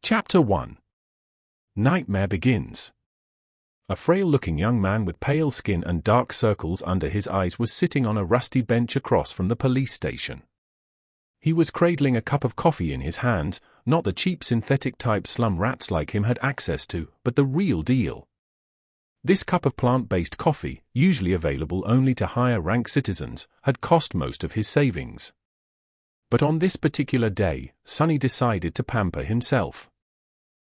Chapter 1. Nightmare begins. A frail-looking young man with pale skin and dark circles under his eyes was sitting on a rusty bench across from the police station. He was cradling a cup of coffee in his hands, not the cheap synthetic-type slum rats like him had access to, but the real deal. This cup of plant-based coffee, usually available only to higher-rank citizens, had cost most of his savings. But on this particular day, Sonny decided to pamper himself.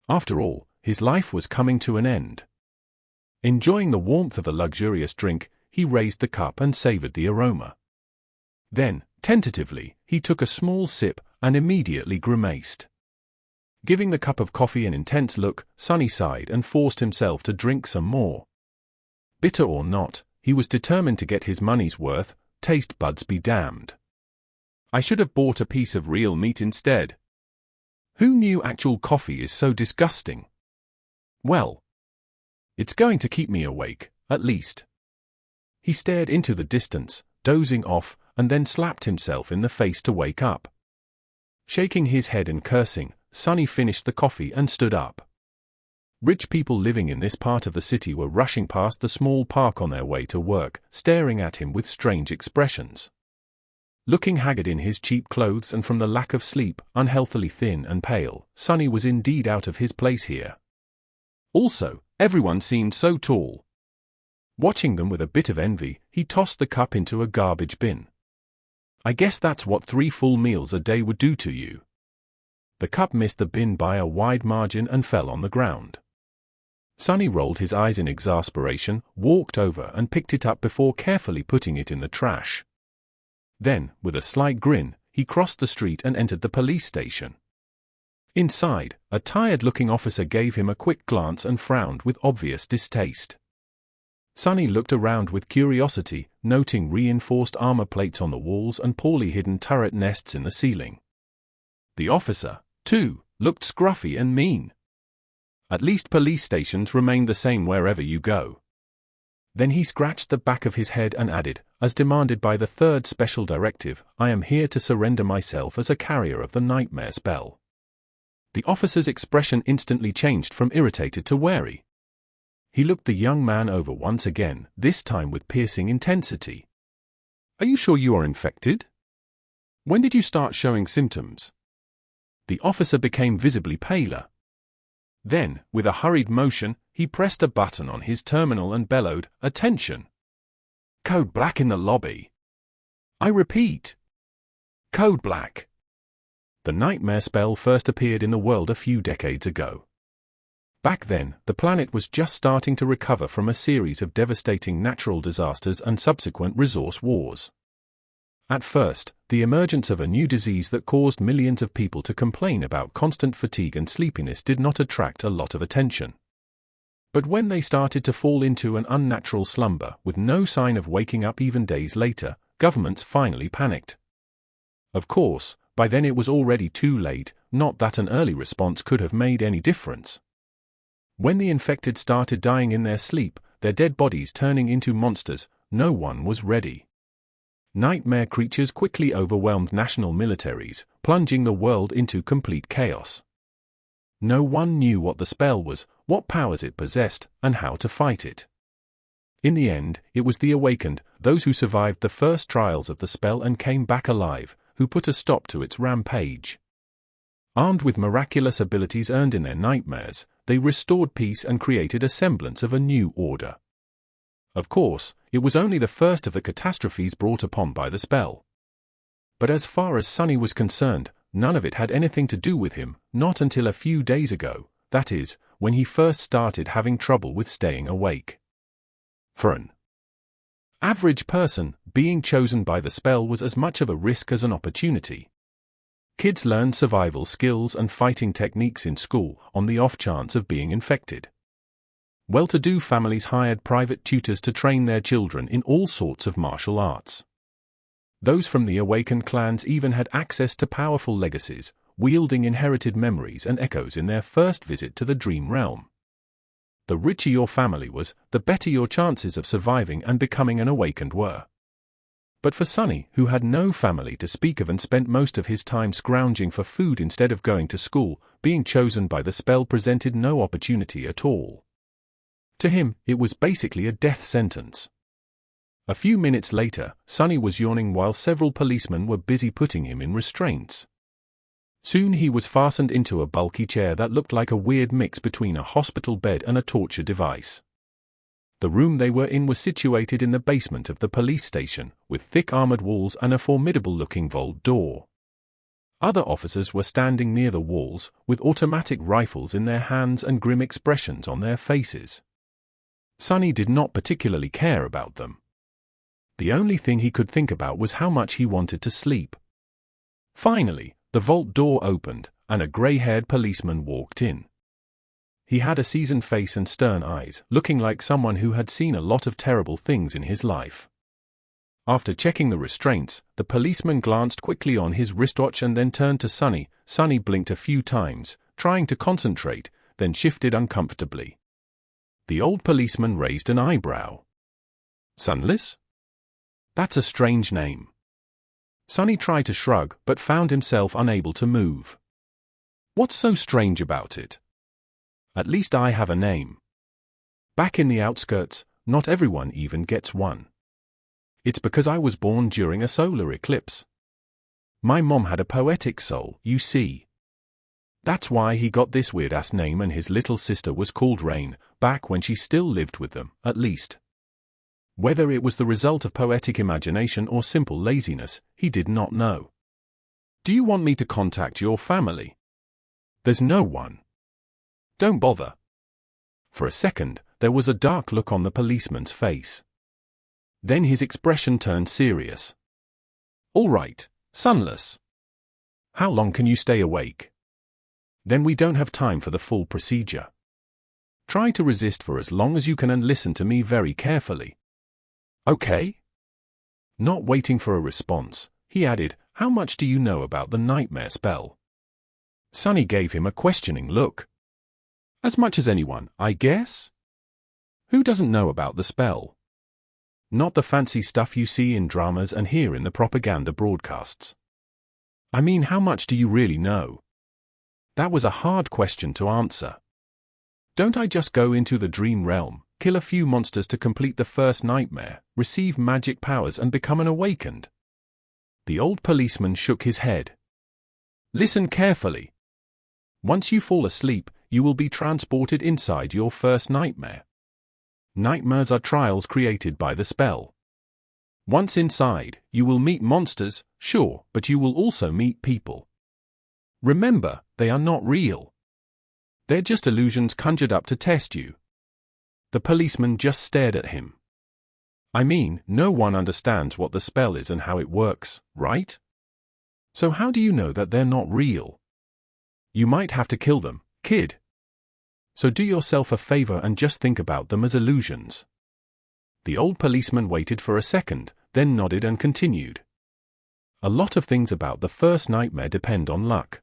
After all, his life was coming to an end. Enjoying the warmth of a luxurious drink, he raised the cup and savored the aroma. Then, tentatively, he took a small sip and immediately grimaced. Giving the cup of coffee an intense look, Sonny sighed and forced himself to drink some more. Bitter or not, he was determined to get his money's worth, taste buds be damned. I should have bought a piece of real meat instead. Who knew actual coffee is so disgusting? Well, it's going to keep me awake, at least. He stared into the distance, dozing off, and then slapped himself in the face to wake up. Shaking his head and cursing, Sonny finished the coffee and stood up. Rich people living in this part of the city were rushing past the small park on their way to work, staring at him with strange expressions. Looking haggard in his cheap clothes and from the lack of sleep, unhealthily thin and pale, Sonny was indeed out of his place here. Also, everyone seemed so tall. Watching them with a bit of envy, he tossed the cup into a garbage bin. I guess that's what 3 full meals a day would do to you. The cup missed the bin by a wide margin and fell on the ground. Sonny rolled his eyes in exasperation, walked over and picked it up before carefully putting it in the trash. Then, with a slight grin, he crossed the street and entered the police station. Inside, a tired-looking officer gave him a quick glance and frowned with obvious distaste. Sonny looked around with curiosity, noting reinforced armor plates on the walls and poorly hidden turret nests in the ceiling. The officer, too, looked scruffy and mean. At least police stations remain the same wherever you go. Then he scratched the back of his head and added, as demanded by the 3rd Special Directive, I am here to surrender myself as a carrier of the nightmare spell. The officer's expression instantly changed from irritated to wary. He looked the young man over once again, this time with piercing intensity. Are you sure you are infected? When did you start showing symptoms? The officer became visibly paler. Then, with a hurried motion, he pressed a button on his terminal and bellowed, Attention! Code black in the lobby. I repeat. Code black. The nightmare spell first appeared in the world a few decades ago. Back then, the planet was just starting to recover from a series of devastating natural disasters and subsequent resource wars. At first, the emergence of a new disease that caused millions of people to complain about constant fatigue and sleepiness did not attract a lot of attention. But when they started to fall into an unnatural slumber with no sign of waking up even days later, governments finally panicked. Of course, by then it was already too late, not that an early response could have made any difference. When the infected started dying in their sleep, their dead bodies turning into monsters, no one was ready. Nightmare creatures quickly overwhelmed national militaries, plunging the world into complete chaos. No one knew what the spell was, what powers it possessed, and how to fight it. In the end, it was the awakened, those who survived the first trials of the spell and came back alive, who put a stop to its rampage. Armed with miraculous abilities earned in their nightmares, they restored peace and created a semblance of a new order. Of course, it was only the first of the catastrophes brought upon by the spell. But as far as Sonny was concerned, none of it had anything to do with him, not until a few days ago, that is, when he first started having trouble with staying awake. For an average person, being chosen by the spell was as much of a risk as an opportunity. Kids learned survival skills and fighting techniques in school on the off chance of being infected. Well-to-do families hired private tutors to train their children in all sorts of martial arts. Those from the awakened clans even had access to powerful legacies, wielding inherited memories and echoes in their first visit to the dream realm. The richer your family was, the better your chances of surviving and becoming an awakened were. But for Sunny, who had no family to speak of and spent most of his time scrounging for food instead of going to school, being chosen by the spell presented no opportunity at all. To him, it was basically a death sentence. A few minutes later, Sunny was yawning while several policemen were busy putting him in restraints. Soon he was fastened into a bulky chair that looked like a weird mix between a hospital bed and a torture device. The room they were in was situated in the basement of the police station, with thick armored walls and a formidable-looking vault door. Other officers were standing near the walls, with automatic rifles in their hands and grim expressions on their faces. Sunny did not particularly care about them. The only thing he could think about was how much he wanted to sleep. Finally, the vault door opened, and a grey-haired policeman walked in. He had a seasoned face and stern eyes, looking like someone who had seen a lot of terrible things in his life. After checking the restraints, the policeman glanced quickly on his wristwatch and then turned to Sunny. Sunny blinked a few times, trying to concentrate, then shifted uncomfortably. The old policeman raised an eyebrow. Sunless? That's a strange name. Sunny tried to shrug, but found himself unable to move. What's so strange about it? At least I have a name. Back in the outskirts, not everyone even gets one. It's because I was born during a solar eclipse. My mom had a poetic soul, you see. That's why he got this weird-ass name, and his little sister was called Rain, back when she still lived with them, at least. Whether it was the result of poetic imagination or simple laziness, he did not know. Do you want me to contact your family? There's no one. Don't bother. For a second, there was a dark look on the policeman's face. Then his expression turned serious. All right, Sunless. How long can you stay awake? Then we don't have time for the full procedure. Try to resist for as long as you can and listen to me very carefully. Okay? Not waiting for a response, he added, how much do you know about the nightmare spell? Sunny gave him a questioning look. As much as anyone, I guess? Who doesn't know about the spell? Not the fancy stuff you see in dramas and hear in the propaganda broadcasts. I mean, how much do you really know? That was a hard question to answer. Don't I just go into the dream realm, kill a few monsters to complete the first nightmare, receive magic powers and become an awakened? The old policeman shook his head. Listen carefully. Once you fall asleep, you will be transported inside your first nightmare. Nightmares are trials created by the spell. Once inside, you will meet monsters, sure, but you will also meet people. Remember, they are not real. They're just illusions conjured up to test you. The policeman just stared at him. I mean, no one understands what the spell is and how it works, right? So how do you know that they're not real? You might have to kill them, kid. So do yourself a favor and just think about them as illusions. The old policeman waited for a second, then nodded and continued. A lot of things about the first nightmare depend on luck.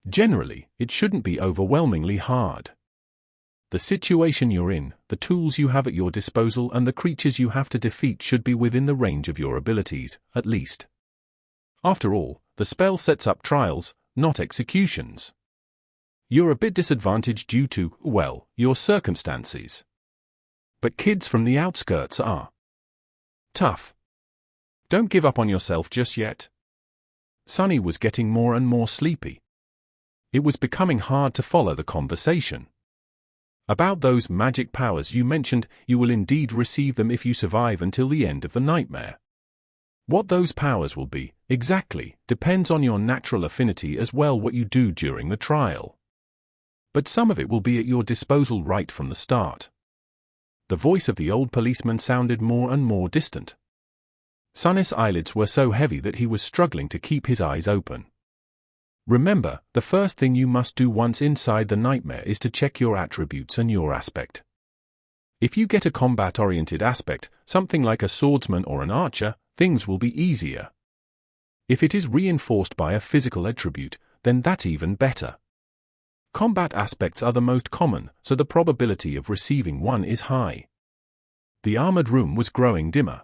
Generally, it shouldn't be overwhelmingly hard. The situation you're in, the tools you have at your disposal and the creatures you have to defeat should be within the range of your abilities, at least. After all, the spell sets up trials, not executions. You're a bit disadvantaged due to, well, your circumstances. But kids from the outskirts are tough. Don't give up on yourself just yet. Sunny was getting more and more sleepy. It was becoming hard to follow the conversation. About those magic powers you mentioned, you will indeed receive them if you survive until the end of the nightmare. What those powers will be, exactly, depends on your natural affinity as well what you do during the trial. But some of it will be at your disposal right from the start. The voice of the old policeman sounded more and more distant. Sunny's eyelids were so heavy that he was struggling to keep his eyes open. Remember, the first thing you must do once inside the nightmare is to check your attributes and your aspect. If you get a combat-oriented aspect, something like a swordsman or an archer, things will be easier. If it is reinforced by a physical attribute, then that's even better. Combat aspects are the most common, so the probability of receiving one is high. The armored room was growing dimmer.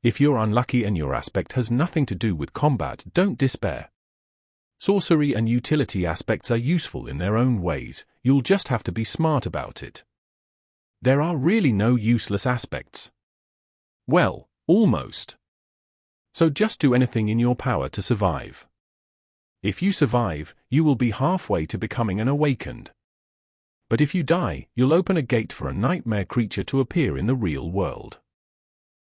If you're unlucky and your aspect has nothing to do with combat, don't despair. Sorcery and utility aspects are useful in their own ways, you'll just have to be smart about it. There are really no useless aspects. Well, almost. So just do anything in your power to survive. If you survive, you will be halfway to becoming an awakened. But if you die, you'll open a gate for a nightmare creature to appear in the real world.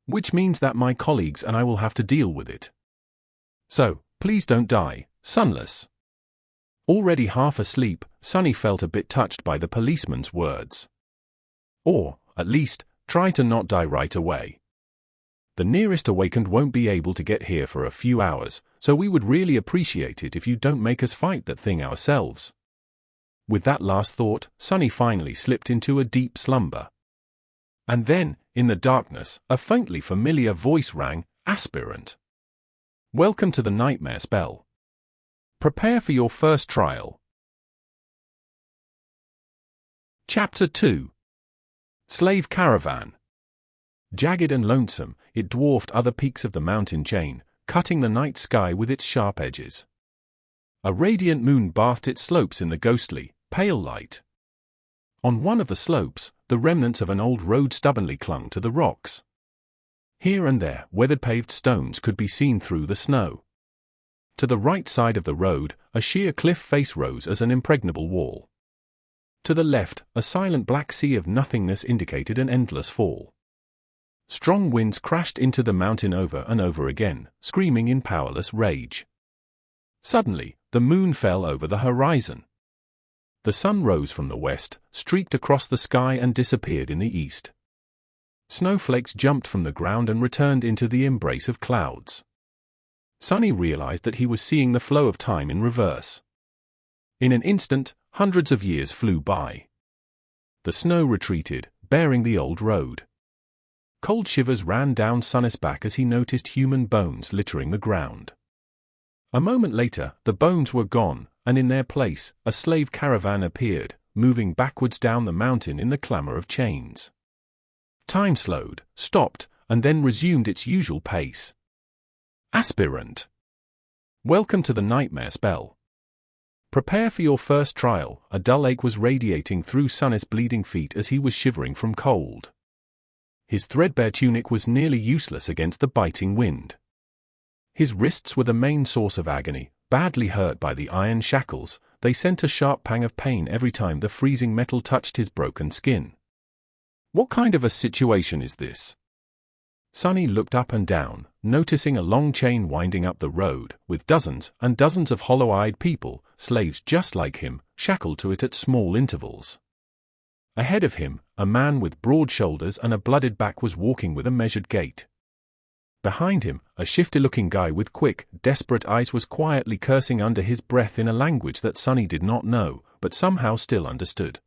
Which means that my colleagues and I will have to deal with it. So, please don't die, Sunless. Already half asleep, Sunny felt a bit touched by the policeman's words. Or, at least, try to not die right away. The nearest awakened won't be able to get here for a few hours, so we would really appreciate it if you don't make us fight that thing ourselves. With that last thought, Sunny finally slipped into a deep slumber. And then, in the darkness, a faintly familiar voice rang, "Aspirant. Welcome to the nightmare spell. Prepare for your first trial." Chapter 2. Slave Caravan. Jagged and lonesome, it dwarfed other peaks of the mountain chain, cutting the night sky with its sharp edges. A radiant moon bathed its slopes in the ghostly, pale light. On one of the slopes, the remnants of an old road stubbornly clung to the rocks. Here and there, weathered paved stones could be seen through the snow. To the right side of the road, a sheer cliff face rose as an impregnable wall. To the left, a silent black sea of nothingness indicated an endless fall. Strong winds crashed into the mountain over and over again, screaming in powerless rage. Suddenly, the moon fell over the horizon. The sun rose from the west, streaked across the sky and disappeared in the east. Snowflakes jumped from the ground and returned into the embrace of clouds. Sunny realized that he was seeing the flow of time in reverse. In an instant, hundreds of years flew by. The snow retreated, bearing the old road. Cold shivers ran down Sunny's back as he noticed human bones littering the ground. A moment later, the bones were gone, and in their place, a slave caravan appeared, moving backwards down the mountain in the clamor of chains. Time slowed, stopped, and then resumed its usual pace. Aspirant. Welcome to the nightmare spell. Prepare for your first trial. A dull ache was radiating through Sunny's bleeding feet as he was shivering from cold. His threadbare tunic was nearly useless against the biting wind. His wrists were the main source of agony. Badly hurt by the iron shackles, they sent a sharp pang of pain every time the freezing metal touched his broken skin. What kind of a situation is this? Sunny looked up and down, noticing a long chain winding up the road, with dozens and dozens of hollow-eyed people, slaves just like him, shackled to it at small intervals. Ahead of him, a man with broad shoulders and a blooded back was walking with a measured gait. Behind him, a shifty-looking guy with quick, desperate eyes was quietly cursing under his breath in a language that Sunny did not know, but somehow still understood.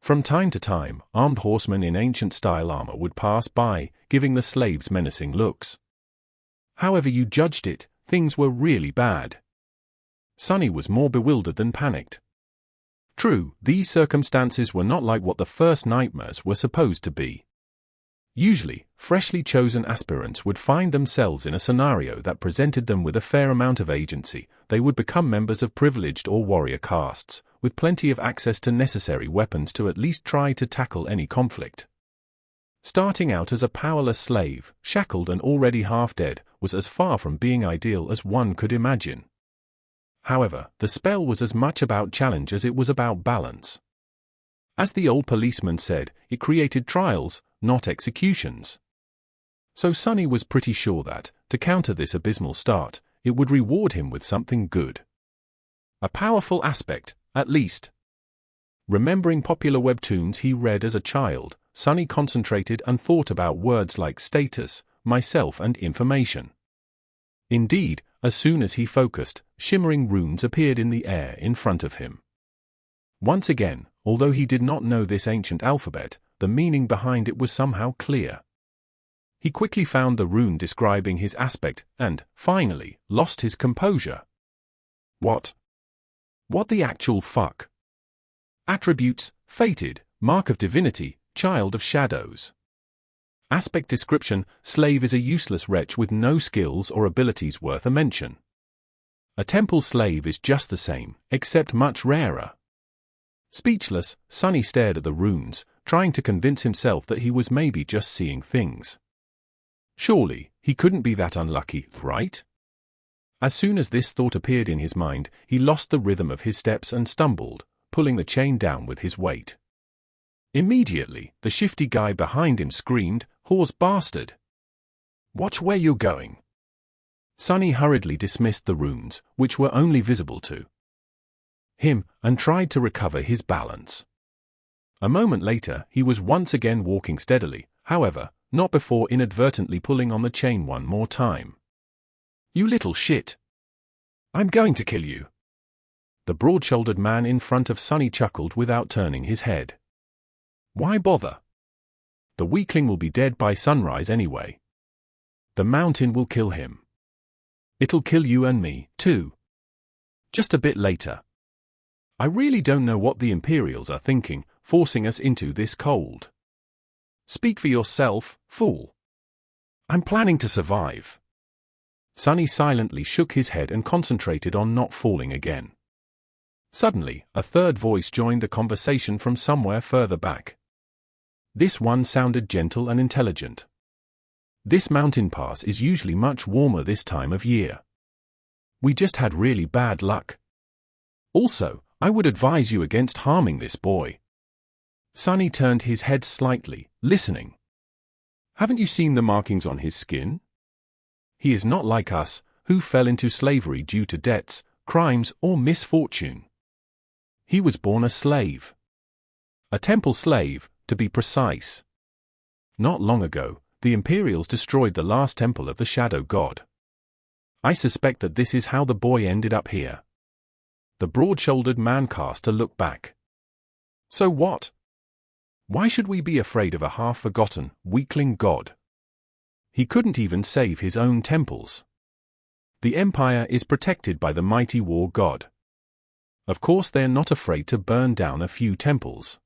From time to time, armed horsemen in ancient-style armor would pass by, giving the slaves menacing looks. However you judged it, things were really bad. Sunny was more bewildered than panicked. True, these circumstances were not like what the first nightmares were supposed to be. Usually, freshly chosen aspirants would find themselves in a scenario that presented them with a fair amount of agency. They would become members of privileged or warrior castes, with plenty of access to necessary weapons to at least try to tackle any conflict. Starting out as a powerless slave, shackled and already half dead, was as far from being ideal as one could imagine. However, the spell was as much about challenge as it was about balance. As the old policeman said, it created trials, not executions. So Sunny was pretty sure that, to counter this abysmal start, it would reward him with something good. A powerful aspect, at least. Remembering popular webtoons he read as a child, Sunny concentrated and thought about words like status, myself and information. Indeed, as soon as he focused, shimmering runes appeared in the air in front of him. Once again, although he did not know this ancient alphabet, the meaning behind it was somehow clear. He quickly found the rune describing his aspect and, finally, lost his composure. What the actual fuck? Attributes: fated, mark of divinity, child of shadows. Aspect description: slave is a useless wretch with no skills or abilities worth a mention. A temple slave is just the same, except much rarer. Speechless, Sonny stared at the runes, trying to convince himself that he was maybe just seeing things. Surely, he couldn't be that unlucky, right? As soon as this thought appeared in his mind, he lost the rhythm of his steps and stumbled, pulling the chain down with his weight. Immediately, the shifty guy behind him screamed, "Horse bastard! Watch where you're going!" Sonny hurriedly dismissed the runes, which were only visible to him, and tried to recover his balance. A moment later, he was once again walking steadily, however, not before inadvertently pulling on the chain one more time. "You little shit! I'm going to kill you!" The broad-shouldered man in front of Sonny chuckled without turning his head. "Why bother? The weakling will be dead by sunrise anyway. The mountain will kill him. It'll kill you and me, too. Just a bit later. I really don't know what the Imperials are thinking, forcing us into this cold. Speak for yourself, fool. I'm planning to survive." Sonny silently shook his head and concentrated on not falling again. Suddenly, a third voice joined the conversation from somewhere further back. This one sounded gentle and intelligent. "This mountain pass is usually much warmer this time of year. We just had really bad luck. Also, I would advise you against harming this boy." Sonny turned his head slightly, listening. "Haven't you seen the markings on his skin? He is not like us, who fell into slavery due to debts, crimes, or misfortune. He was born a slave. A temple slave, to be precise. Not long ago, the Imperials destroyed the last temple of the Shadow God. I suspect that this is how the boy ended up here." The broad-shouldered man cast a look back. "So what? Why should we be afraid of a half-forgotten, weakling god? He couldn't even save his own temples. The Empire is protected by the mighty war god. Of course they're not afraid to burn down a few temples.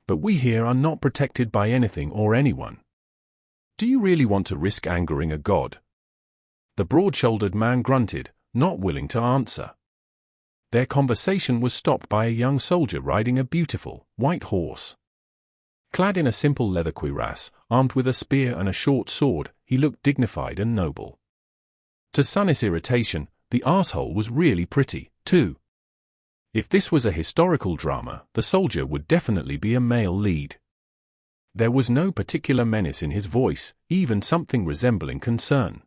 But we here are not protected by anything or anyone. Do you really want to risk angering a god?" The broad-shouldered man grunted, not willing to answer. Their conversation was stopped by a young soldier riding a beautiful, white horse. Clad in a simple leather cuirass, armed with a spear and a short sword, he looked dignified and noble. To Sonny's irritation, the arsehole was really pretty, too. If this was a historical drama, the soldier would definitely be a male lead. There was no particular menace in his voice, even something resembling concern.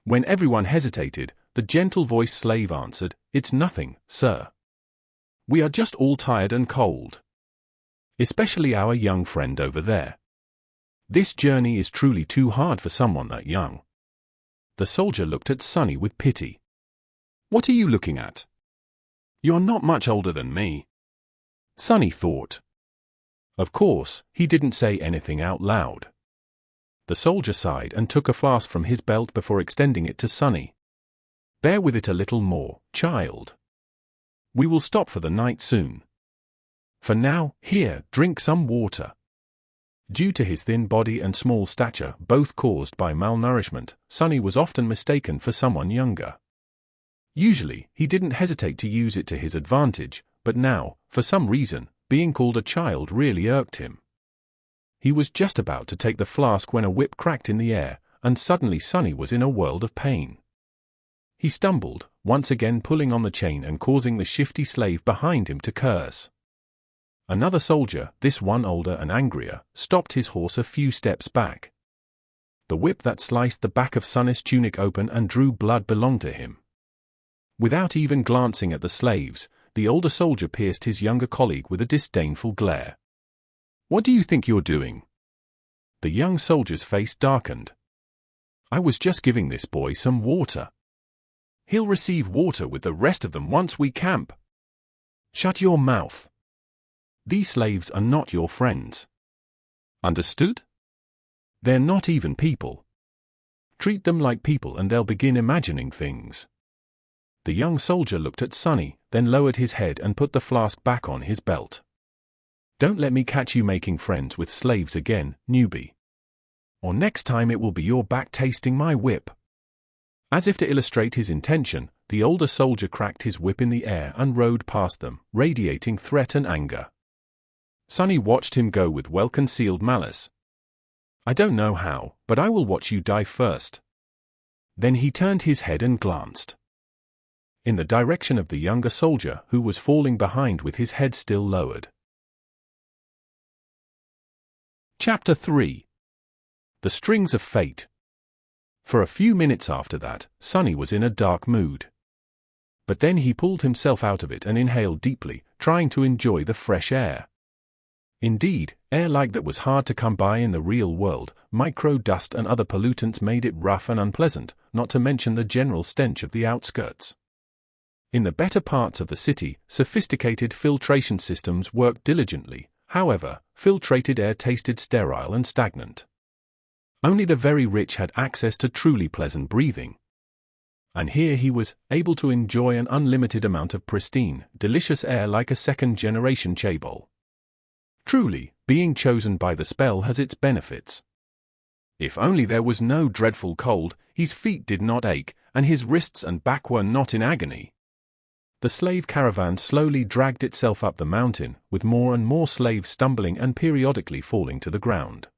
When everyone hesitated, the gentle-voiced slave answered, "It's nothing, sir. We are just all tired and cold. Especially our young friend over there. This journey is truly too hard for someone that young." The soldier looked at Sonny with pity. "What are you looking at? You're not much older than me," Sonny thought. Of course, he didn't say anything out loud. The soldier sighed and took a flask from his belt before extending it to Sonny. "Bear with it a little more, child. We will stop for the night soon. For now, here, drink some water." Due to his thin body and small stature, both caused by malnourishment, Sonny was often mistaken for someone younger. Usually, he didn't hesitate to use it to his advantage, but now, for some reason, being called a child really irked him. He was just about to take the flask when a whip cracked in the air, and suddenly Sonny was in a world of pain. He stumbled, once again pulling on the chain and causing the shifty slave behind him to curse. Another soldier, this one older and angrier, stopped his horse a few steps back. The whip that sliced the back of Sonny's tunic open and drew blood belonged to him. Without even glancing at the slaves, the older soldier pierced his younger colleague with a disdainful glare. "What do you think you're doing?" The young soldier's face darkened. "I was just giving this boy some water. He'll receive water with the rest of them once we camp." "Shut your mouth. These slaves are not your friends. Understood? They're not even people. Treat them like people and they'll begin imagining things." The young soldier looked at Sonny, then lowered his head and put the flask back on his belt. "Don't let me catch you making friends with slaves again, newbie. Or next time it will be your back tasting my whip." As if to illustrate his intention, the older soldier cracked his whip in the air and rode past them, radiating threat and anger. Sonny watched him go with well-concealed malice. "I don't know how, but I will watch you die first." Then he turned his head and glanced in the direction of the younger soldier, who was falling behind with his head still lowered. Chapter 3. The Strings of Fate. For a few minutes after that, Sonny was in a dark mood. But then he pulled himself out of it and inhaled deeply, trying to enjoy the fresh air. Indeed, air like that was hard to come by in the real world. Micro-dust and other pollutants made it rough and unpleasant, not to mention the general stench of the outskirts. In the better parts of the city, sophisticated filtration systems worked diligently. However, filtrated air tasted sterile and stagnant. Only the very rich had access to truly pleasant breathing. And here he was, able to enjoy an unlimited amount of pristine, delicious air like a second-generation chaebol. Truly, being chosen by the spell has its benefits. If only there was no dreadful cold, his feet did not ache, and his wrists and back were not in agony. The slave caravan slowly dragged itself up the mountain, with more and more slaves stumbling and periodically falling to the ground.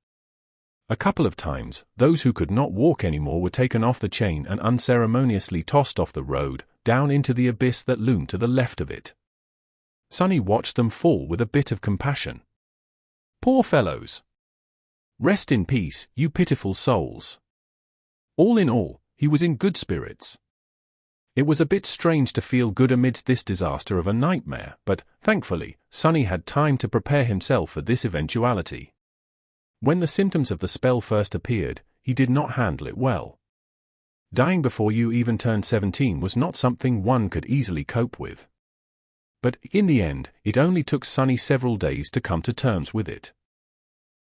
A couple of times, those who could not walk anymore were taken off the chain and unceremoniously tossed off the road, down into the abyss that loomed to the left of it. Sonny watched them fall with a bit of compassion. Poor fellows! Rest in peace, you pitiful souls. All in all, he was in good spirits. It was a bit strange to feel good amidst this disaster of a nightmare, but, thankfully, Sonny had time to prepare himself for this eventuality. When the symptoms of the spell first appeared, he did not handle it well. Dying before you even turned 17 was not something one could easily cope with. But, in the end, it only took Sonny several days to come to terms with it.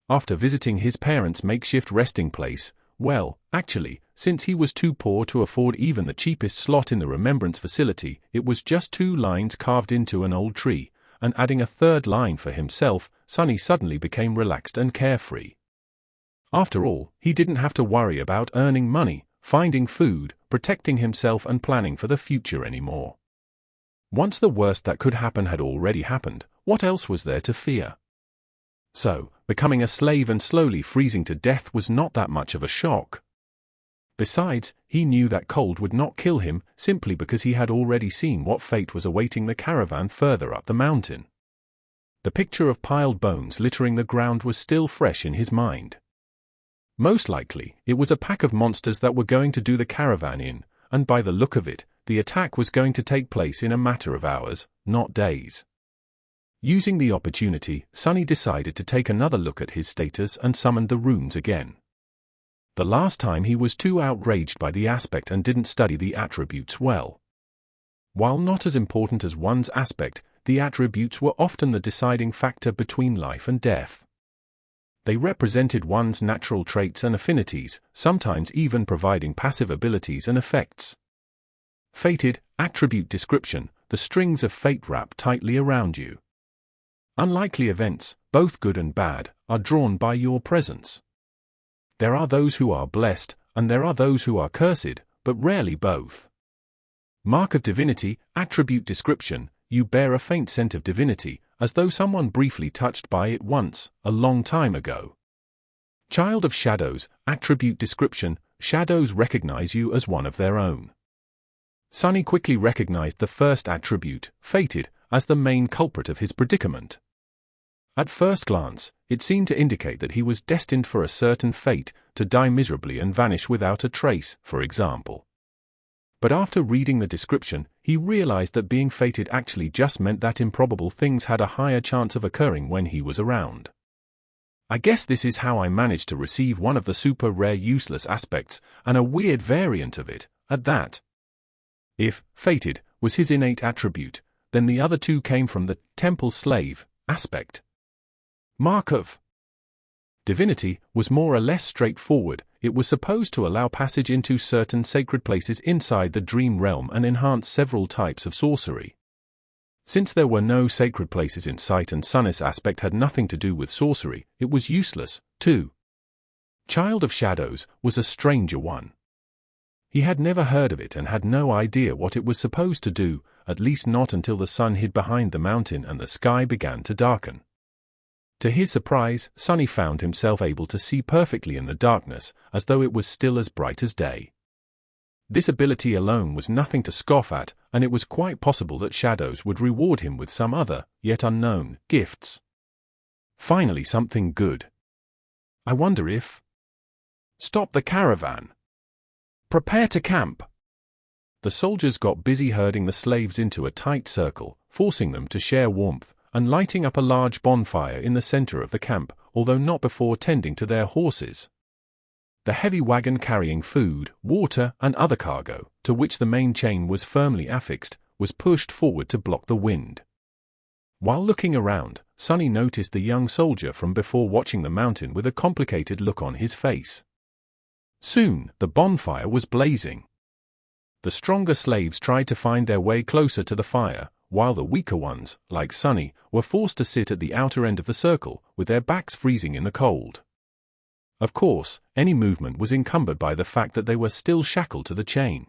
After visiting his parents' makeshift resting place, well, actually, since he was too poor to afford even the cheapest slot in the remembrance facility, it was just 2 lines carved into an old tree, and adding a 3rd line for himself, Sonny suddenly became relaxed and carefree. After all, he didn't have to worry about earning money, finding food, protecting himself and planning for the future anymore. Once the worst that could happen had already happened, what else was there to fear? So, becoming a slave and slowly freezing to death was not that much of a shock. Besides, he knew that cold would not kill him, simply because he had already seen what fate was awaiting the caravan further up the mountain. The picture of piled bones littering the ground was still fresh in his mind. Most likely, it was a pack of monsters that were going to do the caravan in, and by the look of it, the attack was going to take place in a matter of hours, not days. Using the opportunity, Sonny decided to take another look at his status and summoned the runes again. The last time he was too outraged by the aspect and didn't study the attributes well. While not as important as one's aspect, the attributes were often the deciding factor between life and death. They represented one's natural traits and affinities, sometimes even providing passive abilities and effects. Fated, attribute description, the strings of fate wrap tightly around you. Unlikely events, both good and bad, are drawn by your presence. There are those who are blessed, and there are those who are cursed, but rarely both. Mark of divinity, attribute description, you bear a faint scent of divinity, as though someone briefly touched by it once, a long time ago. Child of shadows, attribute description, shadows recognize you as one of their own. Sonny quickly recognized the first attribute, fated, as the main culprit of his predicament. At first glance, it seemed to indicate that he was destined for a certain fate, to die miserably and vanish without a trace, for example. But after reading the description, he realized that being fated actually just meant that improbable things had a higher chance of occurring when he was around. I guess this is how I managed to receive one of the super rare useless aspects, and a weird variant of it, at that. If fated was his innate attribute, then the other 2 came from the temple slave aspect. Mark of divinity was more or less straightforward. It was supposed to allow passage into certain sacred places inside the dream realm and enhance several types of sorcery. Since there were no sacred places in sight and Sonny's aspect had nothing to do with sorcery, it was useless, too. Child of Shadows was a stranger one. He had never heard of it and had no idea what it was supposed to do, at least not until the sun hid behind the mountain and the sky began to darken. To his surprise, Sonny found himself able to see perfectly in the darkness, as though it was still as bright as day. This ability alone was nothing to scoff at, and it was quite possible that Shadows would reward him with some other, yet unknown, gifts. Finally something good. I wonder if... Stop the caravan. Prepare to camp. The soldiers got busy herding the slaves into a tight circle, forcing them to share warmth, and lighting up a large bonfire in the center of the camp, although not before tending to their horses. The heavy wagon carrying food, water, and other cargo, to which the main chain was firmly affixed, was pushed forward to block the wind. While looking around, Sonny noticed the young soldier from before watching the mountain with a complicated look on his face. Soon, the bonfire was blazing. The stronger slaves tried to find their way closer to the fire, while the weaker ones, like Sonny, were forced to sit at the outer end of the circle, with their backs freezing in the cold. Of course, any movement was encumbered by the fact that they were still shackled to the chain.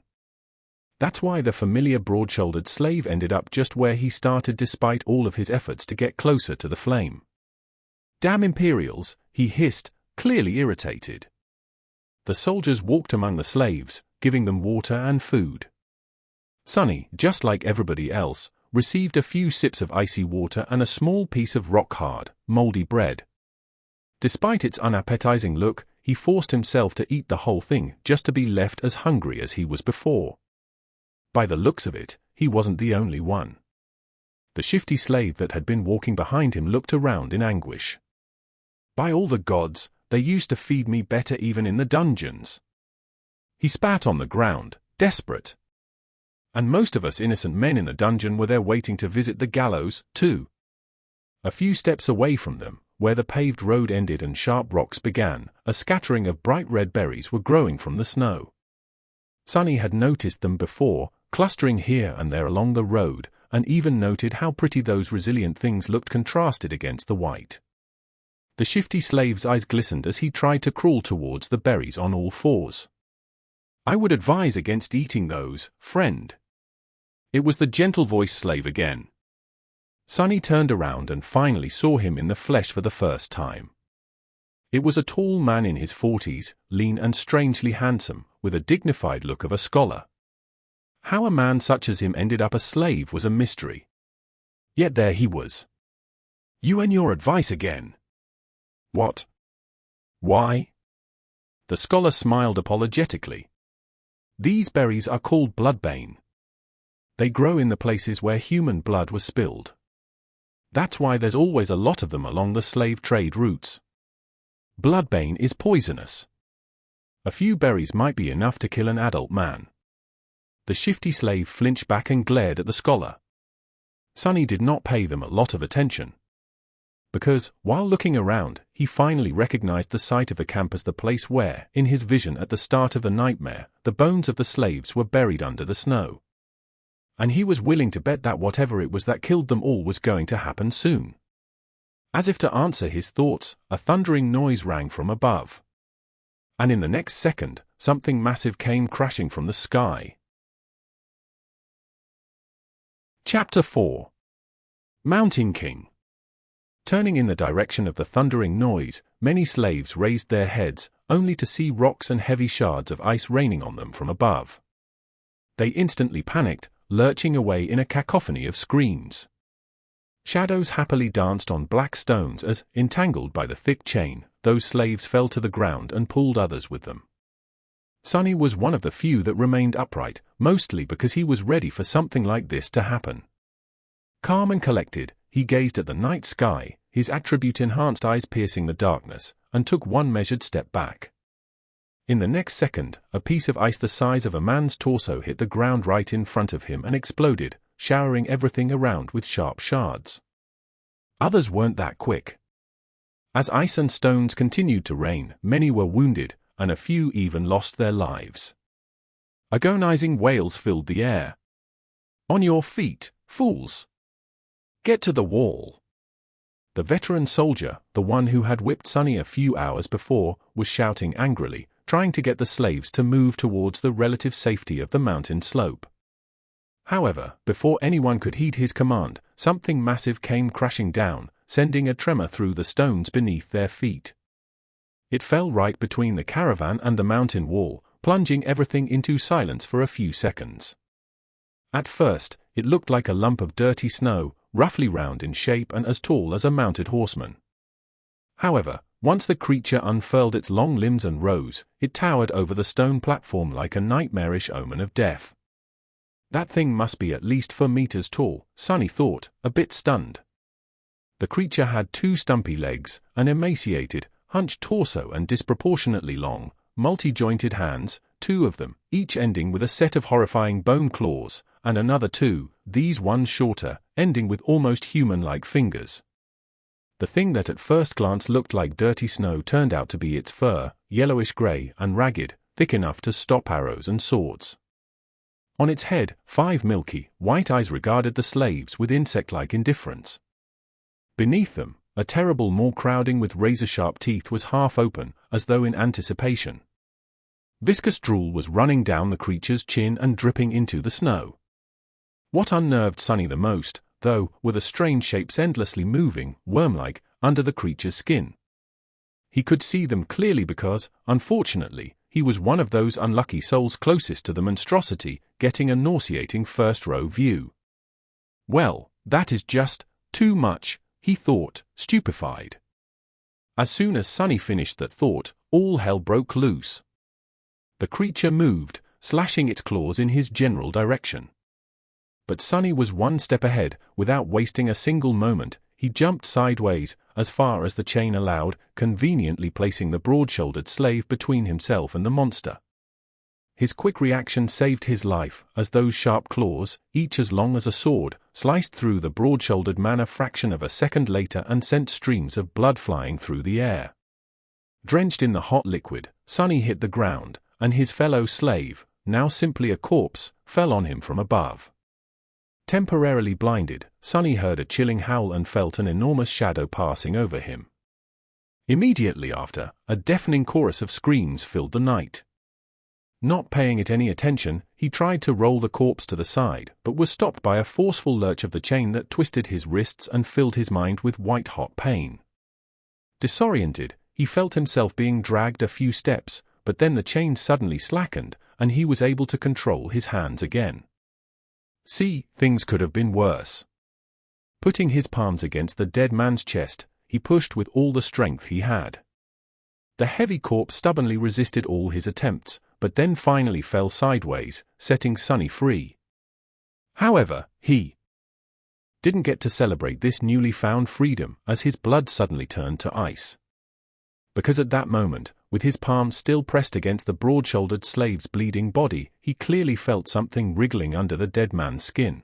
That's why the familiar broad-shouldered slave ended up just where he started despite all of his efforts to get closer to the flame. Damn Imperials, he hissed, clearly irritated. The soldiers walked among the slaves, giving them water and food. Sonny, just like everybody else, received a few sips of icy water and a small piece of rock-hard, moldy bread. Despite its unappetizing look, he forced himself to eat the whole thing just to be left as hungry as he was before. By the looks of it, he wasn't the only one. The shifty slave that had been walking behind him looked around in anguish. By all the gods, they used to feed me better even in the dungeons. He spat on the ground, desperate. And most of us innocent men in the dungeon were there waiting to visit the gallows, too. A few steps away from them, where the paved road ended and sharp rocks began, a scattering of bright red berries were growing from the snow. Sonny had noticed them before, clustering here and there along the road, and even noted how pretty those resilient things looked contrasted against the white. The shifty slave's eyes glistened as he tried to crawl towards the berries on all fours. I would advise against eating those, friend. It was the gentle-voiced slave again. Sonny turned around and finally saw him in the flesh for the first time. It was a tall man in his 40s, lean and strangely handsome, with a dignified look of a scholar. How a man such as him ended up a slave was a mystery. Yet there he was. You and your advice again. What? Why? The scholar smiled apologetically. These berries are called bloodbane. They grow in the places where human blood was spilled. That's why there's always a lot of them along the slave trade routes. Bloodbane is poisonous. A few berries might be enough to kill an adult man. The shifty slave flinched back and glared at the scholar. Sonny did not pay them a lot of attention. Because, while looking around, he finally recognized the site of the camp as the place where, in his vision at the start of the nightmare, the bones of the slaves were buried under the snow. And he was willing to bet that whatever it was that killed them all was going to happen soon. As if to answer his thoughts, a thundering noise rang from above. And in the next second, something massive came crashing from the sky. Chapter 4. Mountain King. Turning in the direction of the thundering noise, many slaves raised their heads, only to see rocks and heavy shards of ice raining on them from above. They instantly panicked, lurching away in a cacophony of screams. Shadows happily danced on black stones as, entangled by the thick chain, those slaves fell to the ground and pulled others with them. Sonny was one of the few that remained upright, mostly because he was ready for something like this to happen. Calm and collected, he gazed at the night sky, his attribute-enhanced eyes piercing the darkness, and took one measured step back. In the next second, a piece of ice the size of a man's torso hit the ground right in front of him and exploded, showering everything around with sharp shards. Others weren't that quick. As ice and stones continued to rain, many were wounded, and a few even lost their lives. Agonizing wails filled the air. On your feet, fools! Get to the wall! The veteran soldier, the one who had whipped Sonny a few hours before, was shouting angrily, trying to get the slaves to move towards the relative safety of the mountain slope. However, before anyone could heed his command, something massive came crashing down, sending a tremor through the stones beneath their feet. It fell right between the caravan and the mountain wall, plunging everything into silence for a few seconds. At first, it looked like a lump of dirty snow, roughly round in shape and as tall as a mounted horseman. However, once the creature unfurled its long limbs and rose, it towered over the stone platform like a nightmarish omen of death. That thing must be at least 4 meters tall, Sonny thought, a bit stunned. The creature had 2 stumpy legs, an emaciated, hunched torso and disproportionately long, multi-jointed hands, 2 of them, each ending with a set of horrifying bone claws, and another 2, these ones shorter, ending with almost human-like fingers. The thing that at first glance looked like dirty snow turned out to be its fur, yellowish-grey and ragged, thick enough to stop arrows and swords. On its head, 5 milky, white eyes regarded the slaves with insect-like indifference. Beneath them, a terrible maw crowding with razor-sharp teeth was half open, as though in anticipation. Viscous drool was running down the creature's chin and dripping into the snow. What unnerved Sonny the most, though, were the strange shapes endlessly moving, worm-like, under the creature's skin. He could see them clearly because, unfortunately, he was one of those unlucky souls closest to the monstrosity, getting a nauseating first-row view. Well, that is just too much, he thought, stupefied. As soon as Sonny finished that thought, all hell broke loose. The creature moved, slashing its claws in his general direction. But Sonny was 1 step ahead. Without wasting a single moment, he jumped sideways, as far as the chain allowed, conveniently placing the broad-shouldered slave between himself and the monster. His quick reaction saved his life, as those sharp claws, each as long as a sword, sliced through the broad-shouldered man a fraction of a second later and sent streams of blood flying through the air. Drenched in the hot liquid, Sonny hit the ground, and his fellow slave, now simply a corpse, fell on him from above. Temporarily blinded, Sonny heard a chilling howl and felt an enormous shadow passing over him. Immediately after, a deafening chorus of screams filled the night. Not paying it any attention, he tried to roll the corpse to the side, but was stopped by a forceful lurch of the chain that twisted his wrists and filled his mind with white-hot pain. Disoriented, he felt himself being dragged a few steps, but then the chain suddenly slackened, and he was able to control his hands again. See, things could have been worse. Putting his palms against the dead man's chest, he pushed with all the strength he had. The heavy corpse stubbornly resisted all his attempts, but then finally fell sideways, setting Sonny free. However, he didn't get to celebrate this newly found freedom, as his blood suddenly turned to ice. Because at that moment, with his palms still pressed against the broad-shouldered slave's bleeding body, he clearly felt something wriggling under the dead man's skin.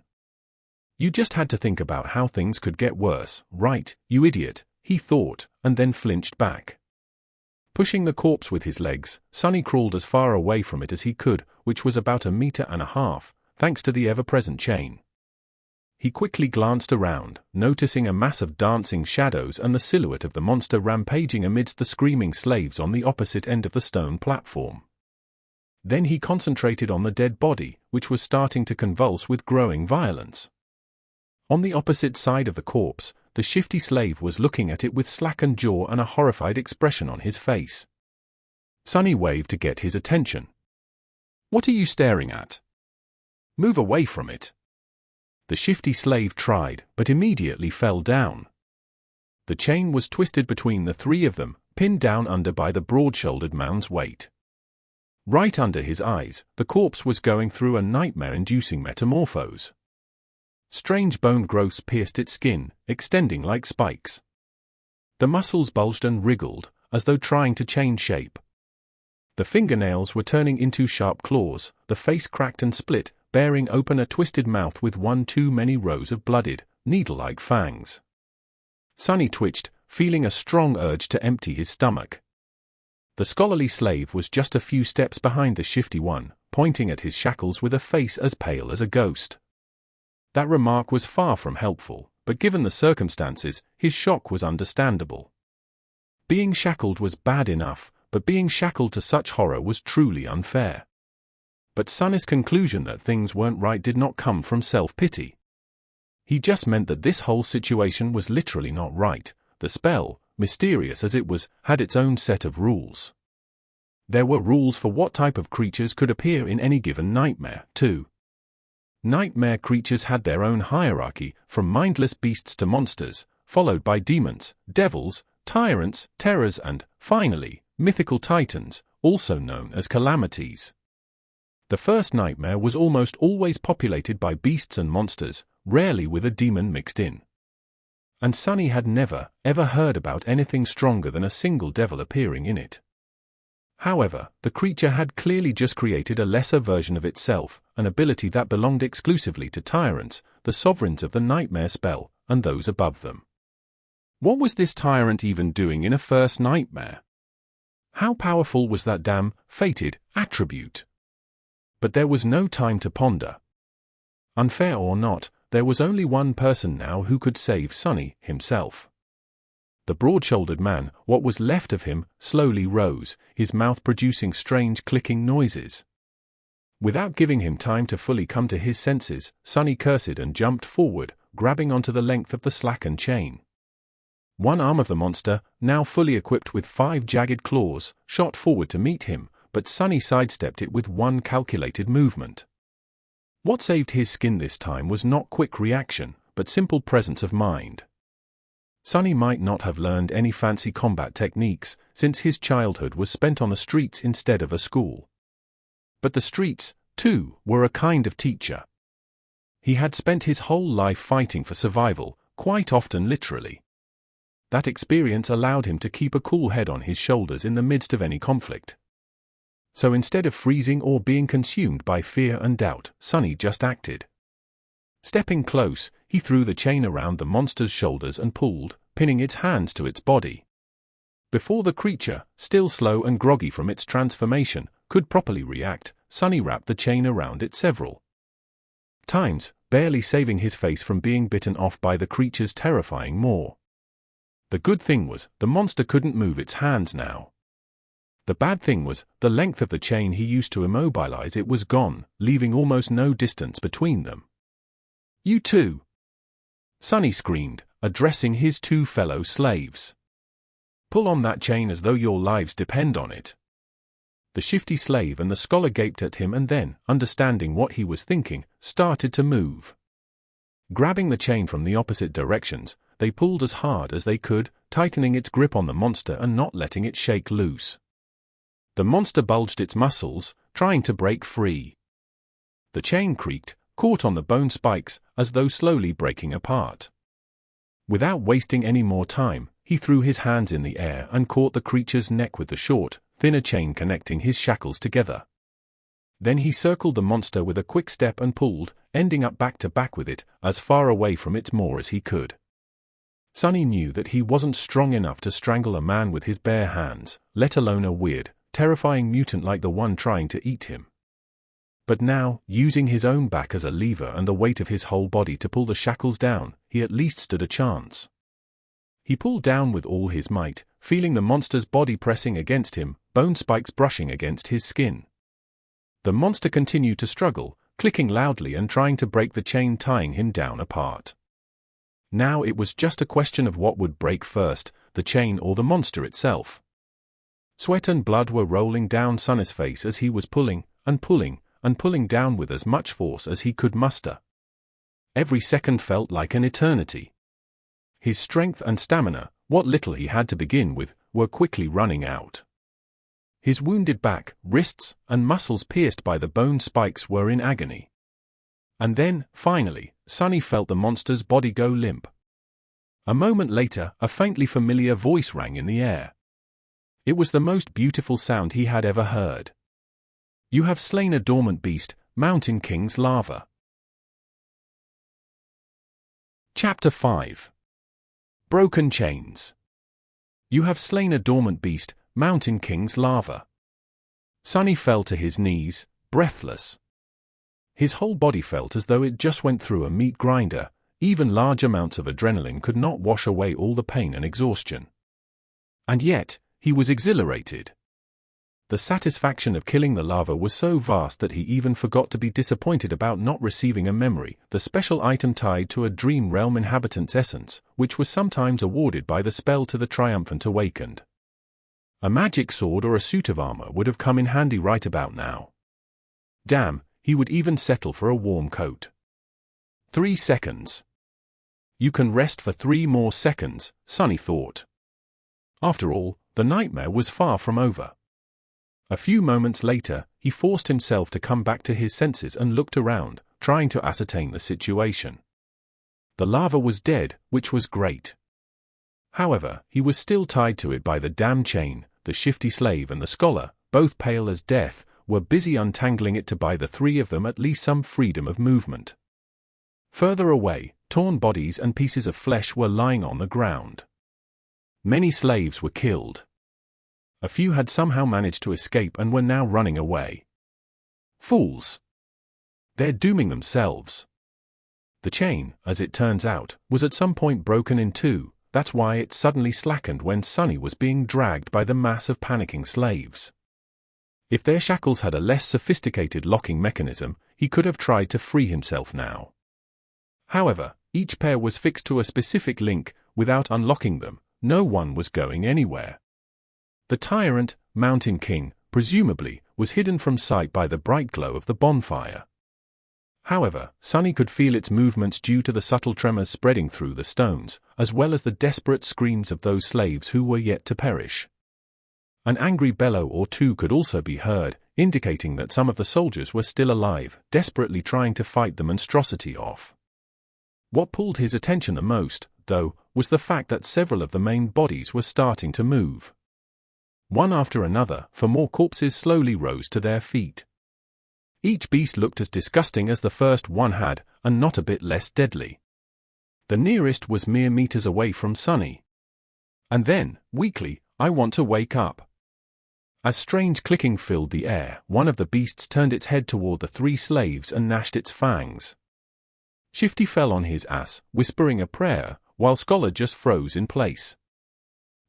You just had to think about how things could get worse, right, you idiot, he thought, and then flinched back. Pushing the corpse with his legs, Sonny crawled as far away from it as he could, which was about 1.5 meters, thanks to the ever-present chain. He quickly glanced around, noticing a mass of dancing shadows and the silhouette of the monster rampaging amidst the screaming slaves on the opposite end of the stone platform. Then he concentrated on the dead body, which was starting to convulse with growing violence. On the opposite side of the corpse, the shifty slave was looking at it with slackened jaw and a horrified expression on his face. Sonny waved to get his attention. "What are you staring at? Move away from it." The shifty slave tried, but immediately fell down. The chain was twisted between the 3 of them, pinned down under by the broad-shouldered man's weight. Right under his eyes, the corpse was going through a nightmare-inducing metamorphose. Strange bone growths pierced its skin, extending like spikes. The muscles bulged and wriggled, as though trying to change shape. The fingernails were turning into sharp claws, the face cracked and split, bearing open a twisted mouth with one too many rows of blooded, needle-like fangs. Sonny twitched, feeling a strong urge to empty his stomach. The scholarly slave was just a few steps behind the shifty one, pointing at his shackles with a face as pale as a ghost. That remark was far from helpful, but given the circumstances, his shock was understandable. Being shackled was bad enough, but being shackled to such horror was truly unfair. But Sonny's conclusion that things weren't right did not come from self-pity. He just meant that this whole situation was literally not right. The spell, mysterious as it was, had its own set of rules. There were rules for what type of creatures could appear in any given nightmare, too. Nightmare creatures had their own hierarchy, from mindless beasts to monsters, followed by demons, devils, tyrants, terrors and, finally, mythical titans, also known as calamities. The first nightmare was almost always populated by beasts and monsters, rarely with a demon mixed in. And Sonny had never, ever heard about anything stronger than a single devil appearing in it. However, the creature had clearly just created a lesser version of itself, an ability that belonged exclusively to tyrants, the sovereigns of the nightmare spell, and those above them. What was this tyrant even doing in a first nightmare? How powerful was that damn, fated, attribute? But there was no time to ponder. Unfair or not, there was only one person now who could save Sonny, himself. The broad-shouldered man, what was left of him, slowly rose, his mouth producing strange clicking noises. Without giving him time to fully come to his senses, Sonny cursed and jumped forward, grabbing onto the length of the slackened chain. One arm of the monster, now fully equipped with 5 jagged claws, shot forward to meet him, but Sonny sidestepped it with one calculated movement. What saved his skin this time was not quick reaction, but simple presence of mind. Sonny might not have learned any fancy combat techniques, since his childhood was spent on the streets instead of a school. But the streets, too, were a kind of teacher. He had spent his whole life fighting for survival, quite often literally. That experience allowed him to keep a cool head on his shoulders in the midst of any conflict. So instead of freezing or being consumed by fear and doubt, Sonny just acted. Stepping close, he threw the chain around the monster's shoulders and pulled, pinning its hands to its body. Before the creature, still slow and groggy from its transformation, could properly react, Sonny wrapped the chain around it several times, barely saving his face from being bitten off by the creature's terrifying maw. The good thing was, the monster couldn't move its hands now. The bad thing was, the length of the chain he used to immobilize it was gone, leaving almost no distance between them. "You too!" Sonny screamed, addressing his 2 fellow slaves. "Pull on that chain as though your lives depend on it." The shifty slave and the scholar gaped at him and then, understanding what he was thinking, started to move. Grabbing the chain from the opposite directions, they pulled as hard as they could, tightening its grip on the monster and not letting it shake loose. The monster bulged its muscles, trying to break free. The chain creaked, caught on the bone spikes, as though slowly breaking apart. Without wasting any more time, he threw his hands in the air and caught the creature's neck with the short, thinner chain connecting his shackles together. Then he circled the monster with a quick step and pulled, ending up back to back with it, as far away from its maw as he could. Sonny knew that he wasn't strong enough to strangle a man with his bare hands, let alone a weird, terrifying mutant like the one trying to eat him. But now, using his own back as a lever and the weight of his whole body to pull the shackles down, he at least stood a chance. He pulled down with all his might, feeling the monster's body pressing against him, bone spikes brushing against his skin. The monster continued to struggle, clicking loudly and trying to break the chain tying him down apart. Now it was just a question of what would break first, the chain or the monster itself. Sweat and blood were rolling down Sonny's face as he was pulling, and pulling, and pulling down with as much force as he could muster. Every second felt like an eternity. His strength and stamina, what little he had to begin with, were quickly running out. His wounded back, wrists, and muscles pierced by the bone spikes were in agony. And then, finally, Sonny felt the monster's body go limp. A moment later, a faintly familiar voice rang in the air. It was the most beautiful sound he had ever heard. "You have slain a dormant beast, Mountain King's larva." Chapter 5. Broken Chains. "You have slain a dormant beast, Mountain King's larva." Sonny fell to his knees, breathless. His whole body felt as though it just went through a meat grinder, even large amounts of adrenaline could not wash away all the pain and exhaustion. And yet, he was exhilarated. The satisfaction of killing the lava was so vast that he even forgot to be disappointed about not receiving a memory, the special item tied to a Dream Realm inhabitant's essence, which was sometimes awarded by the spell to the triumphant awakened. A magic sword or a suit of armor would have come in handy right about now. Damn, he would even settle for a warm coat. 3 seconds. You can rest for 3 more seconds, Sunny thought. After all, the nightmare was far from over. A few moments later, he forced himself to come back to his senses and looked around, trying to ascertain the situation. The lava was dead, which was great. However, he was still tied to it by the damn chain. The shifty slave and the scholar, both pale as death, were busy untangling it to buy the 3 of them at least some freedom of movement. Further away, torn bodies and pieces of flesh were lying on the ground. Many slaves were killed. A few had somehow managed to escape and were now running away. Fools! They're dooming themselves. The chain, as it turns out, was at some point broken in 2, that's why it suddenly slackened when Sunny was being dragged by the mass of panicking slaves. If their shackles had a less sophisticated locking mechanism, he could have tried to free himself now. However, each pair was fixed to a specific link. Without unlocking them, no one was going anywhere. The Tyrant, Mountain King, presumably, was hidden from sight by the bright glow of the bonfire. However, Sunny could feel its movements due to the subtle tremors spreading through the stones, as well as the desperate screams of those slaves who were yet to perish. An angry bellow or 2 could also be heard, indicating that some of the soldiers were still alive, desperately trying to fight the monstrosity off. What pulled his attention the most, though, was the fact that several of the main bodies were starting to move. One after another, 4 more corpses slowly rose to their feet. Each beast looked as disgusting as the first one had, and not a bit less deadly. The nearest was mere meters away from Sunny. And then, weakly, I want to wake up. As strange clicking filled the air, one of the beasts turned its head toward the 3 slaves and gnashed its fangs. Shifty fell on his ass, whispering a prayer, while Scholar just froze in place.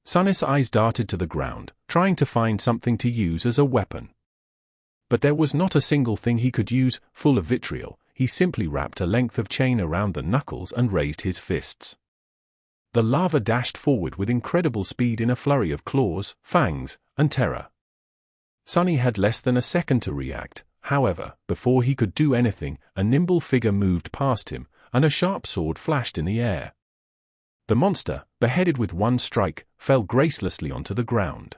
Sunny's eyes darted to the ground, trying to find something to use as a weapon. But there was not a single thing he could use. Full of vitriol, he simply wrapped a length of chain around the knuckles and raised his fists. The lava dashed forward with incredible speed in a flurry of claws, fangs, and terror. Sunny had less than a second to react. However, before he could do anything, a nimble figure moved past him, and a sharp sword flashed in the air. The monster, beheaded with one strike, fell gracelessly onto the ground.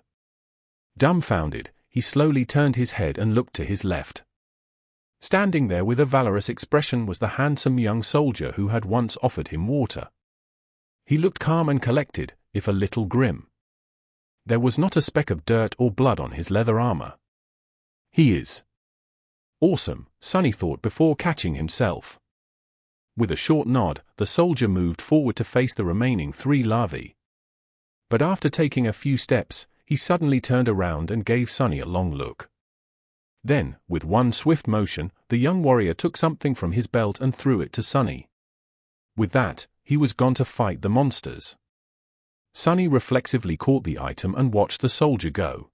Dumbfounded, he slowly turned his head and looked to his left. Standing there with a valorous expression was the handsome young soldier who had once offered him water. He looked calm and collected, if a little grim. There was not a speck of dirt or blood on his leather armor. He is awesome, Sunny thought before catching himself. With a short nod, the soldier moved forward to face the remaining 3 larvae. But after taking a few steps, he suddenly turned around and gave Sunny a long look. Then, with one swift motion, the young warrior took something from his belt and threw it to Sunny. With that, he was gone to fight the monsters. Sunny reflexively caught the item and watched the soldier go.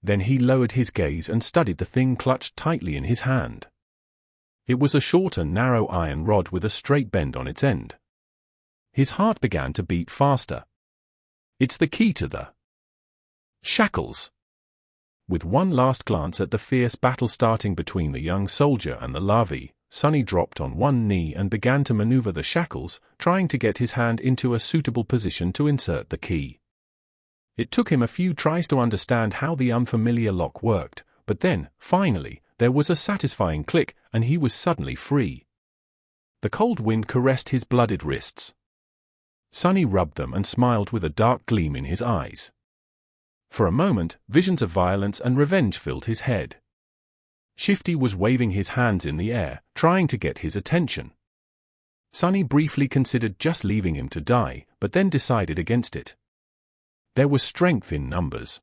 Then he lowered his gaze and studied the thing clutched tightly in his hand. It was a short and narrow iron rod with a straight bend on its end. His heart began to beat faster. It's the key to the shackles. With one last glance at the fierce battle starting between the young soldier and the larvae, Sunny dropped on one knee and began to maneuver the shackles, trying to get his hand into a suitable position to insert the key. It took him a few tries to understand how the unfamiliar lock worked, but then, finally, there was a satisfying click, and he was suddenly free. The cold wind caressed his blooded wrists. Sunny rubbed them and smiled with a dark gleam in his eyes. For a moment, visions of violence and revenge filled his head. Shifty was waving his hands in the air, trying to get his attention. Sunny briefly considered just leaving him to die, but then decided against it. There was strength in numbers.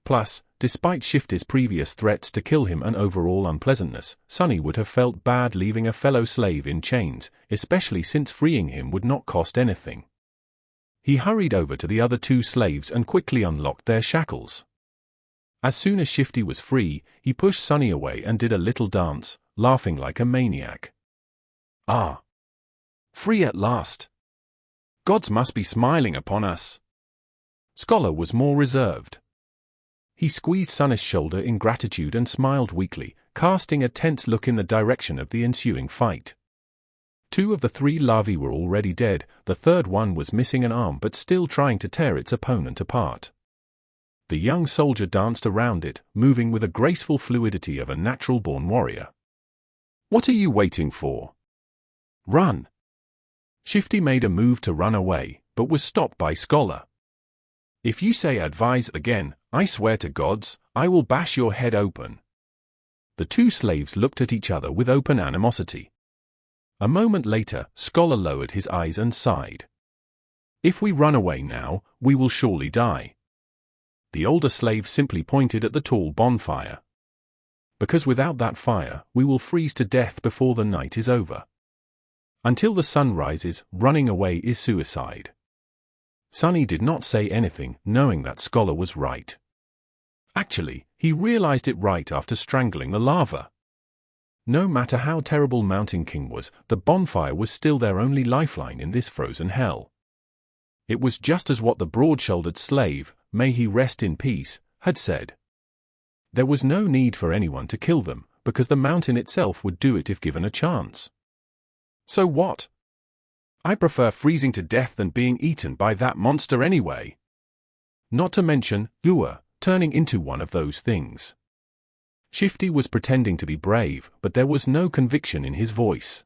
Plus, Despite Shifty's previous threats to kill him and overall unpleasantness, Sonny would have felt bad leaving a fellow slave in chains, especially since freeing him would not cost anything. He hurried over to the other two slaves and quickly unlocked their shackles. As soon as Shifty was free, he pushed Sonny away and did a little dance, laughing like a maniac. "Ah! Free at last! Gods must be smiling upon us." Scholar was more reserved. He squeezed Sonny's shoulder in gratitude and smiled weakly, casting a tense look in the direction of the ensuing fight. Two of the three larvae were already dead, the third one was missing an arm but still trying to tear its opponent apart. The young soldier danced around it, moving with a graceful fluidity of a natural-born warrior. "What are you waiting for? Run!" Shifty made a move to run away, but was stopped by Scholar. "If you say advise again, I swear to gods, I will bash your head open." The two slaves looked at each other with open animosity. A moment later, Scholar lowered his eyes and sighed. "If we run away now, we will surely die." The older slave simply pointed at the tall bonfire. "Because without that fire, we will freeze to death before the night is over. Until the sun rises, running away is suicide." Sonny did not say anything, knowing that Scholar was right. Actually, he realized it right after strangling the lava. No matter how terrible Mountain King was, the bonfire was still their only lifeline in this frozen hell. It was just as what the broad-shouldered slave, may he rest in peace, had said. There was no need for anyone to kill them, because the mountain itself would do it if given a chance. So what? I prefer freezing to death than being eaten by that monster anyway. Not to mention, turning into one of those things. Shifty was pretending to be brave, but there was no conviction in his voice.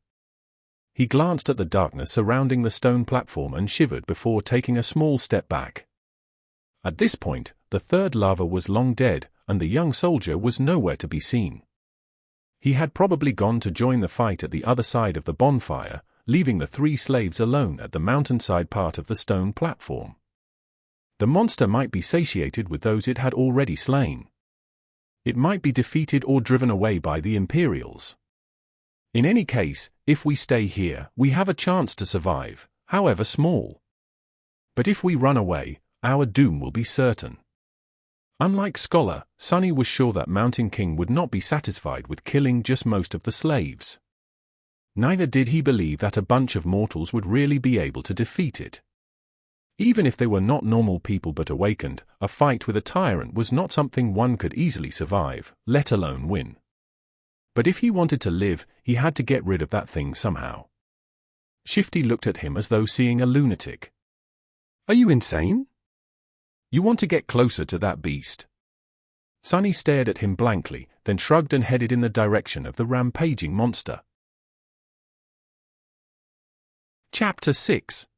He glanced at the darkness surrounding the stone platform and shivered before taking a small step back. At this point, the third larva was long dead, and the young soldier was nowhere to be seen. He had probably gone to join the fight at the other side of the bonfire, leaving the three slaves alone at the mountainside part of the stone platform. The monster might be satiated with those it had already slain. It might be defeated or driven away by the Imperials. In any case, if we stay here, we have a chance to survive, however small. But if we run away, our doom will be certain. Unlike Scholar, Sonny was sure that Mountain King would not be satisfied with killing just most of the slaves. Neither did he believe that a bunch of mortals would really be able to defeat it. Even if they were not normal people but awakened, a fight with a tyrant was not something one could easily survive, let alone win. But if he wanted to live, he had to get rid of that thing somehow. Shifty looked at him as though seeing a lunatic. "Are you insane? You want to get closer to that beast?" Sonny stared at him blankly, then shrugged and headed in the direction of the rampaging monster. Chapter 6.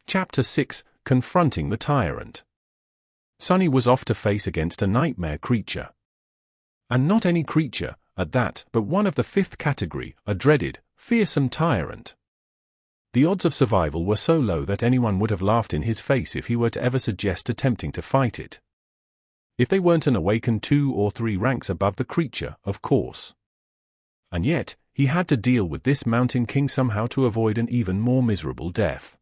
Chapter 6, Confronting the Tyrant. Sonny was off to face against a nightmare creature. And not any creature, at that, but one of the fifth category, a dreaded, fearsome tyrant. The odds of survival were so low that anyone would have laughed in his face if he were to ever suggest attempting to fight it. If they weren't an awakened 2 or 3 ranks above the creature, of course. And yet, he had to deal with this Mountain King somehow to avoid an even more miserable death.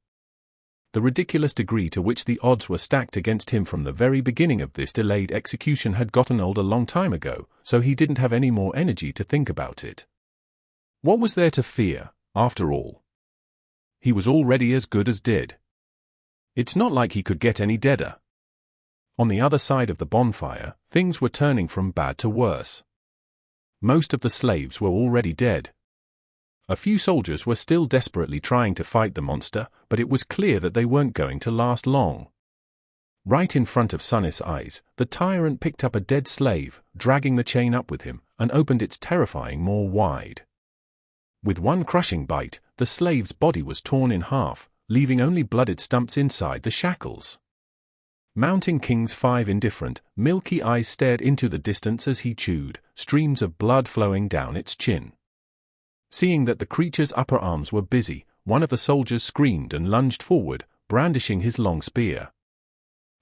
The ridiculous degree to which the odds were stacked against him from the very beginning of this delayed execution had gotten old a long time ago, so he didn't have any more energy to think about it. What was there to fear, after all? He was already as good as dead. It's not like he could get any deader. On the other side of the bonfire, things were turning from bad to worse. Most of the slaves were already dead. A few soldiers were still desperately trying to fight the monster, but it was clear that they weren't going to last long. Right in front of Sonny's eyes, the tyrant picked up a dead slave, dragging the chain up with him, and opened its terrifying maw wide. With one crushing bite, the slave's body was torn in half, leaving only blooded stumps inside the shackles. Mountain King's 5 indifferent, milky eyes stared into the distance as he chewed, streams of blood flowing down its chin. Seeing that the creature's upper arms were busy, one of the soldiers screamed and lunged forward, brandishing his long spear.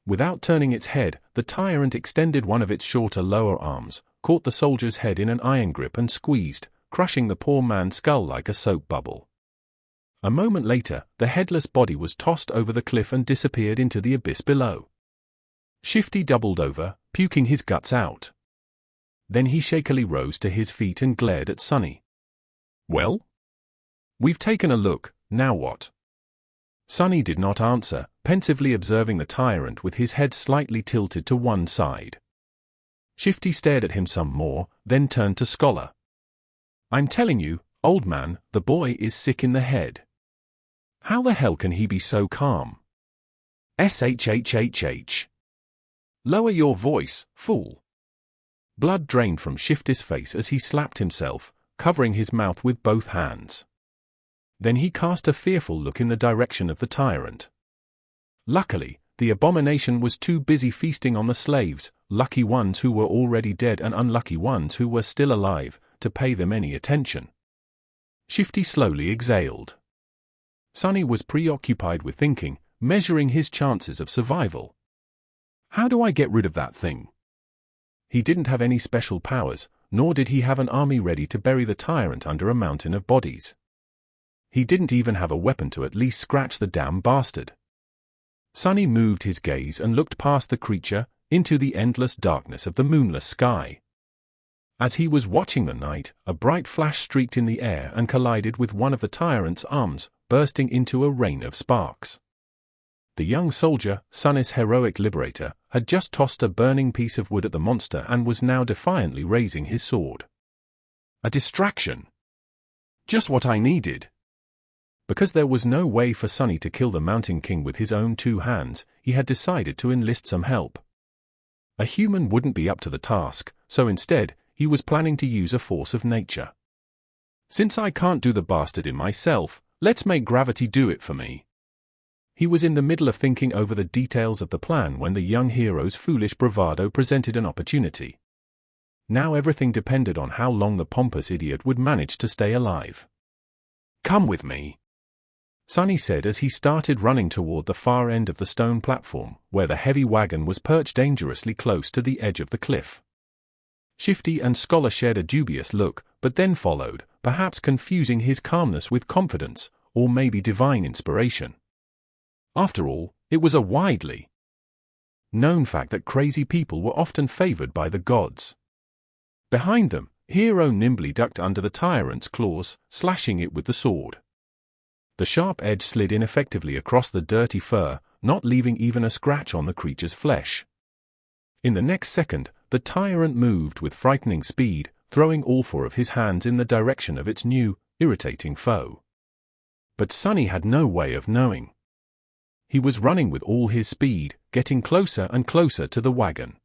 Without turning its head, the Tyrant extended one of its shorter lower arms, caught the soldier's head in an iron grip and squeezed, crushing the poor man's skull like a soap bubble. A moment later, the headless body was tossed over the cliff and disappeared into the abyss below. Shifty doubled over, puking his guts out. Then he shakily rose to his feet and glared at Sonny. "Well? We've taken a look, now what?" Sonny did not answer, pensively observing the Tyrant with his head slightly tilted to one side. Shifty stared at him some more, then turned to Scholar. "I'm telling you, old man, the boy is sick in the head. How the hell can he be so calm? Shhhhh. Lower your voice, fool." Blood drained from Shifty's face as he slapped himself, covering his mouth with both hands. Then he cast a fearful look in the direction of the Tyrant. Luckily, the abomination was too busy feasting on the slaves, lucky ones who were already dead and unlucky ones who were still alive, to pay them any attention. Shifty slowly exhaled. Sonny was preoccupied with thinking, measuring his chances of survival. How do I get rid of that thing? He didn't have any special powers, nor did he have an army ready to bury the Tyrant under a mountain of bodies. He didn't even have a weapon to at least scratch the damn bastard. Sonny moved his gaze and looked past the creature, into the endless darkness of the moonless sky. As he was watching the night, a bright flash streaked in the air and collided with one of the Tyrant's arms, bursting into a rain of sparks. The young soldier, Sonny's heroic liberator, had just tossed a burning piece of wood at the monster and was now defiantly raising his sword. A distraction. Just what I needed. Because there was no way for Sonny to kill the Mountain King with his own two hands, he had decided to enlist some help. A human wouldn't be up to the task, so instead, he was planning to use a force of nature. Since I can't do the bastard in myself, let's make gravity do it for me. He was in the middle of thinking over the details of the plan when the young hero's foolish bravado presented an opportunity. Now everything depended on how long the pompous idiot would manage to stay alive. "Come with me," Sonny said as he started running toward the far end of the stone platform, where the heavy wagon was perched dangerously close to the edge of the cliff. Shifty and Scholar shared a dubious look, but then followed, perhaps confusing his calmness with confidence, or maybe divine inspiration. After all, it was a widely known fact that crazy people were often favored by the gods. Behind them, Hero nimbly ducked under the Tyrant's claws, slashing it with the sword. The sharp edge slid ineffectively across the dirty fur, not leaving even a scratch on the creature's flesh. In the next second, the Tyrant moved with frightening speed, throwing all four of his hands in the direction of its new, irritating foe. But Sonny had no way of knowing. He was running with all his speed, getting closer and closer to the wagon.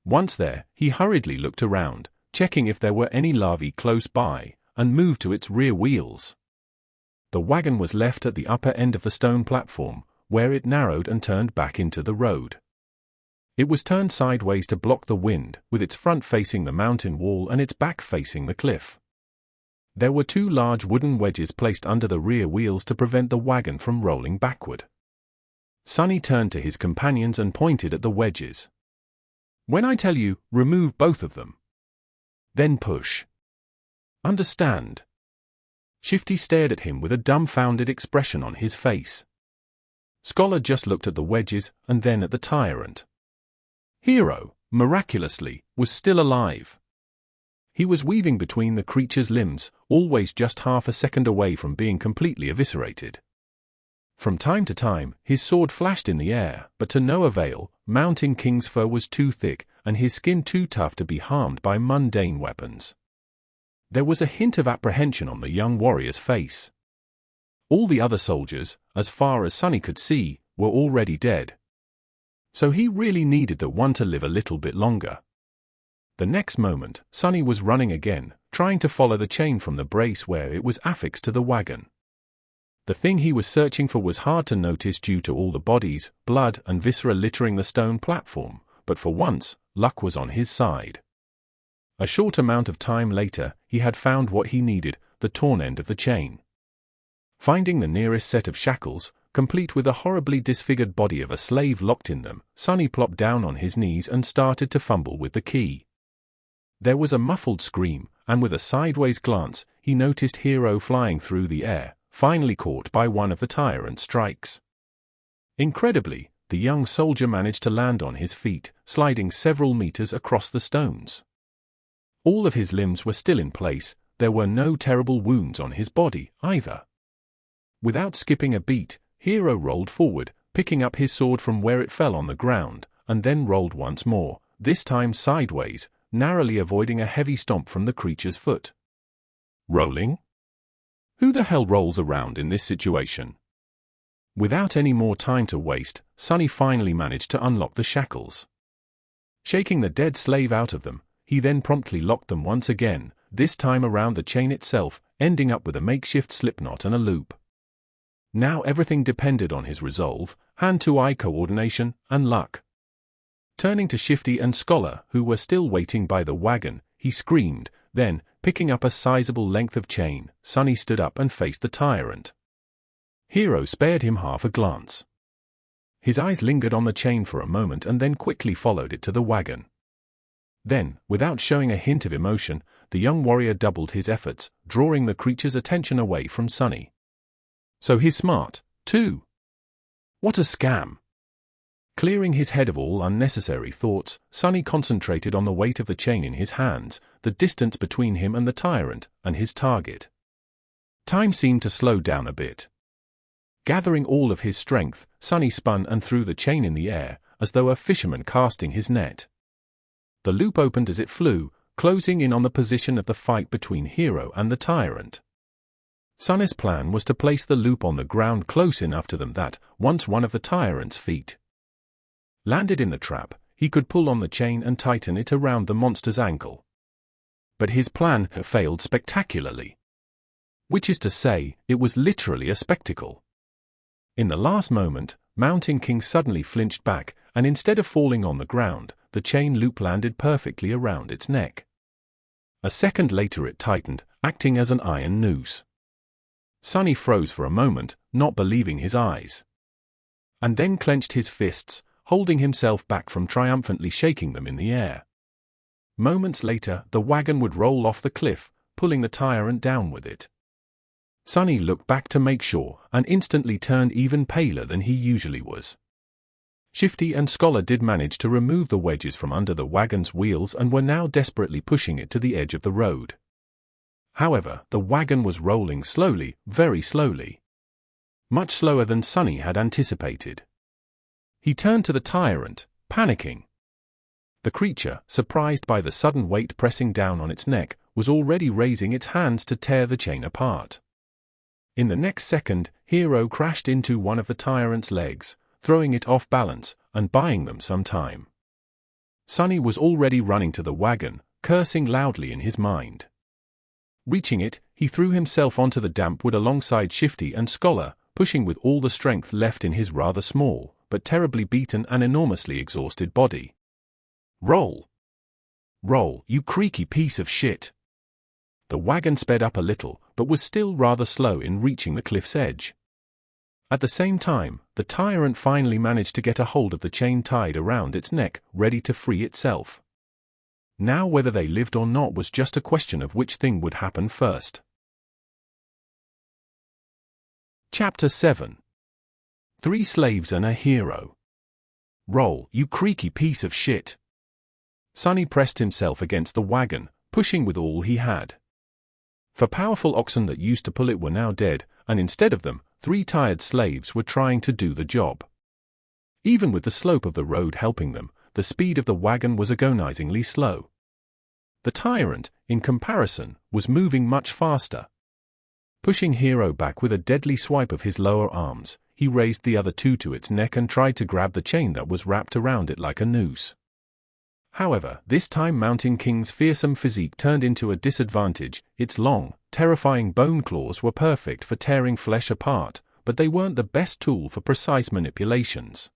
Once there, he hurriedly looked around, checking if there were any larvae close by, and moved to its rear wheels. The wagon was left at the upper end of the stone platform, where it narrowed and turned back into the road. It was turned sideways to block the wind, with its front facing the mountain wall and its back facing the cliff. There were two large wooden wedges placed under the rear wheels to prevent the wagon from rolling backward. Sonny turned to his companions and pointed at the wedges. "When I tell you, remove both of them. Then push. Understand?" Shifty stared at him with a dumbfounded expression on his face. Scholar just looked at the wedges and then at the Tyrant. Hero, miraculously, was still alive. He was weaving between the creature's limbs, always just half a second away from being completely eviscerated. From time to time, his sword flashed in the air, but to no avail. Mountain King's fur was too thick, and his skin too tough to be harmed by mundane weapons. There was a hint of apprehension on the young warrior's face. All the other soldiers, as far as Sonny could see, were already dead. So he really needed the one to live a little bit longer. The next moment, Sonny was running again, trying to follow the chain from the brace where it was affixed to the wagon. The thing he was searching for was hard to notice due to all the bodies, blood, and viscera littering the stone platform, but for once, luck was on his side. A short amount of time later, he had found what he needed, the torn end of the chain. Finding the nearest set of shackles, Complete with a horribly disfigured body of a slave locked in them, Sonny plopped down on his knees and started to fumble with the key. There was a muffled scream, and with a sideways glance, he noticed Hero flying through the air, finally caught by one of the Tyrant's strikes. Incredibly, the young soldier managed to land on his feet, sliding several meters across the stones. All of his limbs were still in place, there were no terrible wounds on his body, either. Without skipping a beat, Hero rolled forward, picking up his sword from where it fell on the ground, and then rolled once more, this time sideways, narrowly avoiding a heavy stomp from the creature's foot. Rolling? Who the hell rolls around in this situation? Without any more time to waste, Sonny finally managed to unlock the shackles. Shaking the dead slave out of them, he then promptly locked them once again, this time around the chain itself, ending up with a makeshift slipknot and a loop. Now everything depended on his resolve, hand-to-eye coordination, and luck. Turning to Shifty and Scholar, who were still waiting by the wagon, he screamed, then, picking up a sizable length of chain, Sonny stood up and faced the Tyrant. Hero spared him half a glance. His eyes lingered on the chain for a moment and then quickly followed it to the wagon. Then, without showing a hint of emotion, the young warrior doubled his efforts, drawing the creature's attention away from Sonny. So he's smart, too. What a scam. Clearing his head of all unnecessary thoughts, Sonny concentrated on the weight of the chain in his hands, the distance between him and the Tyrant, and his target. Time seemed to slow down a bit. Gathering all of his strength, Sonny spun and threw the chain in the air, as though a fisherman casting his net. The loop opened as it flew, closing in on the position of the fight between Hero and the Tyrant. Sonny's plan was to place the loop on the ground close enough to them that, once one of the Tyrant's feet landed in the trap, he could pull on the chain and tighten it around the monster's ankle. But his plan had failed spectacularly. Which is to say, it was literally a spectacle. In the last moment, Mountain King suddenly flinched back, and instead of falling on the ground, the chain loop landed perfectly around its neck. A second later it tightened, acting as an iron noose. Sonny froze for a moment, not believing his eyes. And then clenched his fists, holding himself back from triumphantly shaking them in the air. Moments later, the wagon would roll off the cliff, pulling the Tyrant down with it. Sonny looked back to make sure, and instantly turned even paler than he usually was. Shifty and Scholar did manage to remove the wedges from under the wagon's wheels and were now desperately pushing it to the edge of the road. However, the wagon was rolling slowly, very slowly. Much slower than Sonny had anticipated. He turned to the Tyrant, panicking. The creature, surprised by the sudden weight pressing down on its neck, was already raising its hands to tear the chain apart. In the next second, Hero crashed into one of the Tyrant's legs, throwing it off balance, and buying them some time. Sonny was already running to the wagon, cursing loudly in his mind. Reaching it, he threw himself onto the damp wood alongside Shifty and Scholar, pushing with all the strength left in his rather small, but terribly beaten and enormously exhausted body. Roll! Roll, you creaky piece of shit! The wagon sped up a little, but was still rather slow in reaching the cliff's edge. At the same time, the Tyrant finally managed to get a hold of the chain tied around its neck, ready to free itself. Now whether they lived or not was just a question of which thing would happen first. Chapter 7. 3 Slaves and a Hero. Roll, you creaky piece of shit! Sonny pressed himself against the wagon, pushing with all he had. For powerful oxen that used to pull it were now dead, and instead of them, 3 tired slaves were trying to do the job. Even with the slope of the road helping them, the speed of the wagon was agonizingly slow. The Tyrant, in comparison, was moving much faster. Pushing Hero back with a deadly swipe of his lower arms, he raised the other 2 to its neck and tried to grab the chain that was wrapped around it like a noose. However, this time Mountain King's fearsome physique turned into a disadvantage. Its long, terrifying bone claws were perfect for tearing flesh apart, but they weren't the best tool for precise manipulations.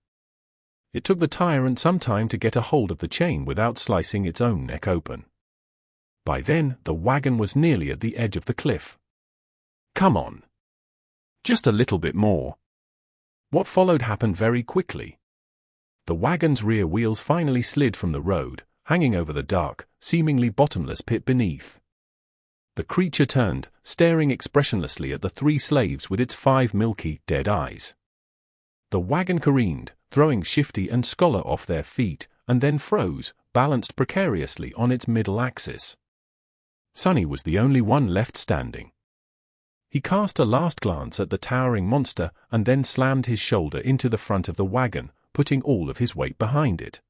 It took the Tyrant some time to get a hold of the chain without slicing its own neck open. By then, the wagon was nearly at the edge of the cliff. Come on. Just a little bit more. What followed happened very quickly. The wagon's rear wheels finally slid from the road, hanging over the dark, seemingly bottomless pit beneath. The creature turned, staring expressionlessly at the three slaves with its 5 milky, dead eyes. The wagon careened, throwing Shifty and Scholar off their feet, and then froze, balanced precariously on its middle axis. Sonny was the only one left standing. He cast a last glance at the towering monster and then slammed his shoulder into the front of the wagon, putting all of his weight behind it.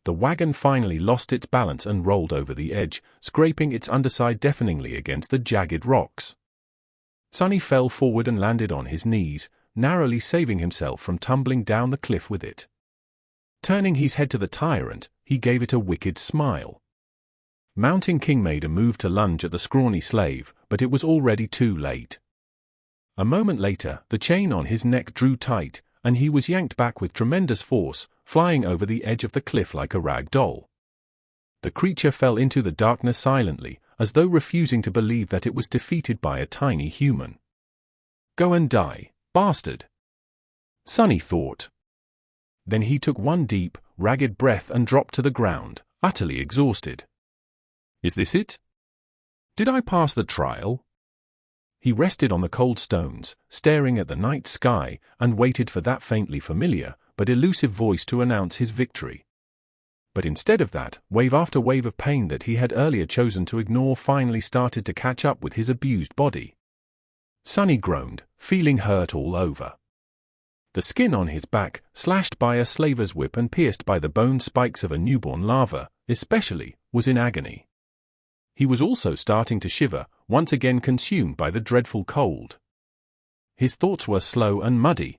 The wagon finally lost its balance and rolled over the edge, scraping its underside deafeningly against the jagged rocks. Sonny fell forward and landed on his knees, narrowly saving himself from tumbling down the cliff with it. Turning his head to the Tyrant, he gave it a wicked smile. Mountain King made a move to lunge at the scrawny slave, but it was already too late. A moment later, the chain on his neck drew tight, and he was yanked back with tremendous force, flying over the edge of the cliff like a rag doll. The creature fell into the darkness silently, as though refusing to believe that it was defeated by a tiny human. "Go and die, bastard," Sonny thought. Then he took one deep, ragged breath and dropped to the ground, utterly exhausted. Is this it? Did I pass the trial? He rested on the cold stones, staring at the night sky, and waited for that faintly familiar, but elusive voice to announce his victory. But instead of that, wave after wave of pain that he had earlier chosen to ignore finally started to catch up with his abused body. Sonny groaned, feeling hurt all over. The skin on his back, slashed by a slaver's whip and pierced by the bone spikes of a newborn larva, especially, was in agony. He was also starting to shiver, once again consumed by the dreadful cold. His thoughts were slow and muddy.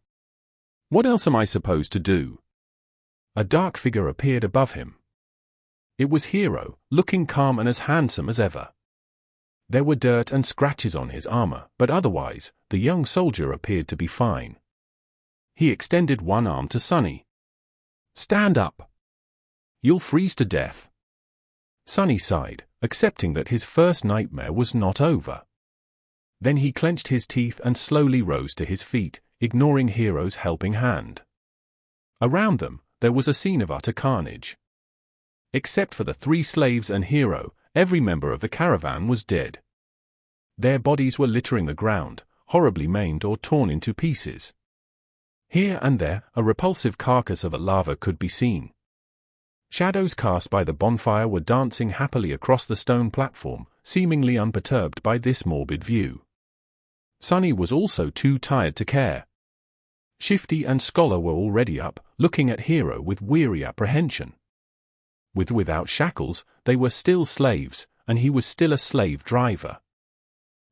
What else am I supposed to do? A dark figure appeared above him. It was Hero, looking calm and as handsome as ever. There were dirt and scratches on his armor, but otherwise, the young soldier appeared to be fine. He extended one arm to Sonny. "Stand up. You'll freeze to death." Sonny sighed, accepting that his first nightmare was not over. Then he clenched his teeth and slowly rose to his feet, ignoring Hero's helping hand. Around them, there was a scene of utter carnage. Except for the 3 slaves and Hero, every member of the caravan was dead. Their bodies were littering the ground, horribly maimed or torn into pieces. Here and there, a repulsive carcass of a larva could be seen. Shadows cast by the bonfire were dancing happily across the stone platform, seemingly unperturbed by this morbid view. Sonny was also too tired to care. Shifty and Scholar were already up, looking at Hero with weary apprehension. Without shackles, they were still slaves, and he was still a slave driver.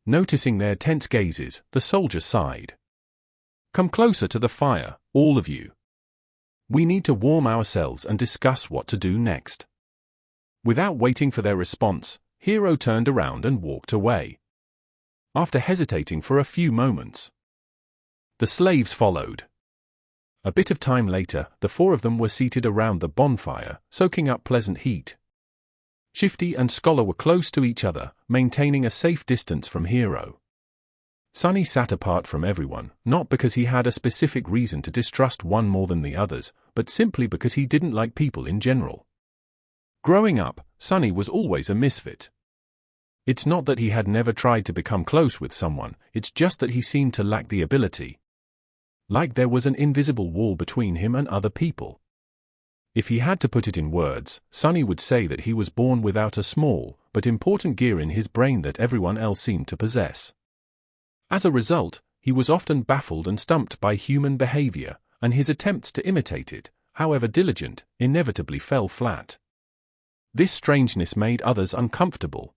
Noticing their tense gazes, the soldier sighed. "Come closer to the fire, all of you. We need to warm ourselves and discuss what to do next." Without waiting for their response, Hero turned around and walked away. After hesitating for a few moments, the slaves followed. A bit of time later, the 4 of them were seated around the bonfire, soaking up pleasant heat. Shifty and Scholar were close to each other, maintaining a safe distance from Hero. Sonny sat apart from everyone, not because he had a specific reason to distrust one more than the others, but simply because he didn't like people in general. Growing up, Sonny was always a misfit. It's not that he had never tried to become close with someone, it's just that he seemed to lack the ability. Like there was an invisible wall between him and other people. If he had to put it in words, Sonny would say that he was born without a small, but important gear in his brain that everyone else seemed to possess. As a result, he was often baffled and stumped by human behavior, and his attempts to imitate it, however diligent, inevitably fell flat. This strangeness made others uncomfortable.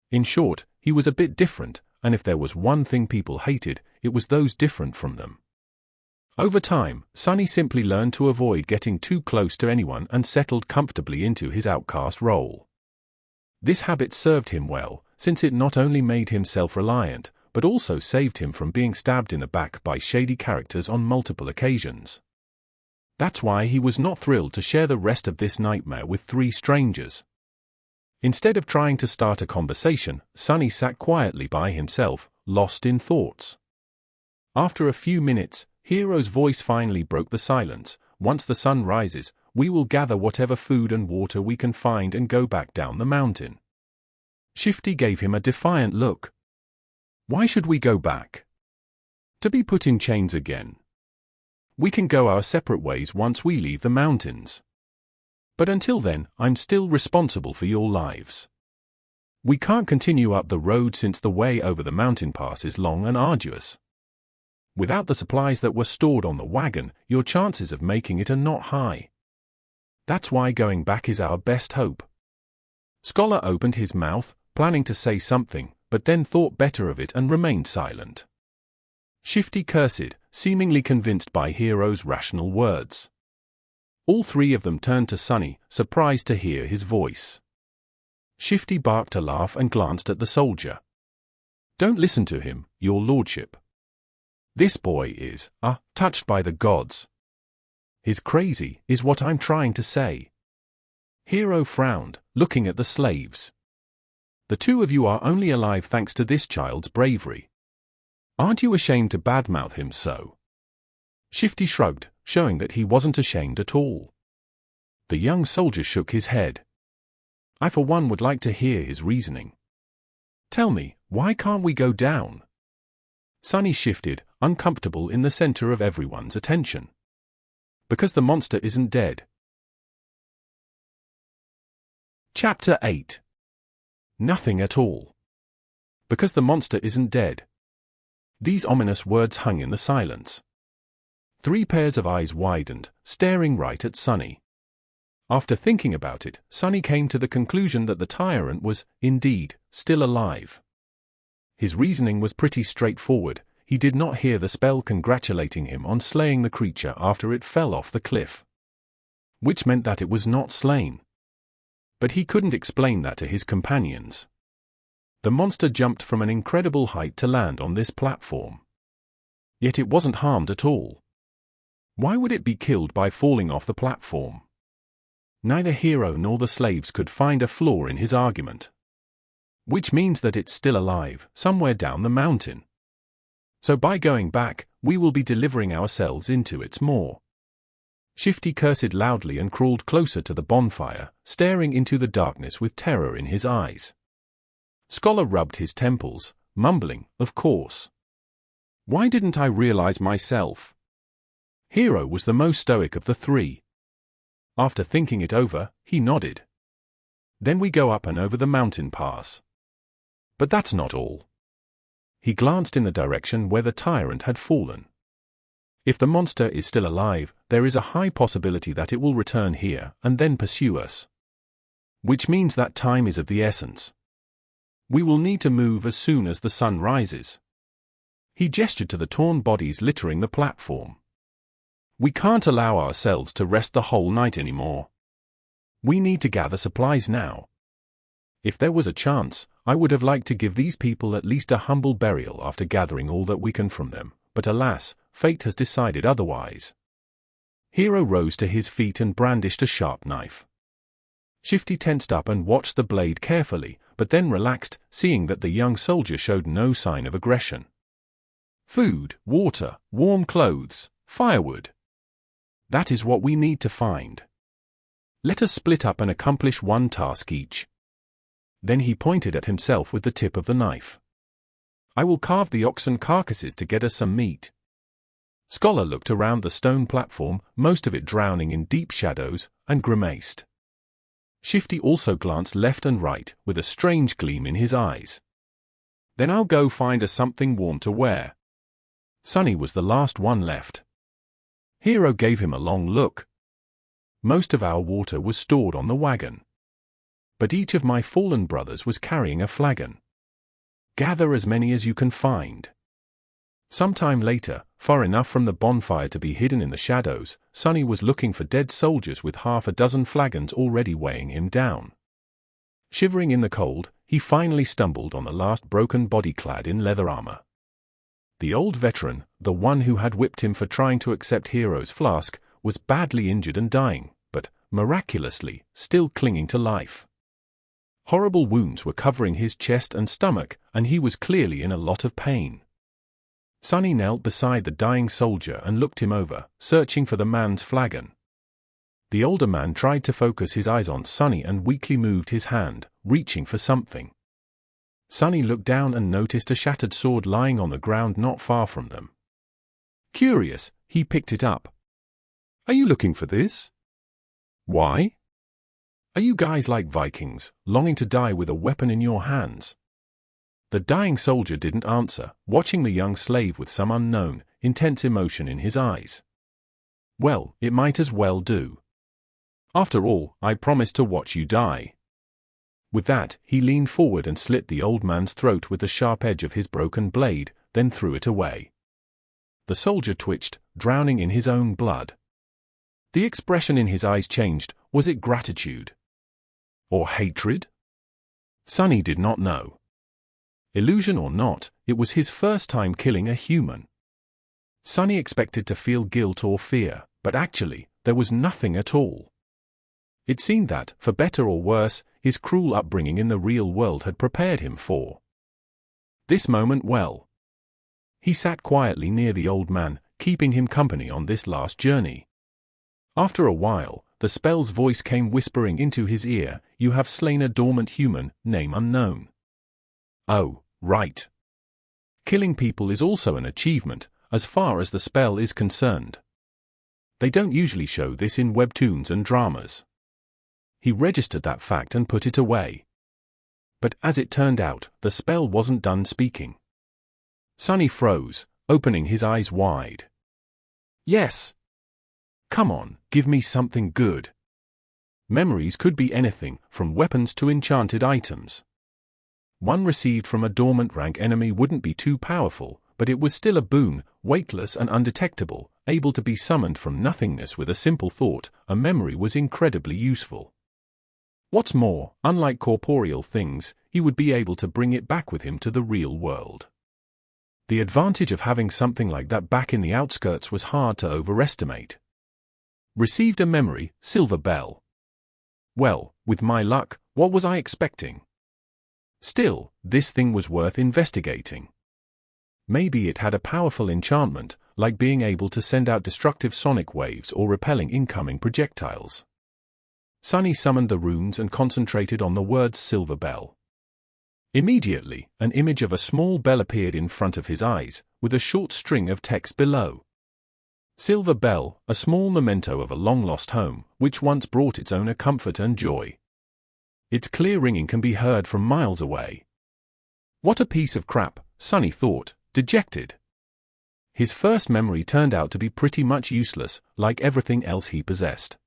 In short, he was a bit different, and if there was one thing people hated, it was those different from them. Over time, Sonny simply learned to avoid getting too close to anyone and settled comfortably into his outcast role. This habit served him well, since it not only made him self-reliant, but also saved him from being stabbed in the back by shady characters on multiple occasions. That's why he was not thrilled to share the rest of this nightmare with 3 strangers. Instead of trying to start a conversation, Sonny sat quietly by himself, lost in thoughts. After a few minutes, Hero's voice finally broke the silence. Once the sun rises, we will gather whatever food and water we can find and go back down the mountain. Shifty gave him a defiant look. Why should we go back? To be put in chains again. We can go our separate ways once we leave the mountains. But until then, I'm still responsible for your lives. We can't continue up the road since the way over the mountain pass is long and arduous. Without the supplies that were stored on the wagon, your chances of making it are not high. That's why going back is our best hope. Scholar opened his mouth, planning to say something, but then thought better of it and remained silent. Shifty cursed, seemingly convinced by Hero's rational words. All three of them turned to Sunny, surprised to hear his voice. Shifty barked a laugh and glanced at the soldier. Don't listen to him, your lordship. This boy is, touched by the gods. He's crazy, is what I'm trying to say. Hero frowned, looking at the slaves. The two of you are only alive thanks to this child's bravery. Aren't you ashamed to badmouth him so? Shifty shrugged, showing that he wasn't ashamed at all. The young soldier shook his head. I for one would like to hear his reasoning. Tell me, why can't we go down? Sunny shifted, uncomfortable in the center of everyone's attention. Because the monster isn't dead. Chapter 8. Nothing at all. Because the monster isn't dead. These ominous words hung in the silence. 3 pairs of eyes widened, staring right at Sunny. After thinking about it, Sunny came to the conclusion that the tyrant was, indeed, still alive. His reasoning was pretty straightforward. He did not hear the spell congratulating him on slaying the creature after it fell off the cliff. Which meant that it was not slain. But he couldn't explain that to his companions. The monster jumped from an incredible height to land on this platform. Yet it wasn't harmed at all. Why would it be killed by falling off the platform? Neither Hero nor the slaves could find a flaw in his argument. Which means that it's still alive, somewhere down the mountain. So by going back, we will be delivering ourselves into its maw. Shifty cursed loudly and crawled closer to the bonfire, staring into the darkness with terror in his eyes. Scholar rubbed his temples, mumbling, of course. Why didn't I realize myself? Hero was the most stoic of the 3. After thinking it over, he nodded. Then we go up and over the mountain pass. But that's not all. He glanced in the direction where the tyrant had fallen. If the monster is still alive, there is a high possibility that it will return here and then pursue us. Which means that time is of the essence. We will need to move as soon as the sun rises. He gestured to the torn bodies littering the platform. We can't allow ourselves to rest the whole night anymore. We need to gather supplies now. If there was a chance, I would have liked to give these people at least a humble burial after gathering all that we can from them, but alas, fate has decided otherwise. Hero rose to his feet and brandished a sharp knife. Shifty tensed up and watched the blade carefully, but then relaxed, seeing that the young soldier showed no sign of aggression. Food, water, warm clothes, firewood. That is what we need to find. Let us split up and accomplish one task each. Then he pointed at himself with the tip of the knife. I will carve the oxen carcasses to get us some meat. Scholar looked around the stone platform, most of it drowning in deep shadows, and grimaced. Shifty also glanced left and right, with a strange gleam in his eyes. Then I'll go find us something warm to wear. Sunny was the last one left. Hero gave him a long look. Most of our water was stored on the wagon. But each of my fallen brothers was carrying a flagon. Gather as many as you can find. Sometime later, far enough from the bonfire to be hidden in the shadows, Sunny was looking for dead soldiers with 6 flagons already weighing him down. Shivering in the cold, he finally stumbled on the last broken body clad in leather armor. The old veteran, the one who had whipped him for trying to accept Hero's flask, was badly injured and dying, but, miraculously, still clinging to life. Horrible wounds were covering his chest and stomach, and he was clearly in a lot of pain. Sonny knelt beside the dying soldier and looked him over, searching for the man's flagon. The older man tried to focus his eyes on Sonny and weakly moved his hand, reaching for something. Sonny looked down and noticed a shattered sword lying on the ground not far from them. Curious, he picked it up. "Are you looking for this?" "Why?" "Are you guys like Vikings, longing to die with a weapon in your hands?" The dying soldier didn't answer, watching the young slave with some unknown, intense emotion in his eyes. "Well, it might as well do. After all, I promised to watch you die." With that, he leaned forward and slit the old man's throat with the sharp edge of his broken blade, then threw it away. The soldier twitched, drowning in his own blood. The expression in his eyes changed. Was it gratitude? Or hatred? Sonny did not know. Illusion or not, it was his first time killing a human. Sonny expected to feel guilt or fear, but actually, there was nothing at all. It seemed that, for better or worse, his cruel upbringing in the real world had prepared him for this moment well. He sat quietly near the old man, keeping him company on this last journey. After a while, the spell's voice came whispering into his ear, "You have slain a dormant human, name unknown." Oh, right. Killing people is also an achievement, as far as the spell is concerned. They don't usually show this in webtoons and dramas. He registered that fact and put it away. But as it turned out, the spell wasn't done speaking. Sonny froze, opening his eyes wide. "Yes. Come on, give me something good." Memories could be anything, from weapons to enchanted items. One received from a dormant rank enemy wouldn't be too powerful, but it was still a boon, weightless and undetectable, able to be summoned from nothingness with a simple thought. A memory was incredibly useful. What's more, unlike corporeal things, he would be able to bring it back with him to the real world. The advantage of having something like that back in the outskirts was hard to overestimate. Received a memory, Silver Bell. Well, with my luck, what was I expecting? Still, this thing was worth investigating. Maybe it had a powerful enchantment, like being able to send out destructive sonic waves or repelling incoming projectiles. Sonny summoned the runes and concentrated on the words Silver Bell. Immediately, an image of a small bell appeared in front of his eyes, with a short string of text below. Silver Bell, a small memento of a long-lost home, which once brought its owner comfort and joy. Its clear ringing can be heard from miles away. What a piece of crap, Sonny thought, dejected. His first memory turned out to be pretty much useless, like everything else he possessed.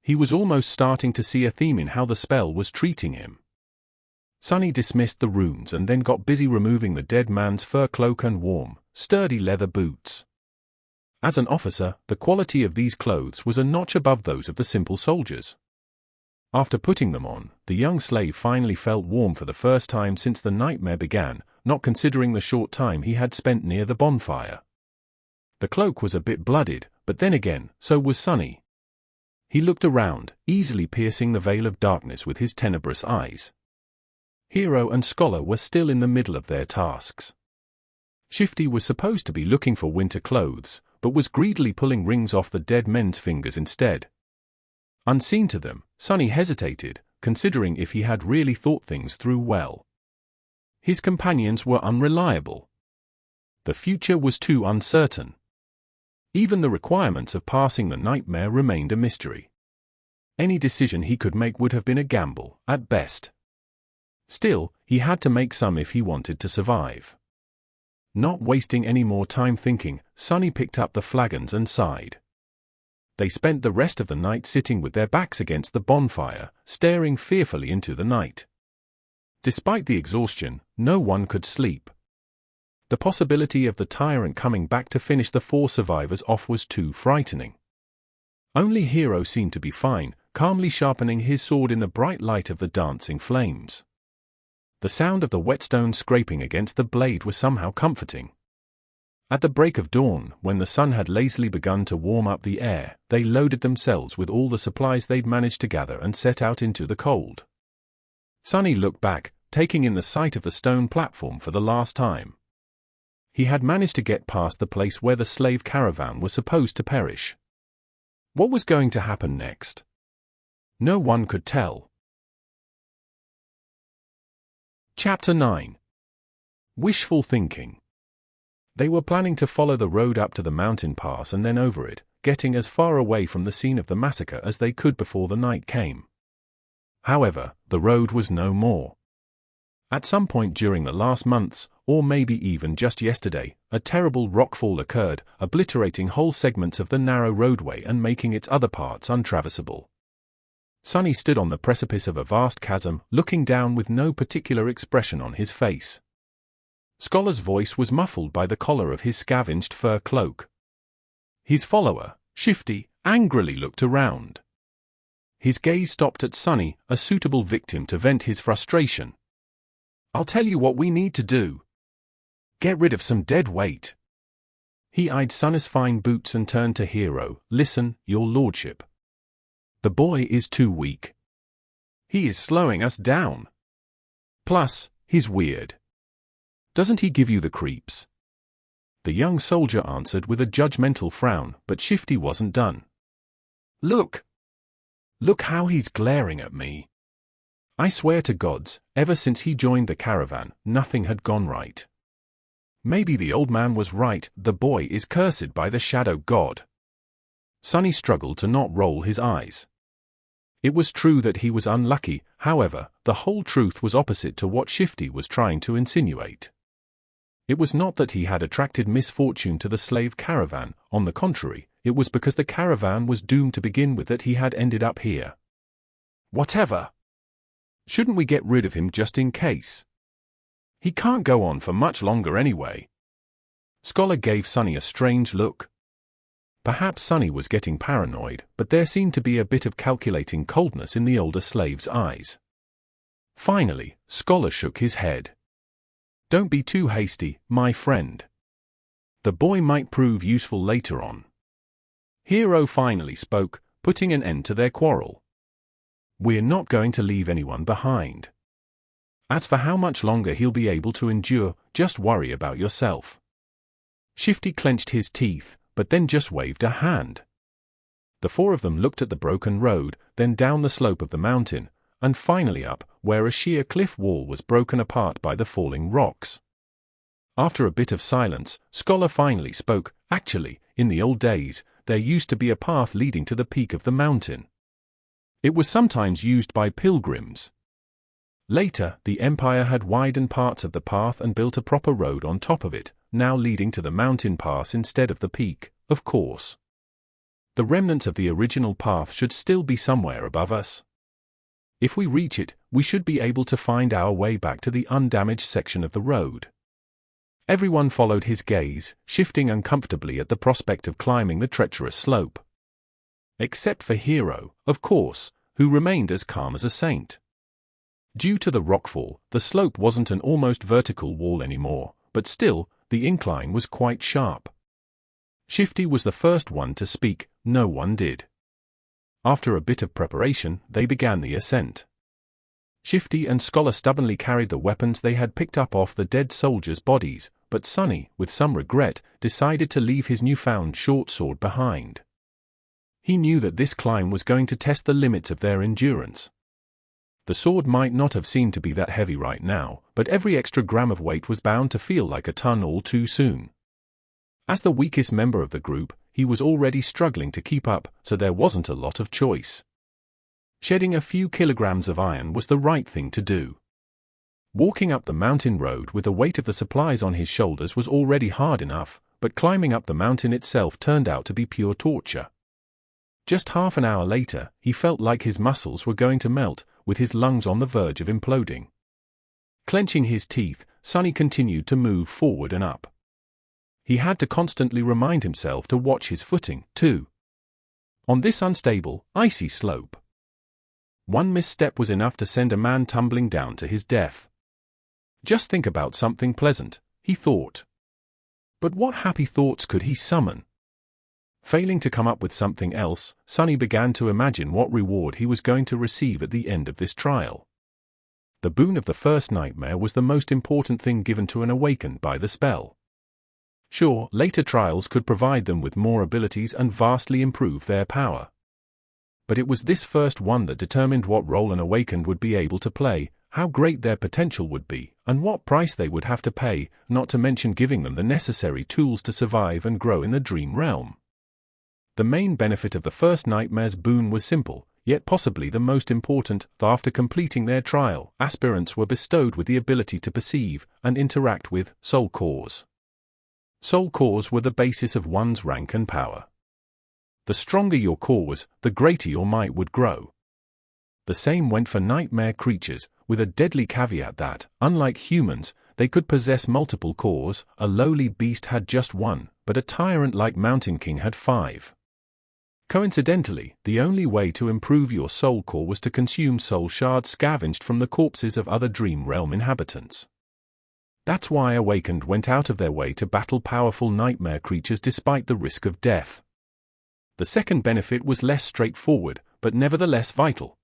He was almost starting to see a theme in how the spell was treating him. Sonny dismissed the runes and then got busy removing the dead man's fur cloak and warm, sturdy leather boots. As an officer, the quality of these clothes was a notch above those of the simple soldiers. After putting them on, the young slave finally felt warm for the first time since the nightmare began, not considering the short time he had spent near the bonfire. The cloak was a bit blooded, but then again, so was Sonny. He looked around, easily piercing the veil of darkness with his tenebrous eyes. Hero and Scholar were still in the middle of their tasks. Shifty was supposed to be looking for winter clothes, but was greedily pulling rings off the dead men's fingers instead. Unseen to them, Sonny hesitated, considering if he had really thought things through well. His companions were unreliable. The future was too uncertain. Even the requirements of passing the nightmare remained a mystery. Any decision he could make would have been a gamble, at best. Still, he had to make some if he wanted to survive. Not wasting any more time thinking, Sonny picked up the flagons and sighed. They spent the rest of the night sitting with their backs against the bonfire, staring fearfully into the night. Despite the exhaustion, no one could sleep. The possibility of the Tyrant coming back to finish the 4 survivors off was too frightening. Only Hero seemed to be fine, calmly sharpening his sword in the bright light of the dancing flames. The sound of the whetstone scraping against the blade was somehow comforting. At the break of dawn, when the sun had lazily begun to warm up the air, they loaded themselves with all the supplies they'd managed to gather and set out into the cold. Sonny looked back, taking in the sight of the stone platform for the last time. He had managed to get past the place where the slave caravan was supposed to perish. What was going to happen next? No one could tell. Chapter 9. Wishful Thinking. They were planning to follow the road up to the mountain pass and then over it, getting as far away from the scene of the massacre as they could before the night came. However, the road was no more. At some point during the last months, or maybe even just yesterday, a terrible rockfall occurred, obliterating whole segments of the narrow roadway and making its other parts untraversable. Sonny stood on the precipice of a vast chasm, looking down with no particular expression on his face. Scholar's voice was muffled by the collar of his scavenged fur cloak. His follower, Shifty, angrily looked around. His gaze stopped at Sonny, a suitable victim to vent his frustration. "I'll tell you what we need to do. Get rid of some dead weight." He eyed Sonny's fine boots and turned to Hero. "Listen, your lordship. The boy is too weak. He is slowing us down. Plus, he's weird. Doesn't he give you the creeps?" The young soldier answered with a judgmental frown, but Shifty wasn't done. Look how he's glaring at me. I swear to gods, ever since he joined the caravan, nothing had gone right. Maybe the old man was right, the boy is cursed by the shadow god." Sonny struggled to not roll his eyes. It was true that he was unlucky, however, the whole truth was opposite to what Shifty was trying to insinuate. It was not that he had attracted misfortune to the slave caravan, on the contrary, it was because the caravan was doomed to begin with that he had ended up here. Whatever. Shouldn't we get rid of him just in case? He can't go on for much longer anyway. Scholar gave Sonny a strange look. Perhaps Sonny was getting paranoid, but there seemed to be a bit of calculating coldness in the older slave's eyes. Finally, Scholar shook his head. "Don't be too hasty, my friend. The boy might prove useful later on." Hero finally spoke, putting an end to their quarrel. "We're not going to leave anyone behind. As for how much longer he'll be able to endure, just worry about yourself." Shifty clenched his teeth, but then just waved a hand. The four of them looked at the broken road, then down the slope of the mountain, and finally up, where a sheer cliff wall was broken apart by the falling rocks. After a bit of silence, Scholar finally spoke. "Actually, in the old days, there used to be a path leading to the peak of the mountain. It was sometimes used by pilgrims. Later, the Empire had widened parts of the path and built a proper road on top of it, now leading to the mountain pass instead of the peak, of course. The remnants of the original path should still be somewhere above us. If we reach it, we should be able to find our way back to the undamaged section of the road." Everyone followed his gaze, shifting uncomfortably at the prospect of climbing the treacherous slope. Except for Hero, of course, who remained as calm as a saint. Due to the rockfall, the slope wasn't an almost vertical wall anymore, but still, the incline was quite sharp. Shifty was the first one to speak. No one did. After a bit of preparation, they began the ascent. Shifty and Scholar stubbornly carried the weapons they had picked up off the dead soldiers' bodies, but Sonny, with some regret, decided to leave his newfound short sword behind. He knew that this climb was going to test the limits of their endurance. The sword might not have seemed to be that heavy right now, but every extra gram of weight was bound to feel like a ton all too soon. As the weakest member of the group, he was already struggling to keep up, so there wasn't a lot of choice. Shedding a few kilograms of iron was the right thing to do. Walking up the mountain road with the weight of the supplies on his shoulders was already hard enough, but climbing up the mountain itself turned out to be pure torture. Just half an hour later, he felt like his muscles were going to melt, with his lungs on the verge of imploding. Clenching his teeth, Sonny continued to move forward and up. He had to constantly remind himself to watch his footing, too. On this unstable, icy slope, one misstep was enough to send a man tumbling down to his death. Just think about something pleasant, he thought. But what happy thoughts could he summon? Failing to come up with something else, Sonny began to imagine what reward he was going to receive at the end of this trial. The boon of the first nightmare was the most important thing given to an awakened by the spell. Sure, later trials could provide them with more abilities and vastly improve their power. But it was this first one that determined what role an awakened would be able to play, how great their potential would be, and what price they would have to pay, not to mention giving them the necessary tools to survive and grow in the dream realm. The main benefit of the first Nightmare's boon was simple, yet possibly the most important. After completing their trial, aspirants were bestowed with the ability to perceive and interact with soul cores. Soul cores were the basis of one's rank and power. The stronger your cores, the greater your might would grow. The same went for nightmare creatures, with a deadly caveat that, unlike humans, they could possess multiple cores. A lowly beast had just one, but a tyrant like Mountain King had 5. Coincidentally, the only way to improve your soul core was to consume soul shards scavenged from the corpses of other dream realm inhabitants. That's why Awakened went out of their way to battle powerful nightmare creatures despite the risk of death. The second benefit was less straightforward, but nevertheless vital.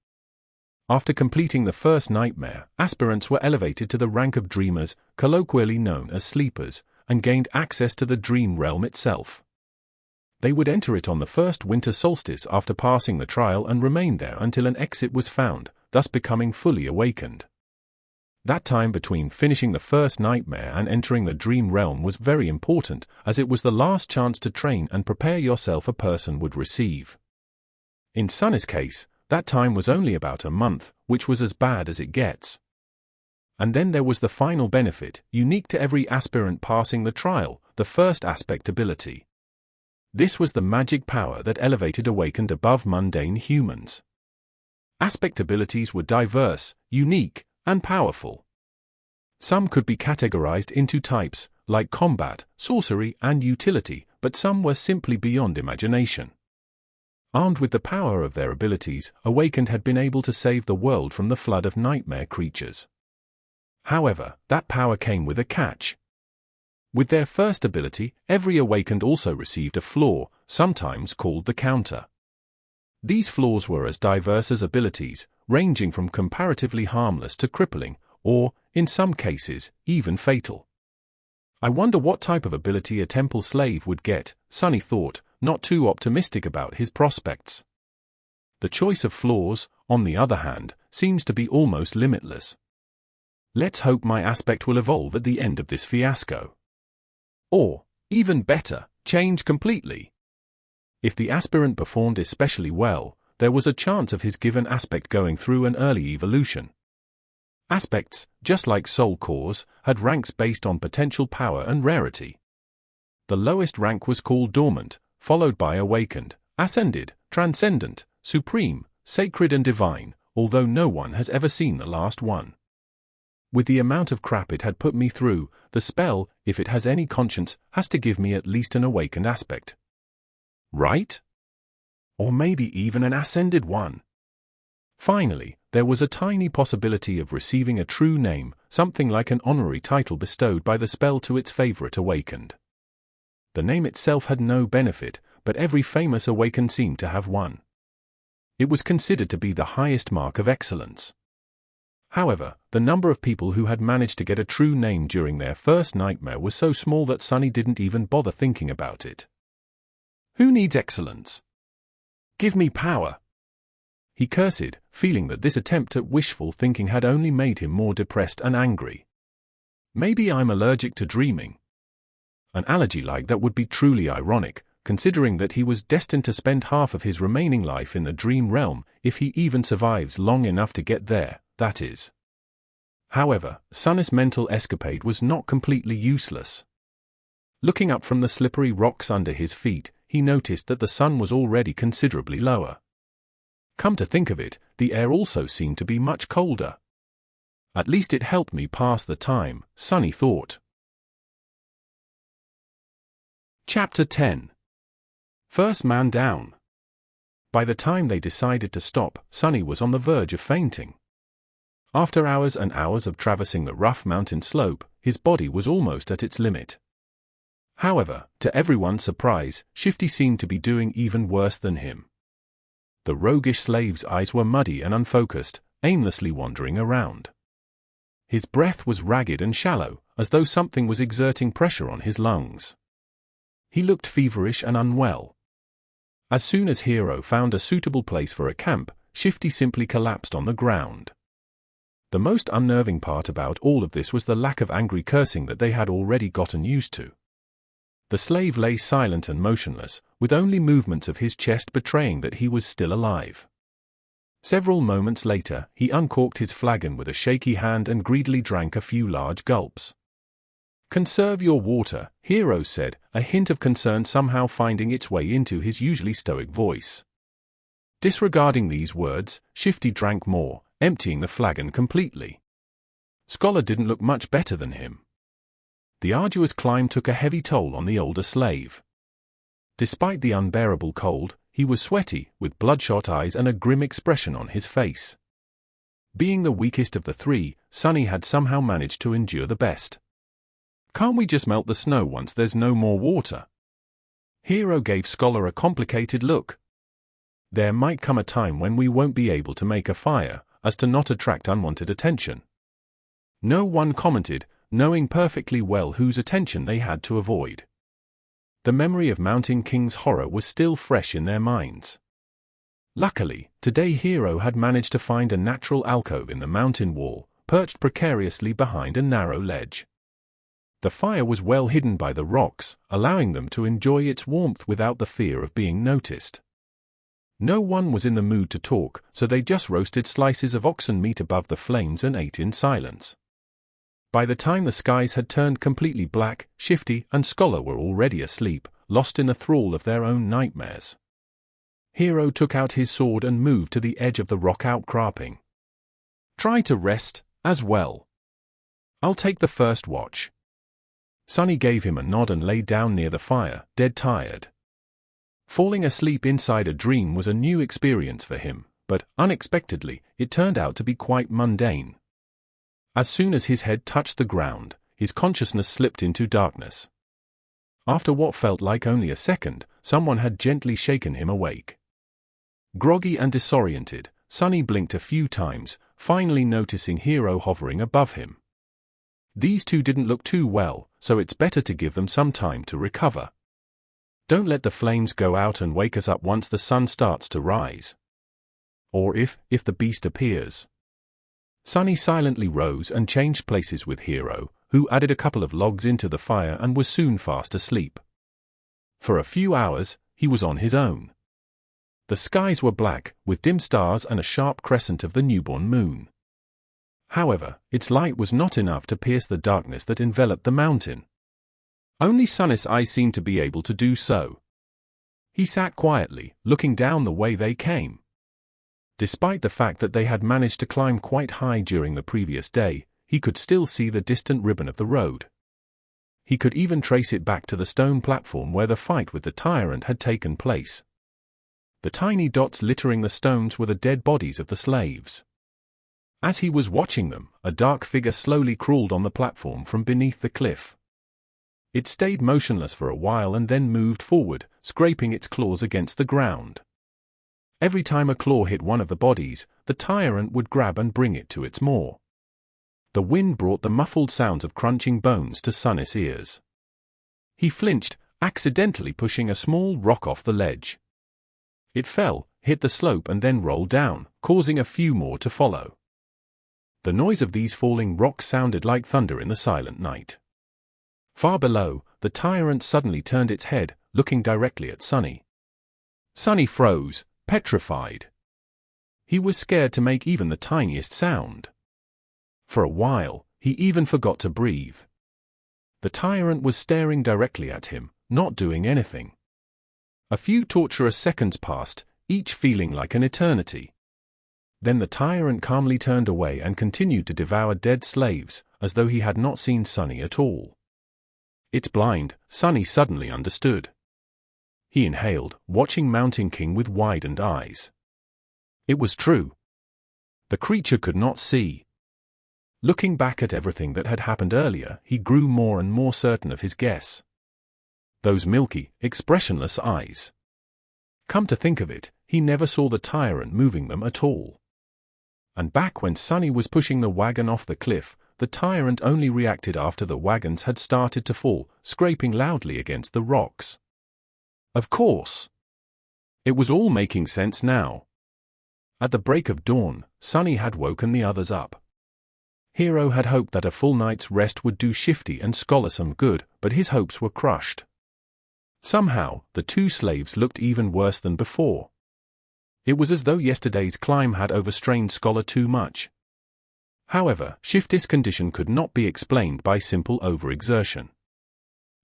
After completing the first nightmare, aspirants were elevated to the rank of dreamers, colloquially known as sleepers, and gained access to the dream realm itself. They would enter it on the first winter solstice after passing the trial and remain there until an exit was found, thus becoming fully awakened. That time between finishing the first nightmare and entering the dream realm was very important, as it was the last chance to train and prepare yourself a person would receive. In Sunny's case, that time was only about a month, which was as bad as it gets. And then there was the final benefit, unique to every aspirant passing the trial, the first aspect ability. This was the magic power that elevated Awakened above mundane humans. Aspect abilities were diverse, unique, and powerful. Some could be categorized into types, like combat, sorcery, and utility, but some were simply beyond imagination. Armed with the power of their abilities, Awakened had been able to save the world from the flood of nightmare creatures. However, that power came with a catch. With their first ability, every Awakened also received a flaw, sometimes called the counter. These flaws were as diverse as abilities, ranging from comparatively harmless to crippling, or, in some cases, even fatal. I wonder what type of ability a temple slave would get, Sunny thought, not too optimistic about his prospects. The choice of flaws, on the other hand, seems to be almost limitless. Let's hope my aspect will evolve at the end of this fiasco. Or, even better, change completely. If the aspirant performed especially well, there was a chance of his given aspect going through an early evolution. Aspects, just like soul cores, had ranks based on potential power and rarity. The lowest rank was called dormant, followed by awakened, ascended, transcendent, supreme, sacred and divine, although no one has ever seen the last one. With the amount of crap it had put me through, the spell, if it has any conscience, has to give me at least an awakened aspect. Right? Or maybe even an ascended one. Finally, there was a tiny possibility of receiving a true name, something like an honorary title bestowed by the spell to its favorite awakened. The name itself had no benefit, but every famous awakened seemed to have one. It was considered to be the highest mark of excellence. However, the number of people who had managed to get a true name during their first nightmare was so small that Sunny didn't even bother thinking about it. Who needs excellence? Give me power. He cursed, feeling that this attempt at wishful thinking had only made him more depressed and angry. Maybe I'm allergic to dreaming. An allergy like that would be truly ironic, considering that he was destined to spend half of his remaining life in the dream realm, if he even survives long enough to get there, that is. However, Sunny's mental escapade was not completely useless. Looking up from the slippery rocks under his feet, he noticed that the sun was already considerably lower. Come to think of it, the air also seemed to be much colder. At least it helped me pass the time, Sunny thought. Chapter 10. First Man Down. By the time they decided to stop, Sunny was on the verge of fainting. After hours and hours of traversing the rough mountain slope, his body was almost at its limit. However, to everyone's surprise, Shifty seemed to be doing even worse than him. The roguish slave's eyes were muddy and unfocused, aimlessly wandering around. His breath was ragged and shallow, as though something was exerting pressure on his lungs. He looked feverish and unwell. As soon as Hero found a suitable place for a camp, Shifty simply collapsed on the ground. The most unnerving part about all of this was the lack of angry cursing that they had already gotten used to. The slave lay silent and motionless, with only movements of his chest betraying that he was still alive. Several moments later, he uncorked his flagon with a shaky hand and greedily drank a few large gulps. "Conserve your water," Hero said, a hint of concern somehow finding its way into his usually stoic voice. Disregarding these words, Shifty drank more, emptying the flagon completely. Scholar didn't look much better than him. The arduous climb took a heavy toll on the older slave. Despite the unbearable cold, he was sweaty, with bloodshot eyes and a grim expression on his face. Being the weakest of the three, Sonny had somehow managed to endure the best. "Can't we just melt the snow once there's no more water?" Hero gave Scholar a complicated look. "There might come a time when we won't be able to make a fire, as to not attract unwanted attention." No one commented, knowing perfectly well whose attention they had to avoid. The memory of Mountain King's horror was still fresh in their minds. Luckily, today Hero had managed to find a natural alcove in the mountain wall, perched precariously behind a narrow ledge. The fire was well hidden by the rocks, allowing them to enjoy its warmth without the fear of being noticed. No one was in the mood to talk, so they just roasted slices of oxen meat above the flames and ate in silence. By the time the skies had turned completely black, Shifty and Scholar were already asleep, lost in the thrall of their own nightmares. Hero took out his sword and moved to the edge of the rock outcropping. "Try to rest, as well. I'll take the first watch." Sonny gave him a nod and lay down near the fire, dead tired. Falling asleep inside a dream was a new experience for him, but, unexpectedly, it turned out to be quite mundane. As soon as his head touched the ground, his consciousness slipped into darkness. After what felt like only a second, someone had gently shaken him awake. Groggy and disoriented, Sonny blinked a few times, finally noticing Hero hovering above him. These two didn't look too well, so it's better to give them some time to recover. Don't let the flames go out and wake us up once the sun starts to rise. Or if the beast appears. Sonny silently rose and changed places with Hero, who added a couple of logs into the fire and was soon fast asleep. For a few hours, he was on his own. The skies were black, with dim stars and a sharp crescent of the newborn moon. However, its light was not enough to pierce the darkness that enveloped the mountain. Only Sonny's eyes seemed to be able to do so. He sat quietly, looking down the way they came. Despite the fact that they had managed to climb quite high during the previous day, he could still see the distant ribbon of the road. He could even trace it back to the stone platform where the fight with the Tyrant had taken place. The tiny dots littering the stones were the dead bodies of the slaves. As he was watching them, a dark figure slowly crawled on the platform from beneath the cliff. It stayed motionless for a while and then moved forward, scraping its claws against the ground. Every time a claw hit one of the bodies, the Tyrant would grab and bring it to its maw. The wind brought the muffled sounds of crunching bones to Sonny's ears. He flinched, accidentally pushing a small rock off the ledge. It fell, hit the slope and then rolled down, causing a few more to follow. The noise of these falling rocks sounded like thunder in the silent night. Far below, the Tyrant suddenly turned its head, looking directly at Sonny. Sonny froze, petrified. He was scared to make even the tiniest sound. For a while, he even forgot to breathe. The Tyrant was staring directly at him, not doing anything. A few torturous seconds passed, each feeling like an eternity. Then the Tyrant calmly turned away and continued to devour dead slaves, as though he had not seen Sonny at all. It's blind, Sonny suddenly understood. He inhaled, watching Mountain King with widened eyes. It was true. The creature could not see. Looking back at everything that had happened earlier, he grew more and more certain of his guess. Those milky, expressionless eyes. Come to think of it, he never saw the Tyrant moving them at all. And back when Sonny was pushing the wagon off the cliff, the Tyrant only reacted after the wagons had started to fall, scraping loudly against the rocks. Of course. It was all making sense now. At the break of dawn, Sunny had woken the others up. Hero had hoped that a full night's rest would do Shifty and Scholar some good, but his hopes were crushed. Somehow, the two slaves looked even worse than before. It was as though yesterday's climb had overstrained Scholar too much. However, Shifty's condition could not be explained by simple overexertion.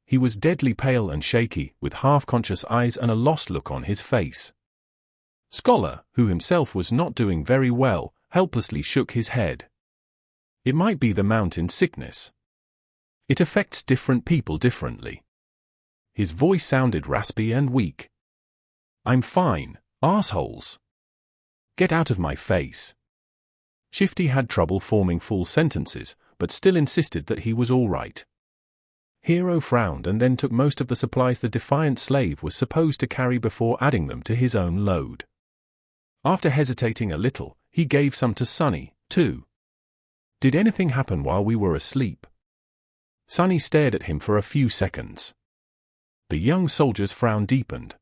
He was deadly pale and shaky, with half-conscious eyes and a lost look on his face. Scholar, who himself was not doing very well, helplessly shook his head. It might be the mountain sickness. It affects different people differently. His voice sounded raspy and weak. I'm fine, assholes. Get out of my face. Shifty had trouble forming full sentences, but still insisted that he was all right. Hero frowned and then took most of the supplies the defiant slave was supposed to carry before adding them to his own load. After hesitating a little, he gave some to Sunny, too. Did anything happen while we were asleep? Sunny stared at him for a few seconds. The young soldier's frown deepened.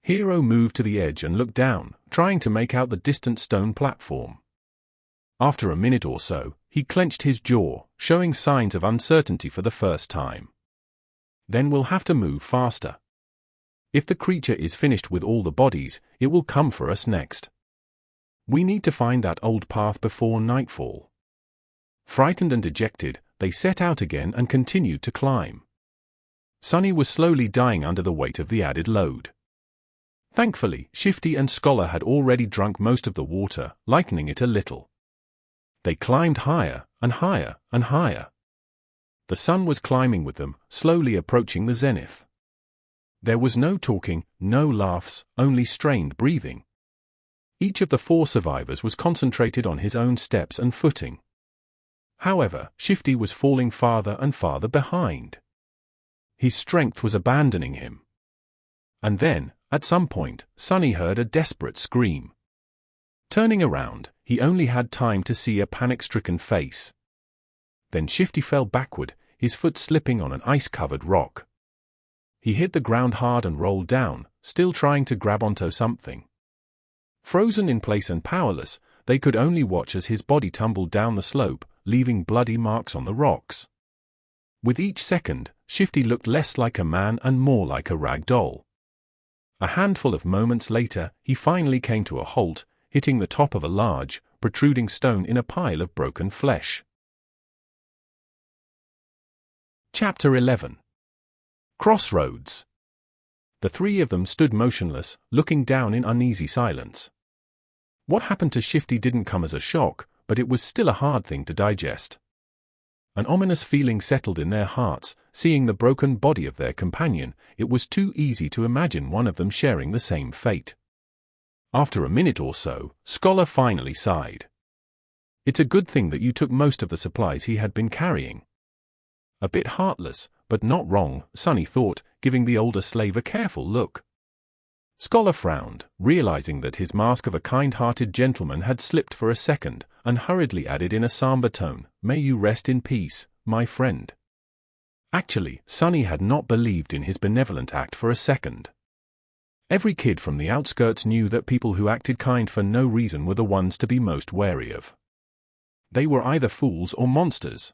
Hero moved to the edge and looked down, trying to make out the distant stone platform. After a minute or so, he clenched his jaw, showing signs of uncertainty for the first time. Then we'll have to move faster. If the creature is finished with all the bodies, it will come for us next. We need to find that old path before nightfall. Frightened and dejected, they set out again and continued to climb. Sunny was slowly dying under the weight of the added load. Thankfully, Shifty and Scholar had already drunk most of the water, lightening it a little. They climbed higher, and higher, and higher. The sun was climbing with them, slowly approaching the zenith. There was no talking, no laughs, only strained breathing. Each of the 4 survivors was concentrated on his own steps and footing. However, Shifty was falling farther and farther behind. His strength was abandoning him. And then, at some point, Sunny heard a desperate scream. Turning around, he only had time to see a panic-stricken face. Then Shifty fell backward, his foot slipping on an ice-covered rock. He hit the ground hard and rolled down, still trying to grab onto something. Frozen in place and powerless, they could only watch as his body tumbled down the slope, leaving bloody marks on the rocks. With each second, Shifty looked less like a man and more like a rag doll. A handful of moments later, he finally came to a halt, hitting the top of a large, protruding stone in a pile of broken flesh. Chapter 11. Crossroads. The 3 of them stood motionless, looking down in uneasy silence. What happened to Shifty didn't come as a shock, but it was still a hard thing to digest. An ominous feeling settled in their hearts, seeing the broken body of their companion. It was too easy to imagine one of them sharing the same fate. After a minute or so, Scholar finally sighed. It's a good thing that you took most of the supplies he had been carrying. A bit heartless, but not wrong, Sunny thought, giving the older slave a careful look. Scholar frowned, realizing that his mask of a kind-hearted gentleman had slipped for a second, and hurriedly added in a somber tone, "May you rest in peace, my friend." Actually, Sunny had not believed in his benevolent act for a second. Every kid from the outskirts knew that people who acted kind for no reason were the ones to be most wary of. They were either fools or monsters.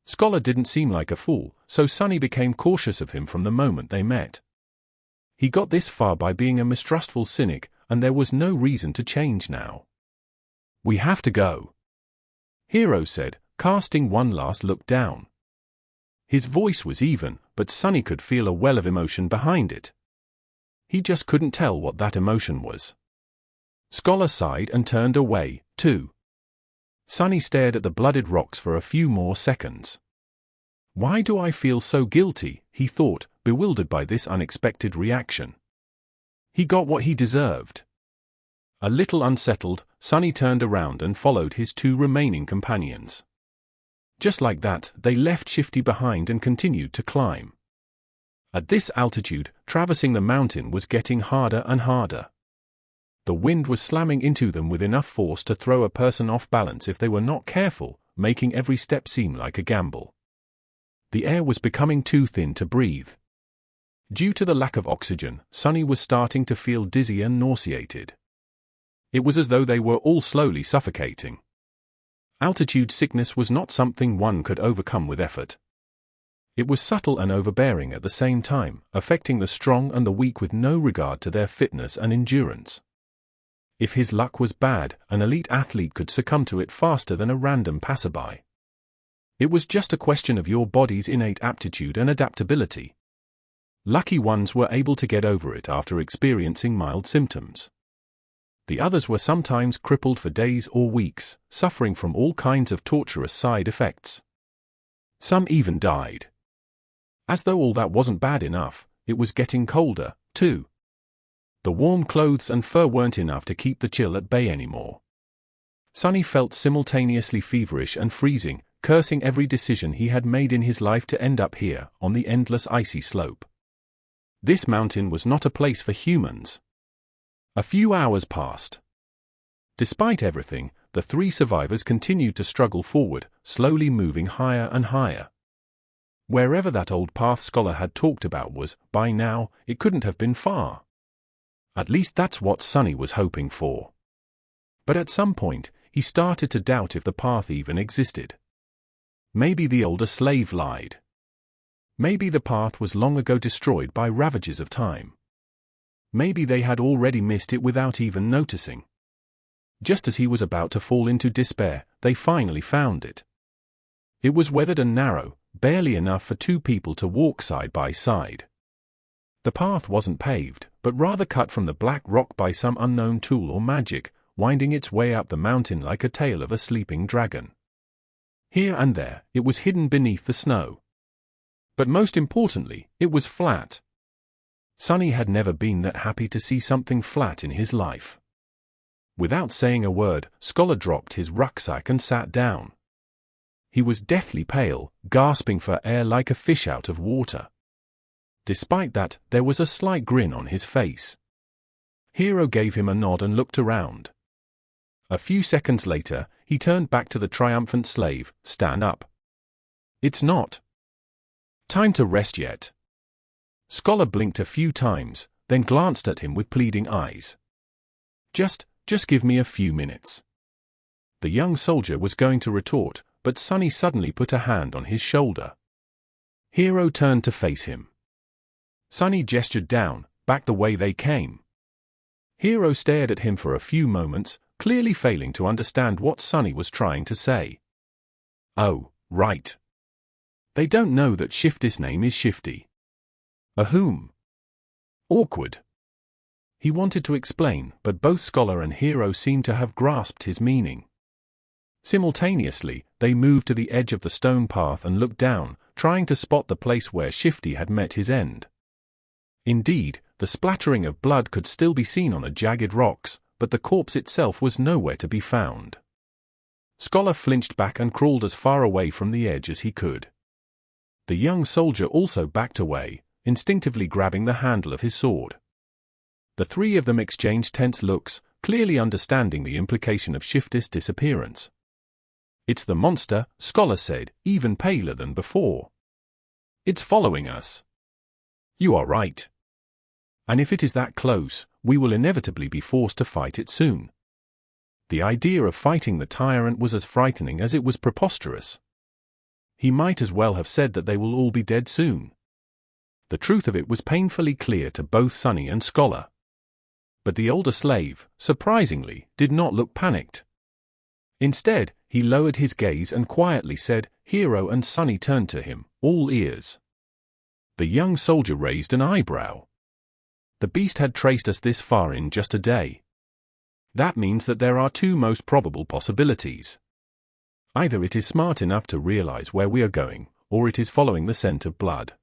Scholar didn't seem like a fool, so Sunny became cautious of him from the moment they met. He got this far by being a mistrustful cynic, and there was no reason to change now. "We have to go," Hero said, casting one last look down. His voice was even, but Sunny could feel a well of emotion behind it. He just couldn't tell what that emotion was. Scholar sighed and turned away, too. Sunny stared at the blooded rocks for a few more seconds. Why do I feel so guilty, he thought, bewildered by this unexpected reaction. He got what he deserved. A little unsettled, Sunny turned around and followed his 2 remaining companions. Just like that, they left Shifty behind and continued to climb. At this altitude, traversing the mountain was getting harder and harder. The wind was slamming into them with enough force to throw a person off balance if they were not careful, making every step seem like a gamble. The air was becoming too thin to breathe. Due to the lack of oxygen, Sonny was starting to feel dizzy and nauseated. It was as though they were all slowly suffocating. Altitude sickness was not something one could overcome with effort. It was subtle and overbearing at the same time, affecting the strong and the weak with no regard to their fitness and endurance. If his luck was bad, an elite athlete could succumb to it faster than a random passerby. It was just a question of your body's innate aptitude and adaptability. Lucky ones were able to get over it after experiencing mild symptoms. The others were sometimes crippled for days or weeks, suffering from all kinds of torturous side effects. Some even died. As though all that wasn't bad enough, it was getting colder, too. The warm clothes and fur weren't enough to keep the chill at bay anymore. Sonny felt simultaneously feverish and freezing, cursing every decision he had made in his life to end up here, on the endless icy slope. This mountain was not a place for humans. A few hours passed. Despite everything, the three survivors continued to struggle forward, slowly moving higher and higher. Wherever that old path Scholar had talked about was, by now, it couldn't have been far. At least that's what Sonny was hoping for. But at some point, he started to doubt if the path even existed. Maybe the older slave lied. Maybe the path was long ago destroyed by ravages of time. Maybe they had already missed it without even noticing. Just as he was about to fall into despair, they finally found it. It was weathered and narrow, barely enough for two people to walk side by side. The path wasn't paved, but rather cut from the black rock by some unknown tool or magic, winding its way up the mountain like a tail of a sleeping dragon. Here and there, it was hidden beneath the snow. But most importantly, it was flat. Sonny had never been that happy to see something flat in his life. Without saying a word, Scholar dropped his rucksack and sat down. He was deathly pale, gasping for air like a fish out of water. Despite that, there was a slight grin on his face. Hero gave him a nod and looked around. A few seconds later, he turned back to the triumphant slave. "Stand up. It's not time to rest yet." Scholar blinked a few times, then glanced at him with pleading eyes. Just give me a few minutes." The young soldier was going to retort, but Sonny suddenly put a hand on his shoulder. Hero turned to face him. Sonny gestured down, back the way they came. Hero stared at him for a few moments, clearly failing to understand what Sonny was trying to say. "Oh, right. They don't know that Shifty's name is Shifty." "Whom?" Awkward. He wanted to explain, but both Scholar and Hero seemed to have grasped his meaning. Simultaneously, they moved to the edge of the stone path and looked down, trying to spot the place where Shifty had met his end. Indeed, the splattering of blood could still be seen on the jagged rocks, but the corpse itself was nowhere to be found. Scholar flinched back and crawled as far away from the edge as he could. The young soldier also backed away, instinctively grabbing the handle of his sword. The three of them exchanged tense looks, clearly understanding the implication of Shifty's disappearance. "It's the monster," Scholar said, even paler than before. "It's following us." "You are right. And if it is that close, we will inevitably be forced to fight it soon." The idea of fighting the Tyrant was as frightening as it was preposterous. He might as well have said that they will all be dead soon. The truth of it was painfully clear to both Sonny and Scholar. But the older slave, surprisingly, did not look panicked. Instead, he lowered his gaze and quietly said, Hero and Sonny turned to him, all ears. The young soldier raised an eyebrow. "The beast had traced us this far in just a day. That means that there are two most probable possibilities. Either it is smart enough to realize where we are going, or it is following the scent of blood."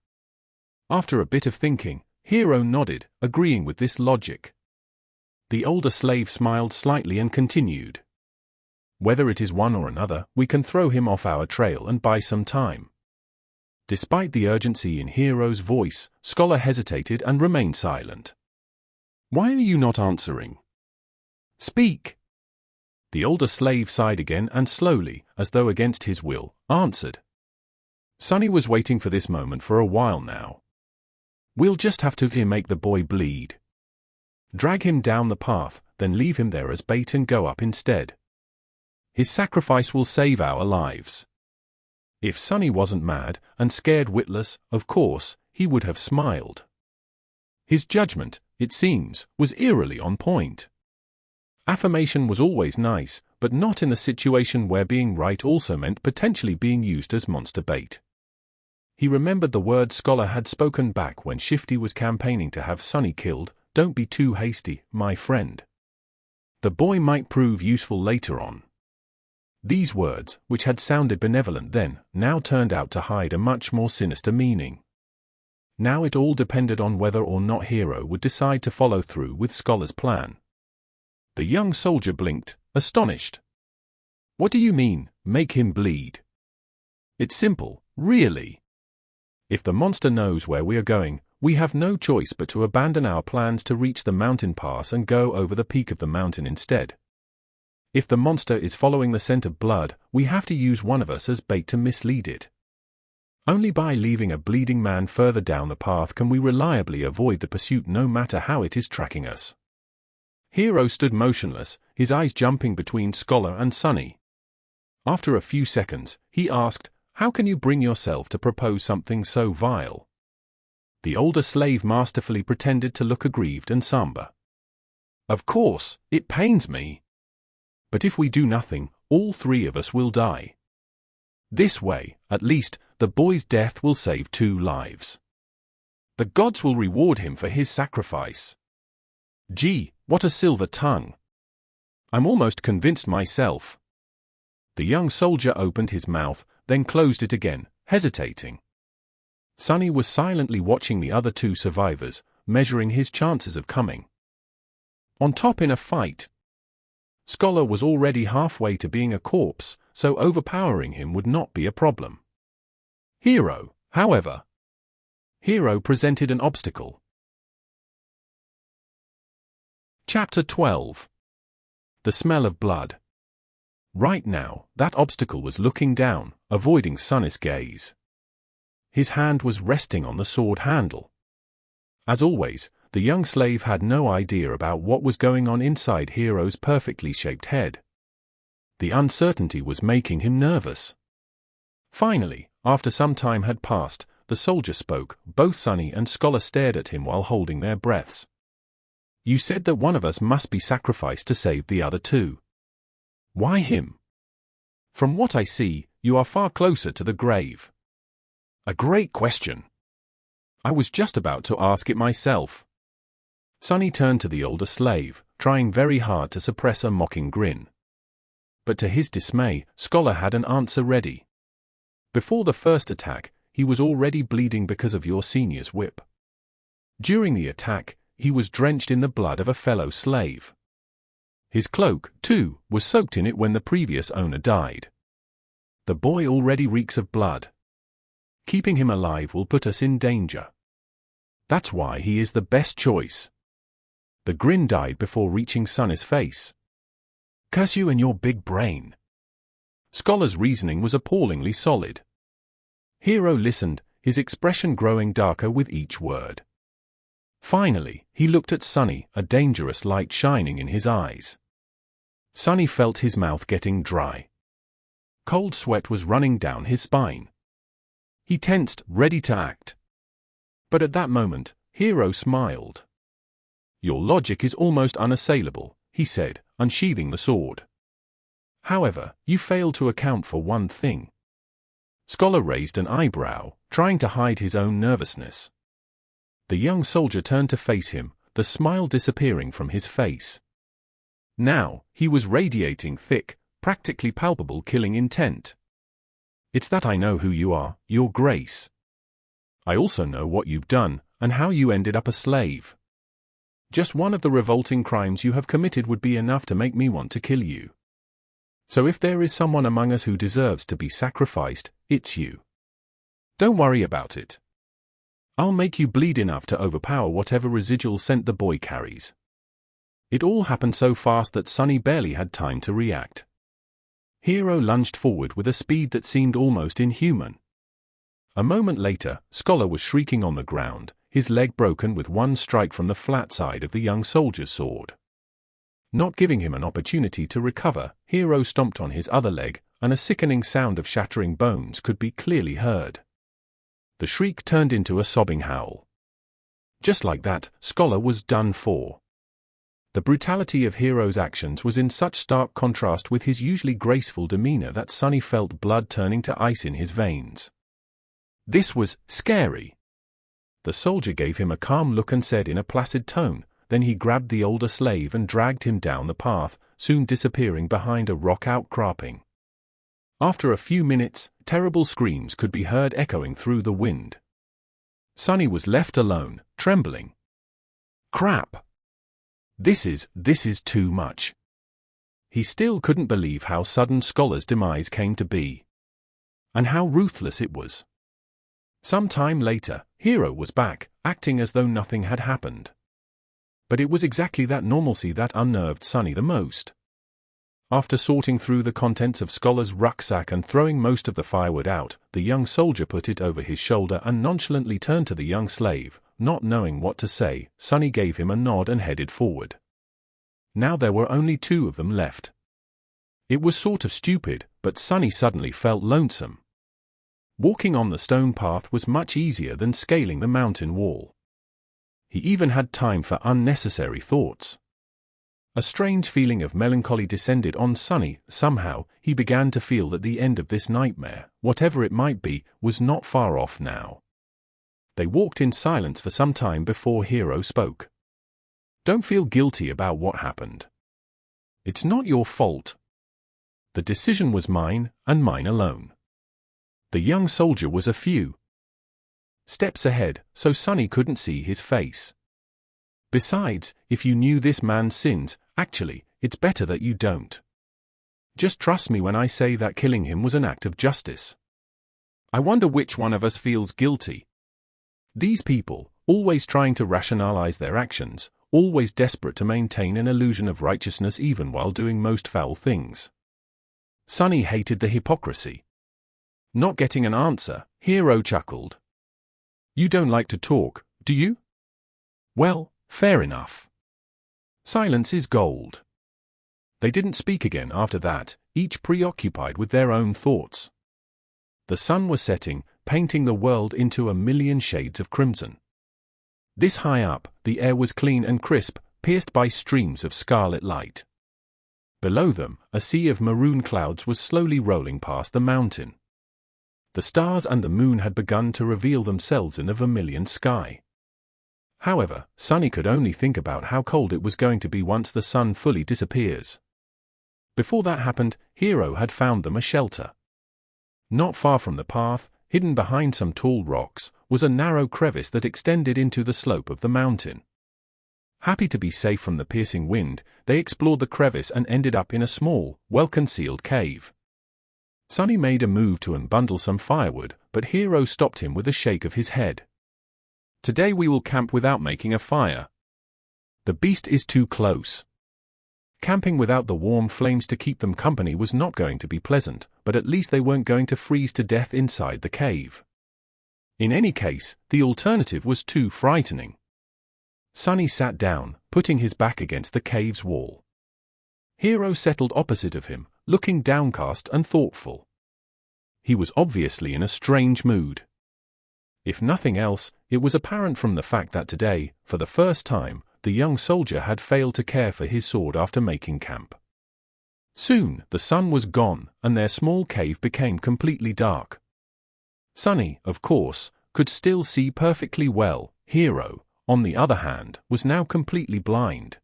After a bit of thinking, Hero nodded, agreeing with this logic. The older slave smiled slightly and continued. "Whether it is one or another, we can throw him off our trail and buy some time." Despite the urgency in Hero's voice, Scholar hesitated and remained silent. "Why are you not answering? Speak." The older slave sighed again and slowly, as though against his will, answered. Sonny was waiting for this moment for a while now. We'll just have to make the boy bleed. Drag him down the path, then leave him there as bait and go up instead. His sacrifice will save our lives. If Sonny wasn't mad and scared witless, of course, he would have smiled. His judgment, it seems, was eerily on point. Affirmation was always nice, but not in the situation where being right also meant potentially being used as monster bait. He remembered the words Scholar had spoken back when Shifty was campaigning to have Sonny killed. Don't be too hasty, my friend. The boy might prove useful later on. These words, which had sounded benevolent then, now turned out to hide a much more sinister meaning. Now it all depended on whether or not Hero would decide to follow through with Scholar's plan. The young soldier blinked, astonished. What do you mean, make him bleed? It's simple, really. If the monster knows where we are going, we have no choice but to abandon our plans to reach the mountain pass and go over the peak of the mountain instead. If the monster is following the scent of blood, we have to use one of us as bait to mislead it. Only by leaving a bleeding man further down the path can we reliably avoid the pursuit no matter how it is tracking us. Hero stood motionless, his eyes jumping between Scholar and Sonny. After a few seconds, he asked, How can you bring yourself to propose something so vile? The older slave masterfully pretended to look aggrieved and somber. Of course, it pains me. But if we do nothing, all three of us will die. This way, at least, the boy's death will save 2 lives. The gods will reward him for his sacrifice. Gee, what a silver tongue. I'm almost convinced myself. The young soldier opened his mouth, then closed it again, hesitating. Sonny was silently watching the other 2 survivors, measuring his chances of coming on top in a fight. Scholar was already halfway to being a corpse, so overpowering him would not be a problem. Hero, however. Hero presented an obstacle. Chapter 12. The Smell of Blood. Right now, that obstacle was looking down, avoiding Sonny's gaze. His hand was resting on the sword handle. As always, the young slave had no idea about what was going on inside Hero's perfectly shaped head. The uncertainty was making him nervous. Finally, after some time had passed, the soldier spoke. Both Sonny and Scholar stared at him while holding their breaths. You said that one of us must be sacrificed to save the other 2. Why him? From what I see, you are far closer to the grave. A great question. I was just about to ask it myself. Sonny turned to the older slave, trying very hard to suppress a mocking grin. But to his dismay, Scholar had an answer ready. Before the first attack, he was already bleeding because of your senior's whip. During the attack, he was drenched in the blood of a fellow slave. His cloak, too, was soaked in it when the previous owner died. The boy already reeks of blood. Keeping him alive will put us in danger. That's why he is the best choice. The grin died before reaching Sonny's face. Curse you and your big brain. Scholar's reasoning was appallingly solid. Hero listened, his expression growing darker with each word. Finally, he looked at Sonny, a dangerous light shining in his eyes. Sonny felt his mouth getting dry. Cold sweat was running down his spine. He tensed, ready to act. But at that moment, Hero smiled. Your logic is almost unassailable, he said, unsheathing the sword. However, you fail to account for one thing. Scholar raised an eyebrow, trying to hide his own nervousness. The young soldier turned to face him, the smile disappearing from his face. Now, he was radiating thick, practically palpable killing intent. It's that I know who you are, Your Grace. I also know what you've done, and how you ended up a slave. Just one of the revolting crimes you have committed would be enough to make me want to kill you. So if there is someone among us who deserves to be sacrificed, it's you. Don't worry about it. I'll make you bleed enough to overpower whatever residual scent the boy carries. It all happened so fast that Sonny barely had time to react. Hero lunged forward with a speed that seemed almost inhuman. A moment later, Scholar was shrieking on the ground, his leg broken with one strike from the flat side of the young soldier's sword. Not giving him an opportunity to recover, Hero stomped on his other leg, and a sickening sound of shattering bones could be clearly heard. The shriek turned into a sobbing howl. Just like that, Scholar was done for. The brutality of Hero's actions was in such stark contrast with his usually graceful demeanor that Sonny felt blood turning to ice in his veins. This was scary. The soldier gave him a calm look and said in a placid tone, then he grabbed the older slave and dragged him down the path, soon disappearing behind a rock outcropping. After a few minutes, terrible screams could be heard echoing through the wind. Sonny was left alone, trembling. Crap! This is too much. He still couldn't believe how sudden Scholar's demise came to be. And how ruthless it was. Some time later, Hero was back, acting as though nothing had happened. But it was exactly that normalcy that unnerved Sonny the most. After sorting through the contents of Scholar's rucksack and throwing most of the firewood out, the young soldier put it over his shoulder and nonchalantly turned to the young slave. Not knowing what to say, Sonny gave him a nod and headed forward. Now there were only two of them left. It was sort of stupid, but Sonny suddenly felt lonesome. Walking on the stone path was much easier than scaling the mountain wall. He even had time for unnecessary thoughts. A strange feeling of melancholy descended on Sonny. Somehow, he began to feel that the end of this nightmare, whatever it might be, was not far off now. They walked in silence for some time before Hero spoke. Don't feel guilty about what happened. It's not your fault. The decision was mine, and mine alone. The young soldier was a few steps ahead, so Sonny couldn't see his face. Besides, if you knew this man's sins, actually, it's better that you don't. Just trust me when I say that killing him was an act of justice. I wonder which one of us feels guilty. These people, always trying to rationalize their actions, always desperate to maintain an illusion of righteousness even while doing most foul things. Sonny hated the hypocrisy. Not getting an answer, Hero chuckled. You don't like to talk, do you? Well, fair enough. Silence is gold. They didn't speak again after that, each preoccupied with their own thoughts. The sun was setting, painting the world into a million shades of crimson. This high up, the air was clean and crisp, pierced by streams of scarlet light. Below them, a sea of maroon clouds was slowly rolling past the mountain. The stars and the moon had begun to reveal themselves in the vermilion sky. However, Sonny could only think about how cold it was going to be once the sun fully disappears. Before that happened, Hero had found them a shelter. Not far from the path, hidden behind some tall rocks, was a narrow crevice that extended into the slope of the mountain. Happy to be safe from the piercing wind, they explored the crevice and ended up in a small, well-concealed cave. Sonny made a move to unbundle some firewood, but Hero stopped him with a shake of his head. Today we will camp without making a fire. The beast is too close. Camping without the warm flames to keep them company was not going to be pleasant, but at least they weren't going to freeze to death inside the cave. In any case, the alternative was too frightening. Sonny sat down, putting his back against the cave's wall. Hero settled opposite of him, looking downcast and thoughtful. He was obviously in a strange mood. If nothing else, it was apparent from the fact that today, for the first time, the young soldier had failed to care for his sword after making camp. Soon, the sun was gone, and their small cave became completely dark. Sonny, of course, could still see perfectly well. Hero, on the other hand, was now completely blind.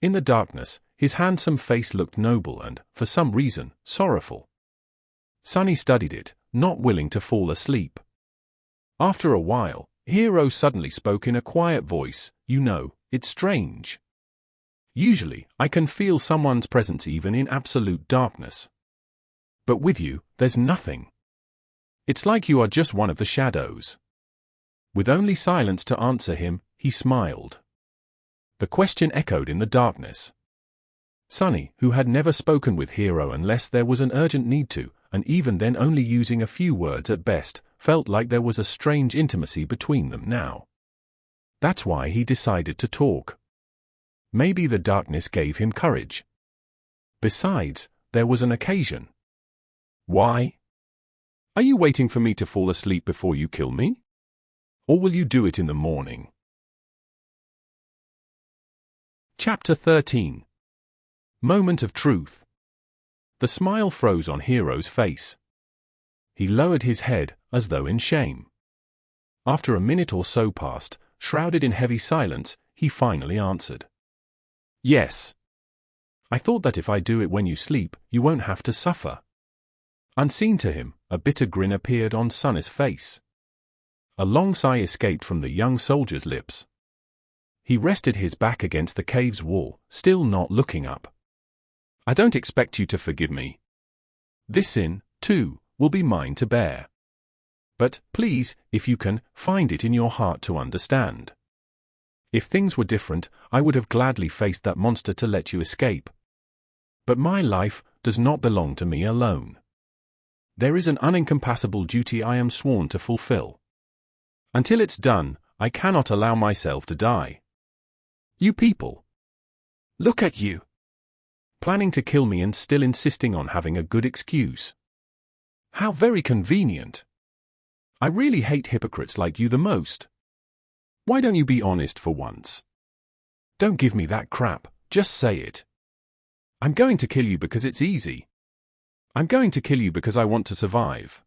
In the darkness, his handsome face looked noble and, for some reason, sorrowful. Sonny studied it, not willing to fall asleep. After a while, Hero suddenly spoke in a quiet voice. You know, it's strange. Usually, I can feel someone's presence even in absolute darkness. But with you, there's nothing. It's like you are just one of the shadows. With only silence to answer him, he smiled. The question echoed in the darkness. Sunny, who had never spoken with Hero unless there was an urgent need to, and even then only using a few words at best, felt like there was a strange intimacy between them now. That's why he decided to talk. Maybe the darkness gave him courage. Besides, there was an occasion. Why? Are you waiting for me to fall asleep before you kill me? Or will you do it in the morning? Chapter 13. Moment of Truth. The smile froze on Hero's face. He lowered his head, as though in shame. After a minute or so passed, shrouded in heavy silence, he finally answered. Yes. I thought that if I do it when you sleep, you won't have to suffer. Unseen to him, a bitter grin appeared on Sunny's face. A long sigh escaped from the young soldier's lips. He rested his back against the cave's wall, still not looking up. I don't expect you to forgive me. This sin, too, will be mine to bear. But, please, if you can, find it in your heart to understand. If things were different, I would have gladly faced that monster to let you escape. But my life does not belong to me alone. There is an unincompassable duty I am sworn to fulfill. Until it's done, I cannot allow myself to die. You people. Look at you. Planning to kill me and still insisting on having a good excuse. How very convenient. I really hate hypocrites like you the most. Why don't you be honest for once? Don't give me that crap, just say it. I'm going to kill you because it's easy. I'm going to kill you because I want to survive.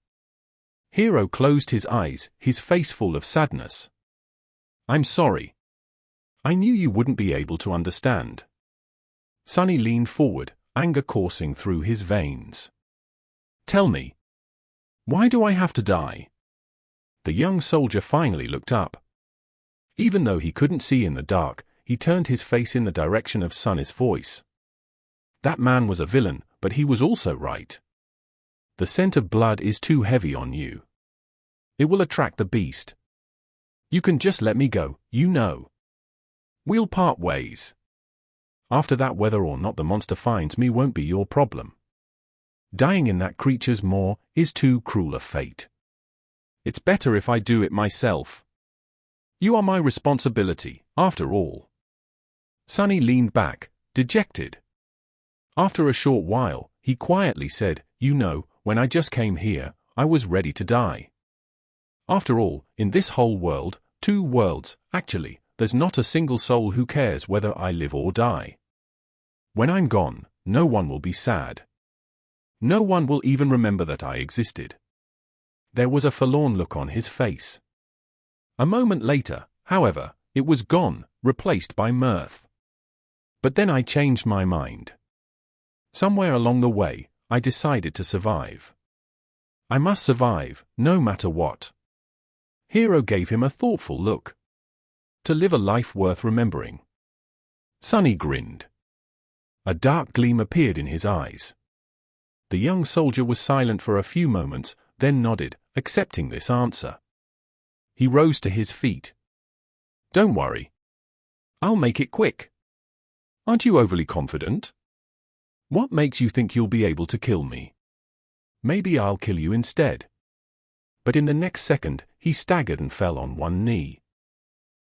Hero closed his eyes, his face full of sadness. I'm sorry. I knew you wouldn't be able to understand. Sunny leaned forward, anger coursing through his veins. Tell me. Why do I have to die? The young soldier finally looked up. Even though he couldn't see in the dark, he turned his face in the direction of Sunny's voice. That man was a villain, but he was also right. The scent of blood is too heavy on you. It will attract the beast. You can just let me go, you know. We'll part ways. After that, whether or not the monster finds me won't be your problem. Dying in that creature's maw is too cruel a fate. It's better if I do it myself. You are my responsibility, after all. Sunny leaned back, dejected. After a short while, he quietly said, You know, when I just came here, I was ready to die. After all, in this whole world, 2 worlds, actually, there's not a single soul who cares whether I live or die. When I'm gone, no one will be sad. No one will even remember that I existed. There was a forlorn look on his face. A moment later, however, it was gone, replaced by mirth. But then I changed my mind. Somewhere along the way, I decided to survive. I must survive, no matter what. Hero gave him a thoughtful look. To live a life worth remembering. Sunny grinned. A dark gleam appeared in his eyes. The young soldier was silent for a few moments, then nodded, accepting this answer. He rose to his feet. Don't worry. I'll make it quick. Aren't you overly confident? What makes you think you'll be able to kill me? Maybe I'll kill you instead. But in the next second, he staggered and fell on one knee.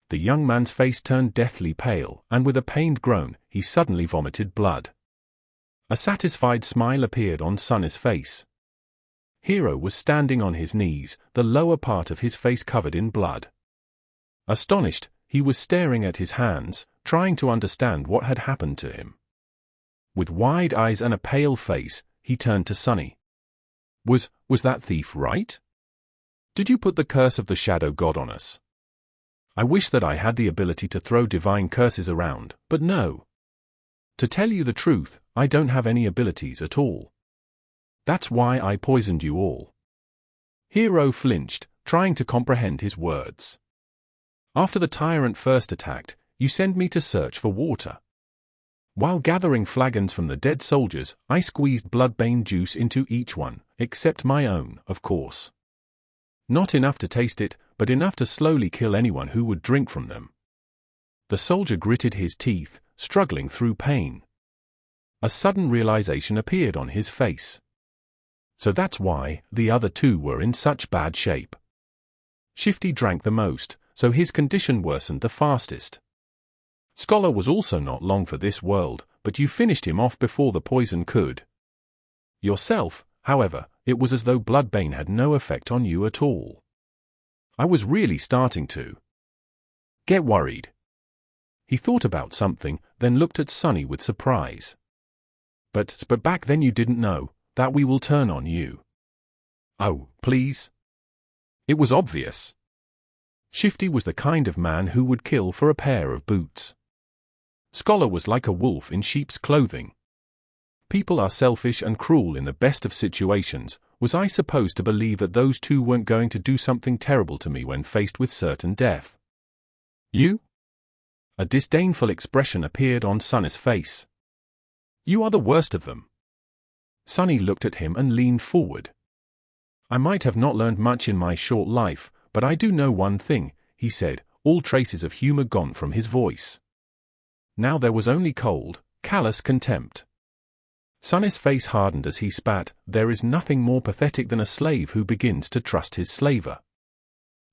The young man's face turned deathly pale, and with a pained groan, he suddenly vomited blood. A satisfied smile appeared on Sunny's face. Hero was standing on his knees, the lower part of his face covered in blood. Astonished, he was staring at his hands, trying to understand what had happened to him. With wide eyes and a pale face, he turned to Sunny. Was that thief right? Did you put the curse of the Shadow God on us? I wish that I had the ability to throw divine curses around, but no. To tell you the truth, I don't have any abilities at all. That's why I poisoned you all. Hero flinched, trying to comprehend his words. After the Tyrant first attacked, you sent me to search for water. While gathering flagons from the dead soldiers, I squeezed bloodbane juice into each one, except my own, of course. Not enough to taste it, but enough to slowly kill anyone who would drink from them. The soldier gritted his teeth, struggling through pain. A sudden realization appeared on his face. So that's why the other two were in such bad shape. Shifty drank the most, so his condition worsened the fastest. Scholar was also not long for this world, but you finished him off before the poison could. Yourself, however, it was as though Bloodbane had no effect on you at all. I was really starting to get worried. He thought about something, then looked at Sonny with surprise. But back then you didn't know that we will turn on you. Oh, please. It was obvious. Shifty was the kind of man who would kill for a pair of boots. Scholar was like a wolf in sheep's clothing. People are selfish and cruel in the best of situations. Was I supposed to believe that those two weren't going to do something terrible to me when faced with certain death? You? A disdainful expression appeared on Sonny's face. You are the worst of them. Sonny looked at him and leaned forward. I might have not learned much in my short life, but I do know one thing, he said, all traces of humor gone from his voice. Now there was only cold, callous contempt. Sonny's face hardened as he spat. There is nothing more pathetic than a slave who begins to trust his slaver.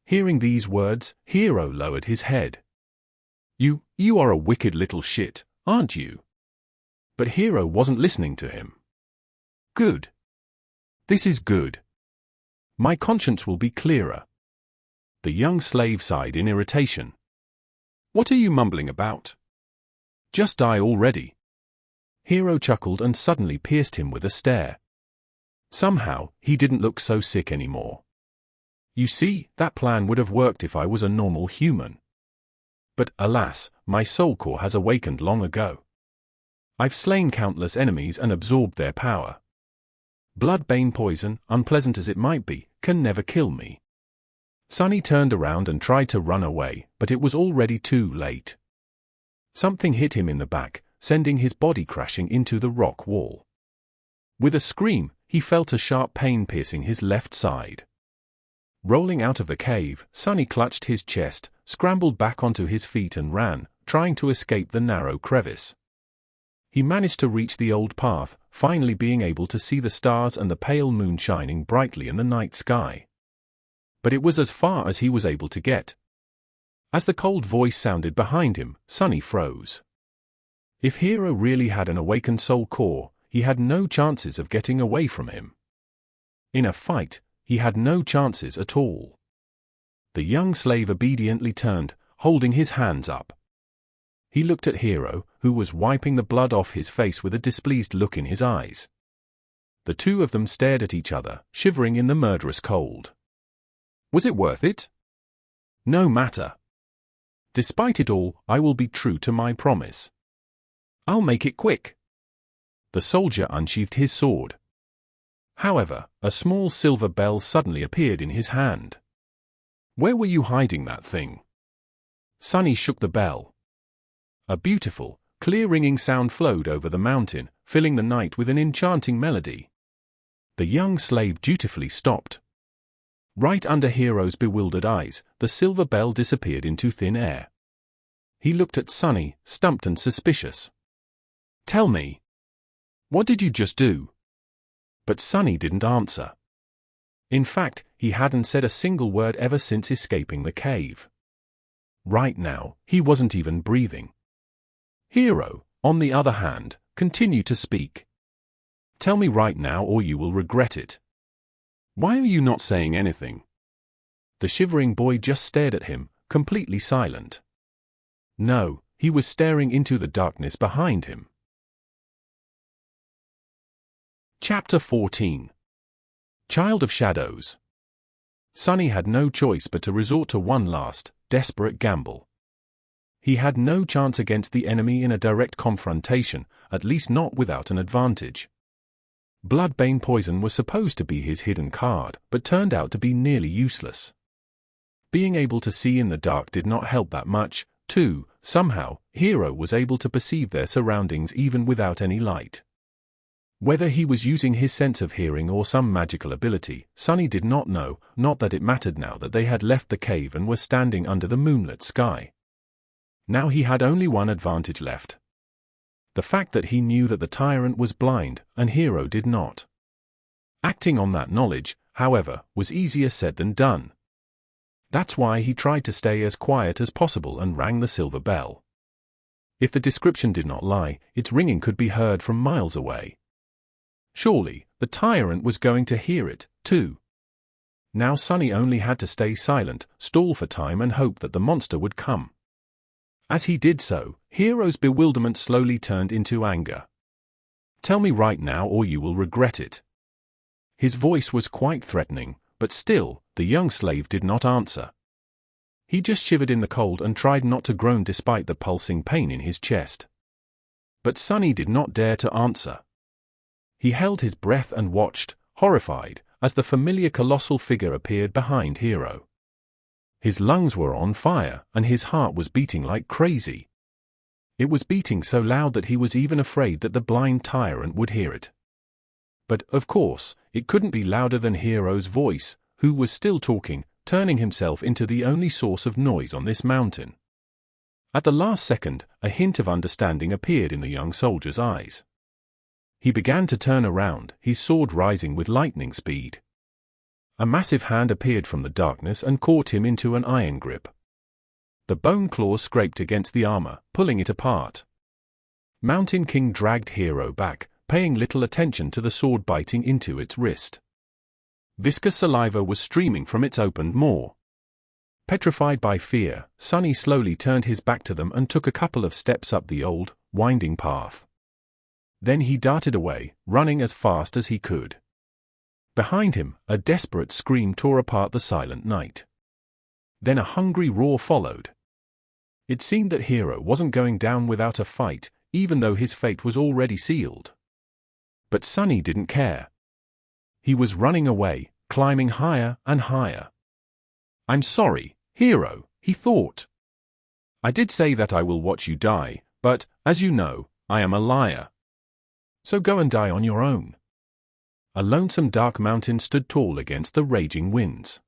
Hearing these words, Hero lowered his head. You are a wicked little shit, aren't you? But Hero wasn't listening to him. Good. This is good. My conscience will be clearer. The young slave sighed in irritation. What are you mumbling about? Just die already. Hero chuckled and suddenly pierced him with a stare. Somehow, he didn't look so sick anymore. You see, that plan would have worked if I was a normal human. But, alas, my soul core has awakened long ago. I've slain countless enemies and absorbed their power. Bloodbane poison, unpleasant as it might be, can never kill me. Sonny turned around and tried to run away, but it was already too late. Something hit him in the back, sending his body crashing into the rock wall. With a scream, he felt a sharp pain piercing his left side. Rolling out of the cave, Sonny clutched his chest, scrambled back onto his feet and ran, trying to escape the narrow crevice. He managed to reach the old path, finally being able to see the stars and the pale moon shining brightly in the night sky. But it was as far as he was able to get. As the cold voice sounded behind him, Sonny froze. If Hero really had an awakened soul core, he had no chances of getting away from him. In a fight, he had no chances at all. The young slave obediently turned, holding his hands up. He looked at Hero, who was wiping the blood off his face with a displeased look in his eyes. The two of them stared at each other, shivering in the murderous cold. Was it worth it? No matter. Despite it all, I will be true to my promise. I'll make it quick. The soldier unsheathed his sword. However, a small silver bell suddenly appeared in his hand. Where were you hiding that thing? Sonny shook the bell. A beautiful, clear ringing sound flowed over the mountain, filling the night with an enchanting melody. The young slave dutifully stopped. Right under Hero's bewildered eyes, the silver bell disappeared into thin air. He looked at Sonny, stumped and suspicious. Tell me. What did you just do? But Sonny didn't answer. In fact, he hadn't said a single word ever since escaping the cave. Right now, he wasn't even breathing. Hero, on the other hand, continued to speak. Tell me right now or you will regret it. Why are you not saying anything? The shivering boy just stared at him, completely silent. No, he was staring into the darkness behind him. Chapter 14. Child of Shadows. Sonny had no choice but to resort to one last, desperate gamble. He had no chance against the enemy in a direct confrontation, at least not without an advantage. Bloodbane poison was supposed to be his hidden card, but turned out to be nearly useless. Being able to see in the dark did not help that much, too. Somehow, Hero was able to perceive their surroundings even without any light. Whether he was using his sense of hearing or some magical ability, Sonny did not know, not that it mattered now that they had left the cave and were standing under the moonlit sky. Now he had only one advantage left. The fact that he knew that the Tyrant was blind and Hero did not. Acting on that knowledge, however, was easier said than done. That's why he tried to stay as quiet as possible and rang the silver bell. If the description did not lie, its ringing could be heard from miles away. Surely, the Tyrant was going to hear it, too. Now Sonny only had to stay silent, stall for time and hope that the monster would come. As he did so, Hero's bewilderment slowly turned into anger. "Tell me right now or you will regret it." His voice was quite threatening, but still, the young slave did not answer. He just shivered in the cold and tried not to groan despite the pulsing pain in his chest. But Sonny did not dare to answer. He held his breath and watched, horrified, as the familiar colossal figure appeared behind Hero. His lungs were on fire, and his heart was beating like crazy. It was beating so loud that he was even afraid that the blind Tyrant would hear it. But, of course, it couldn't be louder than Hero's voice, who was still talking, turning himself into the only source of noise on this mountain. At the last second, a hint of understanding appeared in the young soldier's eyes. He began to turn around, his sword rising with lightning speed. A massive hand appeared from the darkness and caught him into an iron grip. The bone claws scraped against the armor, pulling it apart. Mountain King dragged Hero back, paying little attention to the sword biting into its wrist. Viscous saliva was streaming from its opened maw. Petrified by fear, Sonny slowly turned his back to them and took a couple of steps up the old, winding path. Then he darted away, running as fast as he could. Behind him, a desperate scream tore apart the silent night. Then a hungry roar followed. It seemed that Hero wasn't going down without a fight, even though his fate was already sealed. But Sonny didn't care. He was running away, climbing higher and higher. "I'm sorry, Hero," he thought. "I did say that I will watch you die, but, as you know, I am a liar. So go and die on your own." A lonesome dark mountain stood tall against the raging winds.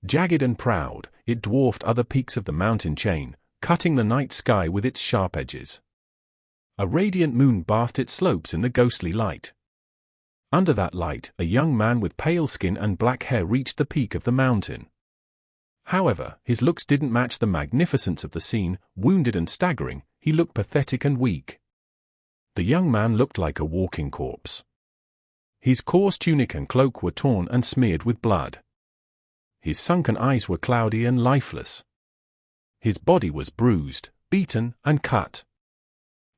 Jagged and proud, it dwarfed other peaks of the mountain chain, cutting the night sky with its sharp edges. A radiant moon bathed its slopes in the ghostly light. Under that light, a young man with pale skin and black hair reached the peak of the mountain. However, his looks didn't match the magnificence of the scene. Wounded and staggering, he looked pathetic and weak. The young man looked like a walking corpse. His coarse tunic and cloak were torn and smeared with blood. His sunken eyes were cloudy and lifeless. His body was bruised, beaten, and cut.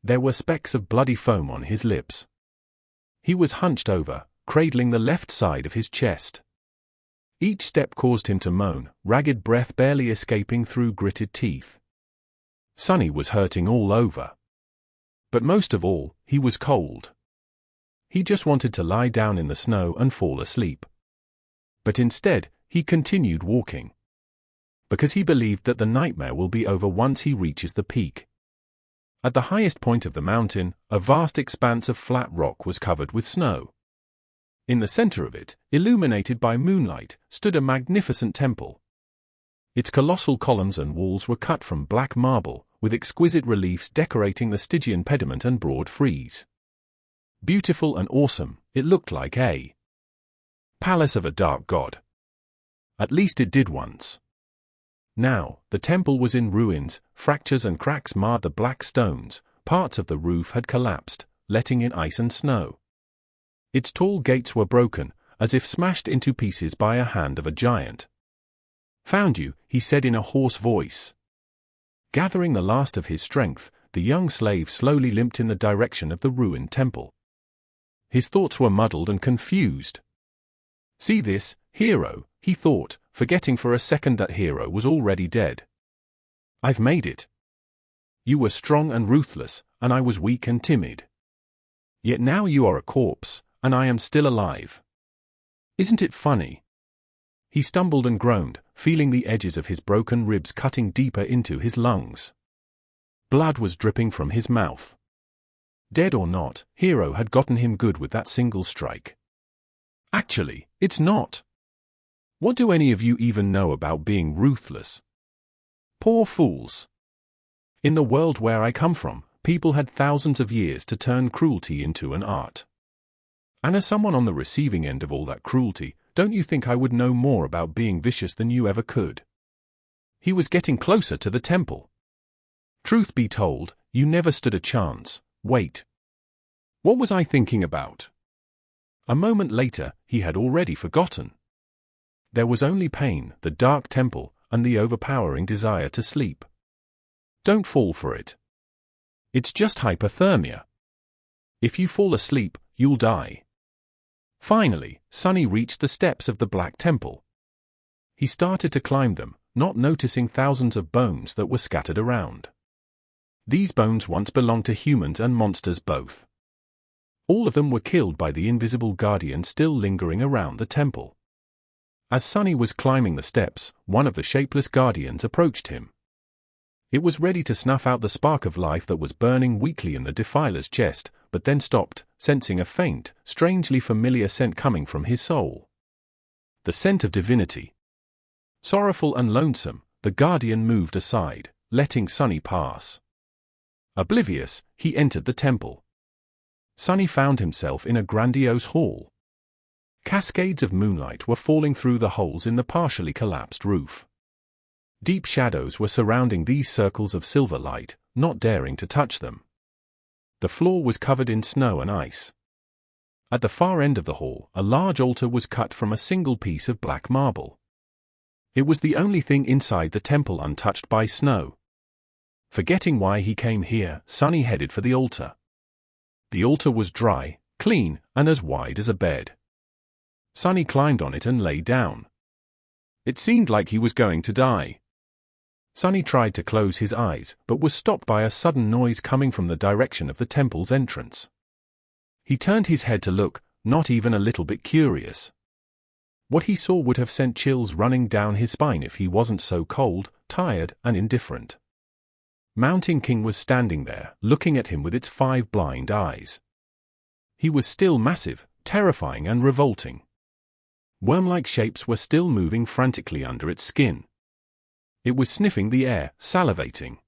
There were specks of bloody foam on his lips. He was hunched over, cradling the left side of his chest. Each step caused him to moan, ragged breath barely escaping through gritted teeth. Sonny was hurting all over. But most of all, he was cold. He just wanted to lie down in the snow and fall asleep. But instead, he continued walking. Because he believed that the nightmare will be over once he reaches the peak. At the highest point of the mountain, a vast expanse of flat rock was covered with snow. In the center of it, illuminated by moonlight, stood a magnificent temple. Its colossal columns and walls were cut from black marble, with exquisite reliefs decorating the Stygian pediment and broad frieze. Beautiful and awesome, it looked like a palace of a dark god. At least it did once. Now, the temple was in ruins, fractures and cracks marred the black stones, parts of the roof had collapsed, letting in ice and snow. Its tall gates were broken, as if smashed into pieces by a hand of a giant. "Found you," he said in a hoarse voice. Gathering the last of his strength, the young slave slowly limped in the direction of the ruined temple. His thoughts were muddled and confused. "See this, Hero," he thought, forgetting for a second that Hero was already dead. "I've made it. You were strong and ruthless, and I was weak and timid. Yet now you are a corpse, and I am still alive. Isn't it funny?" He stumbled and groaned, feeling the edges of his broken ribs cutting deeper into his lungs. Blood was dripping from his mouth. Dead or not, Hero had gotten him good with that single strike. Actually, it's not. What do any of you even know about being ruthless? Poor fools. In the world where I come from, people had thousands of years to turn cruelty into an art. And as someone on the receiving end of all that cruelty, don't you think I would know more about being vicious than you ever could? He was getting closer to the temple. Truth be told, you never stood a chance. Wait. What was I thinking about? A moment later, he had already forgotten. There was only pain, the dark temple, and the overpowering desire to sleep. Don't fall for it. It's just hypothermia. If you fall asleep, you'll die. Finally, Sonny reached the steps of the Black Temple. He started to climb them, not noticing thousands of bones that were scattered around. These bones once belonged to humans and monsters both. All of them were killed by the invisible guardian still lingering around the temple. As Sonny was climbing the steps, one of the shapeless guardians approached him. It was ready to snuff out the spark of life that was burning weakly in the defiler's chest, but then stopped, sensing a faint, strangely familiar scent coming from his soul. The scent of divinity. Sorrowful and lonesome, the guardian moved aside, letting Sonny pass. Oblivious, he entered the temple. Sonny found himself in a grandiose hall. Cascades of moonlight were falling through the holes in the partially collapsed roof. Deep shadows were surrounding these circles of silver light, not daring to touch them. The floor was covered in snow and ice. At the far end of the hall, a large altar was cut from a single piece of black marble. It was the only thing inside the temple untouched by snow. Forgetting why he came here, Sonny headed for the altar. The altar was dry, clean, and as wide as a bed. Sonny climbed on it and lay down. It seemed like he was going to die. Sonny tried to close his eyes, but was stopped by a sudden noise coming from the direction of the temple's entrance. He turned his head to look, not even a little bit curious. What he saw would have sent chills running down his spine if he wasn't so cold, tired, and indifferent. Mountain King was standing there, looking at him with its 5 blind eyes. He was still massive, terrifying and revolting. Worm-like shapes were still moving frantically under its skin. It was sniffing the air, salivating.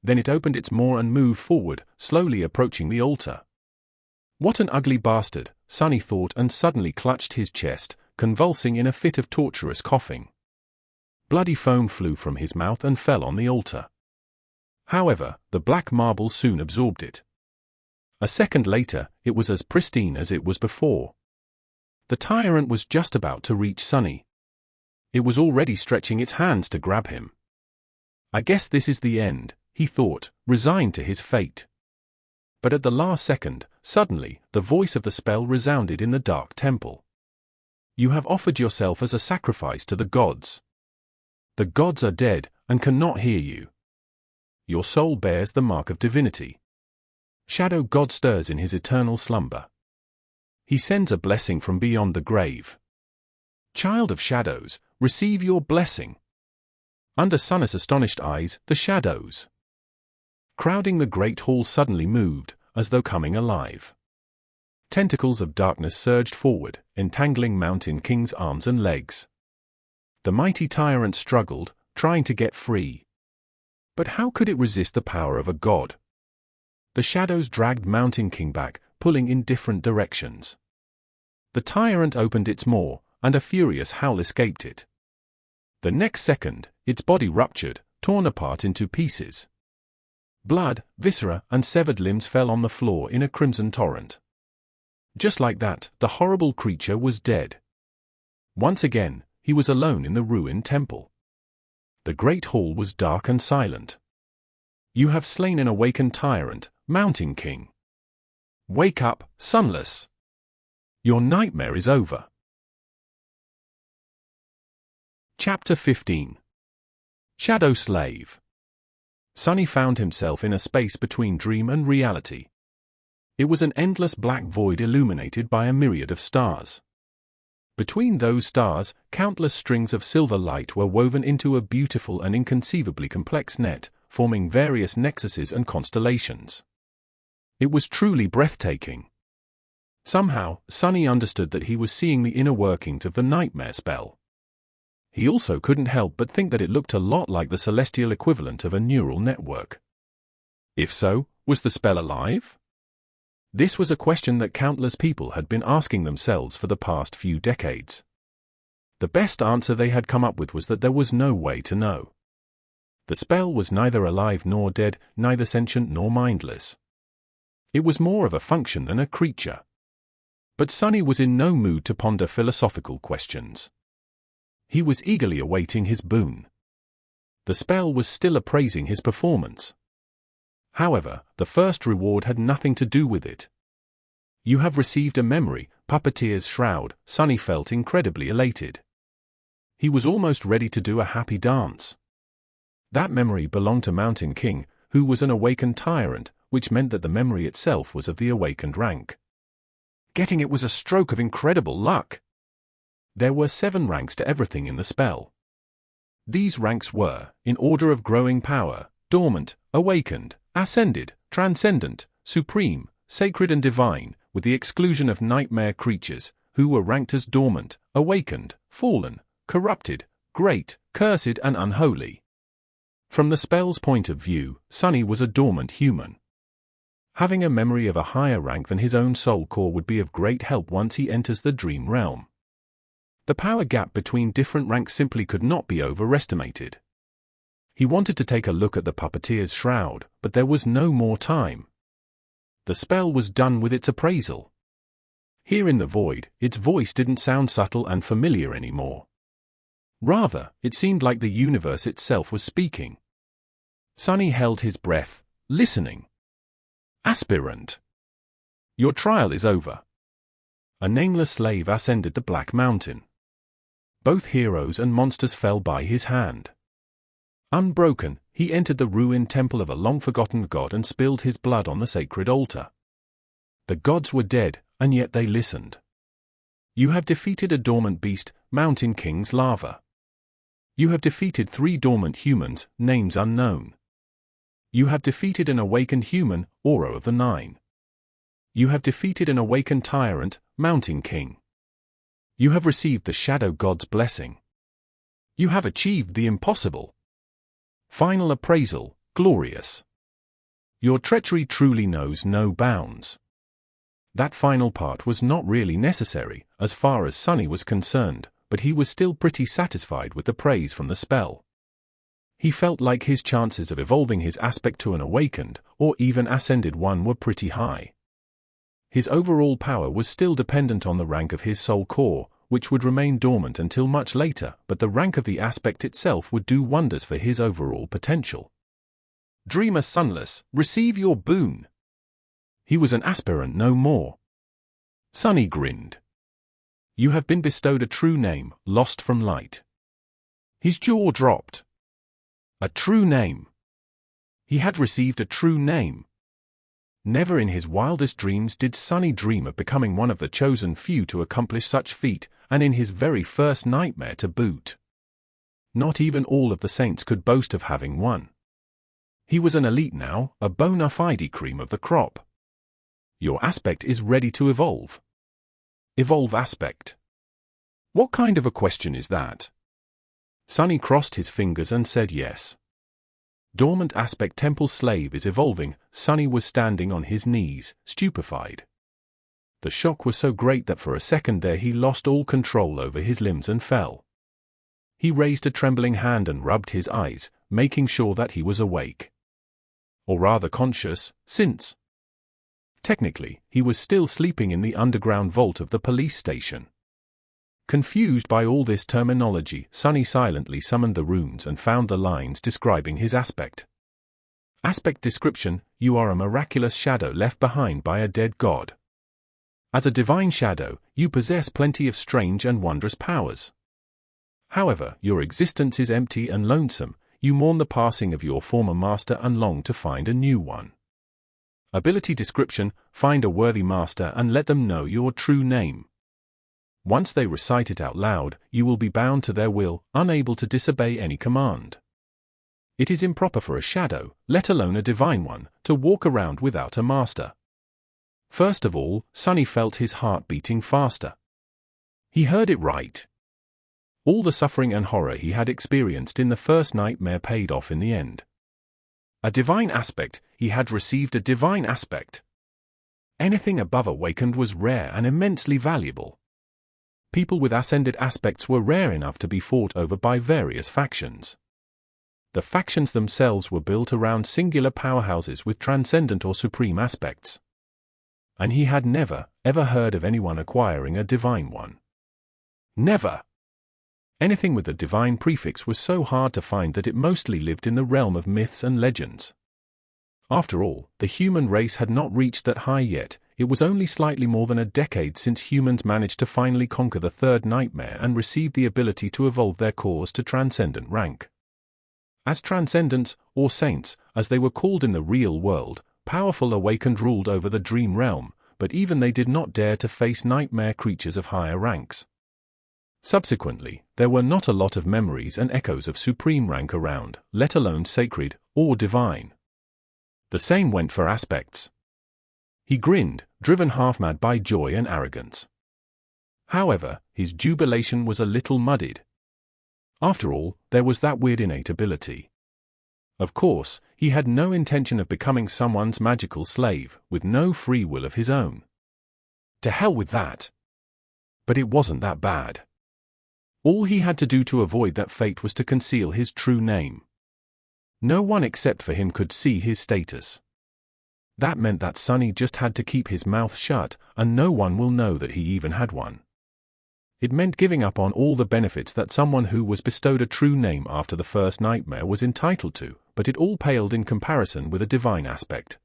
Then it opened its maw and moved forward, slowly approaching the altar. What an ugly bastard, Sonny thought, and suddenly clutched his chest, convulsing in a fit of torturous coughing. Bloody foam flew from his mouth and fell on the altar. However, the black marble soon absorbed it. A second later, it was as pristine as it was before. The tyrant was just about to reach Sonny. It was already stretching its hands to grab him. I guess this is the end, he thought, resigned to his fate. But at the last second, suddenly, the voice of the spell resounded in the dark temple. You have offered yourself as a sacrifice to the gods. The gods are dead, and cannot hear you. Your soul bears the mark of divinity. Shadow God stirs in his eternal slumber. He sends a blessing from beyond the grave. Child of shadows, receive your blessing. Under Sonny's astonished eyes, the shadows crowding the great hall suddenly moved, as though coming alive. Tentacles of darkness surged forward, entangling Mountain King's arms and legs. The mighty tyrant struggled, trying to get free. But how could it resist the power of a god? The shadows dragged Mountain King back, pulling in different directions. The tyrant opened its maw, and a furious howl escaped it. The next second, its body ruptured, torn apart into pieces. Blood, viscera, and severed limbs fell on the floor in a crimson torrent. Just like that, the horrible creature was dead. Once again, he was alone in the ruined temple. The great hall was dark and silent. You have slain an awakened tyrant, Mountain King. Wake up, Sunless. Your nightmare is over. Chapter 15. Shadow Slave. Sonny found himself in a space between dream and reality. It was an endless black void illuminated by a myriad of stars. Between those stars, countless strings of silver light were woven into a beautiful and inconceivably complex net, forming various nexuses and constellations. It was truly breathtaking. Somehow, Sonny understood that he was seeing the inner workings of the nightmare spell. He also couldn't help but think that it looked a lot like the celestial equivalent of a neural network. If so, was the spell alive? This was a question that countless people had been asking themselves for the past few decades. The best answer they had come up with was that there was no way to know. The spell was neither alive nor dead, neither sentient nor mindless. It was more of a function than a creature. But Sonny was in no mood to ponder philosophical questions. He was eagerly awaiting his boon. The spell was still appraising his performance. However, the first reward had nothing to do with it. You have received a memory, Puppeteer's Shroud. Sonny felt incredibly elated. He was almost ready to do a happy dance. That memory belonged to Mountain King, who was an awakened tyrant, which meant that the memory itself was of the awakened rank. Getting it was a stroke of incredible luck. There were 7 ranks to everything in the spell. These ranks were, in order of growing power, dormant, awakened, ascended, transcendent, supreme, sacred and divine, with the exclusion of nightmare creatures, who were ranked as dormant, awakened, fallen, corrupted, great, cursed and unholy. From the spell's point of view, Sonny was a dormant human. Having a memory of a higher rank than his own soul core would be of great help once he enters the dream realm. The power gap between different ranks simply could not be overestimated. He wanted to take a look at the Puppeteer's Shroud, but there was no more time. The spell was done with its appraisal. Here in the void, its voice didn't sound subtle and familiar anymore. Rather, it seemed like the universe itself was speaking. Sonny held his breath, listening. Aspirant. Your trial is over. A nameless slave ascended the Black Mountain. Both heroes and monsters fell by his hand. Unbroken, he entered the ruined temple of a long-forgotten god and spilled his blood on the sacred altar. The gods were dead, and yet they listened. You have defeated a dormant beast, Mountain King's lava. You have defeated 3 dormant humans, names unknown. You have defeated an awakened human, Aura of the 9. You have defeated an awakened tyrant, Mountain King. You have received the Shadow God's blessing. You have achieved the impossible. Final appraisal, glorious. Your treachery truly knows no bounds. That final part was not really necessary, as far as Sonny was concerned, but he was still pretty satisfied with the praise from the spell. He felt like his chances of evolving his aspect to an awakened, or even ascended one were pretty high. His overall power was still dependent on the rank of his soul core, which would remain dormant until much later, but the rank of the aspect itself would do wonders for his overall potential. Dreamer Sunless, receive your boon. He was an aspirant no more. Sonny grinned. You have been bestowed a true name, Lost from Light. His jaw dropped. A true name. He had received a true name. Never in his wildest dreams did Sonny dream of becoming one of the chosen few to accomplish such feat, and in his very first nightmare to boot. Not even all of the saints could boast of having one. He was an elite now, a bona fide cream of the crop. Your aspect is ready to evolve. Evolve aspect. What kind of a question is that? Sonny crossed his fingers and said yes. Dormant aspect temple slave is evolving. Sonny was standing on his knees, stupefied. The shock was so great that for a second there he lost all control over his limbs and fell. He raised a trembling hand and rubbed his eyes, making sure that he was awake. Or rather conscious, since technically, he was still sleeping in the underground vault of the police station. Confused by all this terminology, Sonny silently summoned the runes and found the lines describing his aspect. Aspect description: you are a miraculous shadow left behind by a dead god. As a divine shadow, you possess plenty of strange and wondrous powers. However, your existence is empty and lonesome. You mourn the passing of your former master and long to find a new one. Ability description: find a worthy master and let them know your true name. Once they recite it out loud, you will be bound to their will, unable to disobey any command. It is improper for a shadow, let alone a divine one, to walk around without a master. First of all, Sonny felt his heart beating faster. He heard it right. All the suffering and horror he had experienced in the first nightmare paid off in the end. A divine aspect, he had received a divine aspect. Anything above awakened was rare and immensely valuable. People with ascended aspects were rare enough to be fought over by various factions. The factions themselves were built around singular powerhouses with transcendent or supreme aspects. And he had never, ever heard of anyone acquiring a divine one. Never! Anything with a divine prefix was so hard to find that it mostly lived in the realm of myths and legends. After all, the human race had not reached that high yet. It was only slightly more than a decade since humans managed to finally conquer the third nightmare and receive the ability to evolve their cores to transcendent rank. As transcendents, or saints, as they were called in the real world, powerful awakened ruled over the dream realm, but even they did not dare to face nightmare creatures of higher ranks. Subsequently, there were not a lot of memories and echoes of supreme rank around, let alone sacred, or divine. The same went for aspects. He grinned, driven half-mad by joy and arrogance. However, his jubilation was a little muddied. After all, there was that weird innate ability. Of course, he had no intention of becoming someone's magical slave, with no free will of his own. To hell with that. But it wasn't that bad. All he had to do to avoid that fate was to conceal his true name. No one except for him could see his status. That meant that Sonny just had to keep his mouth shut, and no one will know that he even had one. It meant giving up on all the benefits that someone who was bestowed a true name after the first nightmare was entitled to, but it all paled in comparison with a divine aspect.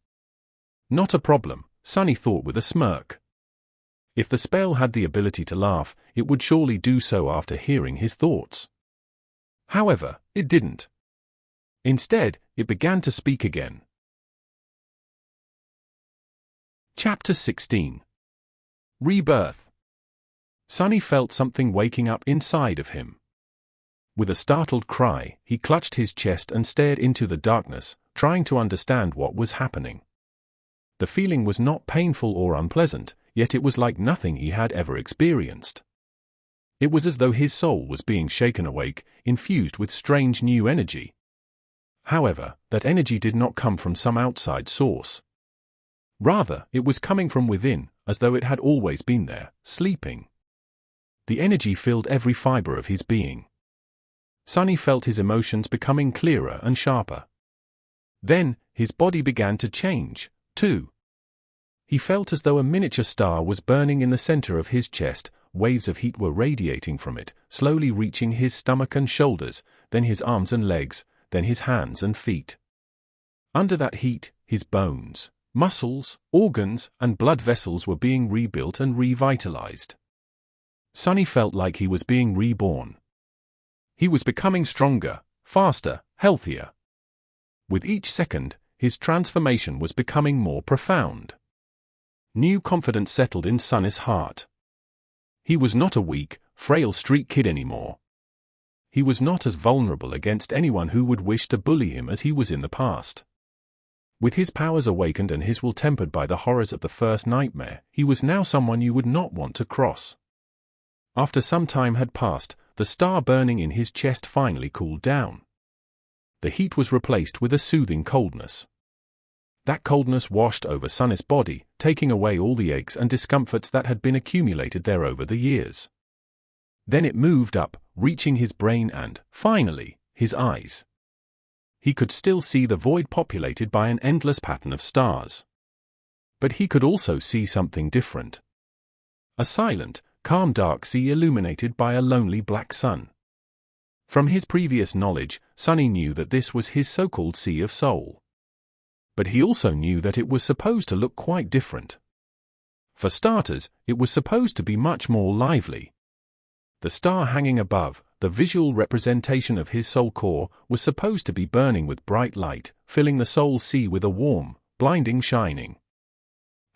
Not a problem, Sonny thought with a smirk. If the spell had the ability to laugh, it would surely do so after hearing his thoughts. However, it didn't. Instead, it began to speak again. Chapter 16. Rebirth. Sonny felt something waking up inside of him. With a startled cry, he clutched his chest and stared into the darkness, trying to understand what was happening. The feeling was not painful or unpleasant, yet it was like nothing he had ever experienced. It was as though his soul was being shaken awake, infused with strange new energy. However, that energy did not come from some outside source. Rather, it was coming from within, as though it had always been there, sleeping. The energy filled every fiber of his being. Sonny felt his emotions becoming clearer and sharper. Then, his body began to change, too. He felt as though a miniature star was burning in the center of his chest, waves of heat were radiating from it, slowly reaching his stomach and shoulders, then his arms and legs, then his hands and feet. Under that heat, his bones, muscles, organs, and blood vessels were being rebuilt and revitalized. Sonny felt like he was being reborn. He was becoming stronger, faster, healthier. With each second, his transformation was becoming more profound. New confidence settled in Sonny's heart. He was not a weak, frail street kid anymore. He was not as vulnerable against anyone who would wish to bully him as he was in the past. With his powers awakened and his will tempered by the horrors of the first nightmare, he was now someone you would not want to cross. After some time had passed, the star burning in his chest finally cooled down. The heat was replaced with a soothing coldness. That coldness washed over Sonny's body, taking away all the aches and discomforts that had been accumulated there over the years. Then it moved up, reaching his brain and, finally, his eyes. He could still see the void populated by an endless pattern of stars. But he could also see something different. A silent, calm dark sea illuminated by a lonely black sun. From his previous knowledge, Sonny knew that this was his so-called Sea of Soul. But he also knew that it was supposed to look quite different. For starters, it was supposed to be much more lively. The star hanging above, the visual representation of his soul core, was supposed to be burning with bright light, filling the soul sea with a warm, blinding shining.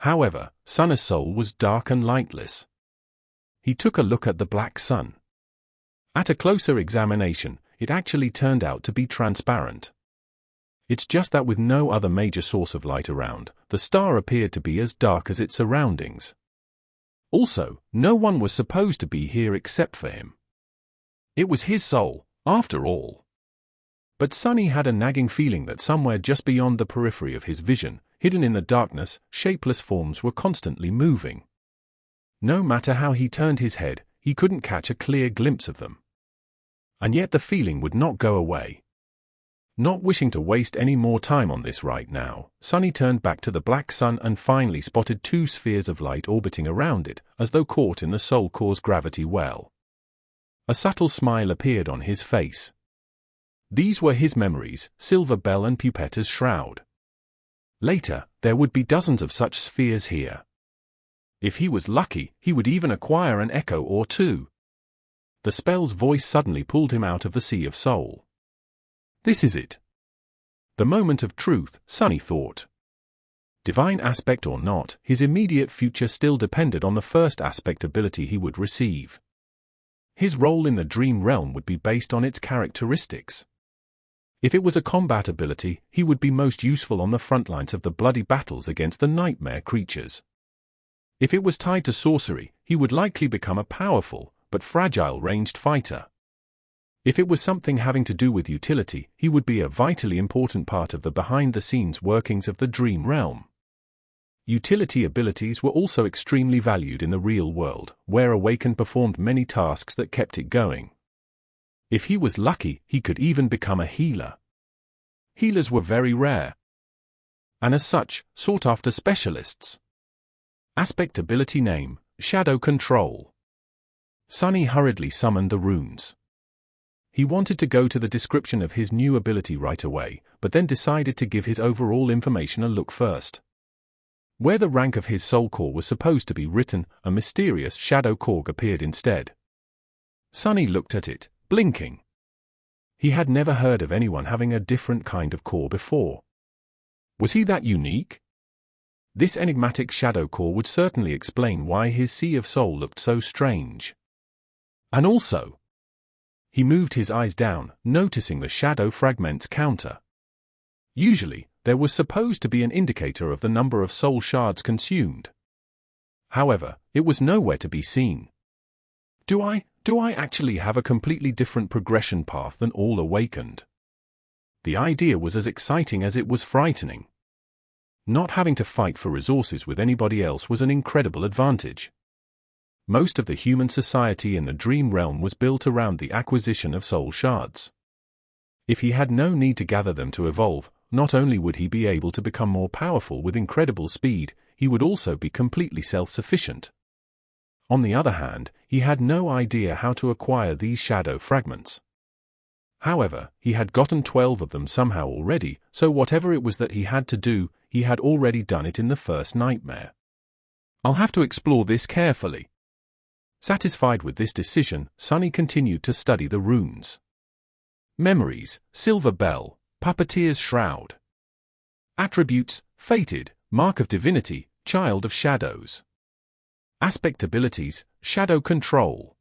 However, Sonny's soul was dark and lightless. He took a look at the black sun. At a closer examination, it actually turned out to be transparent. It's just that with no other major source of light around, the star appeared to be as dark as its surroundings. Also, no one was supposed to be here except for him. It was his soul, after all. But Sonny had a nagging feeling that somewhere just beyond the periphery of his vision, hidden in the darkness, shapeless forms were constantly moving. No matter how he turned his head, he couldn't catch a clear glimpse of them. And yet the feeling would not go away. Not wishing to waste any more time on this right now, Sonny turned back to the black sun and finally spotted two spheres of light orbiting around it, as though caught in the Soul Core's gravity well. A subtle smile appeared on his face. These were his memories, Silver Bell and Pupetta's shroud. Later, there would be dozens of such spheres here. If he was lucky, he would even acquire an echo or two. The spell's voice suddenly pulled him out of the sea of soul. This is it. The moment of truth, Sonny thought. Divine aspect or not, his immediate future still depended on the first aspect ability he would receive. His role in the dream realm would be based on its characteristics. If it was a combat ability, he would be most useful on the front lines of the bloody battles against the nightmare creatures. If it was tied to sorcery, he would likely become a powerful, but fragile ranged fighter. If it was something having to do with utility, he would be a vitally important part of the behind-the-scenes workings of the dream realm. Utility abilities were also extremely valued in the real world, where Awakened performed many tasks that kept it going. If he was lucky, he could even become a healer. Healers were very rare, and as such, sought after specialists. Aspect ability name, Shadow Control. Sonny hurriedly summoned the runes. He wanted to go to the description of his new ability right away, but then decided to give his overall information a look first. Where the rank of his soul core was supposed to be written, a mysterious shadow cog appeared instead. Sonny looked at it, blinking. He had never heard of anyone having a different kind of core before. Was he that unique? This enigmatic shadow core would certainly explain why his sea of soul looked so strange. And also, he moved his eyes down, noticing the shadow fragments counter. Usually, there was supposed to be an indicator of the number of soul shards consumed. However, it was nowhere to be seen. Do I actually have a completely different progression path than all Awakened? The idea was as exciting as it was frightening. Not having to fight for resources with anybody else was an incredible advantage. Most of the human society in the dream realm was built around the acquisition of soul shards. If he had no need to gather them to evolve, not only would he be able to become more powerful with incredible speed, he would also be completely self-sufficient. On the other hand, he had no idea how to acquire these shadow fragments. However, he had gotten 12 of them somehow already, so whatever it was that he had to do, he had already done it in the first nightmare. I'll have to explore this carefully. Satisfied with this decision, Sonny continued to study the runes. Memories, Silver Bell, Puppeteer's Shroud. Attributes, Fated, Mark of Divinity, Child of Shadows. Aspect abilities, Shadow Control.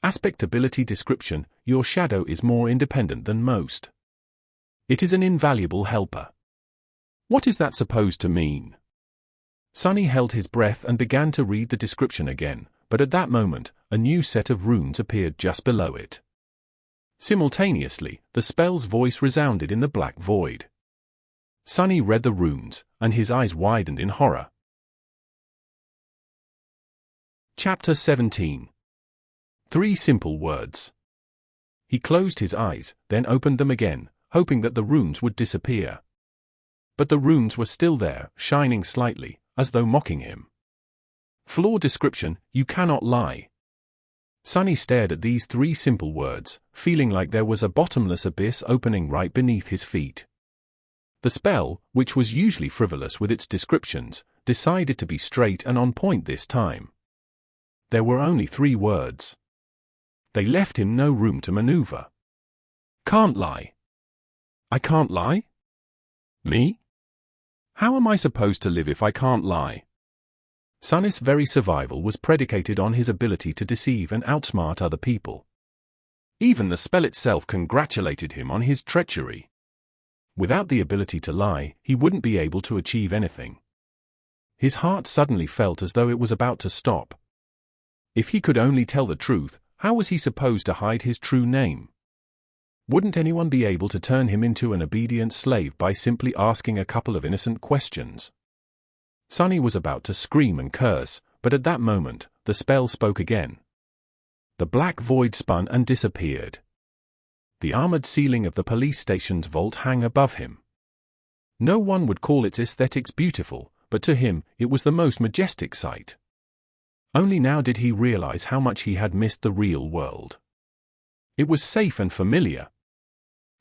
Aspect ability description, your shadow is more independent than most. It is an invaluable helper. What is that supposed to mean? Sonny held his breath and began to read the description again, but at that moment, a new set of runes appeared just below it. Simultaneously, the spell's voice resounded in the black void. Sonny read the runes, and his eyes widened in horror. Chapter 17. 3 simple words. He closed his eyes, then opened them again, hoping that the runes would disappear. But the runes were still there, shining slightly, as though mocking him. Flaw description, you cannot lie. Sonny stared at these 3 simple words, feeling like there was a bottomless abyss opening right beneath his feet. The spell, which was usually frivolous with its descriptions, decided to be straight and on point this time. There were only 3 words. They left him no room to maneuver. Can't lie. I can't lie? Me? How am I supposed to live if I can't lie? Sonny's very survival was predicated on his ability to deceive and outsmart other people. Even the spell itself congratulated him on his treachery. Without the ability to lie, he wouldn't be able to achieve anything. His heart suddenly felt as though it was about to stop. If he could only tell the truth, How was he supposed to hide his true name? Wouldn't anyone be able to turn him into an obedient slave by simply asking a couple of innocent questions? Sunny was about to scream and curse, but at that moment, the spell spoke again. The black void spun and disappeared. The armored ceiling of the police station's vault hung above him. No one would call its aesthetics beautiful, but to him, it was the most majestic sight. Only now did he realize how much he had missed the real world. It was safe and familiar.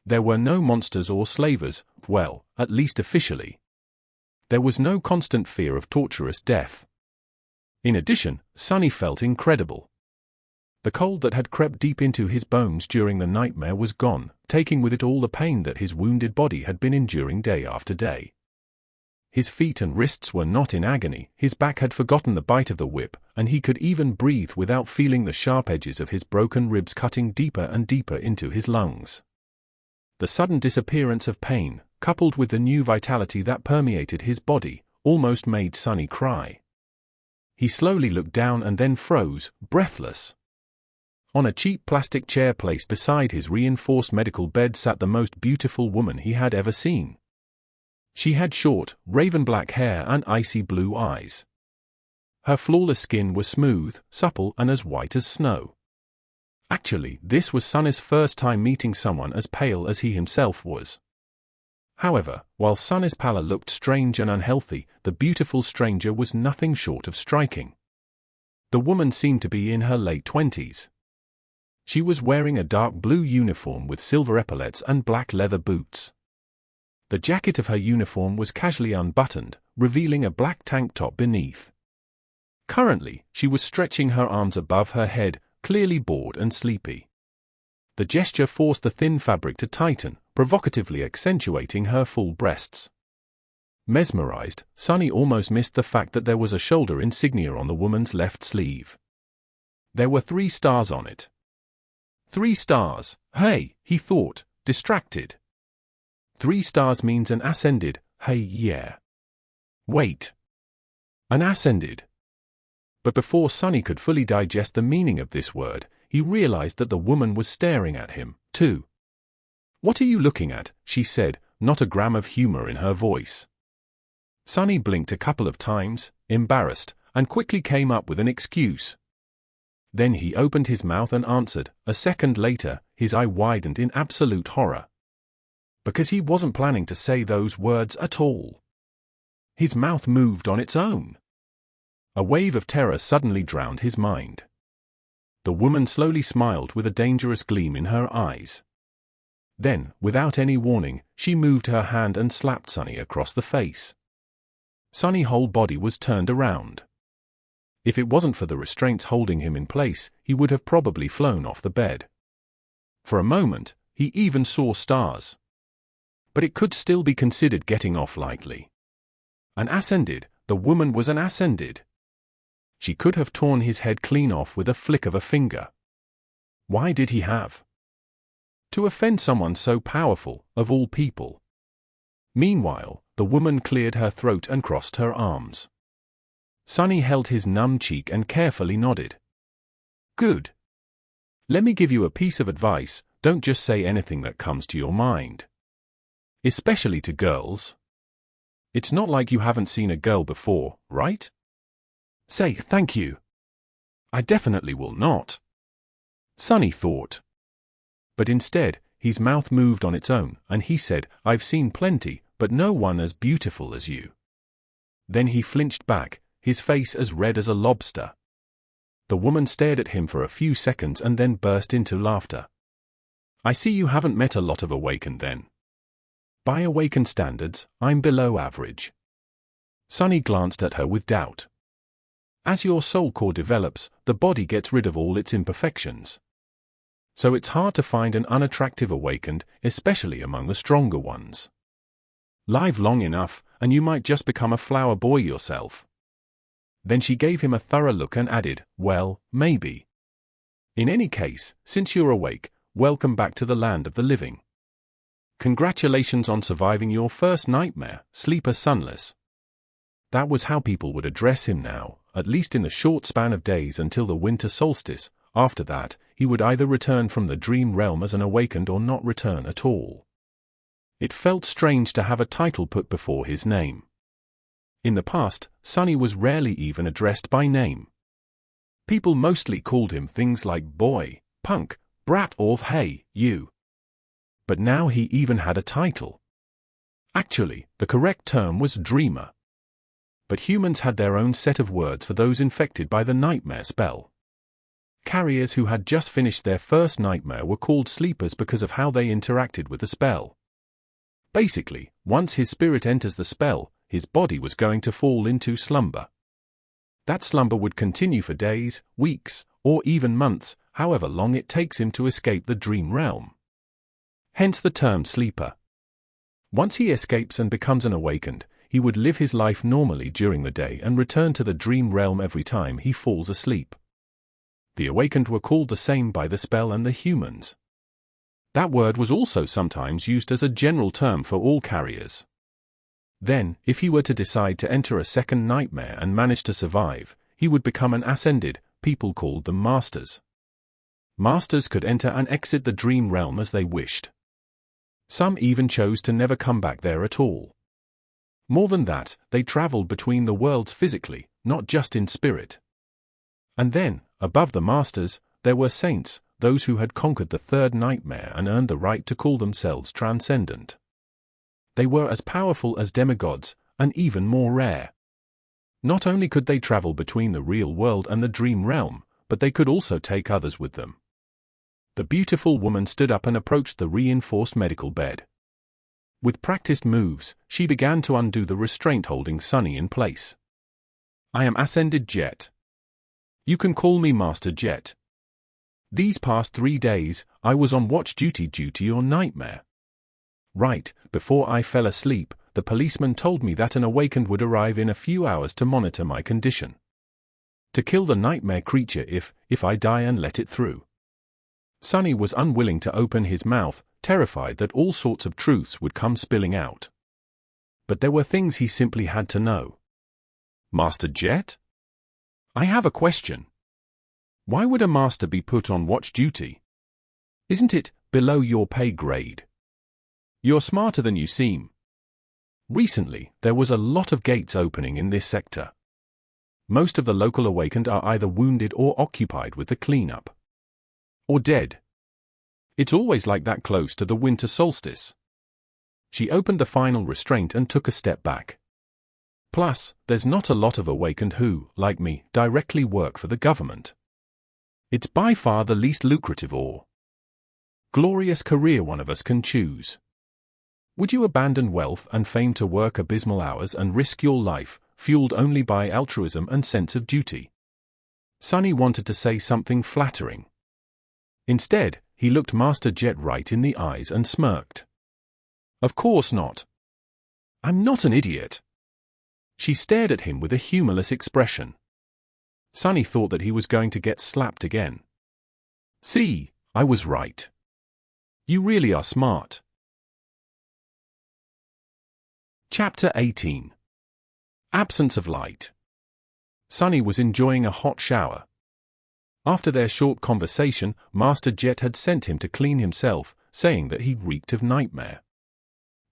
There were no monsters or slavers, well, at least officially. There was no constant fear of torturous death. In addition, Sunny felt incredible. The cold that had crept deep into his bones during the nightmare was gone, taking with it all the pain that his wounded body had been enduring day after day. His feet and wrists were not in agony, his back had forgotten the bite of the whip, and he could even breathe without feeling the sharp edges of his broken ribs cutting deeper and deeper into his lungs. The sudden disappearance of pain, coupled with the new vitality that permeated his body, almost made Sunny cry. He slowly looked down and then froze, breathless. On a cheap plastic chair placed beside his reinforced medical bed sat the most beautiful woman he had ever seen. She had short, raven-black hair and icy blue eyes. Her flawless skin was smooth, supple and as white as snow. Actually, this was Sunny's first time meeting someone as pale as he himself was. However, while Sunny's pallor looked strange and unhealthy, the beautiful stranger was nothing short of striking. The woman seemed to be in her late 20s. She was wearing a dark blue uniform with silver epaulets and black leather boots. The jacket of her uniform was casually unbuttoned, revealing a black tank top beneath. Currently, she was stretching her arms above her head, clearly bored and sleepy. The gesture forced the thin fabric to tighten, provocatively accentuating her full breasts. Mesmerized, Sunny almost missed the fact that there was a shoulder insignia on the woman's left sleeve. There were 3 stars on it. 3 stars, hey, he thought, distracted. 3 stars means an ascended, hey yeah. Wait. An ascended. But before Sunny could fully digest the meaning of this word, he realized that the woman was staring at him, too. What are you looking at? She said, not a gram of humor in her voice. Sunny blinked a couple of times, embarrassed, and quickly came up with an excuse. Then he opened his mouth and answered. A second later, his eye widened in absolute horror. Because he wasn't planning to say those words at all. His mouth moved on its own. A wave of terror suddenly drowned his mind. The woman slowly smiled with a dangerous gleam in her eyes. Then, without any warning, she moved her hand and slapped Sunny across the face. Sunny's whole body was turned around. If it wasn't for the restraints holding him in place, he would have probably flown off the bed. For a moment, he even saw stars. But it could still be considered getting off lightly. An ascended, the woman was an ascended. She could have torn his head clean off with a flick of a finger. Why did he have to offend someone so powerful, of all people? Meanwhile, the woman cleared her throat and crossed her arms. Sunny held his numb cheek and carefully nodded. Good. Let me give you a piece of advice, don't just say anything that comes to your mind. Especially to girls. It's not like you haven't seen a girl before, right? Say thank you. I definitely will not. Sunny thought. But instead, his mouth moved on its own, and he said, I've seen plenty, but no one as beautiful as you. Then he flinched back, his face as red as a lobster. The woman stared at him for a few seconds and then burst into laughter. I see you haven't met a lot of awakened then. By awakened standards, I'm below average. Sunny glanced at her with doubt. As your soul core develops, the body gets rid of all its imperfections. So it's hard to find an unattractive awakened, especially among the stronger ones. Live long enough, and you might just become a flower boy yourself. Then she gave him a thorough look and added, well, maybe. In any case, since you're awake, welcome back to the land of the living. Congratulations on surviving your first nightmare, Sleeper Sunless. That was how people would address him now, at least in the short span of days until the winter solstice. After that, he would either return from the dream realm as an awakened or not return at all. It felt strange to have a title put before his name. In the past, Sonny was rarely even addressed by name. People mostly called him things like boy, punk, brat or hey, you. But now he even had a title. Actually, the correct term was dreamer. But humans had their own set of words for those infected by the nightmare spell. Carriers who had just finished their first nightmare were called sleepers because of how they interacted with the spell. Basically, once his spirit enters the spell, his body was going to fall into slumber. That slumber would continue for days, weeks, or even months, however long it takes him to escape the dream realm. Hence the term sleeper. Once he escapes and becomes an awakened, he would live his life normally during the day and return to the dream realm every time he falls asleep. The awakened were called the same by the spell and the humans. That word was also sometimes used as a general term for all carriers. Then, if he were to decide to enter a second nightmare and manage to survive, he would become an ascended. People called them masters. Masters could enter and exit the dream realm as they wished. Some even chose to never come back there at all. More than that, they traveled between the worlds physically, not just in spirit. And then, above the masters, there were saints, those who had conquered the third nightmare and earned the right to call themselves transcendent. They were as powerful as demigods, and even more rare. Not only could they travel between the real world and the dream realm, but they could also take others with them. The beautiful woman stood up and approached the reinforced medical bed. With practiced moves, she began to undo the restraint holding Sonny in place. "I am Ascended Jet. You can call me Master Jet. These past 3 days, I was on watch duty due to your nightmare. Right before I fell asleep, the policeman told me that an awakened would arrive in a few hours to monitor my condition. To kill the nightmare creature if I die and let it through." Sonny was unwilling to open his mouth, terrified that all sorts of truths would come spilling out. But there were things he simply had to know. "Master Jet? I have a question. Why would a master be put on watch duty? Isn't it below your pay grade? You're smarter than you seem. Recently, there was a lot of gates opening in this sector. Most of the local awakened are either wounded or occupied with the cleanup. Or dead. It's always like that close to the winter solstice." She opened the final restraint and took a step back. "Plus, there's not a lot of awakened who, like me, directly work for the government. It's by far the least lucrative or glorious career one of us can choose. Would you abandon wealth and fame to work abysmal hours and risk your life, fueled only by altruism and sense of duty?" Sonny wanted to say something flattering. Instead, he looked Master Jet right in the eyes and smirked. "Of course not. I'm not an idiot." She stared at him with a humorless expression. Sonny thought that he was going to get slapped again. "See, I was right. You really are smart." Chapter 18. Absence of light. Sonny was enjoying a hot shower. After their short conversation, Master Jet had sent him to clean himself, saying that he reeked of nightmare.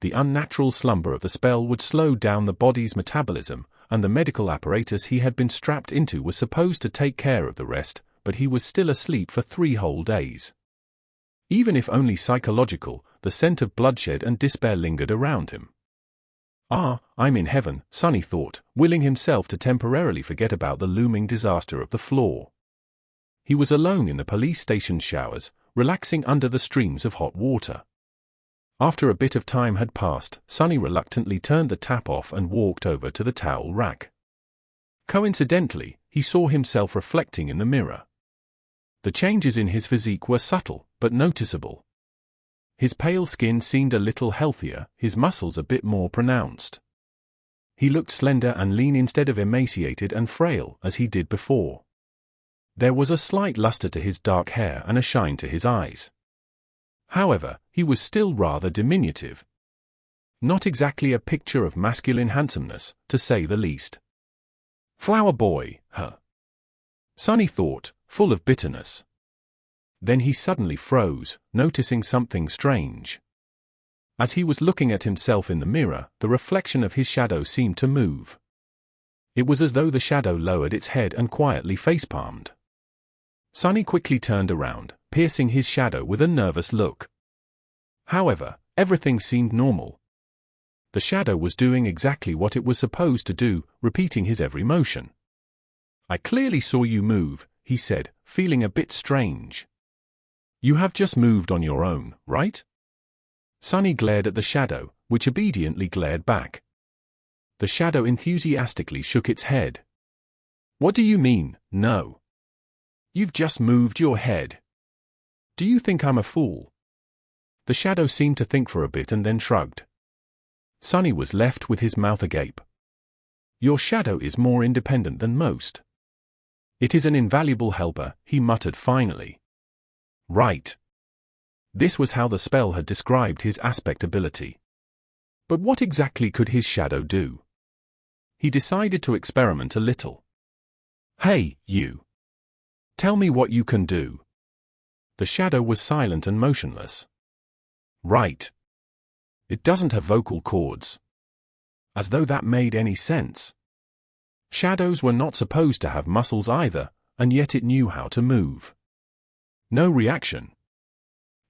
The unnatural slumber of the spell would slow down the body's metabolism, and the medical apparatus he had been strapped into was supposed to take care of the rest, but he was still asleep for 3 whole days. Even if only psychological, the scent of bloodshed and despair lingered around him. "Ah, I'm in heaven," Sonny thought, willing himself to temporarily forget about the looming disaster of the floor. He was alone in the police station showers, relaxing under the streams of hot water. After a bit of time had passed, Sonny reluctantly turned the tap off and walked over to the towel rack. Coincidentally, he saw himself reflecting in the mirror. The changes in his physique were subtle, but noticeable. His pale skin seemed a little healthier, his muscles a bit more pronounced. He looked slender and lean instead of emaciated and frail as he did before. There was a slight luster to his dark hair and a shine to his eyes. However, he was still rather diminutive. Not exactly a picture of masculine handsomeness, to say the least. "Flower boy, huh?" Sonny thought, full of bitterness. Then he suddenly froze, noticing something strange. As he was looking at himself in the mirror, the reflection of his shadow seemed to move. It was as though the shadow lowered its head and quietly facepalmed. Sonny quickly turned around, piercing his shadow with a nervous look. However, everything seemed normal. The shadow was doing exactly what it was supposed to do, repeating his every motion. "I clearly saw you move," he said, feeling a bit strange. "You have just moved on your own, right?" Sonny glared at the shadow, which obediently glared back. The shadow enthusiastically shook its head. "What do you mean, no? You've just moved your head. Do you think I'm a fool?" The shadow seemed to think for a bit and then shrugged. Sonny was left with his mouth agape. "Your shadow is more independent than most. It is an invaluable helper," he muttered finally. Right. This was how the spell had described his aspect ability. But what exactly could his shadow do? He decided to experiment a little. "Hey, you. Tell me what you can do." The shadow was silent and motionless. "Right. It doesn't have vocal cords." As though that made any sense. Shadows were not supposed to have muscles either, and yet it knew how to move. No reaction.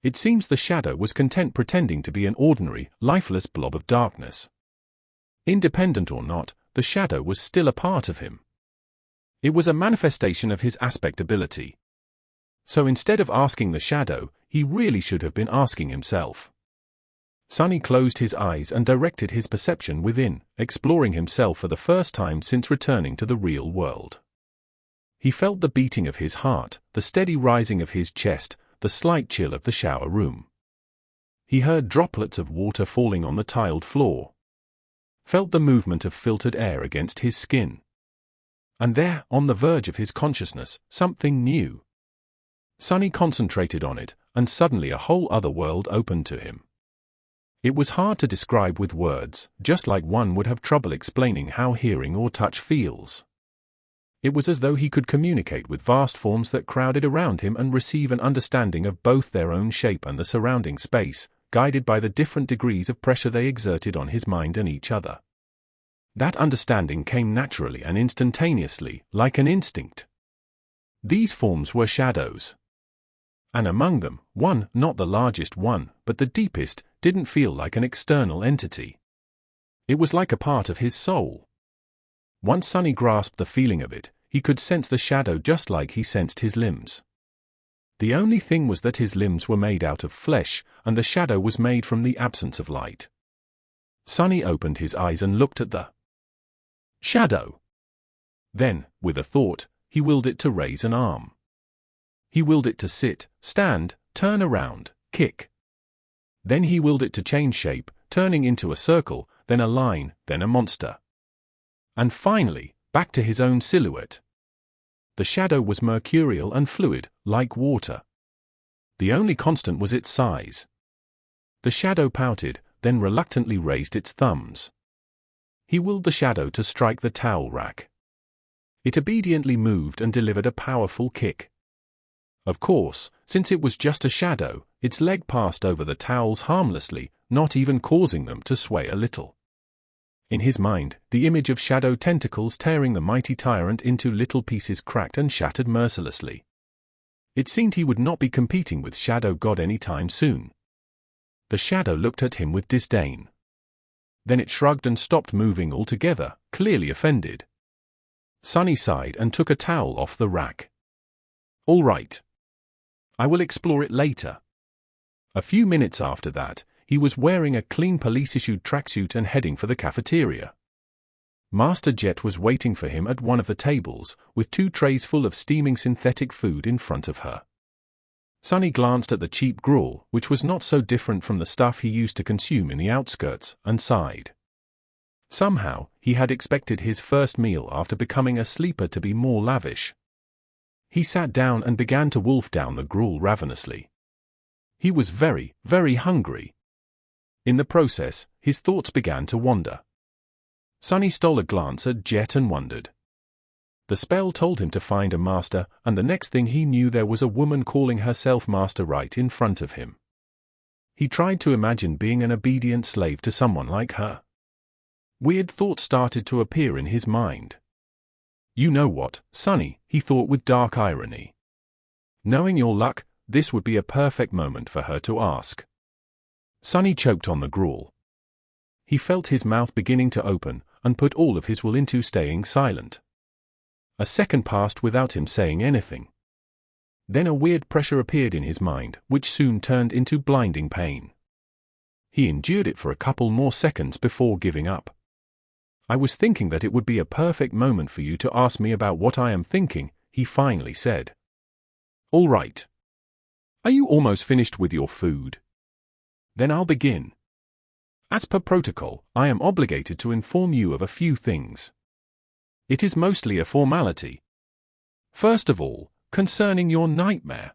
It seems the shadow was content pretending to be an ordinary, lifeless blob of darkness. Independent or not, the shadow was still a part of him. It was a manifestation of his aspect ability. So instead of asking the shadow, he really should have been asking himself. Sonny closed his eyes and directed his perception within, exploring himself for the first time since returning to the real world. He felt the beating of his heart, the steady rising of his chest, the slight chill of the shower room. He heard droplets of water falling on the tiled floor. Felt the movement of filtered air against his skin. And there, on the verge of his consciousness, something new. Sonny concentrated on it, and suddenly a whole other world opened to him. It was hard to describe with words, just like one would have trouble explaining how hearing or touch feels. It was as though he could communicate with vast forms that crowded around him and receive an understanding of both their own shape and the surrounding space, guided by the different degrees of pressure they exerted on his mind and each other. That understanding came naturally and instantaneously, like an instinct. These forms were shadows. And among them, one, not the largest one, but the deepest, didn't feel like an external entity. It was like a part of his soul. Once Sonny grasped the feeling of it, he could sense the shadow just like he sensed his limbs. The only thing was that his limbs were made out of flesh, and the shadow was made from the absence of light. Sonny opened his eyes and looked at the shadow. Then, with a thought, he willed it to raise an arm. He willed it to sit, stand, turn around, kick. Then he willed it to change shape, turning into a circle, then a line, then a monster. And finally, back to his own silhouette. The shadow was mercurial and fluid, like water. The only constant was its size. The shadow pouted, then reluctantly raised its thumbs. He willed the shadow to strike the towel rack. It obediently moved and delivered a powerful kick. Of course, since it was just a shadow, its leg passed over the towels harmlessly, not even causing them to sway a little. In his mind, the image of shadow tentacles tearing the mighty tyrant into little pieces cracked and shattered mercilessly. It seemed he would not be competing with Shadow God any time soon. The shadow looked at him with disdain. Then it shrugged and stopped moving altogether, clearly offended. Sonny sighed and took a towel off the rack. "All right. I will explore it later." A few minutes after that, he was wearing a clean police-issued tracksuit and heading for the cafeteria. Master Jet was waiting for him at one of the tables, with 2 trays full of steaming synthetic food in front of her. Sonny glanced at the cheap gruel, which was not so different from the stuff he used to consume in the outskirts, and sighed. Somehow, he had expected his first meal after becoming a sleeper to be more lavish. He sat down and began to wolf down the gruel ravenously. He was very, very hungry. In the process, his thoughts began to wander. Sonny stole a glance at Jet and wondered. The spell told him to find a master, and the next thing he knew there was a woman calling herself master right in front of him. He tried to imagine being an obedient slave to someone like her. Weird thoughts started to appear in his mind. You know what, Sonny, he thought with dark irony. Knowing your luck, this would be a perfect moment for her to ask. Sonny choked on the gruel. He felt his mouth beginning to open, and put all of his will into staying silent. A second passed without him saying anything. Then a weird pressure appeared in his mind, which soon turned into blinding pain. He endured it for a couple more seconds before giving up. I was thinking that it would be a perfect moment for you to ask me about what I am thinking, he finally said. All right. Are you almost finished with your food? Then I'll begin. As per protocol, I am obligated to inform you of a few things. It is mostly a formality. First of all, concerning your nightmare.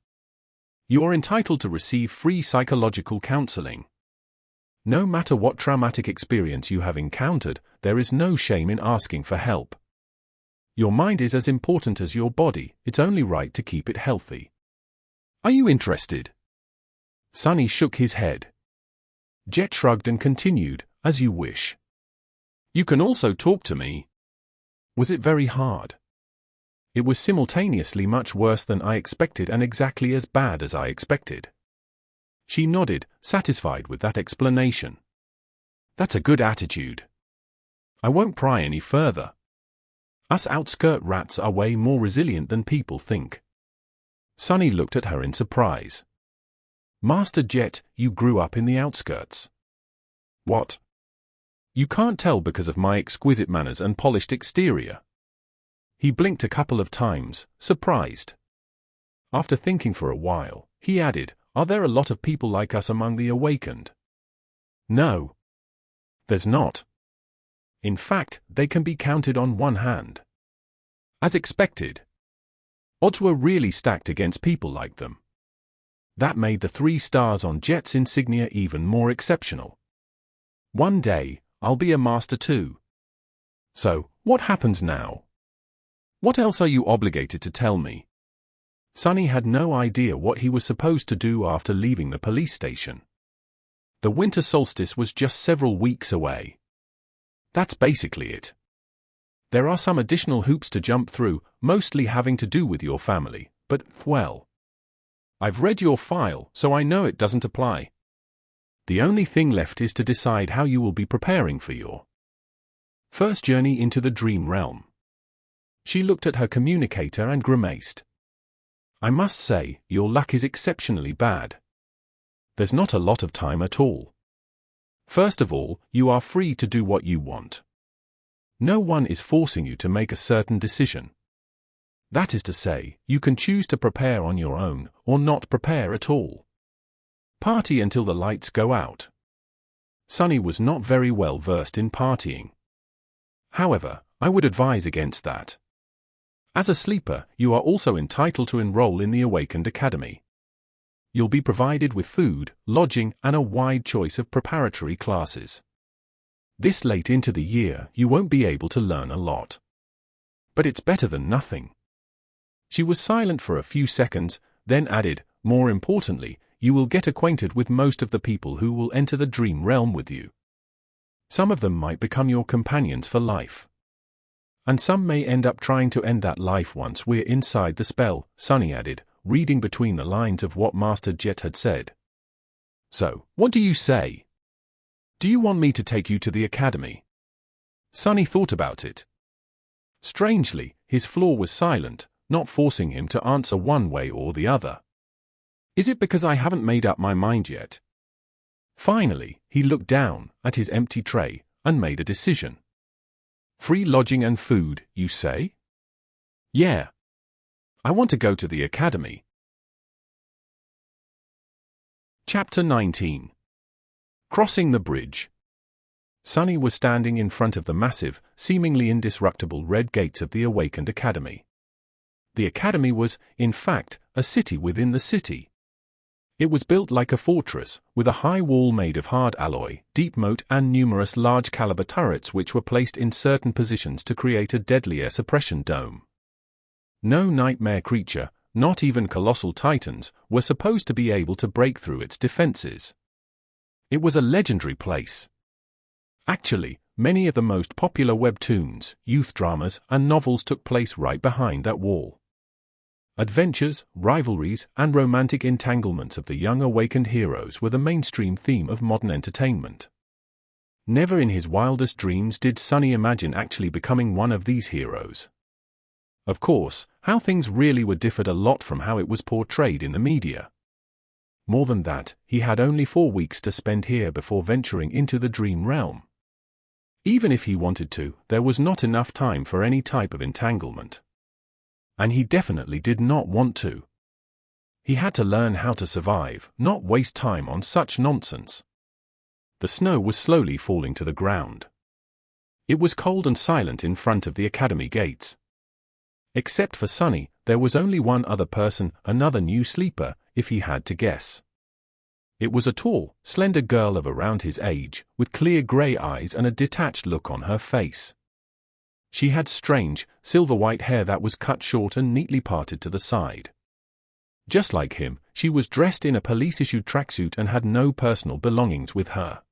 You are entitled to receive free psychological counseling. No matter what traumatic experience you have encountered, there is no shame in asking for help. Your mind is as important as your body, it's only right to keep it healthy. Are you interested? Sonny shook his head. Jet shrugged and continued, as you wish. You can also talk to me. Was it very hard? It was simultaneously much worse than I expected and exactly as bad as I expected. She nodded, satisfied with that explanation. That's a good attitude. I won't pry any further. Us outskirt rats are way more resilient than people think. Sonny looked at her in surprise. Master Jet, you grew up in the outskirts. What? You can't tell because of my exquisite manners and polished exterior. He blinked a couple of times, surprised. After thinking for a while, he added, Are there a lot of people like us among the awakened? No. There's not. In fact, they can be counted on one hand. As expected. Odds were really stacked against people like them. That made the 3 stars on Jet's insignia even more exceptional. One day, I'll be a master too. So, what happens now? What else are you obligated to tell me? Sonny had no idea what he was supposed to do after leaving the police station. The winter solstice was just several weeks away. That's basically it. There are some additional hoops to jump through, mostly having to do with your family, but, well, I've read your file, so I know it doesn't apply. The only thing left is to decide how you will be preparing for your first journey into the dream realm. She looked at her communicator and grimaced. I must say, your luck is exceptionally bad. There's not a lot of time at all. First of all, you are free to do what you want. No one is forcing you to make a certain decision. That is to say, you can choose to prepare on your own, or not prepare at all. Party until the lights go out. Sonny was not very well versed in partying. However, I would advise against that. As a sleeper, you are also entitled to enroll in the Awakened Academy. You'll be provided with food, lodging, and a wide choice of preparatory classes. This late into the year, you won't be able to learn a lot. But it's better than nothing. She was silent for a few seconds, then added, more importantly, you will get acquainted with most of the people who will enter the dream realm with you. Some of them might become your companions for life. And some may end up trying to end that life once we're inside the spell, Sonny added, reading between the lines of what Master Jet had said. So, what do you say? Do you want me to take you to the academy? Sonny thought about it. Strangely, his floor was silent, not forcing him to answer one way or the other. Is it because I haven't made up my mind yet? Finally, he looked down at his empty tray and made a decision. Free lodging and food, you say? Yeah. I want to go to the academy. Chapter 19. Crossing the bridge. Sonny was standing in front of the massive, seemingly indestructible red gates of the Awakened Academy. The academy was, in fact, a city within the city. It was built like a fortress, with a high wall made of hard alloy, deep moat and numerous large-caliber turrets which were placed in certain positions to create a deadly air suppression dome. No nightmare creature, not even colossal titans, were supposed to be able to break through its defenses. It was a legendary place. Actually, many of the most popular webtoons, youth dramas, and novels took place right behind that wall. Adventures, rivalries, and romantic entanglements of the young awakened heroes were the mainstream theme of modern entertainment. Never in his wildest dreams did Sonny imagine actually becoming one of these heroes. Of course, how things really were differed a lot from how it was portrayed in the media. More than that, he had only 4 weeks to spend here before venturing into the dream realm. Even if he wanted to, there was not enough time for any type of entanglement. And he definitely did not want to. He had to learn how to survive, not waste time on such nonsense. The snow was slowly falling to the ground. It was cold and silent in front of the academy gates. Except for Sonny, there was only one other person, another new sleeper, if he had to guess. It was a tall, slender girl of around his age, with clear grey eyes and a detached look on her face. She had strange, silver-white hair that was cut short and neatly parted to the side. Just like him, she was dressed in a police-issued tracksuit and had no personal belongings with her.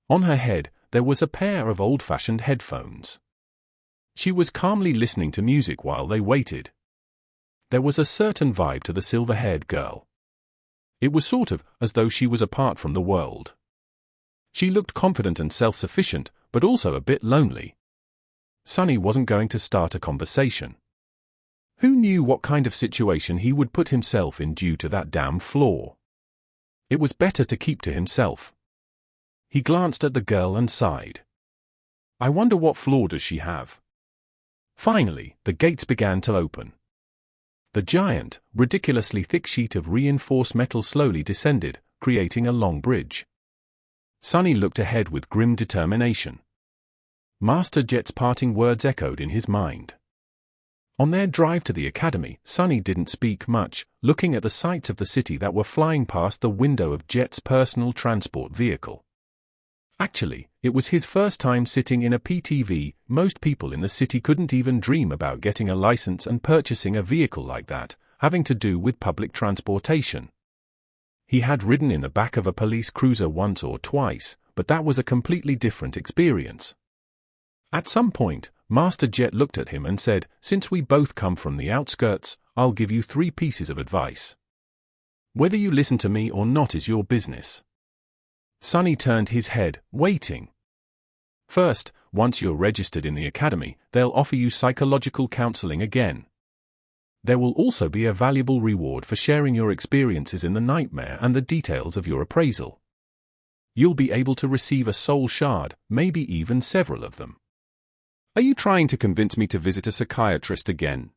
On her head, there was a pair of old-fashioned headphones. She was calmly listening to music while they waited. There was a certain vibe to the silver-haired girl. It was sort of as though she was apart from the world. She looked confident and self-sufficient, but also a bit lonely. Sonny wasn't going to start a conversation. Who knew what kind of situation he would put himself in due to that damn flaw? It was better to keep to himself. He glanced at the girl and sighed. I wonder what flaw does she have? Finally, the gates began to open. The giant, ridiculously thick sheet of reinforced metal slowly descended, creating a long bridge. Sonny looked ahead with grim determination. Master Jet's parting words echoed in his mind. On their drive to the academy, Sonny didn't speak much, looking at the sights of the city that were flying past the window of Jet's personal transport vehicle. Actually, it was his first time sitting in a PTV. Most people in the city couldn't even dream about getting a license and purchasing a vehicle like that, having to do with public transportation. He had ridden in the back of a police cruiser once or twice, but that was a completely different experience. At some point, Master Jet looked at him and said, "Since we both come from the outskirts, I'll give you 3 pieces of advice. Whether you listen to me or not is your business." Sonny turned his head, waiting. First, once you're registered in the academy, they'll offer you psychological counseling again. There will also be a valuable reward for sharing your experiences in the nightmare and the details of your appraisal. You'll be able to receive a soul shard, maybe even several of them. Are you trying to convince me to visit a psychiatrist again?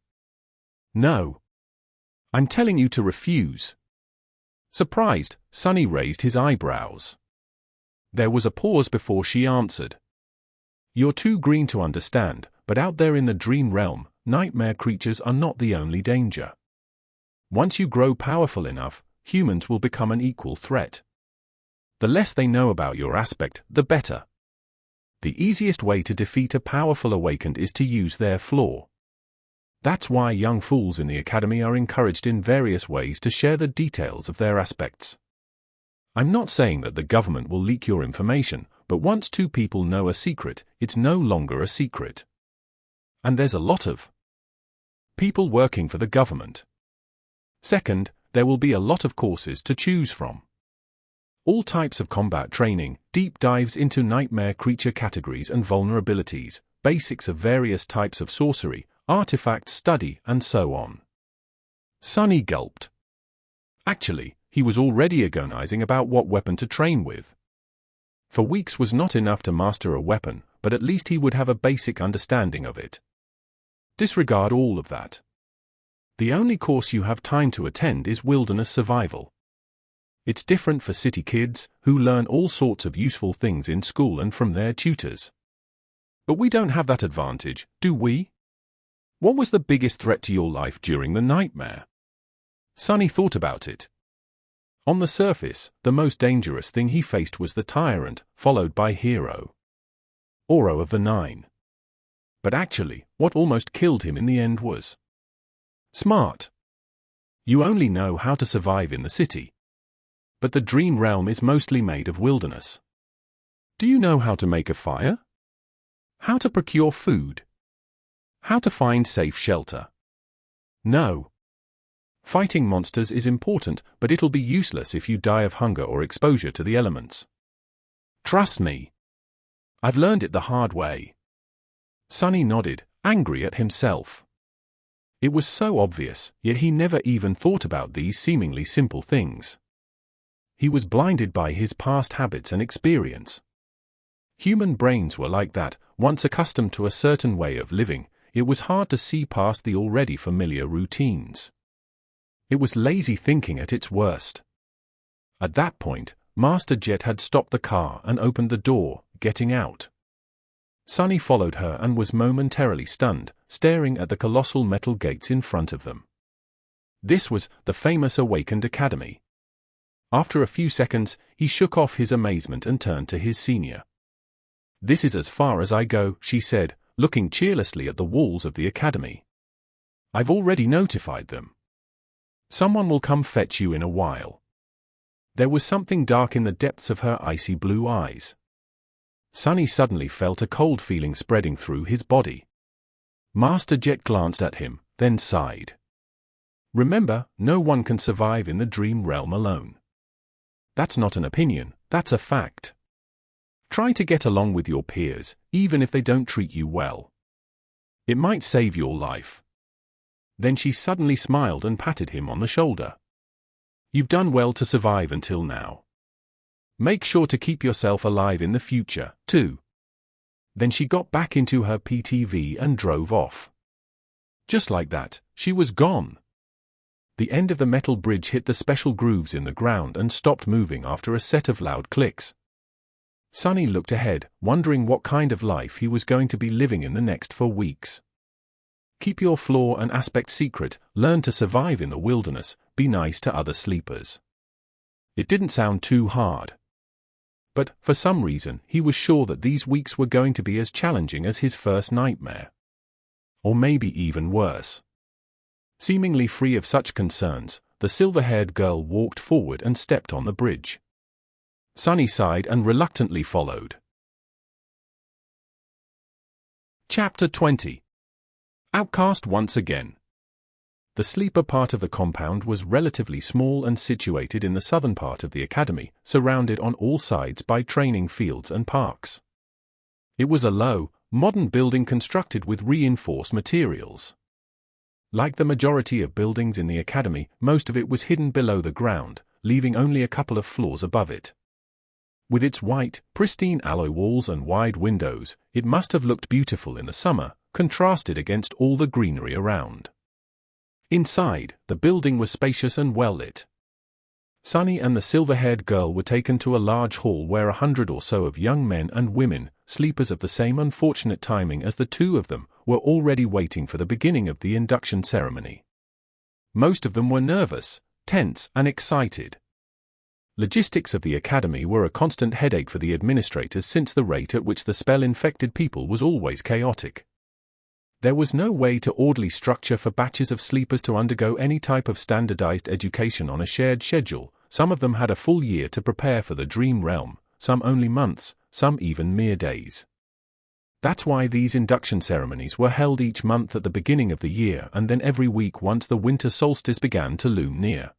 No. I'm telling you to refuse. Surprised, Sonny raised his eyebrows. There was a pause before she answered. You're too green to understand, but out there in the dream realm, nightmare creatures are not the only danger. Once you grow powerful enough, humans will become an equal threat. The less they know about your aspect, the better. The easiest way to defeat a powerful awakened is to use their flaw. That's why young fools in the academy are encouraged in various ways to share the details of their aspects. I'm not saying that the government will leak your information, but once 2 people know a secret, it's no longer a secret. And there's a lot of people working for the government. Second, there will be a lot of courses to choose from. All types of combat training, deep dives into nightmare creature categories and vulnerabilities, basics of various types of sorcery, artifact study, and so on. Sonny gulped. Actually, he was already agonizing about what weapon to train with. For weeks was not enough to master a weapon, but at least he would have a basic understanding of it. Disregard all of that. The only course you have time to attend is wilderness survival. It's different for city kids, who learn all sorts of useful things in school and from their tutors. But we don't have that advantage, do we? What was the biggest threat to your life during the nightmare? Sonny thought about it. On the surface, the most dangerous thing he faced was the Tyrant, followed by Hero. Oro of the 9. But actually, what almost killed him in the end was Smart. You only know how to survive in the city. But the dream realm is mostly made of wilderness. Do you know how to make a fire? How to procure food? How to find safe shelter? No. Fighting monsters is important, but it'll be useless if you die of hunger or exposure to the elements. Trust me. I've learned it the hard way. Sonny nodded, angry at himself. It was so obvious, yet he never even thought about these seemingly simple things. He was blinded by his past habits and experience. Human brains were like that. Once accustomed to a certain way of living, it was hard to see past the already familiar routines. It was lazy thinking at its worst. At that point, Master Jet had stopped the car and opened the door, getting out. Sonny followed her and was momentarily stunned, staring at the colossal metal gates in front of them. This was the famous Awakened Academy. After a few seconds, he shook off his amazement and turned to his senior. "This is as far as I go," she said, looking cheerlessly at the walls of the academy. "I've already notified them. Someone will come fetch you in a while." There was something dark in the depths of her icy blue eyes. Sonny suddenly felt a cold feeling spreading through his body. Master Jet glanced at him, then sighed. "Remember, no one can survive in the dream realm alone. That's not an opinion, that's a fact. Try to get along with your peers, even if they don't treat you well. It might save your life." Then she suddenly smiled and patted him on the shoulder. "You've done well to survive until now. Make sure to keep yourself alive in the future, too." Then she got back into her PTV and drove off. Just like that, she was gone. The end of the metal bridge hit the special grooves in the ground and stopped moving after a set of loud clicks. Sonny looked ahead, wondering what kind of life he was going to be living in the next 4 weeks. Keep your flaw and aspect secret, learn to survive in the wilderness, be nice to other sleepers. It didn't sound too hard. But, for some reason, he was sure that these weeks were going to be as challenging as his first nightmare. Or maybe even worse. Seemingly free of such concerns, the silver-haired girl walked forward and stepped on the bridge. Sonny sighed and reluctantly followed. Chapter 20. Outcast once again. The sleeper part of the compound was relatively small and situated in the southern part of the academy, surrounded on all sides by training fields and parks. It was a low, modern building constructed with reinforced materials. Like the majority of buildings in the academy, most of it was hidden below the ground, leaving only a couple of floors above it. With its white, pristine alloy walls and wide windows, it must have looked beautiful in the summer, contrasted against all the greenery around. Inside, the building was spacious and well-lit. Sonny and the silver-haired girl were taken to a large hall where 100 or so of young men and women, sleepers of the same unfortunate timing as the two of them, were already waiting for the beginning of the induction ceremony. Most of them were nervous, tense, and excited. Logistics of the academy were a constant headache for the administrators since the rate at which the spell-infected people was always chaotic. There was no way to orderly structure for batches of sleepers to undergo any type of standardized education on a shared schedule. Some of them had a full year to prepare for the dream realm, some only months, some even mere days. That's why these induction ceremonies were held each month at the beginning of the year and then every week once the winter solstice began to loom near.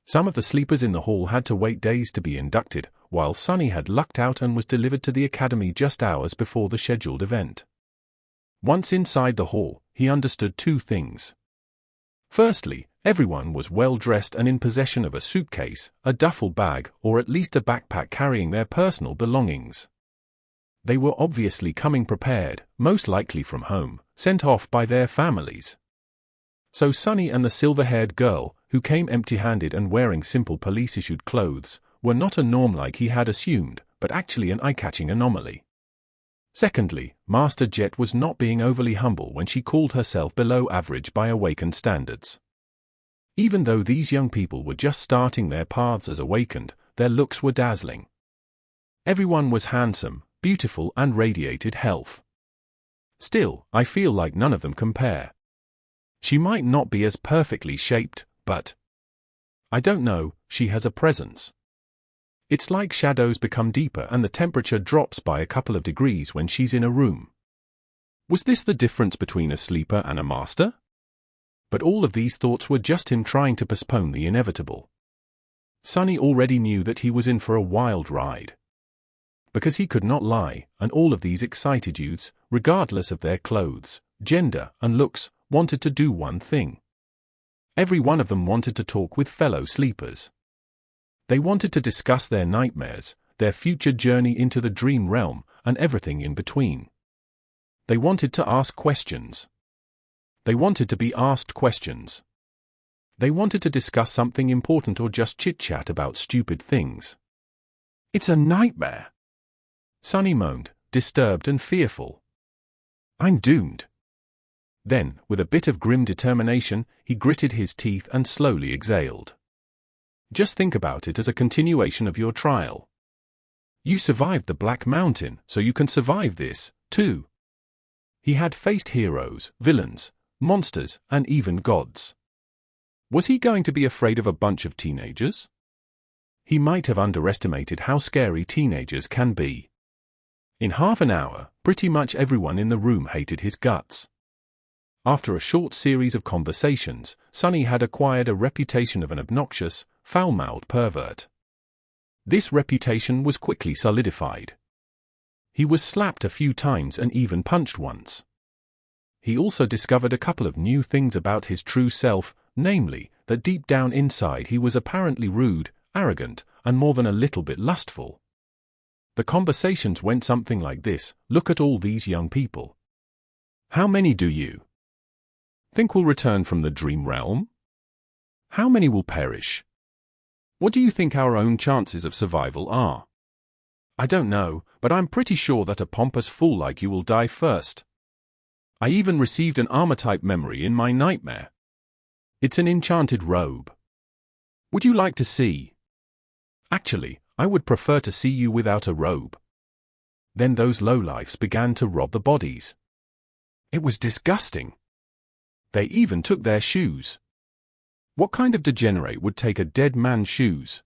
Some of the sleepers in the hall had to wait days to be inducted, while Sonny had lucked out and was delivered to the academy just hours before the scheduled event. Once inside the hall, he understood two things. Firstly, everyone was well-dressed and in possession of a suitcase, a duffel bag, or at least a backpack carrying their personal belongings. They were obviously coming prepared, most likely from home, sent off by their families. So Sonny and the silver-haired girl, who came empty-handed and wearing simple police-issued clothes, were not a norm like he had assumed, but actually an eye-catching anomaly. Secondly, Master Jet was not being overly humble when she called herself below average by Awakened standards. Even though these young people were just starting their paths as Awakened, their looks were dazzling. Everyone was handsome, beautiful and radiated health. Still, I feel like none of them compare. She might not be as perfectly shaped, but I don't know, she has a presence. It's like shadows become deeper and the temperature drops by a couple of degrees when she's in a room. Was this the difference between a sleeper and a master? But all of these thoughts were just him trying to postpone the inevitable. Sonny already knew that he was in for a wild ride. Because he could not lie, and all of these excited youths, regardless of their clothes, gender, and looks, wanted to do one thing. Every one of them wanted to talk with fellow sleepers. They wanted to discuss their nightmares, their future journey into the dream realm, and everything in between. They wanted to ask questions. They wanted to be asked questions. They wanted to discuss something important or just chit-chat about stupid things. It's a nightmare, Sonny moaned, disturbed and fearful. I'm doomed. Then, with a bit of grim determination, he gritted his teeth and slowly exhaled. Just think about it as a continuation of your trial. You survived the Black Mountain, so you can survive this, too. He had faced heroes, villains, monsters, and even gods. Was he going to be afraid of a bunch of teenagers? He might have underestimated how scary teenagers can be. In half an hour, pretty much everyone in the room hated his guts. After a short series of conversations, Sonny had acquired a reputation of an obnoxious, foul-mouthed pervert. This reputation was quickly solidified. He was slapped a few times and even punched once. He also discovered a couple of new things about his true self, namely, that deep down inside he was apparently rude, arrogant, and more than a little bit lustful. The conversations went something like this: look at all these young people. How many do you think will return from the dream realm? How many will perish? What do you think our own chances of survival are? I don't know, but I'm pretty sure that a pompous fool like you will die first. I even received an armor-type memory in my nightmare. It's an enchanted robe. Would you like to see? Actually, I would prefer to see you without a robe. Then those lowlifes began to rob the bodies. It was disgusting. They even took their shoes. What kind of degenerate would take a dead man's shoes?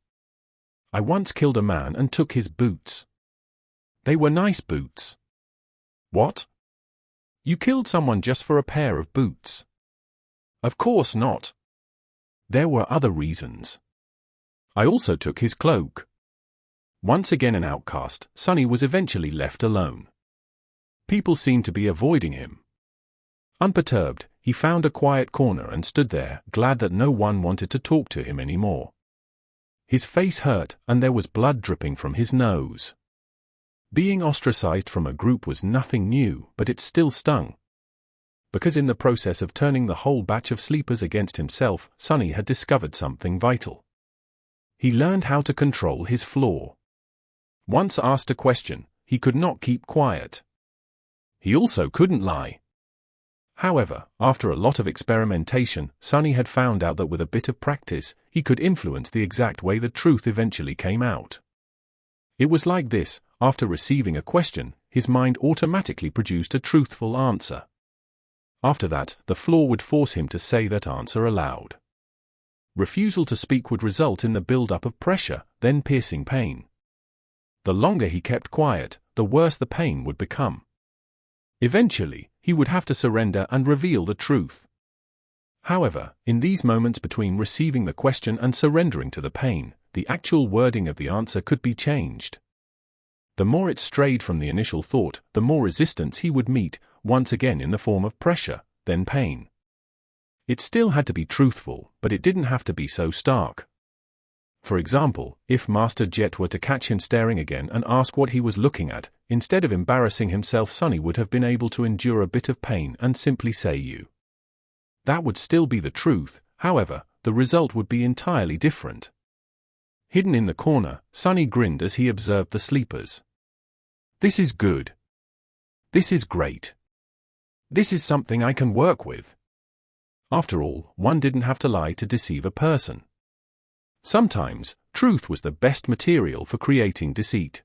I once killed a man and took his boots. They were nice boots. What? You killed someone just for a pair of boots? Of course not. There were other reasons. I also took his cloak. Once again an outcast, Sonny was eventually left alone. People seemed to be avoiding him. Unperturbed, he found a quiet corner and stood there, glad that no one wanted to talk to him anymore. His face hurt, and there was blood dripping from his nose. Being ostracized from a group was nothing new, but it still stung. Because in the process of turning the whole batch of sleepers against himself, Sonny had discovered something vital. He learned how to control his flaw. Once asked a question, he could not keep quiet. He also couldn't lie. However, after a lot of experimentation, Sonny had found out that with a bit of practice, he could influence the exact way the truth eventually came out. It was like this: after receiving a question, his mind automatically produced a truthful answer. After that, the flaw would force him to say that answer aloud. Refusal to speak would result in the build-up of pressure, then piercing pain. The longer he kept quiet, the worse the pain would become. Eventually, he would have to surrender and reveal the truth. However, in these moments between receiving the question and surrendering to the pain, the actual wording of the answer could be changed. The more it strayed from the initial thought, the more resistance he would meet, once again in the form of pressure, then pain. It still had to be truthful, but it didn't have to be so stark. For example, if Master Jet were to catch him staring again and ask what he was looking at, instead of embarrassing himself, Sonny would have been able to endure a bit of pain and simply say you. That would still be the truth, however, the result would be entirely different. Hidden in the corner, Sonny grinned as he observed the sleepers. This is good. This is great. This is something I can work with. After all, one didn't have to lie to deceive a person. Sometimes, truth was the best material for creating deceit.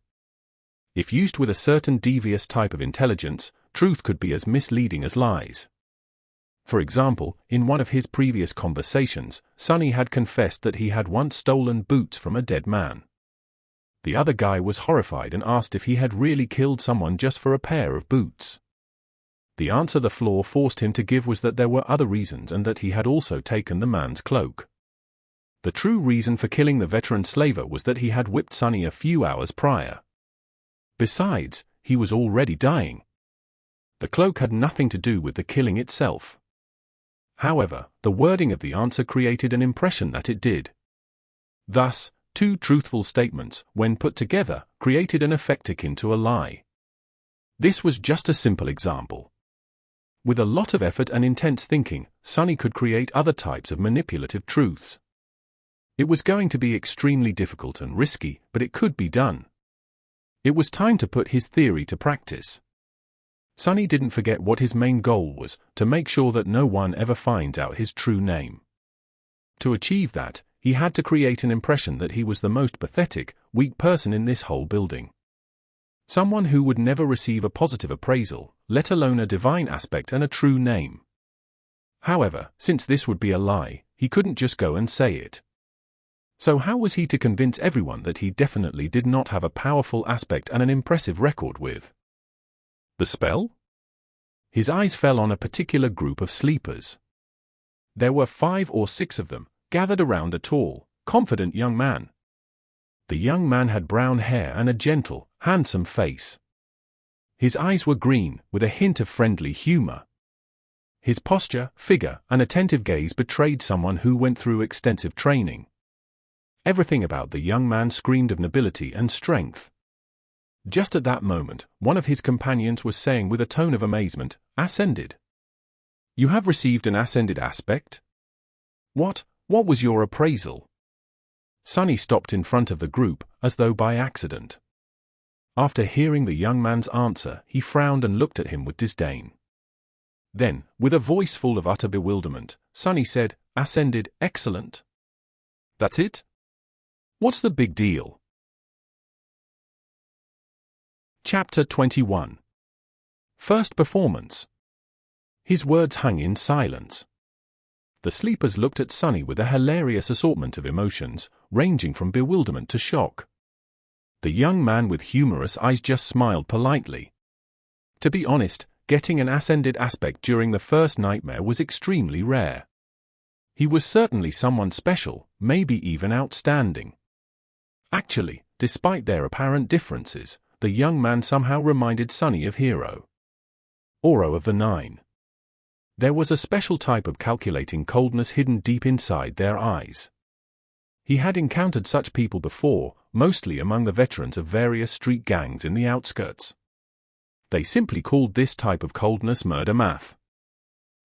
If used with a certain devious type of intelligence, truth could be as misleading as lies. For example, in one of his previous conversations, Sonny had confessed that he had once stolen boots from a dead man. The other guy was horrified and asked if he had really killed someone just for a pair of boots. The answer the floor forced him to give was that there were other reasons and that he had also taken the man's cloak. The true reason for killing the veteran slaver was that he had whipped Sonny a few hours prior. Besides, he was already dying. The cloak had nothing to do with the killing itself. However, the wording of the answer created an impression that it did. Thus, two truthful statements, when put together, created an effect akin to a lie. This was just a simple example. With a lot of effort and intense thinking, Sonny could create other types of manipulative truths. It was going to be extremely difficult and risky, but it could be done. It was time to put his theory to practice. Sonny didn't forget what his main goal was, to make sure that no one ever finds out his true name. To achieve that, he had to create an impression that he was the most pathetic, weak person in this whole building. Someone who would never receive a positive appraisal, let alone a divine aspect and a true name. However, since this would be a lie, he couldn't just go and say it. So how was he to convince everyone that he definitely did not have a powerful aspect and an impressive record with the spell? His eyes fell on a particular group of sleepers. There were 5 or 6 of them, gathered around a tall, confident young man. The young man had brown hair and a gentle, handsome face. His eyes were green, with a hint of friendly humor. His posture, figure, and attentive gaze betrayed someone who went through extensive training. Everything about the young man screamed of nobility and strength. Just at that moment, one of his companions was saying with a tone of amazement, "Ascended. You have received an ascended aspect? What was your appraisal?" Sonny stopped in front of the group, as though by accident. After hearing the young man's answer, he frowned and looked at him with disdain. Then, with a voice full of utter bewilderment, Sonny said, "Ascended, excellent. That's it? What's the big deal?" Chapter 21. First Performance. His words hung in silence. The sleepers looked at Sonny with a hilarious assortment of emotions, ranging from bewilderment to shock. The young man with humorous eyes just smiled politely. To be honest, getting an ascended aspect during the first nightmare was extremely rare. He was certainly someone special, maybe even outstanding. Actually, despite their apparent differences, the young man somehow reminded Sonny of Hero. Oro of the Nine. There was a special type of calculating coldness hidden deep inside their eyes. He had encountered such people before, mostly among the veterans of various street gangs in the outskirts. They simply called this type of coldness murder math.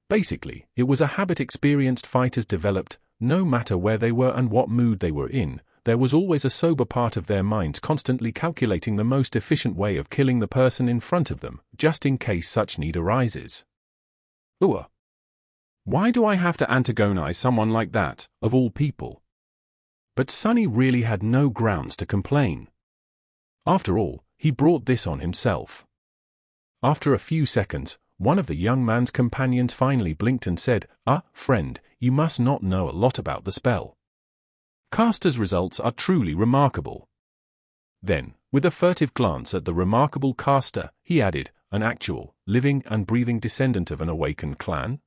Basically, it was a habit experienced fighters developed, no matter where they were and what mood they were in. There was always a sober part of their minds constantly calculating the most efficient way of killing the person in front of them, just in case such need arises. Why do I have to antagonize someone like that, of all people? But Sonny really had no grounds to complain. After all, he brought this on himself. After a few seconds, one of the young man's companions finally blinked and said, "Friend, you must not know a lot about the spell. Caster's results are truly remarkable." Then, with a furtive glance at the remarkable caster, he added, "An actual, living and breathing descendant of an awakened clan?"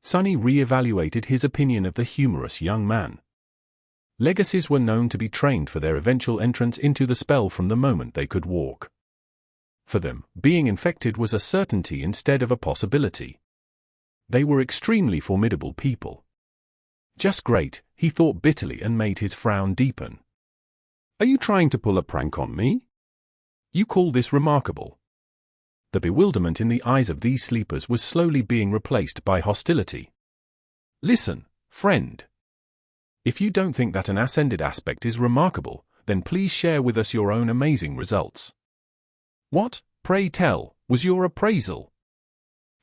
Sonny re-evaluated his opinion of the humorous young man. Legacies were known to be trained for their eventual entrance into the spell from the moment they could walk. For them, being infected was a certainty instead of a possibility. They were extremely formidable people. Just great, he thought bitterly and made his frown deepen. "Are you trying to pull a prank on me? You call this remarkable?" The bewilderment in the eyes of these sleepers was slowly being replaced by hostility. "Listen, friend. If you don't think that an ascended aspect is remarkable, then please share with us your own amazing results. What, pray tell, was your appraisal?"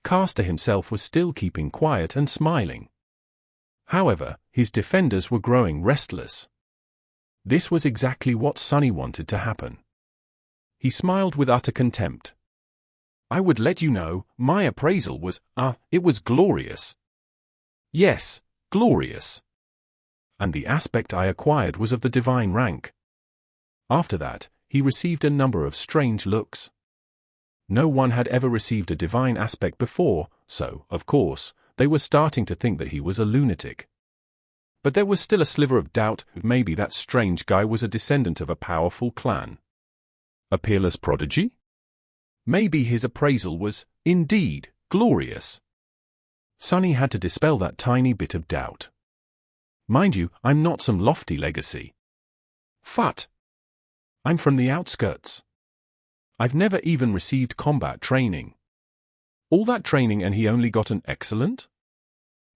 Caster himself was still keeping quiet and smiling. However, his defenders were growing restless. This was exactly what Sonny wanted to happen. He smiled with utter contempt. I would let you know, my appraisal was, it was glorious. Yes, glorious. And the aspect I acquired was of the divine rank. After that, he received a number of strange looks. No one had ever received a divine aspect before, so, of course, they were starting to think that he was a lunatic. But there was still a sliver of doubt that maybe that strange guy was a descendant of a powerful clan. A peerless prodigy? Maybe his appraisal was, indeed, glorious. Sonny had to dispel that tiny bit of doubt. Mind you, I'm not some lofty legacy. Phut! I'm from the outskirts. I've never even received combat training. All that training and he only got an excellent?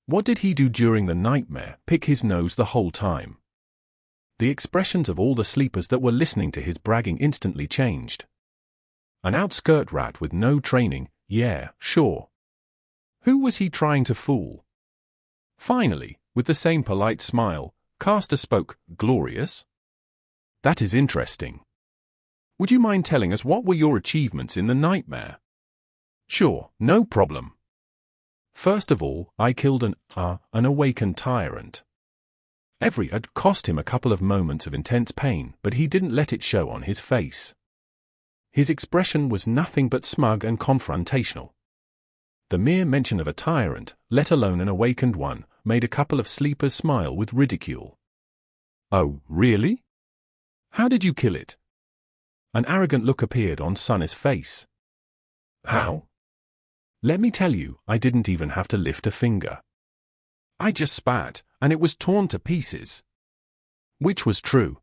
What did he do during the nightmare? Pick his nose the whole time. The expressions of all the sleepers that were listening to his bragging instantly changed. An outskirt rat with no training, yeah, sure. Who was he trying to fool? Finally, with the same polite smile, Caster spoke, glorious? That is interesting. Would you mind telling us what were your achievements in the nightmare? Sure, no problem. First of all, I killed an awakened tyrant. Every had cost him a couple of moments of intense pain, but he didn't let it show on his face. His expression was nothing but smug and confrontational. The mere mention of a tyrant, let alone an awakened one, made a couple of sleepers smile with ridicule. Oh, really? How did you kill it? An arrogant look appeared on Sonny's face. How? Let me tell you, I didn't even have to lift a finger. I just spat, and it was torn to pieces. Which was true.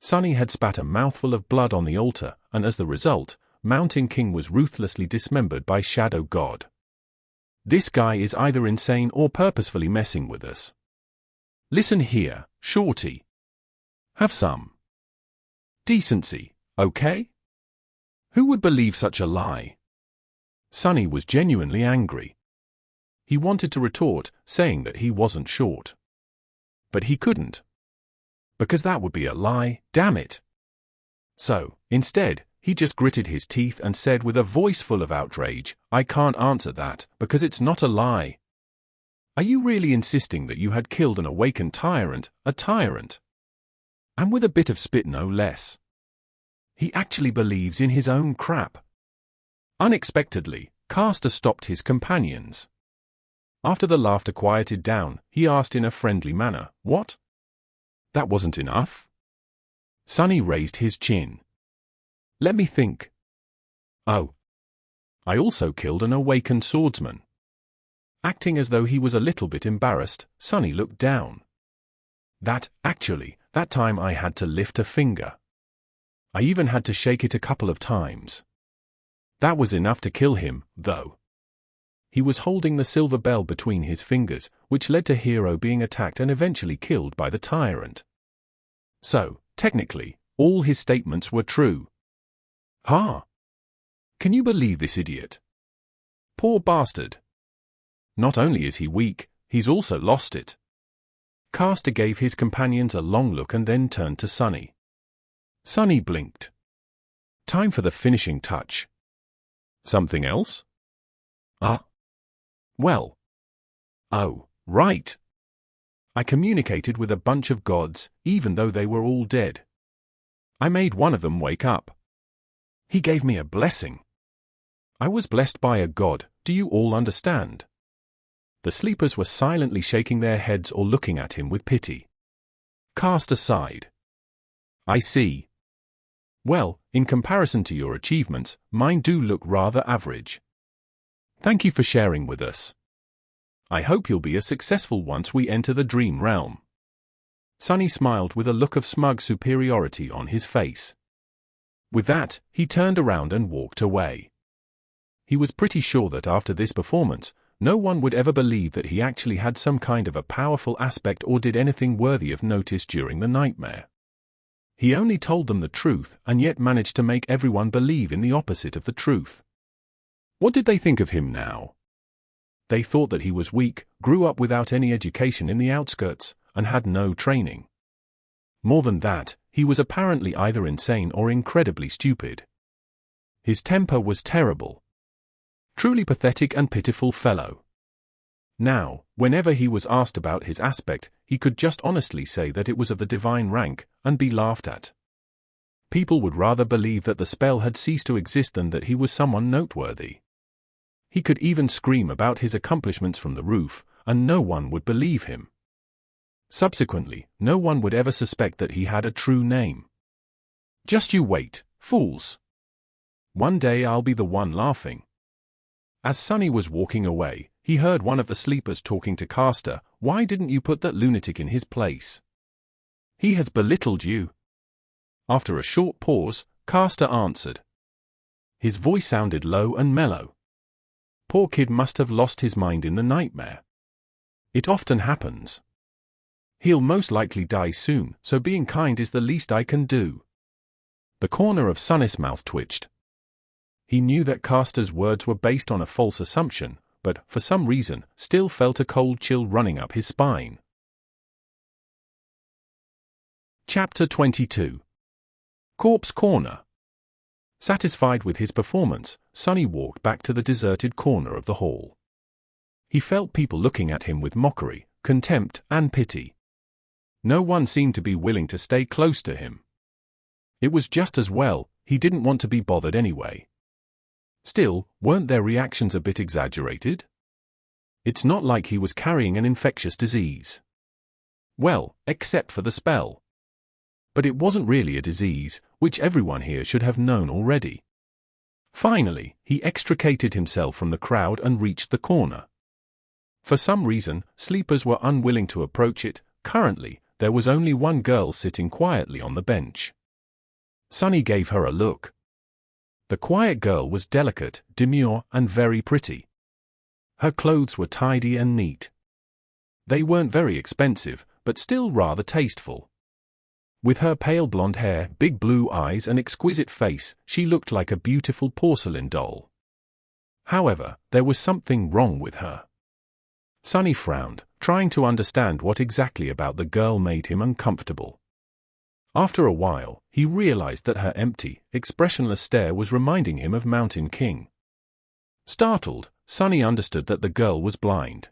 Sonny had spat a mouthful of blood on the altar, and as the result, Mountain King was ruthlessly dismembered by Shadow God. This guy is either insane or purposefully messing with us. Listen here, Shorty. Have some decency, okay? Who would believe such a lie? Sonny was genuinely angry. He wanted to retort, saying that he wasn't short. But he couldn't. Because that would be a lie, damn it. So, instead, he just gritted his teeth and said with a voice full of outrage, I can't answer that, because it's not a lie. Are you really insisting that you had killed an awakened tyrant, a tyrant? And with a bit of spit no less. He actually believes in his own crap. Unexpectedly, Caster stopped his companions. After the laughter quieted down, he asked in a friendly manner, what? That wasn't enough? Sonny raised his chin. Let me think. Oh. I also killed an awakened swordsman. Acting as though he was a little bit embarrassed, Sonny looked down. That time I had to lift a finger. I even had to shake it a couple of times. That was enough to kill him, though. He was holding the silver bell between his fingers, which led to Hero being attacked and eventually killed by the tyrant. So, technically, all his statements were true. Can you believe this idiot? Poor bastard. Not only is he weak, he's also lost it. Caster gave his companions a long look and then turned to Sonny. Sonny blinked. Time for the finishing touch. Something else? Well. Oh, right. I communicated with a bunch of gods, even though they were all dead. I made one of them wake up. He gave me a blessing. I was blessed by a god, do you all understand? The sleepers were silently shaking their heads or looking at him with pity. Caster sighed. I see. Well, in comparison to your achievements, mine do look rather average. Thank you for sharing with us. I hope you'll be as successful once we enter the dream realm. Sonny smiled with a look of smug superiority on his face. With that, he turned around and walked away. He was pretty sure that after this performance, no one would ever believe that he actually had some kind of a powerful aspect or did anything worthy of notice during the nightmare. He only told them the truth and yet managed to make everyone believe in the opposite of the truth. What did they think of him now? They thought that he was weak, grew up without any education in the outskirts, and had no training. More than that, he was apparently either insane or incredibly stupid. His temper was terrible. Truly pathetic and pitiful fellow. Now, whenever he was asked about his aspect, he could just honestly say that it was of the divine rank, and be laughed at. People would rather believe that the spell had ceased to exist than that he was someone noteworthy. He could even scream about his accomplishments from the roof, and no one would believe him. Subsequently, no one would ever suspect that he had a true name. Just you wait, fools. One day I'll be the one laughing. As Sonny was walking away, he heard one of the sleepers talking to Caster. Why didn't you put that lunatic in his place? He has belittled you. After a short pause, Caster answered. His voice sounded low and mellow. Poor kid must have lost his mind in the nightmare. It often happens. He'll most likely die soon, so being kind is the least I can do. The corner of Sonny's mouth twitched. He knew that Caster's words were based on a false assumption, but, for some reason, still felt a cold chill running up his spine. Chapter 22. Corpse Corner. Satisfied with his performance, Sonny walked back to the deserted corner of the hall. He felt people looking at him with mockery, contempt, and pity. No one seemed to be willing to stay close to him. It was just as well, he didn't want to be bothered anyway. Still, weren't their reactions a bit exaggerated? It's not like he was carrying an infectious disease. Well, except for the spell. But it wasn't really a disease, which everyone here should have known already. Finally, he extricated himself from the crowd and reached the corner. For some reason, sleepers were unwilling to approach it. Currently, there was only one girl sitting quietly on the bench. Sonny gave her a look. The quiet girl was delicate, demure, and very pretty. Her clothes were tidy and neat. They weren't very expensive, but still rather tasteful. With her pale blonde hair, big blue eyes, and exquisite face, she looked like a beautiful porcelain doll. However, there was something wrong with her. Sonny frowned, trying to understand what exactly about the girl made him uncomfortable. After a while, he realized that her empty, expressionless stare was reminding him of Mountain King. Startled, Sonny understood that the girl was blind.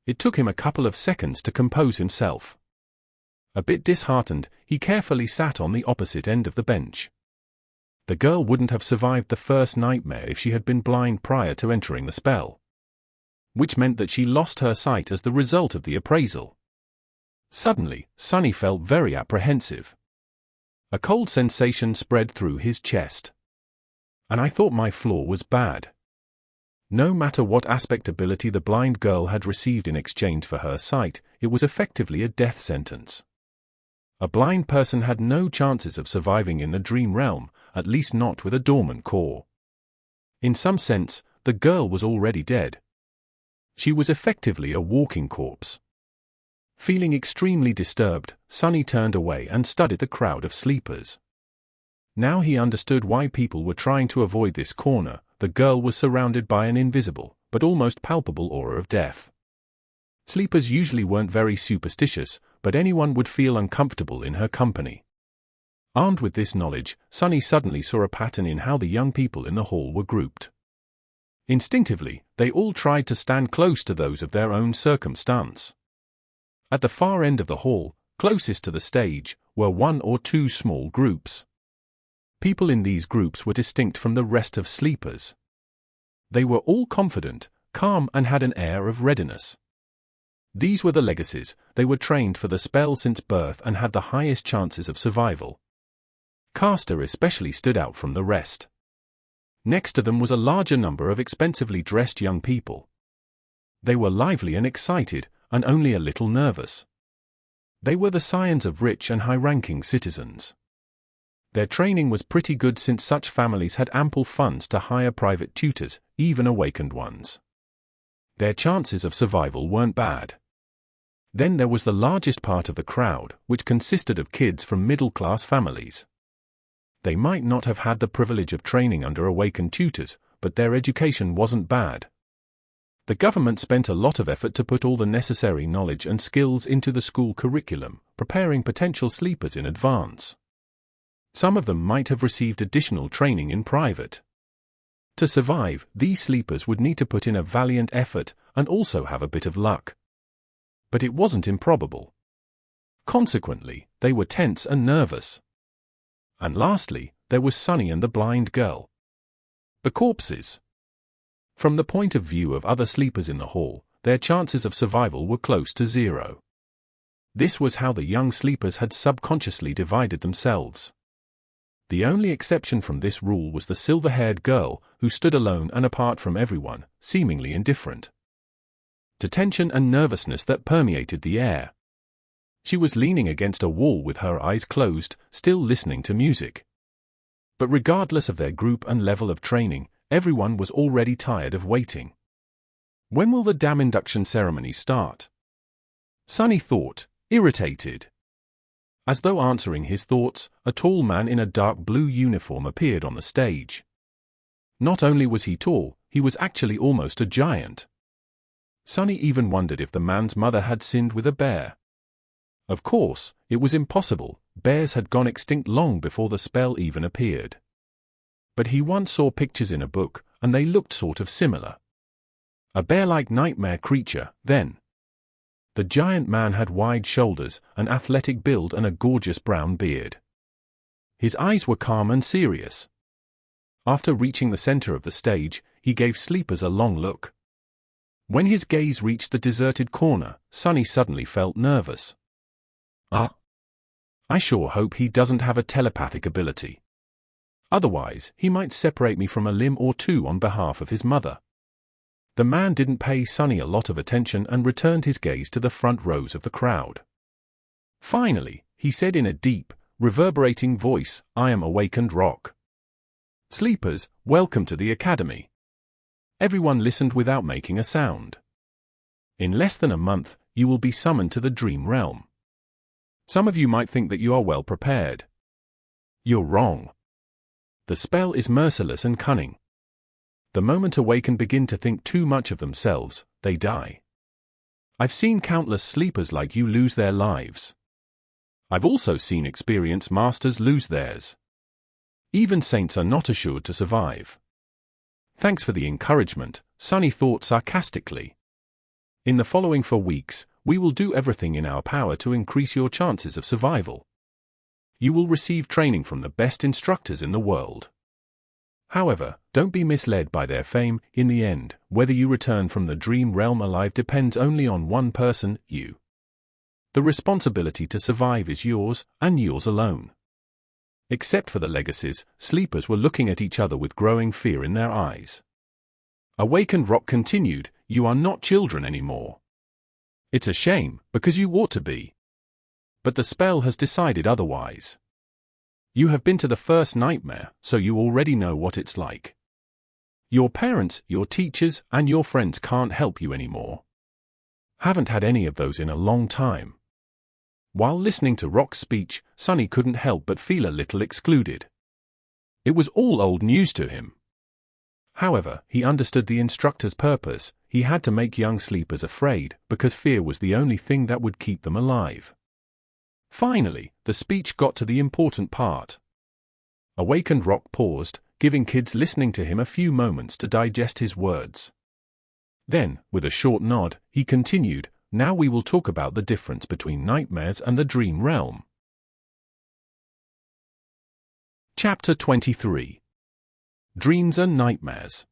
It took him a couple of seconds to compose himself. A bit disheartened, he carefully sat on the opposite end of the bench. The girl wouldn't have survived the first nightmare if she had been blind prior to entering the spell. Which meant that she lost her sight as the result of the appraisal. Suddenly, Sonny felt very apprehensive. A cold sensation spread through his chest. And I thought my flaw was bad. No matter what aspect ability the blind girl had received in exchange for her sight, it was effectively a death sentence. A blind person had no chances of surviving in the dream realm, at least not with a dormant core. In some sense, the girl was already dead. She was effectively a walking corpse. Feeling extremely disturbed, Sonny turned away and studied the crowd of sleepers. Now he understood why people were trying to avoid this corner. The girl was surrounded by an invisible, but almost palpable aura of death. Sleepers usually weren't very superstitious, but anyone would feel uncomfortable in her company. Armed with this knowledge, Sonny suddenly saw a pattern in how the young people in the hall were grouped. Instinctively, they all tried to stand close to those of their own circumstance. At the far end of the hall, closest to the stage, were one or two small groups. People in these groups were distinct from the rest of sleepers. They were all confident, calm, and had an air of readiness. These were the legacies. They were trained for the spell since birth and had the highest chances of survival. Caster especially stood out from the rest. Next to them was a larger number of expensively dressed young people. They were lively and excited, and only a little nervous. They were the scions of rich and high-ranking citizens. Their training was pretty good since such families had ample funds to hire private tutors, even awakened ones. Their chances of survival weren't bad. Then there was the largest part of the crowd, which consisted of kids from middle-class families. They might not have had the privilege of training under awakened tutors, but their education wasn't bad. The government spent a lot of effort to put all the necessary knowledge and skills into the school curriculum, preparing potential sleepers in advance. Some of them might have received additional training in private. To survive, these sleepers would need to put in a valiant effort and also have a bit of luck. But it wasn't improbable. Consequently, they were tense and nervous. And lastly, there was Sunny and the blind girl. The corpses. From the point of view of other sleepers in the hall, their chances of survival were close to zero. This was how the young sleepers had subconsciously divided themselves. The only exception from this rule was the silver-haired girl, who stood alone and apart from everyone, seemingly indifferent to tension and nervousness that permeated the air. She was leaning against a wall with her eyes closed, still listening to music. But regardless of their group and level of training, everyone was already tired of waiting. When will the damn induction ceremony start? Sunny thought, irritated. As though answering his thoughts, a tall man in a dark blue uniform appeared on the stage. Not only was he tall, he was actually almost a giant. Sunny even wondered if the man's mother had sinned with a bear. Of course, it was impossible. Bears had gone extinct long before the spell even appeared. But he once saw pictures in a book, and they looked sort of similar. A bear-like nightmare creature, then. The giant man had wide shoulders, an athletic build and a gorgeous brown beard. His eyes were calm and serious. After reaching the center of the stage, he gave sleepers a long look. When his gaze reached the deserted corner, Sunny suddenly felt nervous. I sure hope he doesn't have a telepathic ability. Otherwise, he might separate me from a limb or two on behalf of his mother. The man didn't pay Sunny a lot of attention and returned his gaze to the front rows of the crowd. Finally, he said in a deep, reverberating voice, "I am Awakened Rock. Sleepers, welcome to the Academy." Everyone listened without making a sound. In less than a month, you will be summoned to the Dream Realm. Some of you might think that you are well prepared. You're wrong. The spell is merciless and cunning. The moment Awakened begin to think too much of themselves, they die. I've seen countless sleepers like you lose their lives. I've also seen experienced masters lose theirs. Even saints are not assured to survive. Thanks for the encouragement, Sunny thought sarcastically. In the following 4 weeks, we will do everything in our power to increase your chances of survival. You will receive training from the best instructors in the world. However, don't be misled by their fame. In the end, whether you return from the Dream Realm alive depends only on one person, you. The responsibility to survive is yours, and yours alone. Except for the legacies, sleepers were looking at each other with growing fear in their eyes. Awakened Rock continued, "You are not children anymore. It's a shame, because you ought to be. But the spell has decided otherwise. You have been to the first nightmare, so you already know what it's like. Your parents, your teachers, and your friends can't help you anymore. Haven't had any of those in a long time." While listening to Rock's speech, Sunny couldn't help but feel a little excluded. It was all old news to him. However, he understood the instructor's purpose. He had to make young sleepers afraid, because fear was the only thing that would keep them alive. Finally, the speech got to the important part. Awakened Rock paused, giving kids listening to him a few moments to digest his words. Then, with a short nod, he continued, "Now we will talk about the difference between nightmares and the Dream Realm." Chapter 23. Dreams and Nightmares.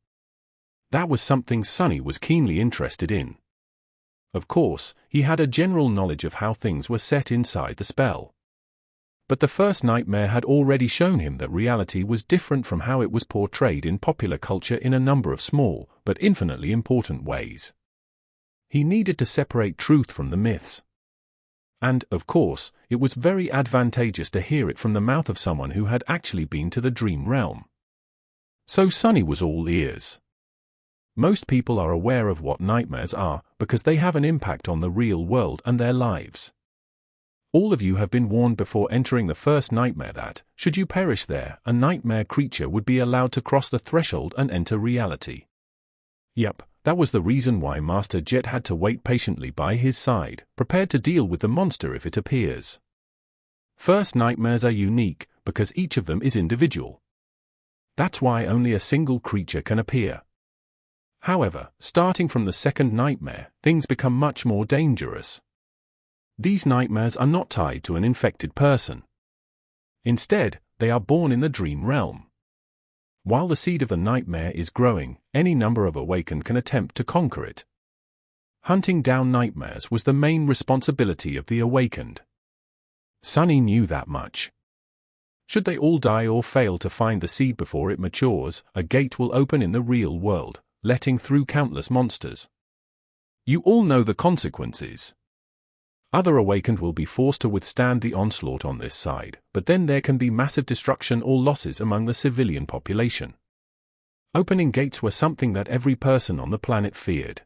That was something Sunny was keenly interested in. Of course, he had a general knowledge of how things were set inside the spell. But the first nightmare had already shown him that reality was different from how it was portrayed in popular culture in a number of small, but infinitely important ways. He needed to separate truth from the myths. And, of course, it was very advantageous to hear it from the mouth of someone who had actually been to the Dream Realm. So Sunny was all ears. Most people are aware of what nightmares are, because they have an impact on the real world and their lives. All of you have been warned before entering the first nightmare that, should you perish there, a nightmare creature would be allowed to cross the threshold and enter reality. Yup, that was the reason why Master Jet had to wait patiently by his side, prepared to deal with the monster if it appears. First nightmares are unique, because each of them is individual. That's why only a single creature can appear. However, starting from the second nightmare, things become much more dangerous. These nightmares are not tied to an infected person. Instead, they are born in the dream realm. While the seed of the nightmare is growing, any number of awakened can attempt to conquer it. Hunting down nightmares was the main responsibility of the awakened. Sunny knew that much. Should they all die or fail to find the seed before it matures, a gate will open in the real world, letting through countless monsters. You all know the consequences. Other awakened will be forced to withstand the onslaught on this side, but then there can be massive destruction or losses among the civilian population. Opening gates were something that every person on the planet feared.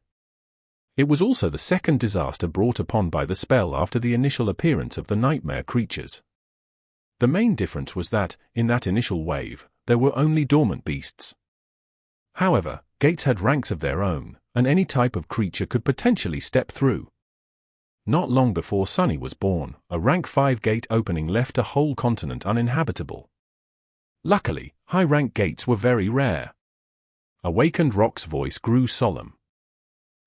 It was also the second disaster brought upon by the spell after the initial appearance of the nightmare creatures. The main difference was that, in that initial wave, there were only dormant beasts. However, gates had ranks of their own, and any type of creature could potentially step through. Not long before Sunny was born, a rank 5 gate opening left a whole continent uninhabitable. Luckily, high-rank gates were very rare. Awakened Rock's voice grew solemn.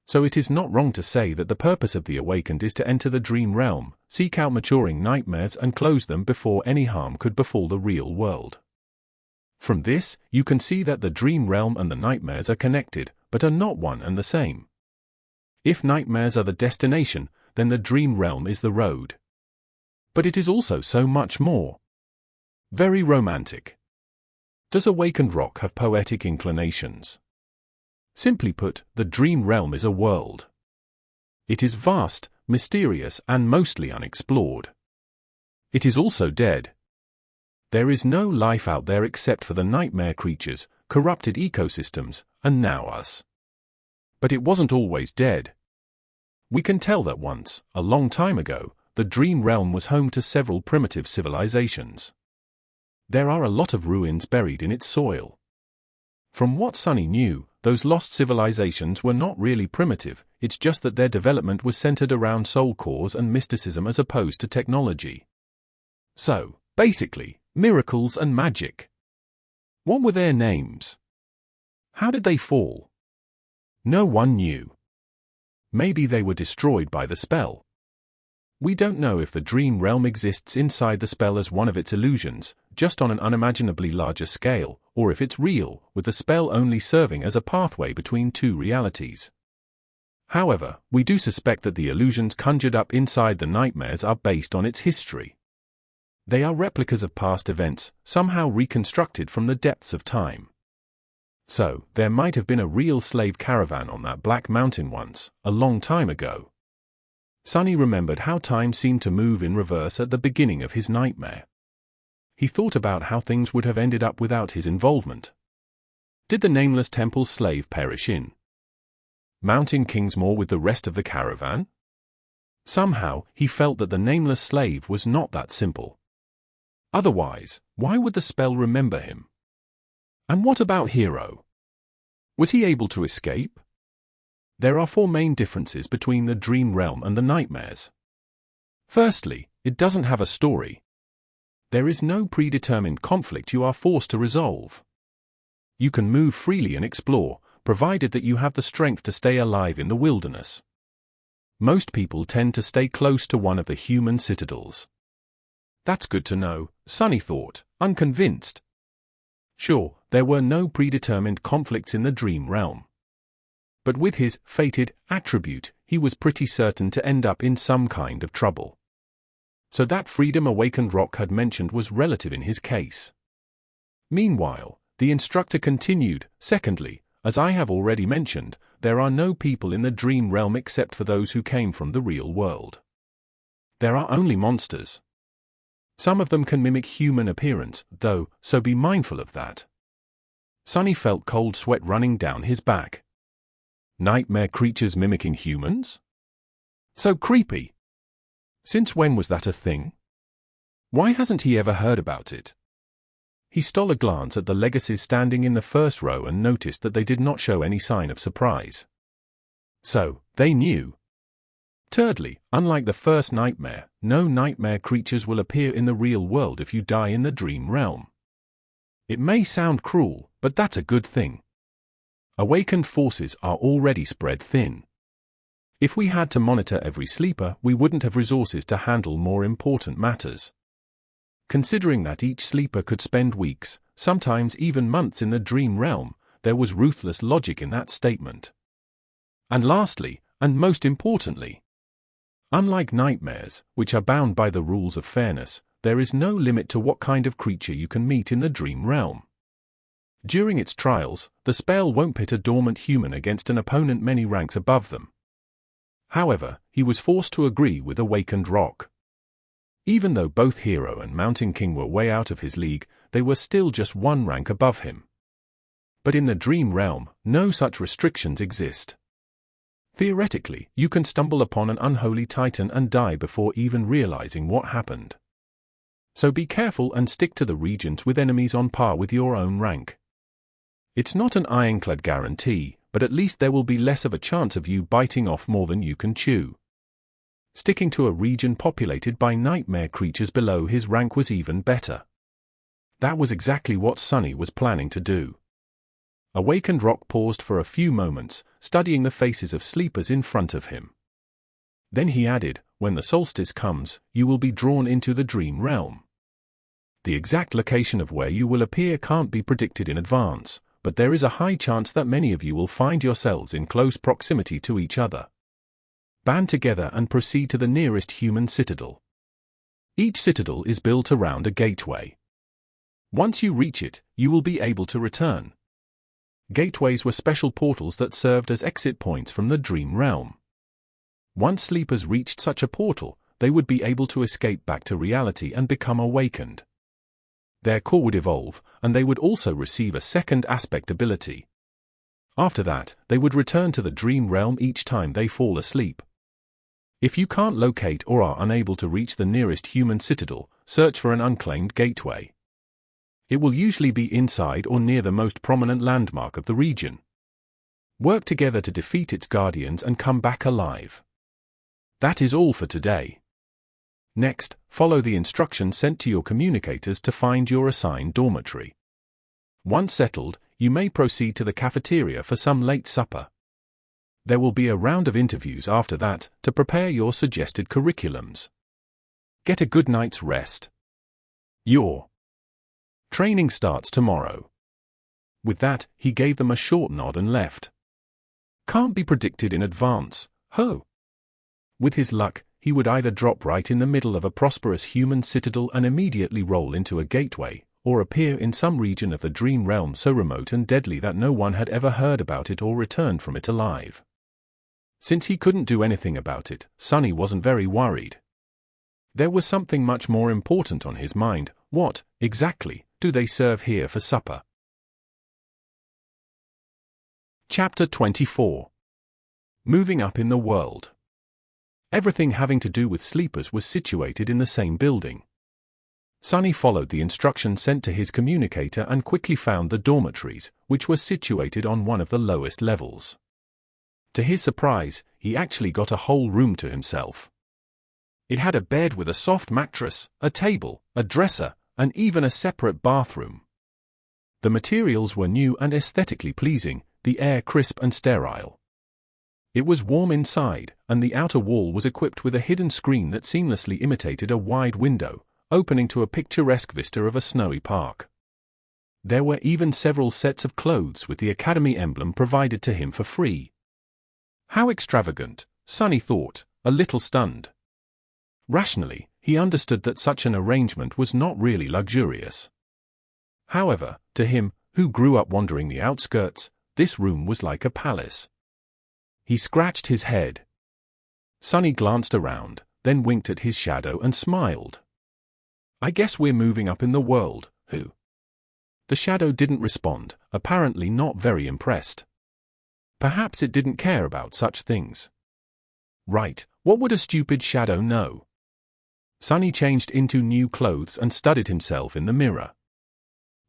So it is not wrong to say that the purpose of the awakened is to enter the dream realm, seek out maturing nightmares and close them before any harm could befall the real world. From this, you can see that the dream realm and the nightmares are connected, but are not one and the same. If nightmares are the destination, then the dream realm is the road. But it is also so much more. Very romantic. Does Awakened Rock have poetic inclinations? Simply put, the dream realm is a world. It is vast, mysterious, and mostly unexplored. It is also dead. There is no life out there except for the nightmare creatures, corrupted ecosystems, and now us. But it wasn't always dead. We can tell that once, a long time ago, the dream realm was home to several primitive civilizations. There are a lot of ruins buried in its soil. From what Sunny knew, those lost civilizations were not really primitive, it's just that their development was centered around soul cores and mysticism as opposed to technology. So, basically, miracles and magic. What were their names? How did they fall? No one knew. Maybe they were destroyed by the spell. We don't know if the dream realm exists inside the spell as one of its illusions, just on an unimaginably larger scale, or if it's real, with the spell only serving as a pathway between two realities. However, we do suspect that the illusions conjured up inside the nightmares are based on its history. They are replicas of past events, somehow reconstructed from the depths of time. So, there might have been a real slave caravan on that Black Mountain once, a long time ago. Sunny remembered how time seemed to move in reverse at the beginning of his nightmare. He thought about how things would have ended up without his involvement. Did the nameless temple slave perish in Mountain Kingsmore with the rest of the caravan? Somehow, he felt that the nameless slave was not that simple. Otherwise, why would the spell remember him? And what about Hero? Was he able to escape? There are 4 main differences between the dream realm and the nightmares. Firstly, it doesn't have a story. There is no predetermined conflict you are forced to resolve. You can move freely and explore, provided that you have the strength to stay alive in the wilderness. Most people tend to stay close to one of the human citadels. That's good to know, Sunny thought, unconvinced. Sure, there were no predetermined conflicts in the dream realm. But with his fated attribute, he was pretty certain to end up in some kind of trouble. So that freedom Awakened Rock had mentioned was relative in his case. Meanwhile, the instructor continued, secondly, as I have already mentioned, there are no people in the dream realm except for those who came from the real world. There are only monsters. Some of them can mimic human appearance, though, so be mindful of that. Sunny felt cold sweat running down his back. Nightmare creatures mimicking humans? So creepy. Since when was that a thing? Why hasn't he ever heard about it? He stole a glance at the legacies standing in the first row and noticed that they did not show any sign of surprise. So, they knew. Thirdly, unlike the first nightmare, no nightmare creatures will appear in the real world if you die in the dream realm. It may sound cruel, but that's a good thing. Awakened forces are already spread thin. If we had to monitor every sleeper, we wouldn't have resources to handle more important matters. Considering that each sleeper could spend weeks, sometimes even months in the dream realm, there was ruthless logic in that statement. And lastly, and most importantly, unlike nightmares, which are bound by the rules of fairness, there is no limit to what kind of creature you can meet in the dream realm. During its trials, the spell won't pit a dormant human against an opponent many ranks above them. However, he was forced to agree with Awakened Rock. Even though both Hero and Mountain King were way out of his league, they were still just one rank above him. But in the dream realm, no such restrictions exist. Theoretically, you can stumble upon an unholy titan and die before even realizing what happened. So be careful and stick to the regions with enemies on par with your own rank. It's not an ironclad guarantee, but at least there will be less of a chance of you biting off more than you can chew. Sticking to a region populated by nightmare creatures below his rank was even better. That was exactly what Sunny was planning to do. Awakened Rock paused for a few moments, studying the faces of sleepers in front of him. Then he added, "When the solstice comes, you will be drawn into the dream realm. The exact location of where you will appear can't be predicted in advance, but there is a high chance that many of you will find yourselves in close proximity to each other. Band together and proceed to the nearest human citadel. Each citadel is built around a gateway. Once you reach it, you will be able to return." Gateways were special portals that served as exit points from the dream realm. Once sleepers reached such a portal, they would be able to escape back to reality and become awakened. Their core would evolve, and they would also receive a second aspect ability. After that, they would return to the dream realm each time they fall asleep. If you can't locate or are unable to reach the nearest human citadel, search for an unclaimed gateway. It will usually be inside or near the most prominent landmark of the region. Work together to defeat its guardians and come back alive. That is all for today. Next, follow the instructions sent to your communicators to find your assigned dormitory. Once settled, you may proceed to the cafeteria for some late supper. There will be a round of interviews after that to prepare your suggested curriculums. Get a good night's rest. Your training starts tomorrow. With that, he gave them a short nod and left. Can't be predicted in advance, ho. With his luck, he would either drop right in the middle of a prosperous human citadel and immediately roll into a gateway, or appear in some region of the dream realm so remote and deadly that no one had ever heard about it or returned from it alive. Since he couldn't do anything about it, Sunny wasn't very worried. There was something much more important on his mind. What, exactly, do they serve here for supper? Chapter 24. Moving up in the world. Everything having to do with sleepers was situated in the same building. Sunny followed the instructions sent to his communicator and quickly found the dormitories, which were situated on one of the lowest levels. To his surprise, he actually got a whole room to himself. It had a bed with a soft mattress, a table, a dresser, and even a separate bathroom. The materials were new and aesthetically pleasing, the air crisp and sterile. It was warm inside, and the outer wall was equipped with a hidden screen that seamlessly imitated a wide window, opening to a picturesque vista of a snowy park. There were even several sets of clothes with the Academy emblem provided to him for free. How extravagant, Sunny thought, a little stunned. Rationally, he understood that such an arrangement was not really luxurious. However, to him, who grew up wandering the outskirts, this room was like a palace. He scratched his head. Sunny glanced around, then winked at his shadow and smiled. "I guess we're moving up in the world, who?" The shadow didn't respond, apparently not very impressed. Perhaps it didn't care about such things. Right, what would a stupid shadow know? Sunny changed into new clothes and studied himself in the mirror.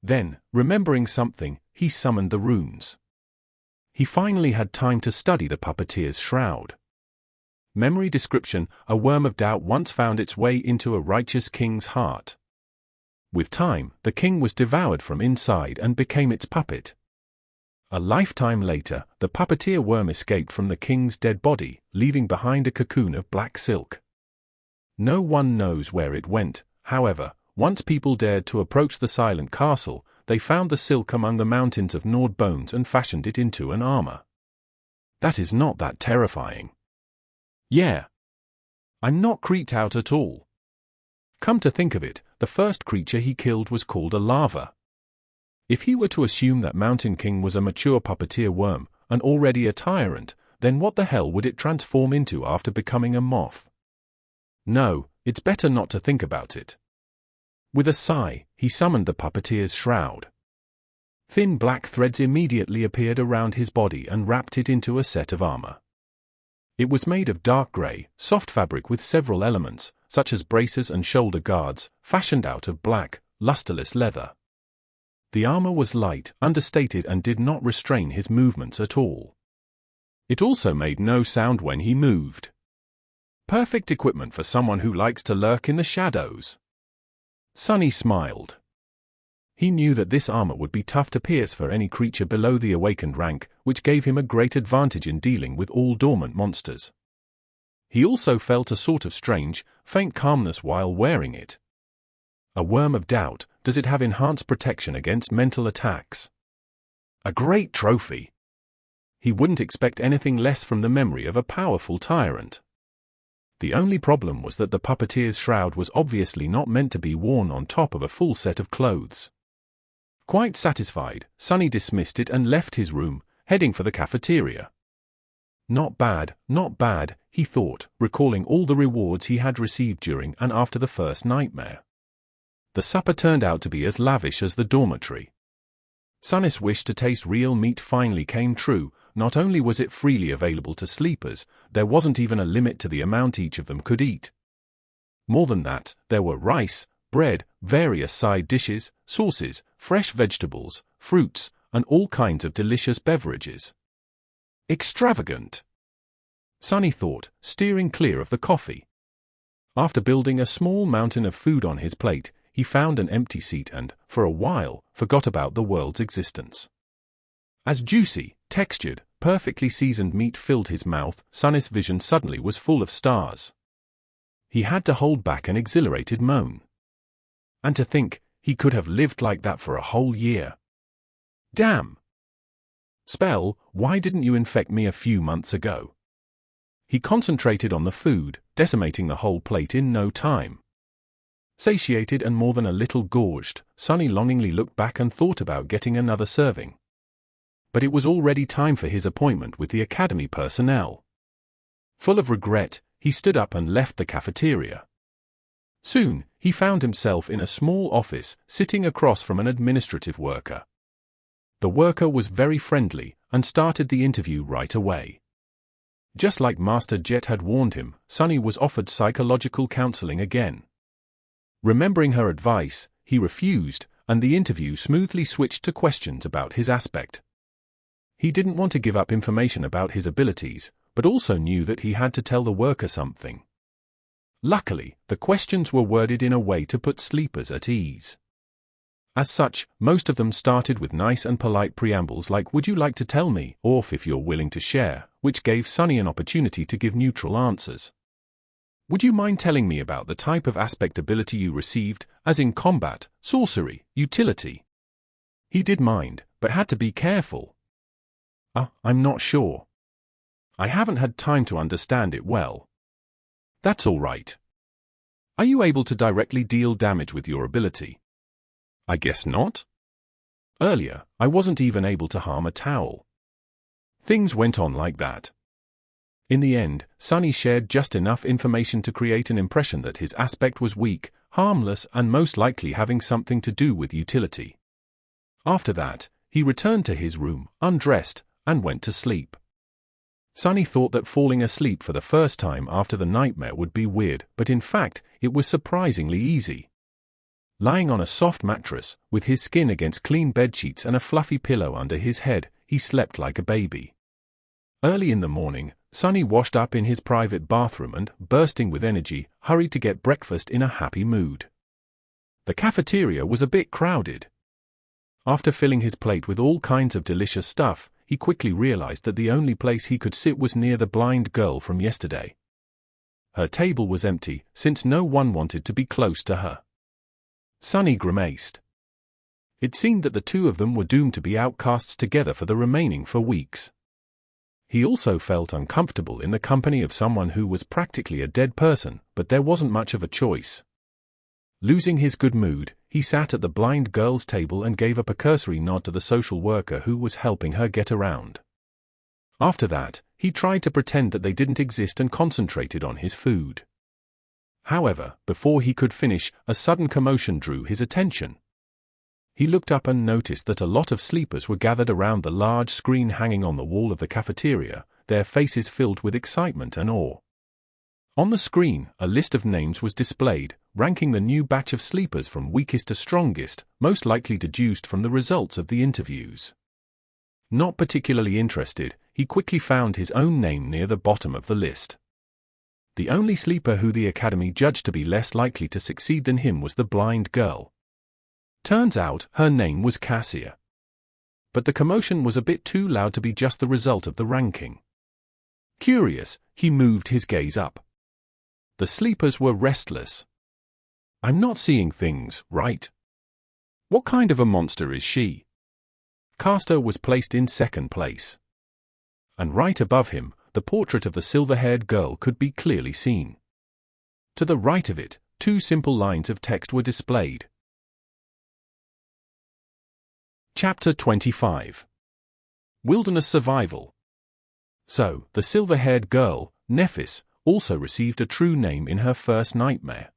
Then, remembering something, he summoned the runes. He finally had time to study the puppeteer's shroud. Memory description: a worm of doubt once found its way into a righteous king's heart. With time, the king was devoured from inside and became its puppet. A lifetime later, the puppeteer worm escaped from the king's dead body, leaving behind a cocoon of black silk. No one knows where it went. However, once people dared to approach the silent castle, they found the silk among the mountains of gnawed bones and fashioned it into an armor. That is not that terrifying. Yeah. I'm not creeped out at all. Come to think of it, the first creature he killed was called a larva. If he were to assume that Mountain King was a mature puppeteer worm, and already a tyrant, then what the hell would it transform into after becoming a moth? No, it's better not to think about it. With a sigh, he summoned the puppeteer's shroud. Thin black threads immediately appeared around his body and wrapped it into a set of armor. It was made of dark gray, soft fabric with several elements, such as braces and shoulder guards, fashioned out of black, lusterless leather. The armor was light, understated, and did not restrain his movements at all. It also made no sound when he moved. Perfect equipment for someone who likes to lurk in the shadows. Sunny smiled. He knew that this armor would be tough to pierce for any creature below the awakened rank, which gave him a great advantage in dealing with all dormant monsters. He also felt a sort of strange, faint calmness while wearing it. A worm of doubt, does it have enhanced protection against mental attacks? A great trophy. He wouldn't expect anything less from the memory of a powerful tyrant. The only problem was that the puppeteer's shroud was obviously not meant to be worn on top of a full set of clothes. Quite satisfied, Sunny dismissed it and left his room, heading for the cafeteria. Not bad, he thought, recalling all the rewards he had received during and after the first nightmare. The supper turned out to be as lavish as the dormitory. Sunny's wish to taste real meat finally came true. Not only was it freely available to sleepers, there wasn't even a limit to the amount each of them could eat. More than that, there were rice, bread, various side dishes, sauces, fresh vegetables, fruits, and all kinds of delicious beverages. Extravagant, Sunny thought, steering clear of the coffee. After building a small mountain of food on his plate, he found an empty seat and, for a while, forgot about the world's existence. As juicy, textured, perfectly seasoned meat filled his mouth, Sunny's vision suddenly was full of stars. He had to hold back an exhilarated moan. And to think, he could have lived like that for a whole year. Damn! Spell, why didn't you infect me a few months ago? He concentrated on the food, decimating the whole plate in no time. Satiated and more than a little gorged, Sunny longingly looked back and thought about getting another serving. But it was already time for his appointment with the academy personnel. Full of regret, he stood up and left the cafeteria. Soon, he found himself in a small office, sitting across from an administrative worker. The worker was very friendly, and started the interview right away. Just like Master Jet had warned him, Sunny was offered psychological counseling again. Remembering her advice, he refused, and the interview smoothly switched to questions about his aspect. He didn't want to give up information about his abilities, but also knew that he had to tell the worker something. Luckily, the questions were worded in a way to put sleepers at ease. As such, most of them started with nice and polite preambles like "Would you like to tell me?" or "If you're willing to share," which gave Sunny an opportunity to give neutral answers. "Would you mind telling me about the type of aspect ability you received, as in combat, sorcery, utility?" He did mind, but had to be careful. I'm not sure. I haven't had time to understand it well." "That's all right. Are you able to directly deal damage with your ability?" "I guess not. Earlier, I wasn't even able to harm a towel." Things went on like that. In the end, Sunny shared just enough information to create an impression that his aspect was weak, harmless, and most likely having something to do with utility. After that, he returned to his room, undressed, and went to sleep. Sunny thought that falling asleep for the first time after the nightmare would be weird, but in fact, it was surprisingly easy. Lying on a soft mattress, with his skin against clean bedsheets and a fluffy pillow under his head, he slept like a baby. Early in the morning, Sunny washed up in his private bathroom and, bursting with energy, hurried to get breakfast in a happy mood. The cafeteria was a bit crowded. After filling his plate with all kinds of delicious stuff, he quickly realized that the only place he could sit was near the blind girl from yesterday. Her table was empty, since no one wanted to be close to her. Sunny grimaced. It seemed that the two of them were doomed to be outcasts together for the remaining 4 weeks. He also felt uncomfortable in the company of someone who was practically a dead person, but there wasn't much of a choice. Losing his good mood, he sat at the blind girl's table and gave a cursory nod to the social worker who was helping her get around. After that, he tried to pretend that they didn't exist and concentrated on his food. However, before he could finish, a sudden commotion drew his attention. He looked up and noticed that a lot of sleepers were gathered around the large screen hanging on the wall of the cafeteria, their faces filled with excitement and awe. On the screen, a list of names was displayed, ranking the new batch of sleepers from weakest to strongest, most likely deduced from the results of the interviews. Not particularly interested, he quickly found his own name near the bottom of the list. The only sleeper who the Academy judged to be less likely to succeed than him was the blind girl. Turns out, her name was Cassie. But the commotion was a bit too loud to be just the result of the ranking. Curious, he moved his gaze up. The sleepers were restless. "I'm not seeing things, right? What kind of a monster is she?" Castor was placed in second place. And right above him, the portrait of the silver-haired girl could be clearly seen. To the right of it, 2 simple lines of text were displayed. Chapter 25. Wilderness Survival. So, the silver-haired girl, Nephis, also received a true name in her first nightmare.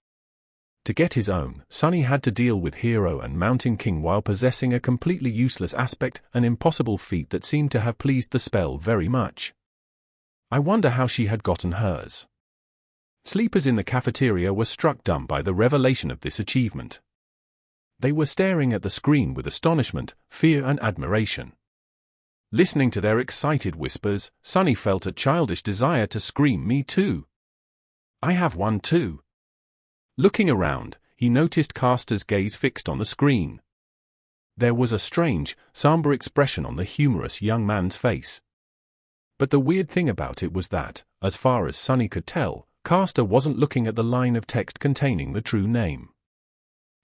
To get his own, Sunny had to deal with Hero and Mountain King while possessing a completely useless aspect, an impossible feat that seemed to have pleased the spell very much. I wonder how she had gotten hers. Sleepers in the cafeteria were struck dumb by the revelation of this achievement. They were staring at the screen with astonishment, fear and admiration. Listening to their excited whispers, Sunny felt a childish desire to scream, "Me too! I have one too!" Looking around, he noticed Castor's gaze fixed on the screen. There was a strange, somber expression on the humorous young man's face. But the weird thing about it was that, as far as Sunny could tell, Castor wasn't looking at the line of text containing the true name.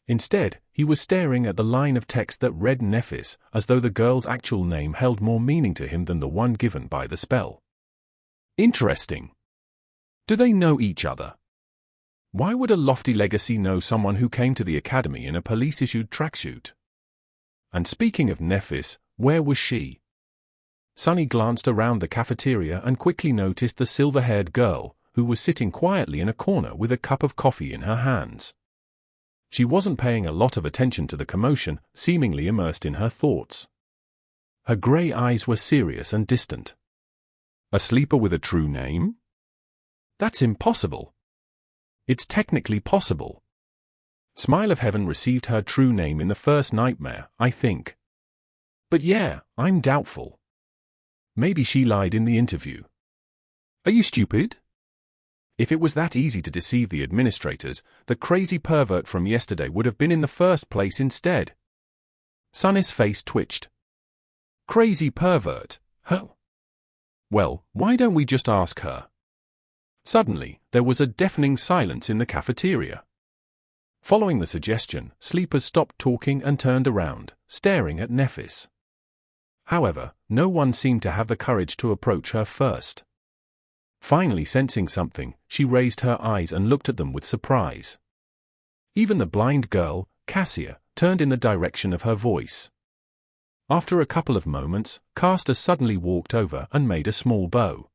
Instead, he was staring at the line of text that read Nephis, as though the girl's actual name held more meaning to him than the one given by the spell. Interesting. Do they know each other? Why would a lofty legacy know someone who came to the Academy in a police-issued tracksuit? And speaking of Nephis, where was she? Sunny glanced around the cafeteria and quickly noticed the silver-haired girl, who was sitting quietly in a corner with a cup of coffee in her hands. She wasn't paying a lot of attention to the commotion, seemingly immersed in her thoughts. Her grey eyes were serious and distant. A sleeper with a true name? That's impossible. It's technically possible. Smile of Heaven received her true name in the first nightmare, I think. But yeah, I'm doubtful. Maybe she lied in the interview. Are you stupid? If it was that easy to deceive the administrators, the crazy pervert from yesterday would have been in the first place instead. Sunny's face twitched. Crazy pervert, huh? Well, why don't we just ask her? Suddenly, there was a deafening silence in the cafeteria. Following the suggestion, sleepers stopped talking and turned around, staring at Nephis. However, no one seemed to have the courage to approach her first. Finally sensing something, she raised her eyes and looked at them with surprise. Even the blind girl, Cassie, turned in the direction of her voice. After a couple of moments, Castor suddenly walked over and made a small bow.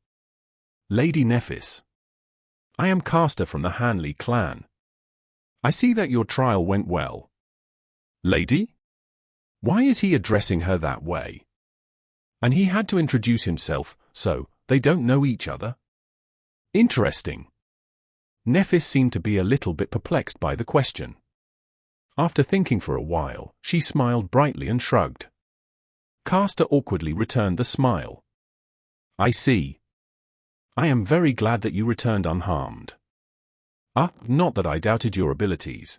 Lady Nephis. I am Castor from the Hanley clan. I see that your trial went well. Lady? Why is he addressing her that way? And he had to introduce himself, so they don't know each other? Interesting. Nephis seemed to be a little bit perplexed by the question. After thinking for a while, she smiled brightly and shrugged. Castor awkwardly returned the smile. I see. I am very glad that you returned unharmed. Not that I doubted your abilities.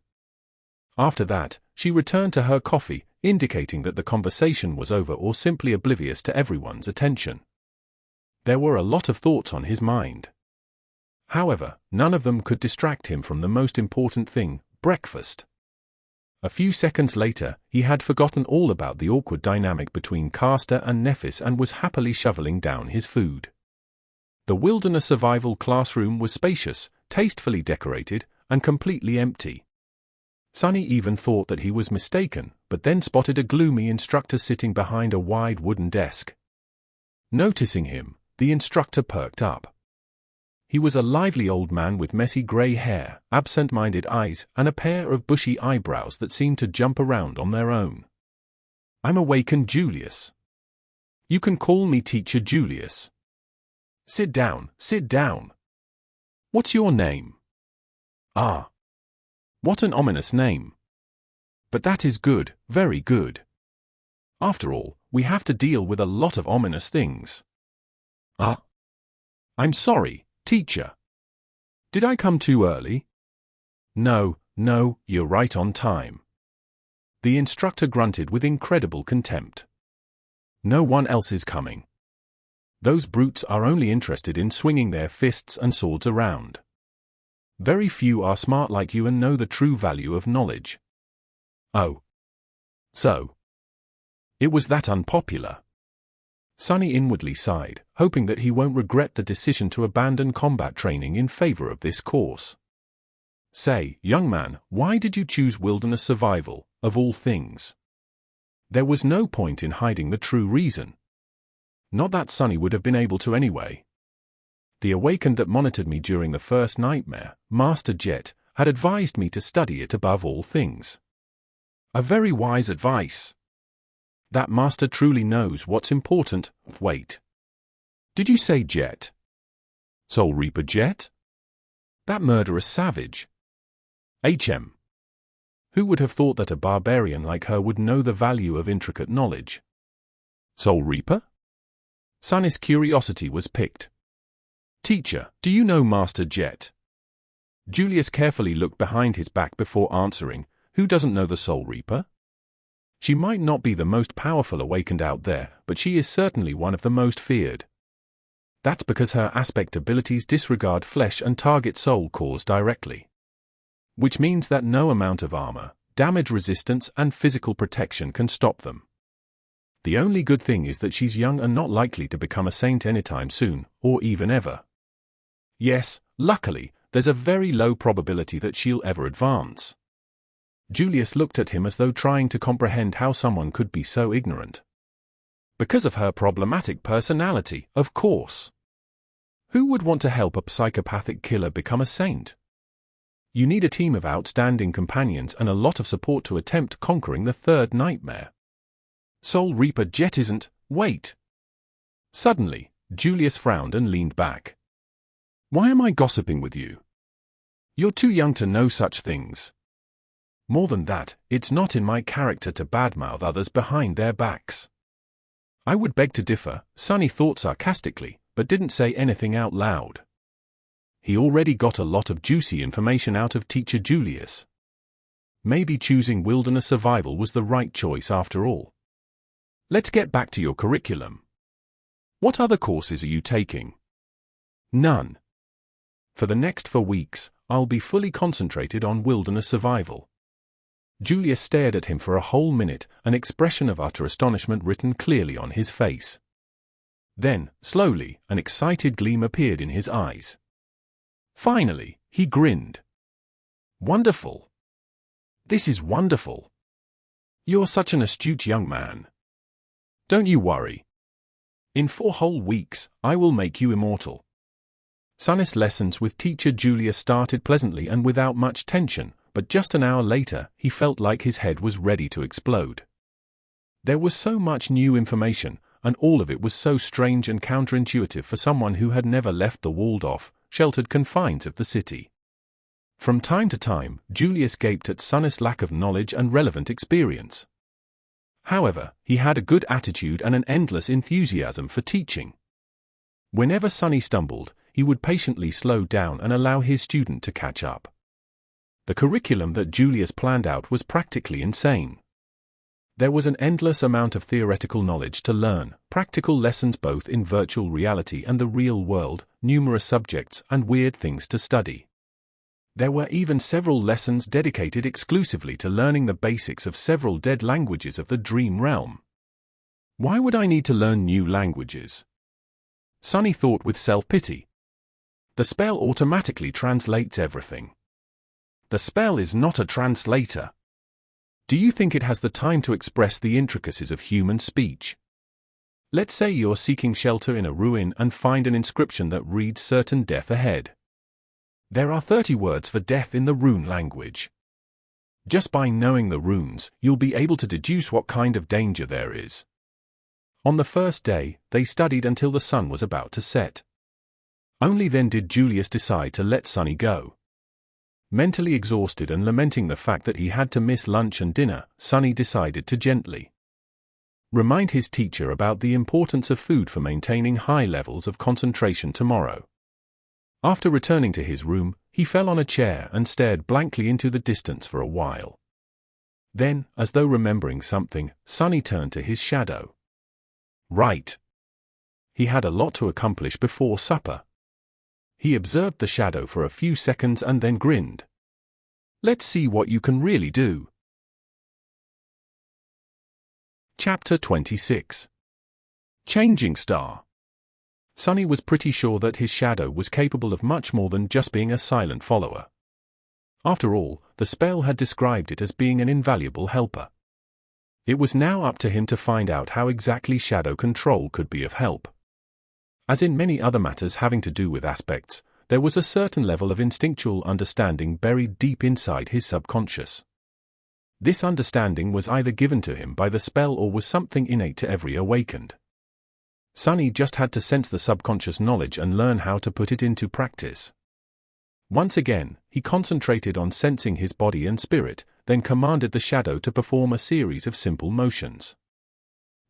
After that, she returned to her coffee, indicating that the conversation was over or simply oblivious to everyone's attention. There were a lot of thoughts on his mind. However, none of them could distract him from the most important thing, breakfast. A few seconds later, he had forgotten all about the awkward dynamic between Castor and Nephis and was happily shoveling down his food. The wilderness survival classroom was spacious, tastefully decorated, and completely empty. Sunny even thought that he was mistaken, but then spotted a gloomy instructor sitting behind a wide wooden desk. Noticing him, the instructor perked up. He was a lively old man with messy grey hair, absent-minded eyes, and a pair of bushy eyebrows that seemed to jump around on their own. "I'm Awakened Julius. You can call me Teacher Julius. Sit down, sit down. What's your name?" "Ah. What an ominous name. But that is good, very good. After all, we have to deal with a lot of ominous things." "Ah. I'm sorry, teacher. Did I come too early?" No, you're right on time." The instructor grunted with incredible contempt. "No one else is coming. Those brutes are only interested in swinging their fists and swords around. Very few are smart like you and know the true value of knowledge." "Oh. So. It was that unpopular." Sunny inwardly sighed, hoping that he won't regret the decision to abandon combat training in favor of this course. "Say, young man, why did you choose wilderness survival, of all things?" There was no point in hiding the true reason. Not that Sunny would have been able to anyway. The Awakened that monitored me during the first nightmare, Master Jet, had advised me to study it above all things. A very wise advice. That master truly knows what's important. Wait. Did you say Jet? Soul Reaper Jet? That murderous savage. HM. Who would have thought that a barbarian like her would know the value of intricate knowledge? Soul Reaper? Sunny's curiosity was piqued. "Teacher, do you know Master Jet?" Julius carefully looked behind his back before answering, "Who doesn't know the Soul Reaper? She might not be the most powerful Awakened out there, but she is certainly one of the most feared. That's because her aspect abilities disregard flesh and target soul cores directly. Which means that no amount of armor, damage resistance, and physical protection can stop them. The only good thing is that she's young and not likely to become a saint anytime soon, or even ever. Yes, luckily, there's a very low probability that she'll ever advance." Julius looked at him as though trying to comprehend how someone could be so ignorant. "Because of her problematic personality, of course. Who would want to help a psychopathic killer become a saint? You need a team of outstanding companions and a lot of support to attempt conquering the third nightmare. Soul Reaper Jet isn't. Wait." Suddenly, Julius frowned and leaned back. "Why am I gossiping with you? You're too young to know such things. More than that, it's not in my character to badmouth others behind their backs." "I would beg to differ," Sunny thought sarcastically, but didn't say anything out loud. He already got a lot of juicy information out of Teacher Julius. Maybe choosing wilderness survival was the right choice after all. "Let's get back to your curriculum. What other courses are you taking?" "None. For the next 4 weeks, I'll be fully concentrated on wilderness survival." Julius stared at him for a whole minute, an expression of utter astonishment written clearly on his face. Then, slowly, an excited gleam appeared in his eyes. Finally, he grinned. "Wonderful. This is wonderful. You're such an astute young man. Don't you worry. In 4 whole weeks, I will make you immortal." Sunny's lessons with Teacher Julius started pleasantly and without much tension, but just an hour later, he felt like his head was ready to explode. There was so much new information, and all of it was so strange and counterintuitive for someone who had never left the walled-off, sheltered confines of the city. From time to time, Julius gaped at Sunny's lack of knowledge and relevant experience. However, he had a good attitude and an endless enthusiasm for teaching. Whenever Sunny stumbled, he would patiently slow down and allow his student to catch up. The curriculum that Julius planned out was practically insane. There was an endless amount of theoretical knowledge to learn, practical lessons both in virtual reality and the real world, numerous subjects and weird things to study. There were even several lessons dedicated exclusively to learning the basics of several dead languages of the dream realm. Why would I need to learn new languages? Sunny thought with self-pity. The spell automatically translates everything. The spell is not a translator. Do you think it has the time to express the intricacies of human speech? Let's say you're seeking shelter in a ruin and find an inscription that reads certain death ahead. There are 30 words for death in the rune language. Just by knowing the runes, you'll be able to deduce what kind of danger there is. On the first day, they studied until the sun was about to set. Only then did Julius decide to let Sunny go. Mentally exhausted and lamenting the fact that he had to miss lunch and dinner, Sunny decided to gently remind his teacher about the importance of food for maintaining high levels of concentration tomorrow. After returning to his room, he fell on a chair and stared blankly into the distance for a while. Then, as though remembering something, Sunny turned to his shadow. Right. He had a lot to accomplish before supper. He observed the shadow for a few seconds and then grinned. Let's see what you can really do. Chapter 26. Changing Star. Sunny was pretty sure that his shadow was capable of much more than just being a silent follower. After all, the spell had described it as being an invaluable helper. It was now up to him to find out how exactly shadow control could be of help. As in many other matters having to do with aspects, there was a certain level of instinctual understanding buried deep inside his subconscious. This understanding was either given to him by the spell or was something innate to every awakened. Sunny just had to sense the subconscious knowledge and learn how to put it into practice. Once again, he concentrated on sensing his body and spirit, then commanded the shadow to perform a series of simple motions.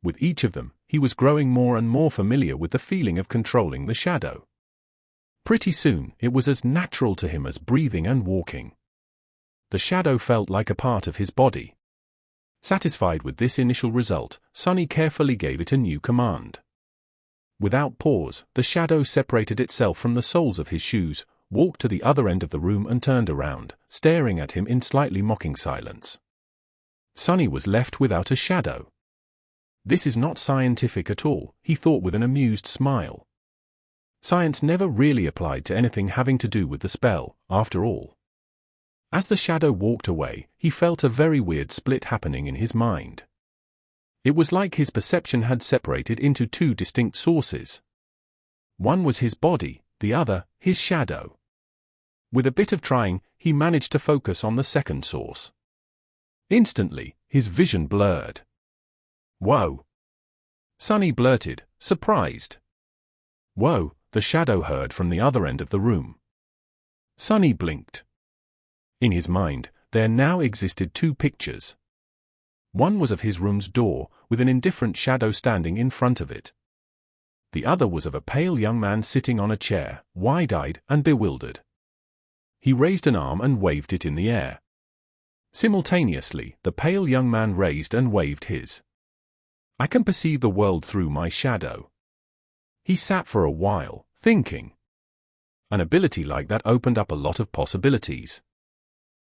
With each of them, he was growing more and more familiar with the feeling of controlling the shadow. Pretty soon, it was as natural to him as breathing and walking. The shadow felt like a part of his body. Satisfied with this initial result, Sunny carefully gave it a new command. Without pause, the shadow separated itself from the soles of his shoes, walked to the other end of the room and turned around, staring at him in slightly mocking silence. Sunny was left without a shadow. This is not scientific at all, he thought with an amused smile. Science never really applied to anything having to do with the spell, after all. As the shadow walked away, he felt a very weird split happening in his mind. It was like his perception had separated into two distinct sources. One was his body, the other, his shadow. With a bit of trying, he managed to focus on the second source. Instantly, his vision blurred. Whoa! Sunny blurted, surprised. Whoa, the shadow heard from the other end of the room. Sunny blinked. In his mind, there now existed two pictures. One was of his room's door, with an indifferent shadow standing in front of it. The other was of a pale young man sitting on a chair, wide-eyed and bewildered. He raised an arm and waved it in the air. Simultaneously, the pale young man raised and waved his. I can perceive the world through my shadow. He sat for a while, thinking. An ability like that opened up a lot of possibilities.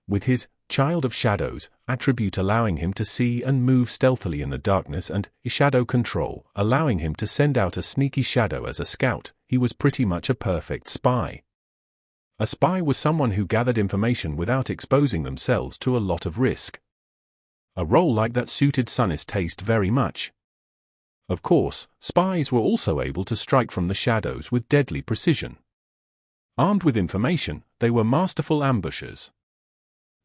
With his Child of Shadows attribute allowing him to see and move stealthily in the darkness and shadow control allowing him to send out a sneaky shadow as a scout, he was pretty much a perfect spy. A spy was someone who gathered information without exposing themselves to a lot of risk. A role like that suited Sunny's taste very much. Of course, spies were also able to strike from the shadows with deadly precision. Armed with information, they were masterful ambushers.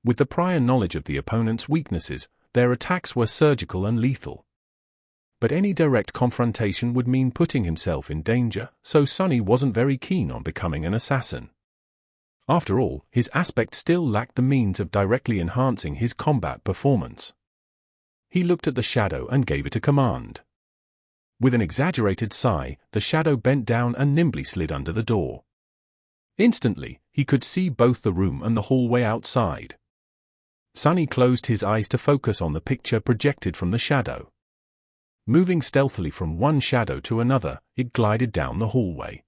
With the prior knowledge of the opponent's weaknesses, their attacks were surgical and lethal. But any direct confrontation would mean putting himself in danger, so Sunny wasn't very keen on becoming an assassin. After all, his aspect still lacked the means of directly enhancing his combat performance. He looked at the shadow and gave it a command. With an exaggerated sigh, the shadow bent down and nimbly slid under the door. Instantly, he could see both the room and the hallway outside. Sonny closed his eyes to focus on the picture projected from the shadow. Moving stealthily from one shadow to another, it glided down the hallway.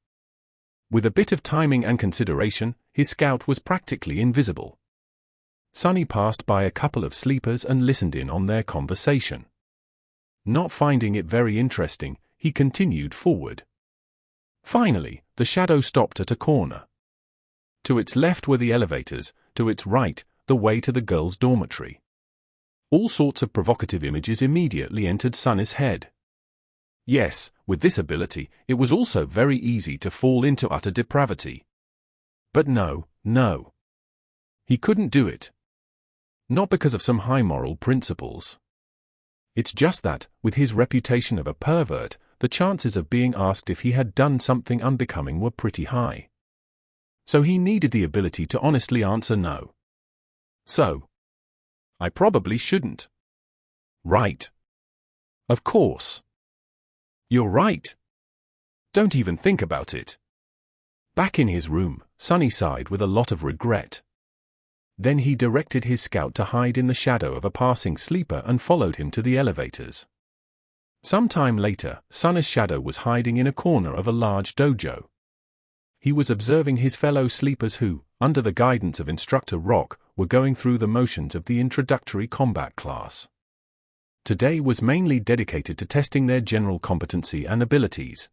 With a bit of timing and consideration, his scout was practically invisible. Sonny passed by a couple of sleepers and listened in on their conversation. Not finding it very interesting, he continued forward. Finally, the shadow stopped at a corner. To its left were the elevators, to its right, the way to the girls' dormitory. All sorts of provocative images immediately entered Sonny's head. Yes, with this ability, it was also very easy to fall into utter depravity. But no. He couldn't do it. Not because of some high moral principles. It's just that, with his reputation of a pervert, the chances of being asked if he had done something unbecoming were pretty high. So he needed the ability to honestly answer no. So, I probably shouldn't. Right. Of course. You're right. Don't even think about it. Back in his room, Sonny sighed with a lot of regret. Then he directed his scout to hide in the shadow of a passing sleeper and followed him to the elevators. Some time later, Sonny's shadow was hiding in a corner of a large dojo. He was observing his fellow sleepers who, under the guidance of Instructor Rock, were going through the motions of the introductory combat class. Today was mainly dedicated to testing their general competency and abilities.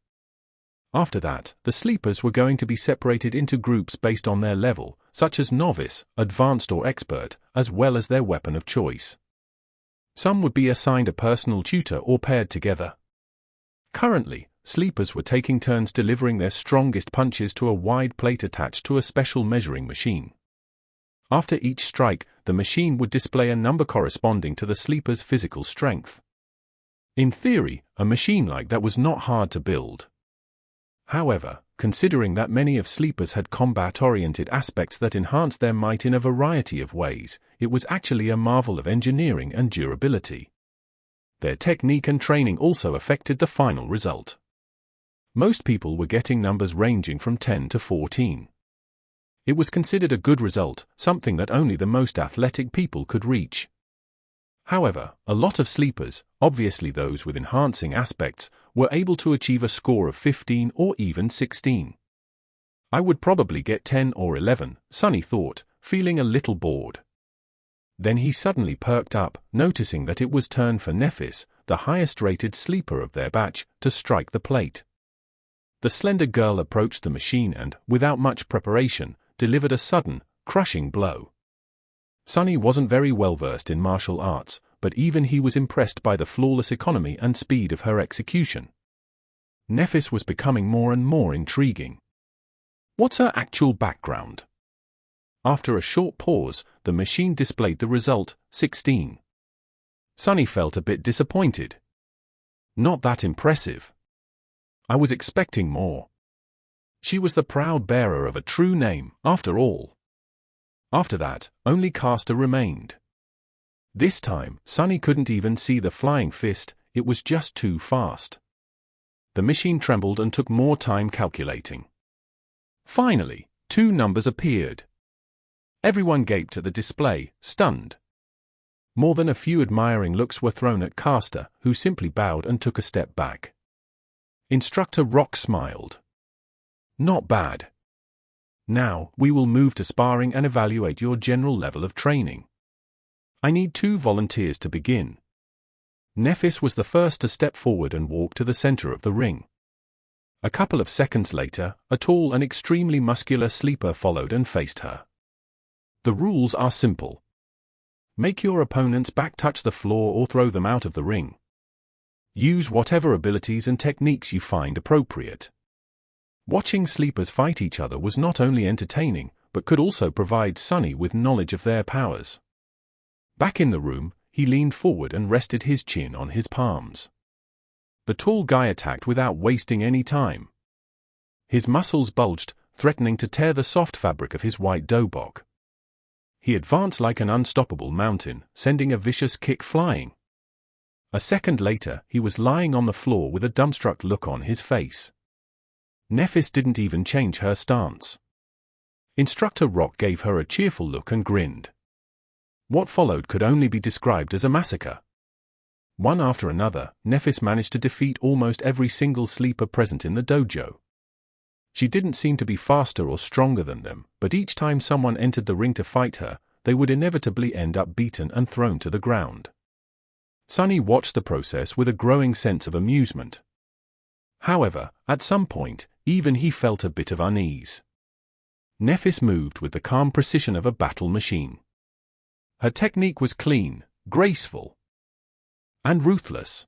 After that, the sleepers were going to be separated into groups based on their level, such as novice, advanced or expert, as well as their weapon of choice. Some would be assigned a personal tutor or paired together. Currently, sleepers were taking turns delivering their strongest punches to a wide plate attached to a special measuring machine. After each strike, the machine would display a number corresponding to the sleeper's physical strength. In theory, a machine like that was not hard to build. However, considering that many of sleepers had combat-oriented aspects that enhanced their might in a variety of ways, it was actually a marvel of engineering and durability. Their technique and training also affected the final result. Most people were getting numbers ranging from 10 to 14. It was considered a good result, something that only the most athletic people could reach. However, a lot of sleepers, obviously those with enhancing aspects, were able to achieve a score of 15 or even 16. I would probably get 10 or 11, Sonny thought, feeling a little bored. Then he suddenly perked up, noticing that it was turn for Nephis, the highest-rated sleeper of their batch, to strike the plate. The slender girl approached the machine and, without much preparation, delivered a sudden, crushing blow. Sonny wasn't very well versed in martial arts, but even he was impressed by the flawless economy and speed of her execution. Nephis was becoming more and more intriguing. What's her actual background? After a short pause, the machine displayed the result, 16. Sonny felt a bit disappointed. Not that impressive. I was expecting more. She was the proud bearer of a true name, after all. After that, only Caster remained. This time, Sonny couldn't even see the flying fist, it was just too fast. The machine trembled and took more time calculating. Finally, 2 numbers appeared. Everyone gaped at the display, stunned. More than a few admiring looks were thrown at Caster, who simply bowed and took a step back. Instructor Rock smiled. Not bad. Now, we will move to sparring and evaluate your general level of training. I need 2 volunteers to begin. Nephis was the first to step forward and walk to the center of the ring. A couple of seconds later, a tall and extremely muscular sleeper followed and faced her. The rules are simple. Make your opponent's back touch the floor or throw them out of the ring. Use whatever abilities and techniques you find appropriate. Watching sleepers fight each other was not only entertaining, but could also provide Sonny with knowledge of their powers. Back in the room, he leaned forward and rested his chin on his palms. The tall guy attacked without wasting any time. His muscles bulged, threatening to tear the soft fabric of his white dobok. He advanced like an unstoppable mountain, sending a vicious kick flying. A second later, he was lying on the floor with a dumbstruck look on his face. Nephis didn't even change her stance. Instructor Rock gave her a cheerful look and grinned. What followed could only be described as a massacre. One after another, Nephis managed to defeat almost every single sleeper present in the dojo. She didn't seem to be faster or stronger than them, but each time someone entered the ring to fight her, they would inevitably end up beaten and thrown to the ground. Sunny watched the process with a growing sense of amusement. However, at some point, even he felt a bit of unease. Nephis moved with the calm precision of a battle machine. Her technique was clean, graceful, and ruthless.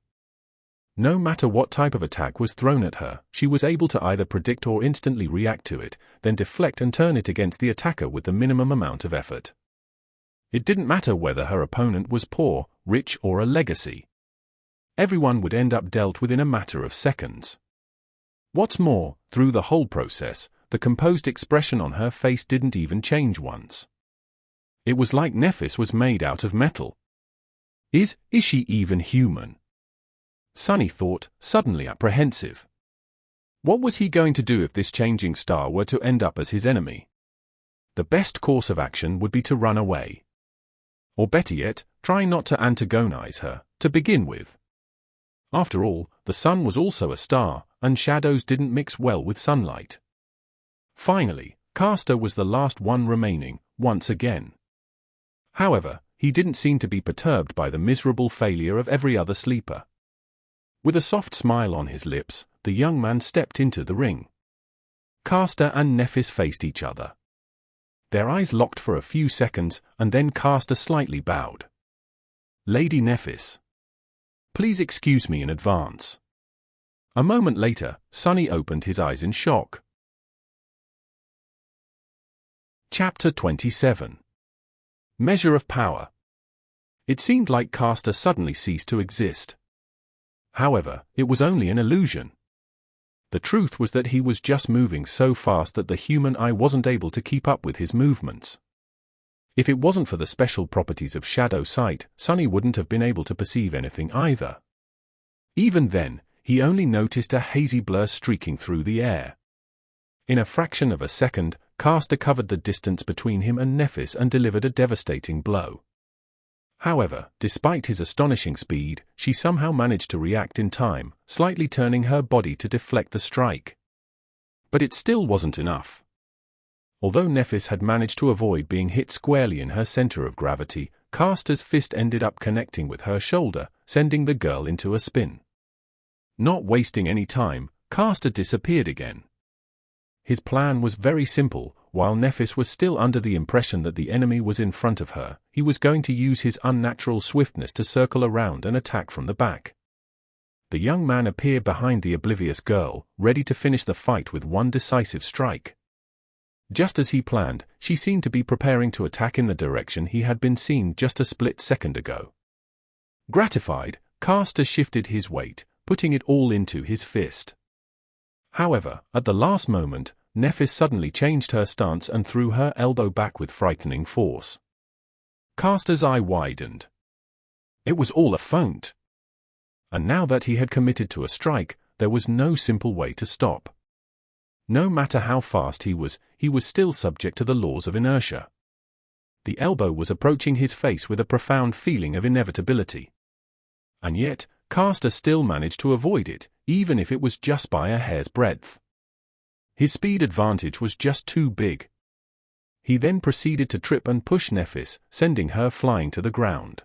No matter what type of attack was thrown at her, she was able to either predict or instantly react to it, then deflect and turn it against the attacker with the minimum amount of effort. It didn't matter whether her opponent was poor, rich, or a legacy. Everyone would end up dealt with in a matter of seconds. What's more, through the whole process, the composed expression on her face didn't even change once. It was like Nephis was made out of metal. Is she even human? Sunny thought, suddenly apprehensive. What was he going to do if this changing star were to end up as his enemy? The best course of action would be to run away. Or better yet, try not to antagonize her, to begin with. After all, the sun was also a star, and shadows didn't mix well with sunlight. Finally, Castor was the last one remaining, once again. However, he didn't seem to be perturbed by the miserable failure of every other sleeper. With a soft smile on his lips, the young man stepped into the ring. Castor and Nephis faced each other. Their eyes locked for a few seconds, and then Castor slightly bowed. "Lady Nephis, please excuse me in advance." A moment later, Sunny opened his eyes in shock. Chapter 27. Measure of Power. It seemed like Castor suddenly ceased to exist. However, it was only an illusion. The truth was that he was just moving so fast that the human eye wasn't able to keep up with his movements. If it wasn't for the special properties of shadow sight, Sunny wouldn't have been able to perceive anything either. Even then, he only noticed a hazy blur streaking through the air. In a fraction of a second, Castor covered the distance between him and Nephis and delivered a devastating blow. However, despite his astonishing speed, she somehow managed to react in time, slightly turning her body to deflect the strike. But it still wasn't enough. Although Nephis had managed to avoid being hit squarely in her center of gravity, Castor's fist ended up connecting with her shoulder, sending the girl into a spin. Not wasting any time, Castor disappeared again. His plan was very simple. While Nephis was still under the impression that the enemy was in front of her, he was going to use his unnatural swiftness to circle around and attack from the back. The young man appeared behind the oblivious girl, ready to finish the fight with one decisive strike. Just as he planned, she seemed to be preparing to attack in the direction he had been seen just a split second ago. Gratified, Castor shifted his weight, putting it all into his fist. However, at the last moment, Nephis suddenly changed her stance and threw her elbow back with frightening force. Castor's eye widened. It was all a feint. And now that he had committed to a strike, there was no simple way to stop. No matter how fast he was still subject to the laws of inertia. The elbow was approaching his face with a profound feeling of inevitability. And yet, Castor still managed to avoid it, even if it was just by a hair's breadth. His speed advantage was just too big. He then proceeded to trip and push Nephis, sending her flying to the ground.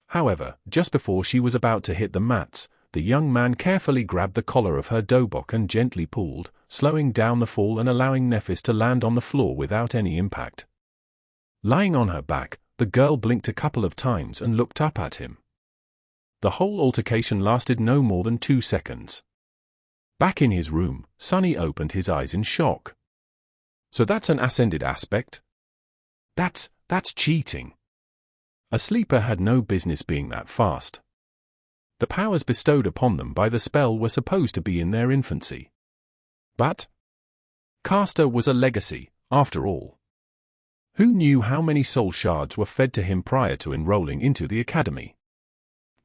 However, just before she was about to hit the mats, the young man carefully grabbed the collar of her dobok and gently pulled, slowing down the fall and allowing Nephis to land on the floor without any impact. Lying on her back, the girl blinked a couple of times and looked up at him. The whole altercation lasted no more than 2 seconds. Back in his room, Sunny opened his eyes in shock. So that's an ascended aspect? That's cheating. A sleeper had no business being that fast. The powers bestowed upon them by the spell were supposed to be in their infancy. But Castor was a legacy, after all. Who knew how many soul shards were fed to him prior to enrolling into the academy?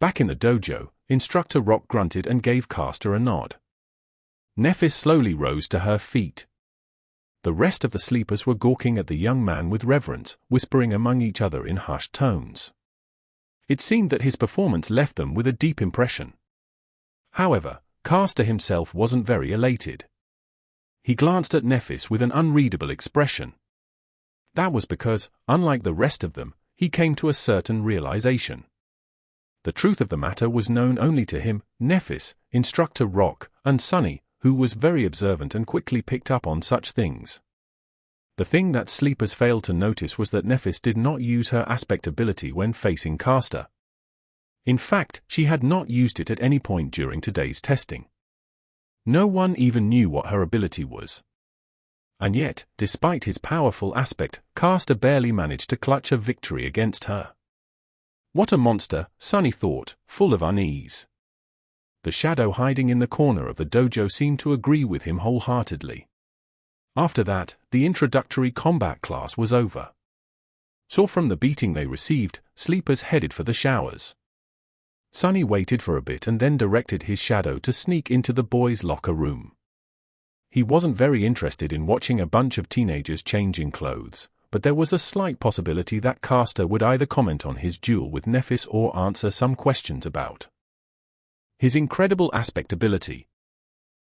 Back in the dojo, Instructor Rock grunted and gave Castor a nod. Nephis slowly rose to her feet. The rest of the sleepers were gawking at the young man with reverence, whispering among each other in hushed tones. It seemed that his performance left them with a deep impression. However, Castor himself wasn't very elated. He glanced at Nephis with an unreadable expression. That was because, unlike the rest of them, he came to a certain realization. The truth of the matter was known only to him, Nephis, Instructor Rock, and Sunny, who was very observant and quickly picked up on such things. The thing that sleepers failed to notice was that Nephis did not use her aspect ability when facing Castor. In fact, she had not used it at any point during today's testing. No one even knew what her ability was. And yet, despite his powerful aspect, Castor barely managed to clutch a victory against her. What a monster, Sunny thought, full of unease. The shadow hiding in the corner of the dojo seemed to agree with him wholeheartedly. After that, the introductory combat class was over. So from the beating they received, sleepers headed for the showers. Sunny waited for a bit and then directed his shadow to sneak into the boys' locker room. He wasn't very interested in watching a bunch of teenagers changing clothes, but there was a slight possibility that Castor would either comment on his duel with Nephis or answer some questions about his incredible aspect ability.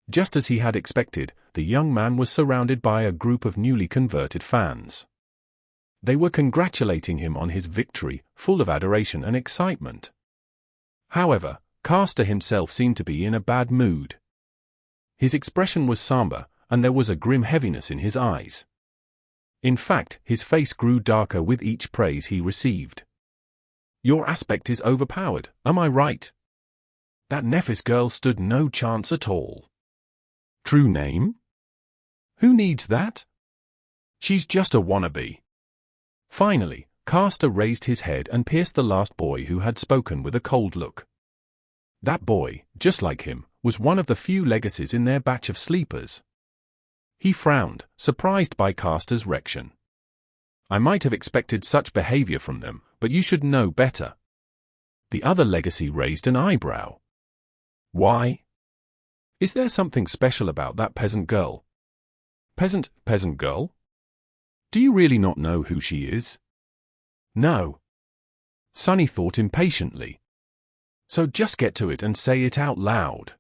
Just as he had expected, the young man was surrounded by a group of newly converted fans. They were congratulating him on his victory, full of adoration and excitement. However, Castor himself seemed to be in a bad mood. His expression was somber, and there was a grim heaviness in his eyes. In fact, his face grew darker with each praise he received. "Your aspect is overpowered, am I right? That Nephis girl stood no chance at all. True name? Who needs that? She's just a wannabe." Finally, Castor raised his head and pierced the last boy who had spoken with a cold look. That boy, just like him, was one of the few legacies in their batch of sleepers. He frowned, surprised by Castor's reaction. "I might have expected such behavior from them, but you should know better." The other legacy raised an eyebrow. "Why? Is there something special about that peasant girl?" Peasant girl? Do you really not know who she is?" "No." Sunny thought impatiently. "So just get to it and say it out loud."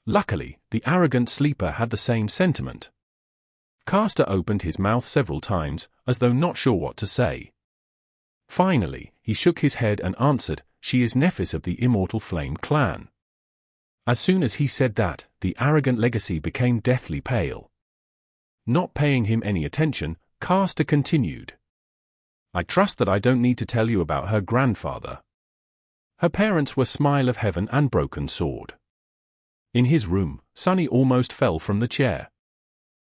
Luckily, the arrogant sleeper had the same sentiment. Castor opened his mouth several times, as though not sure what to say. Finally, he shook his head and answered, "She is Nephis of the Immortal Flame clan." As soon as he said that, the arrogant legacy became deathly pale. Not paying him any attention, Castor continued. "I trust that I don't need to tell you about her grandfather. Her parents were Smile of Heaven and Broken Sword." In his room, Sunny almost fell from the chair.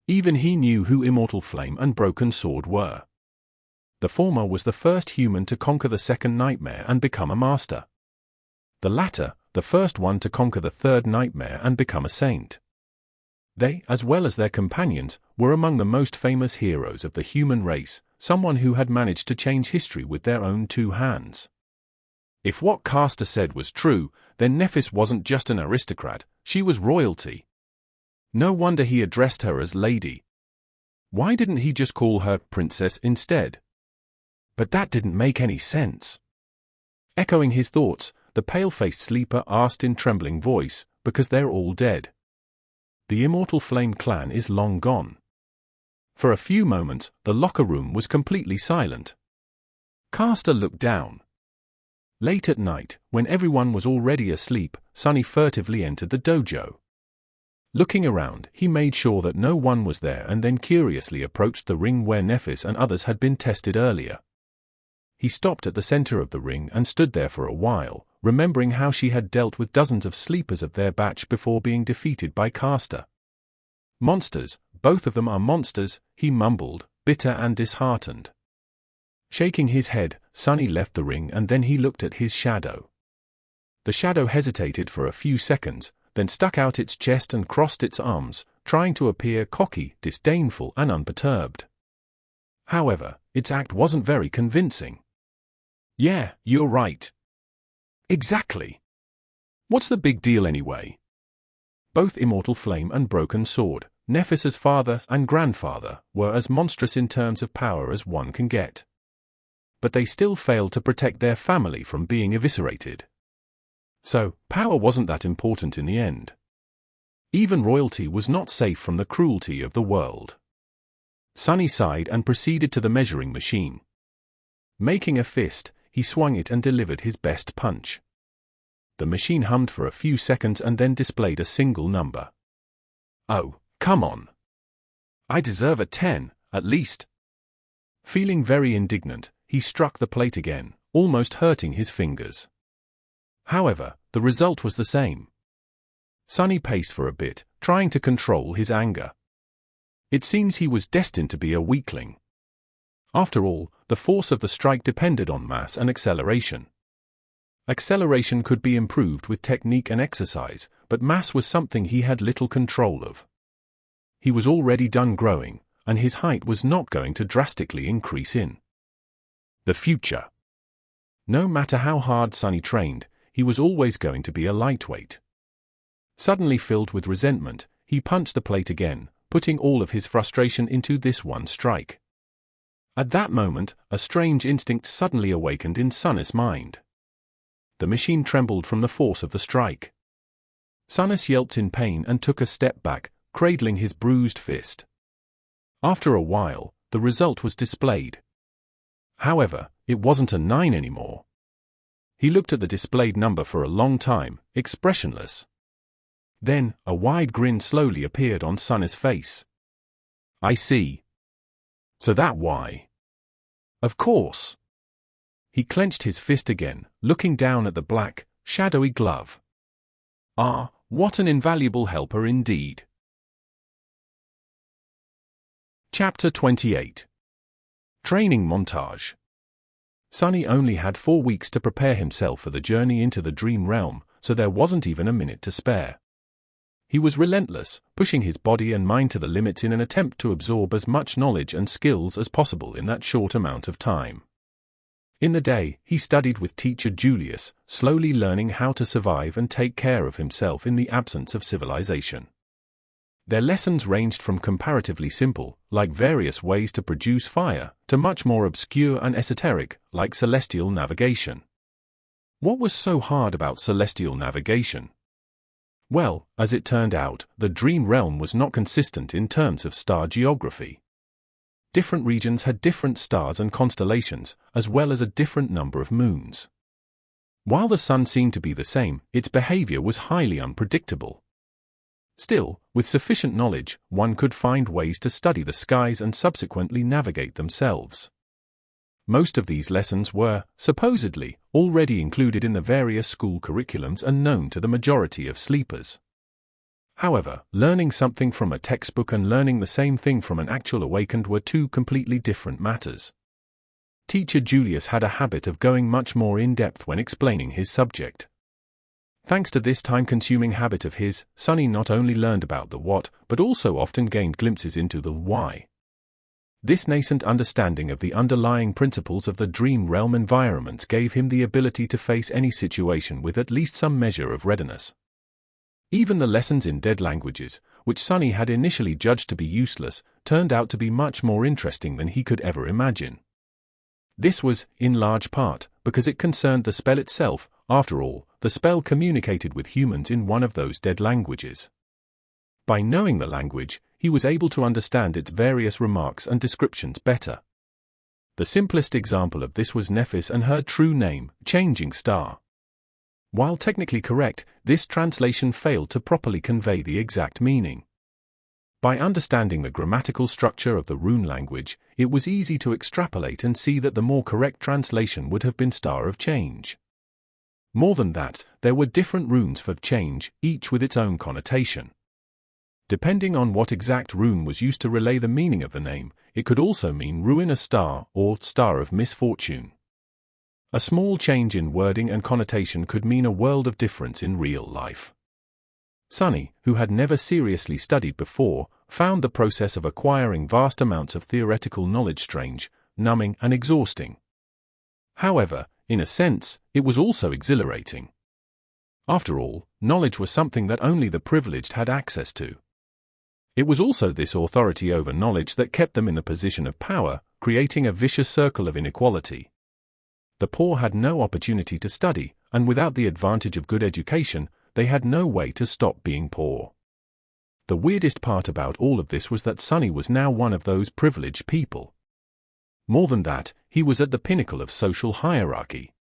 Even he knew who Immortal Flame and Broken Sword were. The former was the first human to conquer the second nightmare and become a master. The latter, the first one to conquer the third nightmare and become a saint. They, as well as their companions, were among the most famous heroes of the human race, someone who had managed to change history with their own two hands. If what Castor said was true, then Nephis wasn't just an aristocrat, she was royalty. No wonder he addressed her as lady. Why didn't he just call her princess instead? But that didn't make any sense. Echoing his thoughts, the pale-faced sleeper asked in trembling voice, "Because they're all dead. The Immortal Flame clan is long gone." For a few moments, the locker room was completely silent. Castor looked down. Late at night, when everyone was already asleep, Sunny furtively entered the dojo. Looking around, he made sure that no one was there and then curiously approached the ring where Nephis and others had been tested earlier. He stopped at the center of the ring and stood there for a while, remembering how she had dealt with dozens of sleepers of their batch before being defeated by Castor. "Monsters, both of them are monsters," he mumbled, bitter and disheartened. Shaking his head, Sunny left the ring and then he looked at his shadow. The shadow hesitated for a few seconds, then stuck out its chest and crossed its arms, trying to appear cocky, disdainful and unperturbed. However, its act wasn't very convincing. "Yeah, you're right." "Exactly. What's the big deal anyway?" Both Immortal Flame and Broken Sword, Nephis' father and grandfather were as monstrous in terms of power as one can get. But they still failed to protect their family from being eviscerated. So, power wasn't that important in the end. Even royalty was not safe from the cruelty of the world. Sonny sighed and proceeded to the measuring machine. Making a fist, he swung it and delivered his best punch. The machine hummed for a few seconds and then displayed a single number. Oh, come on. I deserve a 10, at least. Feeling very indignant, he struck the plate again, almost hurting his fingers. However, the result was the same. Sonny paced for a bit, trying to control his anger. It seems he was destined to be a weakling. After all, the force of the strike depended on mass and acceleration. Acceleration could be improved with technique and exercise, but mass was something he had little control of. He was already done growing, and his height was not going to drastically increase in the future. No matter how hard Sonny trained, he was always going to be a lightweight. Suddenly filled with resentment, he punched the plate again, putting all of his frustration into this one strike. At that moment, a strange instinct suddenly awakened in Sonny's mind. The machine trembled from the force of the strike. Sonny yelped in pain and took a step back, cradling his bruised fist. After a while, the result was displayed. However, it wasn't a 9 anymore. He looked at the displayed number for a long time, expressionless. Then, a wide grin slowly appeared on Sonny's face. I see. So that's why. Of course. He clenched his fist again, looking down at the black, shadowy glove. Ah, what an invaluable helper indeed. Chapter 28. Training Montage. Sonny only had 4 weeks to prepare himself for the journey into the dream realm, so there wasn't even a minute to spare. He was relentless, pushing his body and mind to the limits in an attempt to absorb as much knowledge and skills as possible in that short amount of time. In the day, he studied with teacher Julius, slowly learning how to survive and take care of himself in the absence of civilization. Their lessons ranged from comparatively simple, like various ways to produce fire, to much more obscure and esoteric, like celestial navigation. What was so hard about celestial navigation? Well, as it turned out, the dream realm was not consistent in terms of star geography. Different regions had different stars and constellations, as well as a different number of moons. While the sun seemed to be the same, its behavior was highly unpredictable. Still, with sufficient knowledge, one could find ways to study the skies and subsequently navigate themselves. Most of these lessons were, supposedly, already included in the various school curriculums and known to the majority of sleepers. However, learning something from a textbook and learning the same thing from an actual awakened were two completely different matters. Teacher Julius had a habit of going much more in-depth when explaining his subject. Thanks to this time-consuming habit of his, Sonny not only learned about the what, but also often gained glimpses into the why. This nascent understanding of the underlying principles of the dream realm environments gave him the ability to face any situation with at least some measure of readiness. Even the lessons in dead languages, which Sonny had initially judged to be useless, turned out to be much more interesting than he could ever imagine. This was, in large part, because it concerned the spell itself. After all, the spell communicated with humans in one of those dead languages. By knowing the language, he was able to understand its various remarks and descriptions better. The simplest example of this was Nephis and her true name, Changing Star. While technically correct, this translation failed to properly convey the exact meaning. By understanding the grammatical structure of the rune language, it was easy to extrapolate and see that the more correct translation would have been Star of Change. More than that, there were different runes for change, each with its own connotation. Depending on what exact rune was used to relay the meaning of the name, it could also mean ruin a star or star of misfortune. A small change in wording and connotation could mean a world of difference in real life. Sonny, who had never seriously studied before, found the process of acquiring vast amounts of theoretical knowledge strange, numbing, and exhausting. However, in a sense, it was also exhilarating. After all, knowledge was something that only the privileged had access to. It was also this authority over knowledge that kept them in the position of power, creating a vicious circle of inequality. The poor had no opportunity to study, and without the advantage of good education, they had no way to stop being poor. The weirdest part about all of this was that Sonny was now one of those privileged people. More than that, he was at the pinnacle of social hierarchy.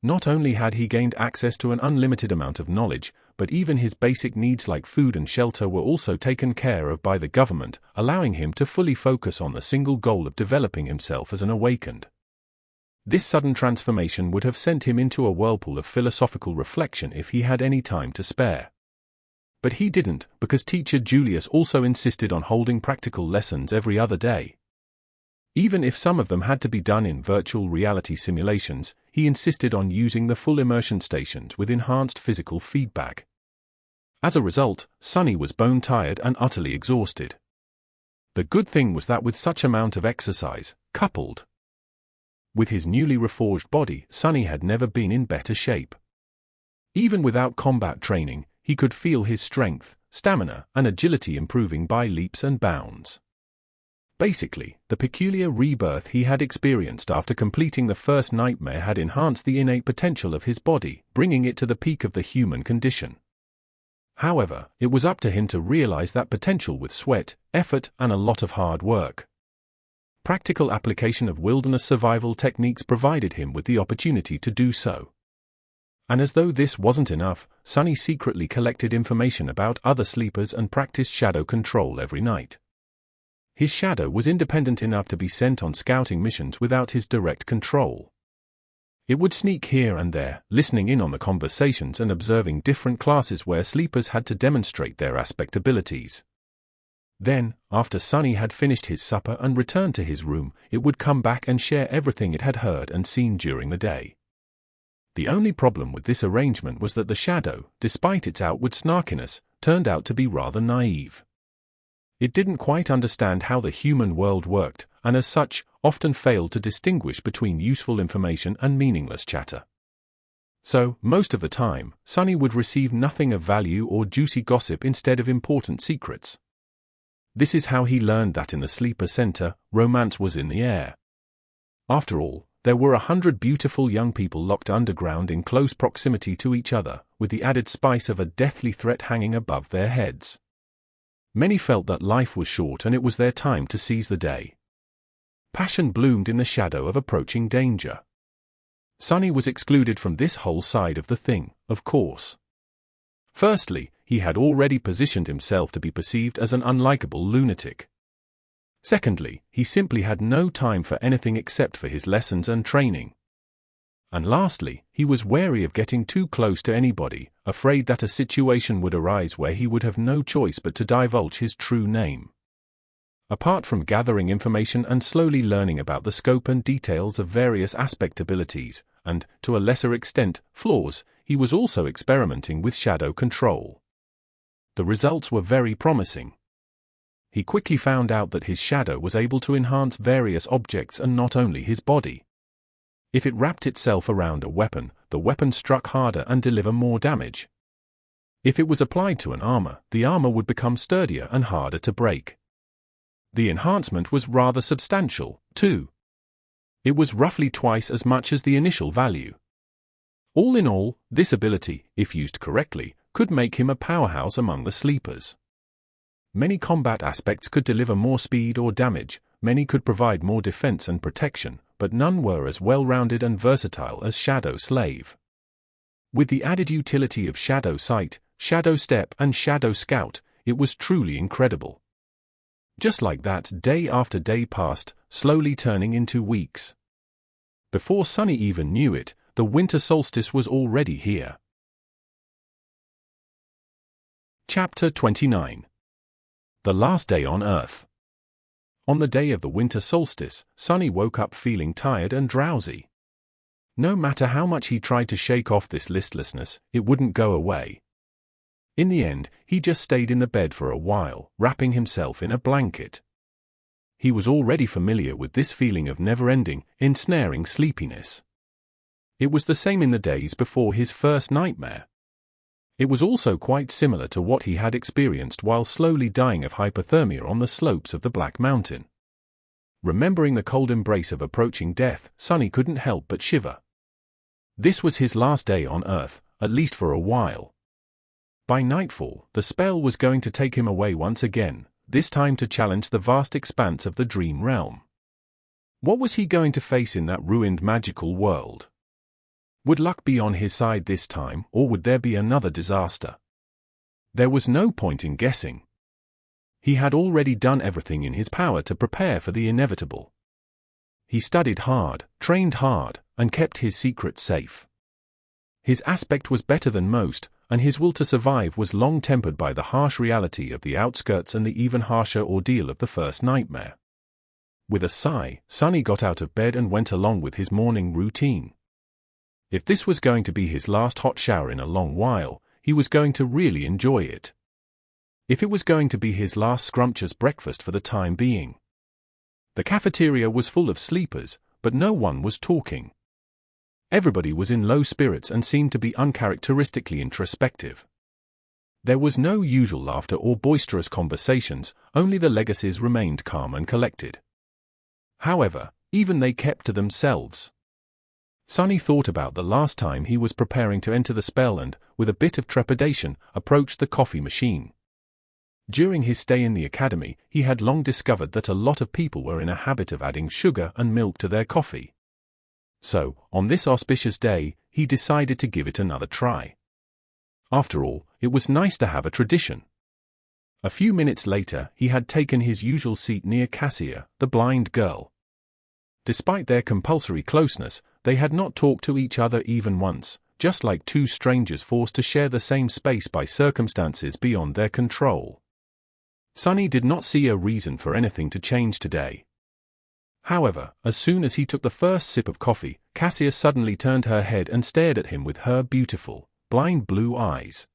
Not only had he gained access to an unlimited amount of knowledge, but even his basic needs like food and shelter were also taken care of by the government, allowing him to fully focus on the single goal of developing himself as an awakened. This sudden transformation would have sent him into a whirlpool of philosophical reflection if he had any time to spare. But he didn't, because teacher Julius also insisted on holding practical lessons every other day. Even if some of them had to be done in virtual reality simulations, he insisted on using the full immersion stations with enhanced physical feedback. As a result, Sonny was bone-tired and utterly exhausted. The good thing was that with such amount of exercise, coupled with his newly reforged body, Sonny had never been in better shape. Even without combat training, he could feel his strength, stamina, and agility improving by leaps and bounds. Basically, the peculiar rebirth he had experienced after completing the first nightmare had enhanced the innate potential of his body, bringing it to the peak of the human condition. However, it was up to him to realize that potential with sweat, effort, and a lot of hard work. Practical application of wilderness survival techniques provided him with the opportunity to do so. And as though this wasn't enough, Sonny secretly collected information about other sleepers and practiced shadow control every night. His shadow was independent enough to be sent on scouting missions without his direct control. It would sneak here and there, listening in on the conversations and observing different classes where sleepers had to demonstrate their aspect abilities. Then, after Sonny had finished his supper and returned to his room, it would come back and share everything it had heard and seen during the day. The only problem with this arrangement was that the shadow, despite its outward snarkiness, turned out to be rather naive. It didn't quite understand how the human world worked, and as such, often failed to distinguish between useful information and meaningless chatter. So, most of the time, Sonny would receive nothing of value or juicy gossip instead of important secrets. This is how he learned that in the sleeper center, romance was in the air. After all, there were 100 beautiful young people locked underground in close proximity to each other, with the added spice of a deathly threat hanging above their heads. Many felt that life was short and it was their time to seize the day. Passion bloomed in the shadow of approaching danger. Sonny was excluded from this whole side of the thing, of course. Firstly, he had already positioned himself to be perceived as an unlikable lunatic. Secondly, he simply had no time for anything except for his lessons and training. And lastly, he was wary of getting too close to anybody, afraid that a situation would arise where he would have no choice but to divulge his true name. Apart from gathering information and slowly learning about the scope and details of various aspect abilities, and, to a lesser extent, flaws, he was also experimenting with shadow control. The results were very promising. He quickly found out that his shadow was able to enhance various objects and not only his body. If it wrapped itself around a weapon, the weapon struck harder and deliver more damage. If it was applied to an armor, the armor would become sturdier and harder to break. The enhancement was rather substantial, too. It was roughly twice as much as the initial value. All in all, this ability, if used correctly, could make him a powerhouse among the sleepers. Many combat aspects could deliver more speed or damage, many could provide more defense and protection, but none were as well-rounded and versatile as Shadow Slave. With the added utility of Shadow Sight, Shadow Step and Shadow Scout, it was truly incredible. Just like that, day after day passed, slowly turning into weeks. Before Sonny even knew it, the winter solstice was already here. Chapter 29. The Last Day on Earth. On the day of the winter solstice, Sonny woke up feeling tired and drowsy. No matter how much he tried to shake off this listlessness, it wouldn't go away. In the end, he just stayed in the bed for a while, wrapping himself in a blanket. He was already familiar with this feeling of never-ending, ensnaring sleepiness. It was the same in the days before his first nightmare. It was also quite similar to what he had experienced while slowly dying of hypothermia on the slopes of the Black Mountain. Remembering the cold embrace of approaching death, Sonny couldn't help but shiver. This was his last day on Earth, at least for a while. By nightfall, the spell was going to take him away once again, this time to challenge the vast expanse of the dream realm. What was he going to face in that ruined magical world? Would luck be on his side this time, or would there be another disaster? There was no point in guessing. He had already done everything in his power to prepare for the inevitable. He studied hard, trained hard, and kept his secret safe. His aspect was better than most, and his will to survive was long tempered by the harsh reality of the outskirts and the even harsher ordeal of the first nightmare. With a sigh, Sonny got out of bed and went along with his morning routine. If this was going to be his last hot shower in a long while, he was going to really enjoy it. If it was going to be his last scrumptious breakfast for the time being. The cafeteria was full of sleepers, but no one was talking. Everybody was in low spirits and seemed to be uncharacteristically introspective. There was no usual laughter or boisterous conversations, only the legacies remained calm and collected. However, even they kept to themselves. Sonny thought about the last time he was preparing to enter the spell and, with a bit of trepidation, approached the coffee machine. During his stay in the academy, he had long discovered that a lot of people were in a habit of adding sugar and milk to their coffee. So, on this auspicious day, he decided to give it another try. After all, it was nice to have a tradition. A few minutes later, he had taken his usual seat near Cassie, the blind girl. Despite their compulsory closeness, they had not talked to each other even once, just like two strangers forced to share the same space by circumstances beyond their control. Sonny did not see a reason for anything to change today. However, as soon as he took the first sip of coffee, Cassie suddenly turned her head and stared at him with her beautiful, blind blue eyes.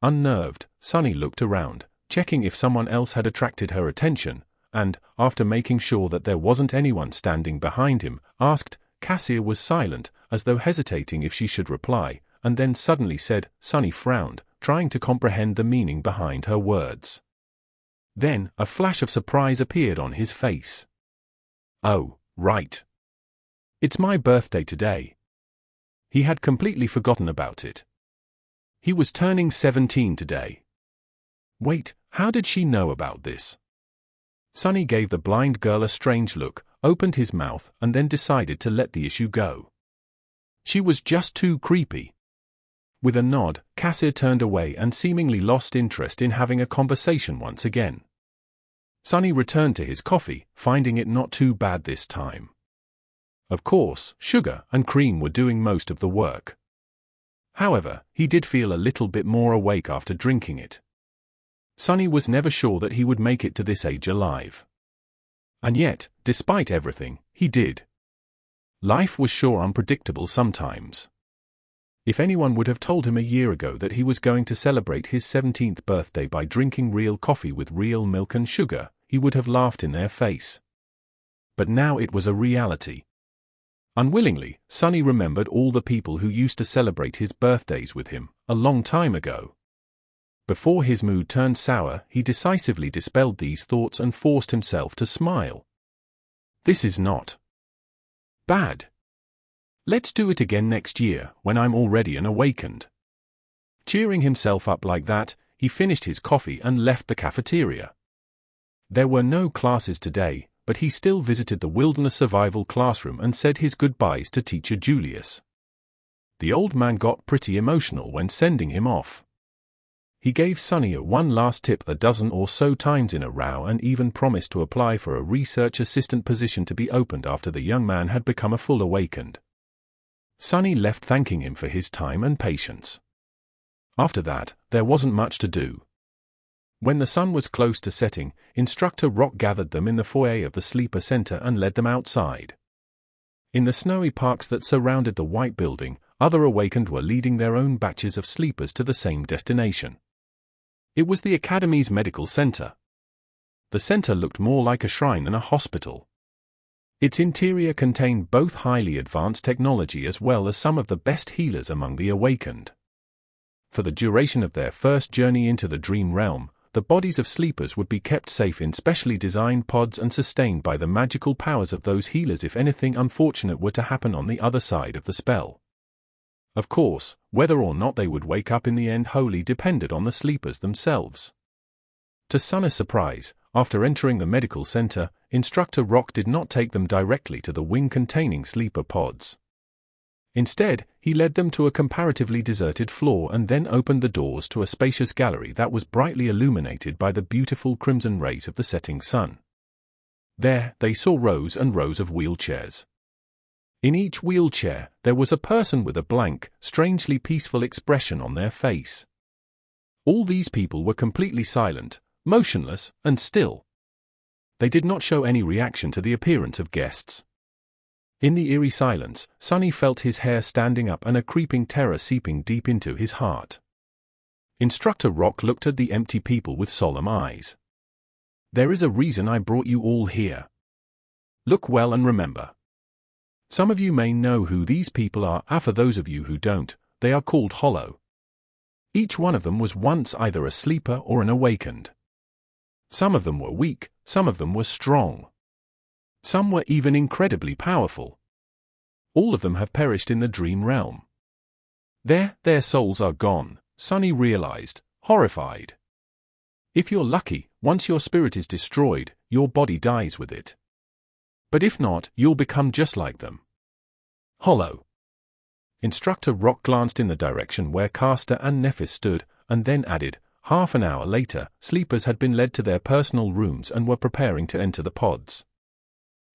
Unnerved, Sonny looked around, checking if someone else had attracted her attention, and, after making sure that there wasn't anyone standing behind him, asked. Cassie was silent, as though hesitating if she should reply, and then suddenly said. Sonny frowned, trying to comprehend the meaning behind her words. Then, a flash of surprise appeared on his face. Oh, right. It's my birthday today. He had completely forgotten about it. He was turning 17 today. Wait, how did she know about this? Sonny gave the blind girl a strange look, opened his mouth, and then decided to let the issue go. She was just too creepy. With a nod, Cassie turned away and seemingly lost interest in having a conversation once again. Sonny returned to his coffee, finding it not too bad this time. Of course, sugar and cream were doing most of the work. However, he did feel a little bit more awake after drinking it. Sonny was never sure that he would make it to this age alive. And yet, despite everything, he did. Life was sure unpredictable sometimes. If anyone would have told him a year ago that he was going to celebrate his 17th birthday by drinking real coffee with real milk and sugar, he would have laughed in their face. But now it was a reality. Unwillingly, Sonny remembered all the people who used to celebrate his birthdays with him, a long time ago. Before his mood turned sour, he decisively dispelled these thoughts and forced himself to smile. This is not bad. Let's do it again next year, when I'm already an awakened. Cheering himself up like that, he finished his coffee and left the cafeteria. There were no classes today, but he still visited the wilderness survival classroom and said his goodbyes to teacher Julius. The old man got pretty emotional when sending him off. He gave Sonny one last tip a dozen or so times in a row and even promised to apply for a research assistant position to be opened after the young man had become a full awakened. Sonny left thanking him for his time and patience. After that, there wasn't much to do. When the sun was close to setting, Instructor Rock gathered them in the foyer of the sleeper center and led them outside. In the snowy parks that surrounded the white building, other awakened were leading their own batches of sleepers to the same destination. It was the Academy's medical center. The center looked more like a shrine than a hospital. Its interior contained both highly advanced technology as well as some of the best healers among the awakened. For the duration of their first journey into the dream realm, the bodies of sleepers would be kept safe in specially designed pods and sustained by the magical powers of those healers if anything unfortunate were to happen on the other side of the spell. Of course, whether or not they would wake up in the end wholly depended on the sleepers themselves. To Sunny's surprise, after entering the medical center, Instructor Rock did not take them directly to the wing-containing sleeper pods. Instead, he led them to a comparatively deserted floor and then opened the doors to a spacious gallery that was brightly illuminated by the beautiful crimson rays of the setting sun. There, they saw rows and rows of wheelchairs. In each wheelchair, there was a person with a blank, strangely peaceful expression on their face. All these people were completely silent, motionless, and still. They did not show any reaction to the appearance of guests. In the eerie silence, Sunny felt his hair standing up and a creeping terror seeping deep into his heart. Instructor Rock looked at the empty people with solemn eyes. "There is a reason I brought you all here. Look well and remember. Some of you may know who these people are, and for those of you who don't, they are called Hollow. Each one of them was once either a sleeper or an awakened. Some of them were weak, some of them were strong. Some were even incredibly powerful. All of them have perished in the dream realm. Their souls are gone," Sunny realized, horrified. "If you're lucky, once your spirit is destroyed, your body dies with it. But if not, you'll become just like them." Hollow. Instructor Rock glanced in the direction where Castor and Nephis stood, and then added, "Half an hour later, sleepers had been led to their personal rooms and were preparing to enter the pods.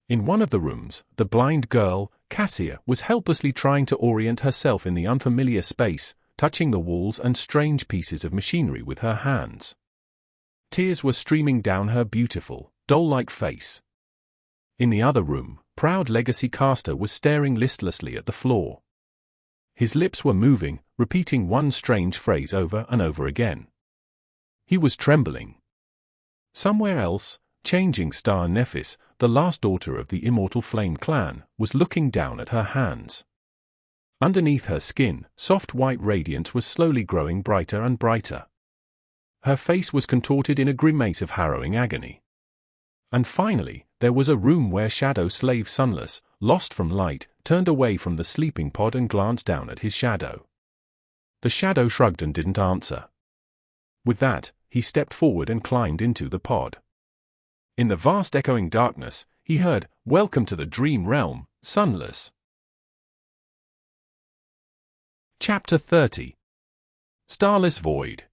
In one of the rooms, the blind girl, Cassie, was helplessly trying to orient herself in the unfamiliar space, touching the walls and strange pieces of machinery with her hands. Tears were streaming down her beautiful, doll-like face. In the other room, proud Legacy Castor was staring listlessly at the floor. His lips were moving, repeating one strange phrase over and over again. He was trembling. Somewhere else, Changing Star Nephis, the last daughter of the Immortal Flame clan, was looking down at her hands. Underneath her skin, soft white radiance was slowly growing brighter and brighter. Her face was contorted in a grimace of harrowing agony. And finally, there was a room where Shadow Slave Sunless, lost from light, turned away from the sleeping pod and glanced down at his shadow. The shadow shrugged and didn't answer. With that, he stepped forward and climbed into the pod. In the vast echoing darkness, he heard, "Welcome to the Dream Realm, Sunless." Chapter 30. Starless Void.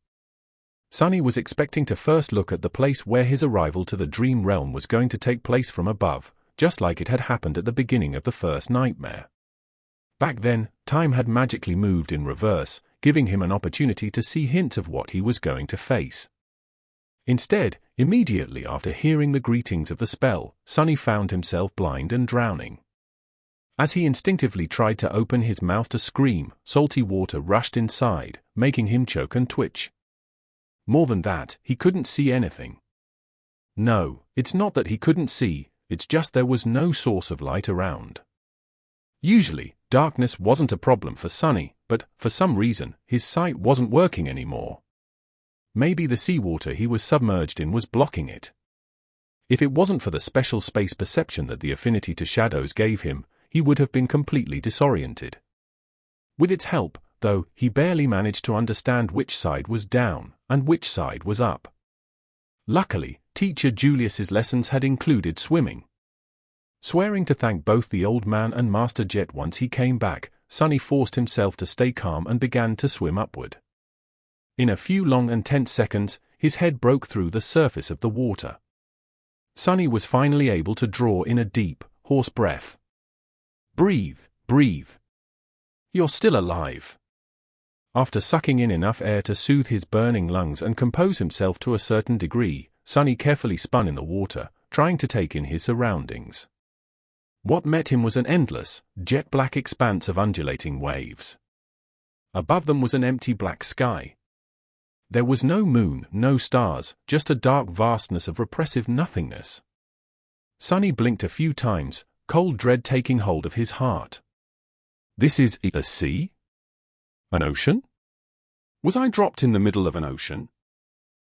Sunny was expecting to first look at the place where his arrival to the Dream Realm was going to take place from above, just like it had happened at the beginning of the first nightmare. Back then, time had magically moved in reverse, giving him an opportunity to see hints of what he was going to face. Instead, immediately after hearing the greetings of the spell, Sunny found himself blind and drowning. As he instinctively tried to open his mouth to scream, salty water rushed inside, making him choke and twitch. More than that, he couldn't see anything. No, it's not that he couldn't see, it's just there was no source of light around. Usually, darkness wasn't a problem for Sunny, but, for some reason, his sight wasn't working anymore. Maybe the seawater he was submerged in was blocking it. If it wasn't for the special space perception that the affinity to shadows gave him, he would have been completely disoriented. With its help, though, he barely managed to understand which side was down and which side was up. Luckily, Teacher Julius's lessons had included swimming. Swearing to thank both the old man and Master Jet once he came back, Sunny forced himself to stay calm and began to swim upward. In a few long and tense seconds, his head broke through the surface of the water. Sunny was finally able to draw in a deep, hoarse breath. "Breathe, breathe. You're still alive." After sucking in enough air to soothe his burning lungs and compose himself to a certain degree, Sunny carefully spun in the water, trying to take in his surroundings. What met him was an endless, jet-black expanse of undulating waves. Above them was an empty black sky. There was no moon, no stars, just a dark vastness of repressive nothingness. Sunny blinked a few times, cold dread taking hold of his heart. This is a sea? An ocean? Was I dropped in the middle of an ocean?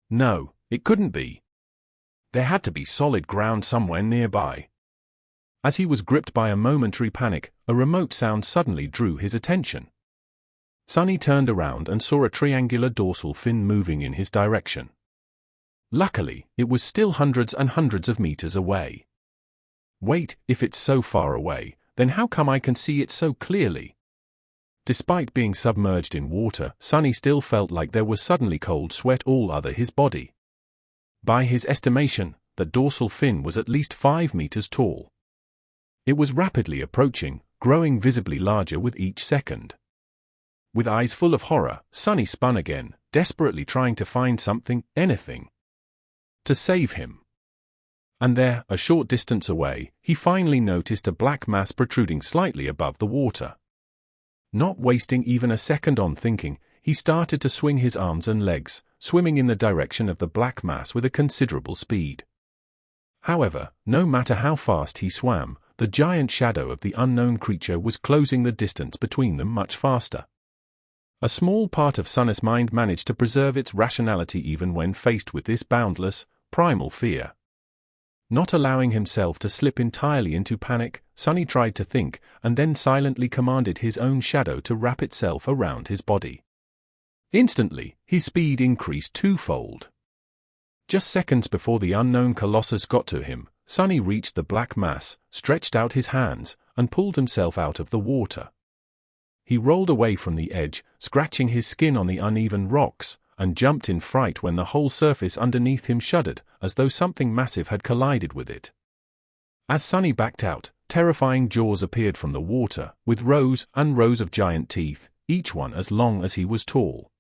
No, it couldn't be. There had to be solid ground somewhere nearby. As he was gripped by a momentary panic, a remote sound suddenly drew his attention. Sonny turned around and saw a triangular dorsal fin moving in his direction. Luckily, it was still hundreds and hundreds of meters away. Wait, if it's so far away, then how come I can see it so clearly? Despite being submerged in water, Sonny still felt like there was suddenly cold sweat all over his body. By his estimation, the dorsal fin was at least 5 meters tall. It was rapidly approaching, growing visibly larger with each second. With eyes full of horror, Sonny spun again, desperately trying to find something, anything, to save him. And there, a short distance away, he finally noticed a black mass protruding slightly above the water. Not wasting even a second on thinking, he started to swing his arms and legs, swimming in the direction of the black mass with a considerable speed. However, no matter how fast he swam, the giant shadow of the unknown creature was closing the distance between them much faster. A small part of Sonny's mind managed to preserve its rationality even when faced with this boundless, primal fear. Not allowing himself to slip entirely into panic, Sonny tried to think, and then silently commanded his own shadow to wrap itself around his body. Instantly, his speed increased twofold. Just seconds before the unknown colossus got to him, Sonny reached the black mass, stretched out his hands, and pulled himself out of the water. He rolled away from the edge, scratching his skin on the uneven rocks, and jumped in fright when the whole surface underneath him shuddered, as though something massive had collided with it. As Sonny backed out, terrifying jaws appeared from the water, with rows and rows of giant teeth, each one as long as he was tall.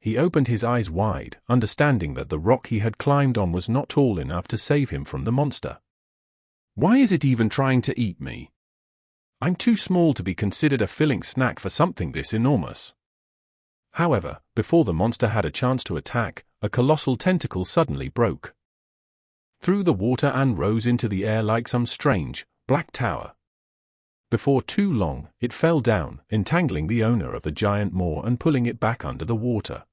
He opened his eyes wide, understanding that the rock he had climbed on was not tall enough to save him from the monster. Why is it even trying to eat me? I'm too small to be considered a filling snack for something this enormous. However, before the monster had a chance to attack, a colossal tentacle suddenly broke through the water and rose into the air like some strange, black tower. Before too long, it fell down, entangling the owner of the giant maw and pulling it back under the water.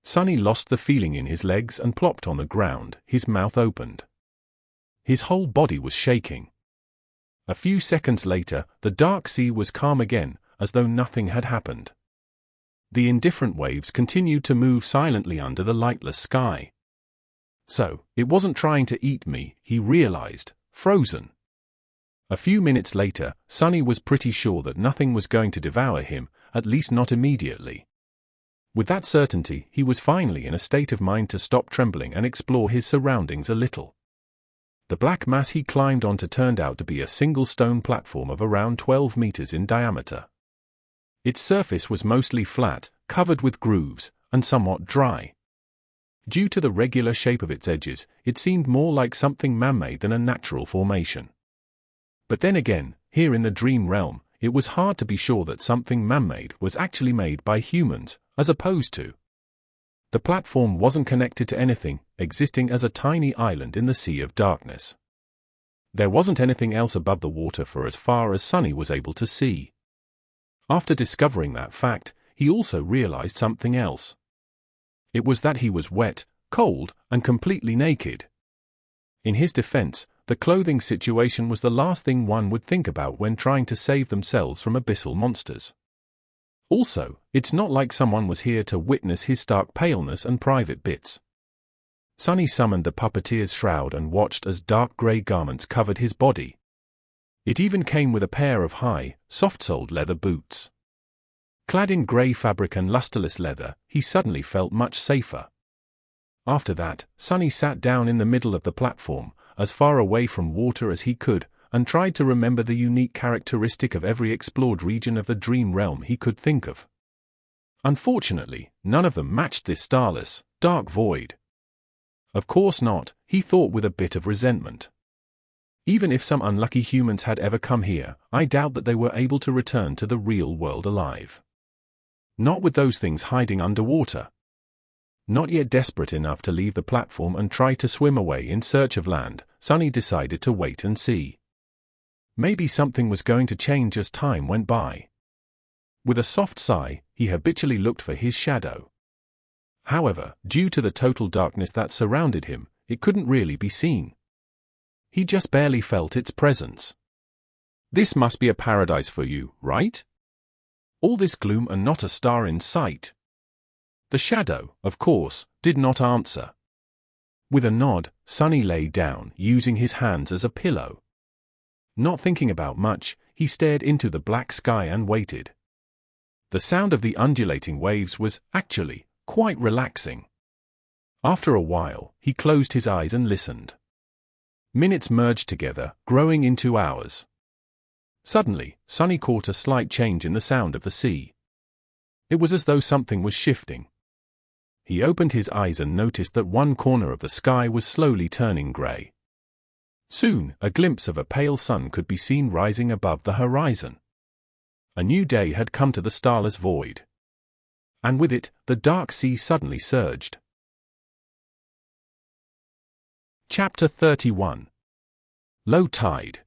Sonny lost the feeling in his legs and plopped on the ground, his mouth opened. His whole body was shaking. A few seconds later, the dark sea was calm again, as though nothing had happened. The indifferent waves continued to move silently under the lightless sky. So, it wasn't trying to eat me, he realized, frozen. A few minutes later, Sonny was pretty sure that nothing was going to devour him, at least not immediately. With that certainty, he was finally in a state of mind to stop trembling and explore his surroundings a little. The black mass he climbed onto turned out to be a single stone platform of around 12 meters in diameter. Its surface was mostly flat, covered with grooves, and somewhat dry. Due to the regular shape of its edges, it seemed more like something man-made than a natural formation. But then again, here in the dream realm, it was hard to be sure that something man-made was actually made by humans, as opposed to. The platform wasn't connected to anything, existing as a tiny island in the sea of darkness. There wasn't anything else above the water for as far as Sonny was able to see. After discovering that fact, he also realized something else. It was that he was wet, cold, and completely naked. In his defense, the clothing situation was the last thing one would think about when trying to save themselves from abyssal monsters. Also, it's not like someone was here to witness his stark paleness and private bits. Sonny summoned the puppeteer's shroud and watched as dark grey garments covered his body. It even came with a pair of high, soft-soled leather boots. Clad in grey fabric and lusterless leather, he suddenly felt much safer. After that, Sonny sat down in the middle of the platform, as far away from water as he could, and tried to remember the unique characteristic of every explored region of the dream realm he could think of. Unfortunately, none of them matched this starless, dark void. Of course not, he thought with a bit of resentment. Even if some unlucky humans had ever come here, I doubt that they were able to return to the real world alive. Not with those things hiding underwater. Not yet desperate enough to leave the platform and try to swim away in search of land, Sonny decided to wait and see. Maybe something was going to change as time went by. With a soft sigh, he habitually looked for his shadow. However, due to the total darkness that surrounded him, it couldn't really be seen. He just barely felt its presence. This must be a paradise for you, right? All this gloom and not a star in sight. The shadow, of course, did not answer. With a nod, Sonny lay down, using his hands as a pillow. Not thinking about much, he stared into the black sky and waited. The sound of the undulating waves was, actually, quite relaxing. After a while, he closed his eyes and listened. Minutes merged together, growing into hours. Suddenly, Sonny caught a slight change in the sound of the sea. It was as though something was shifting. He opened his eyes and noticed that one corner of the sky was slowly turning grey. Soon, a glimpse of a pale sun could be seen rising above the horizon. A new day had come to the starless void. And with it, the dark sea suddenly surged. Chapter 31. Low Tide.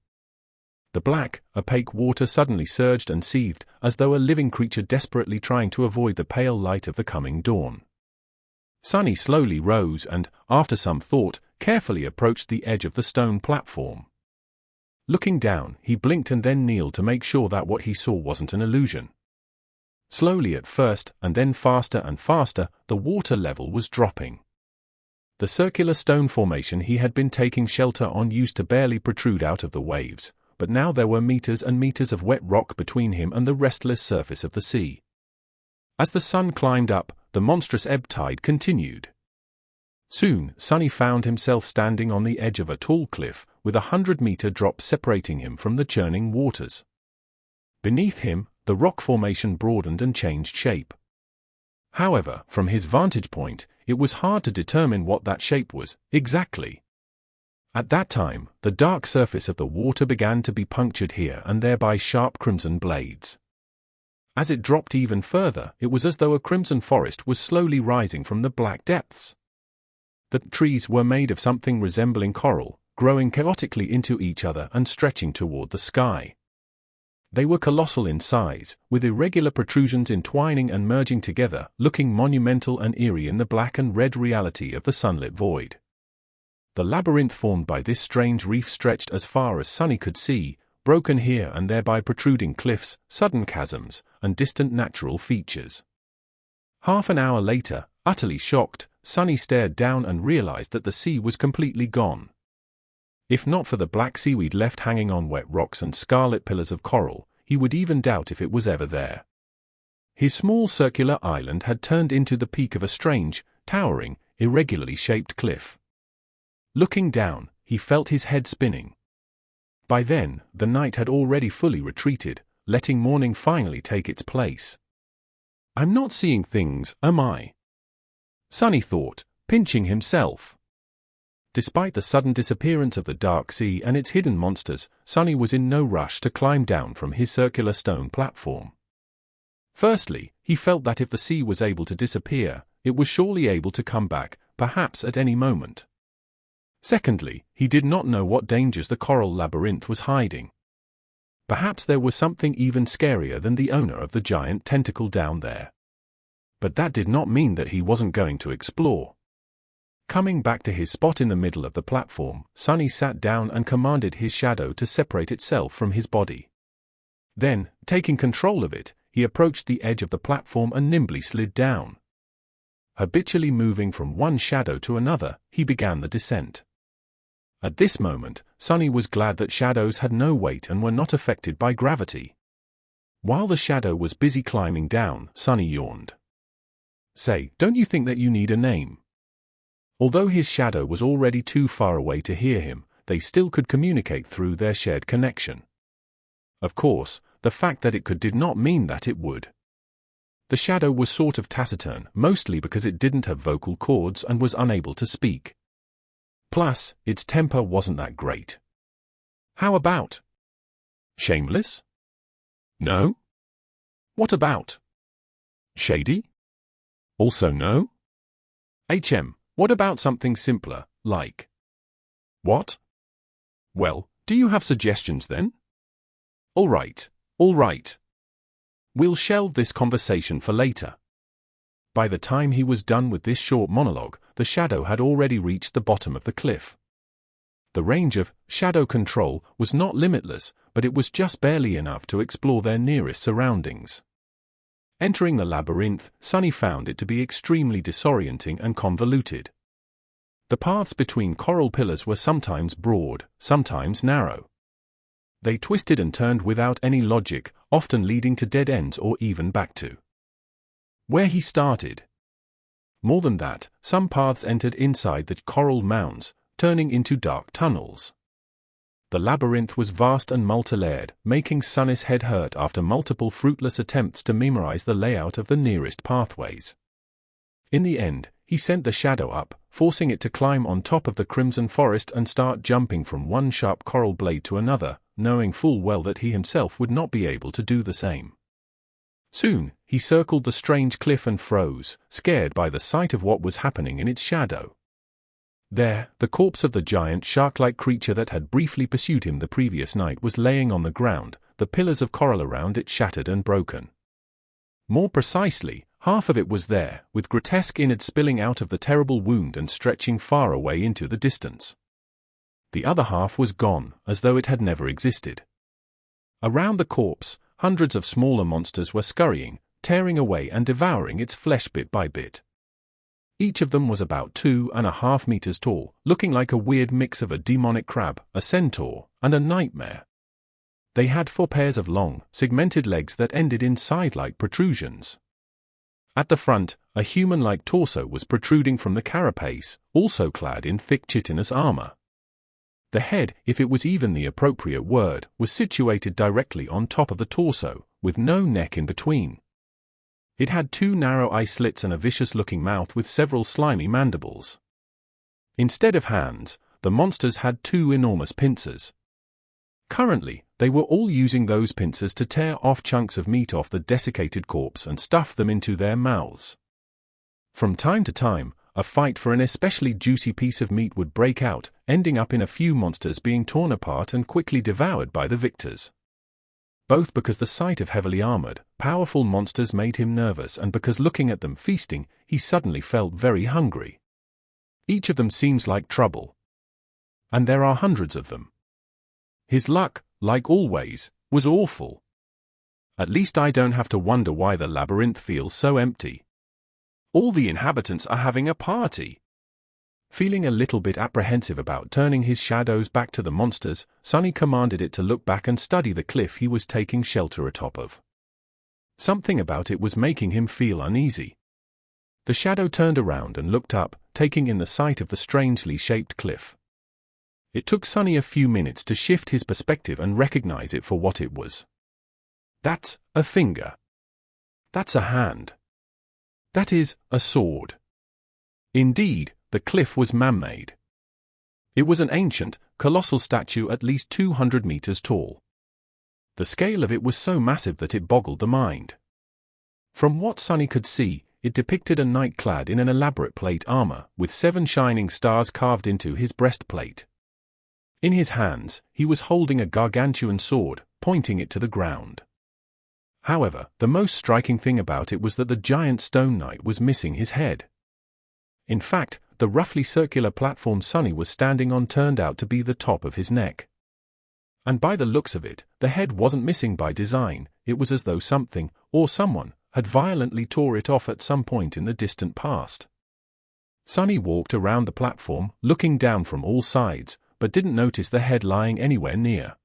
The black, opaque water suddenly surged and seethed, as though a living creature desperately trying to avoid the pale light of the coming dawn. Sonny slowly rose and, after some thought, carefully approached the edge of the stone platform. Looking down, he blinked and then kneeled to make sure that what he saw wasn't an illusion. Slowly at first, and then faster and faster, the water level was dropping. The circular stone formation he had been taking shelter on used to barely protrude out of the waves, but now there were meters and meters of wet rock between him and the restless surface of the sea. As the sun climbed up, the monstrous ebb tide continued. Soon, Sonny found himself standing on the edge of a tall cliff, with 100-meter drop separating him from the churning waters. Beneath him, the rock formation broadened and changed shape. However, from his vantage point, it was hard to determine what that shape was, exactly. At that time, the dark surface of the water began to be punctured here and there by sharp crimson blades. As it dropped even further, it was as though a crimson forest was slowly rising from the black depths. The trees were made of something resembling coral, growing chaotically into each other and stretching toward the sky. They were colossal in size, with irregular protrusions entwining and merging together, looking monumental and eerie in the black and red reality of the sunlit void. The labyrinth formed by this strange reef stretched as far as Sonny could see, broken here and there by protruding cliffs, sudden chasms, and distant natural features. Half an hour later, utterly shocked, Sonny stared down and realized that the sea was completely gone. If not for the black seaweed left hanging on wet rocks and scarlet pillars of coral, he would even doubt if it was ever there. His small circular island had turned into the peak of a strange, towering, irregularly shaped cliff. Looking down, he felt his head spinning. By then, the night had already fully retreated, letting morning finally take its place. I'm not seeing things, am I? Sonny thought, pinching himself. Despite the sudden disappearance of the dark sea and its hidden monsters, Sonny was in no rush to climb down from his circular stone platform. Firstly, he felt that if the sea was able to disappear, it was surely able to come back, perhaps at any moment. Secondly, he did not know what dangers the coral labyrinth was hiding. Perhaps there was something even scarier than the owner of the giant tentacle down there. But that did not mean that he wasn't going to explore. Coming back to his spot in the middle of the platform, Sonny sat down and commanded his shadow to separate itself from his body. Then, taking control of it, he approached the edge of the platform and nimbly slid down. Habitually moving from one shadow to another, he began the descent. At this moment, Sonny was glad that shadows had no weight and were not affected by gravity. While the shadow was busy climbing down, Sonny yawned. Say, don't you think that you need a name? Although his shadow was already too far away to hear him, they still could communicate through their shared connection. Of course, the fact that it could did not mean that it would. The shadow was sort of taciturn, mostly because it didn't have vocal cords and was unable to speak. Plus, its temper wasn't that great. How about shameless? No? What about shady? Also no? What about something simpler, like what? Well, do you have suggestions then? All right. We'll shelve this conversation for later. By the time he was done with this short monologue, the shadow had already reached the bottom of the cliff. The range of shadow control was not limitless, but it was just barely enough to explore their nearest surroundings. Entering the labyrinth, Sunny found it to be extremely disorienting and convoluted. The paths between coral pillars were sometimes broad, sometimes narrow. They twisted and turned without any logic, often leading to dead ends or even back to where he started. More than that, some paths entered inside the coral mounds, turning into dark tunnels. The labyrinth was vast and multilayered, making Sunny's head hurt after multiple fruitless attempts to memorize the layout of the nearest pathways. In the end, he sent the shadow up, forcing it to climb on top of the crimson forest and start jumping from one sharp coral blade to another, knowing full well that he himself would not be able to do the same. Soon, he circled the strange cliff and froze, scared by the sight of what was happening in its shadow. There, the corpse of the giant shark-like creature that had briefly pursued him the previous night was laying on the ground, the pillars of coral around it shattered and broken. More precisely, half of it was there, with grotesque innards spilling out of the terrible wound and stretching far away into the distance. The other half was gone, as though it had never existed. Around the corpse, hundreds of smaller monsters were scurrying, tearing away and devouring its flesh bit by bit. Each of them was about 2.5 meters tall, looking like a weird mix of a demonic crab, a centaur, and a nightmare. They had 4 pairs of long, segmented legs that ended in side-like protrusions. At the front, a human-like torso was protruding from the carapace, also clad in thick chitinous armor. The head, if it was even the appropriate word, was situated directly on top of the torso, with no neck in between. It had 2 narrow eye slits and a vicious-looking mouth with several slimy mandibles. Instead of hands, the monsters had 2 enormous pincers. Currently, they were all using those pincers to tear off chunks of meat off the desiccated corpse and stuff them into their mouths. From time to time, a fight for an especially juicy piece of meat would break out, ending up in a few monsters being torn apart and quickly devoured by the victors. Both because the sight of heavily armored, powerful monsters made him nervous and because looking at them feasting, he suddenly felt very hungry. Each of them seems like trouble. And there are hundreds of them. His luck, like always, was awful. At least I don't have to wonder why the labyrinth feels so empty. All the inhabitants are having a party. Feeling a little bit apprehensive about turning his shadows back to the monsters, Sunny commanded it to look back and study the cliff he was taking shelter atop of. Something about it was making him feel uneasy. The shadow turned around and looked up, taking in the sight of the strangely shaped cliff. It took Sunny a few minutes to shift his perspective and recognize it for what it was. That's a finger. That's a hand. That is, a sword. Indeed, the cliff was man-made. It was an ancient, colossal statue at least 200 meters tall. The scale of it was so massive that it boggled the mind. From what Sunny could see, it depicted a knight clad in an elaborate plate armor, with 7 shining stars carved into his breastplate. In his hands, he was holding a gargantuan sword, pointing it to the ground. However, the most striking thing about it was that the giant stone knight was missing his head. In fact, the roughly circular platform Sunny was standing on turned out to be the top of his neck. And by the looks of it, the head wasn't missing by design, it was as though something, or someone, had violently tore it off at some point in the distant past. Sunny walked around the platform, looking down from all sides, but didn't notice the head lying anywhere near.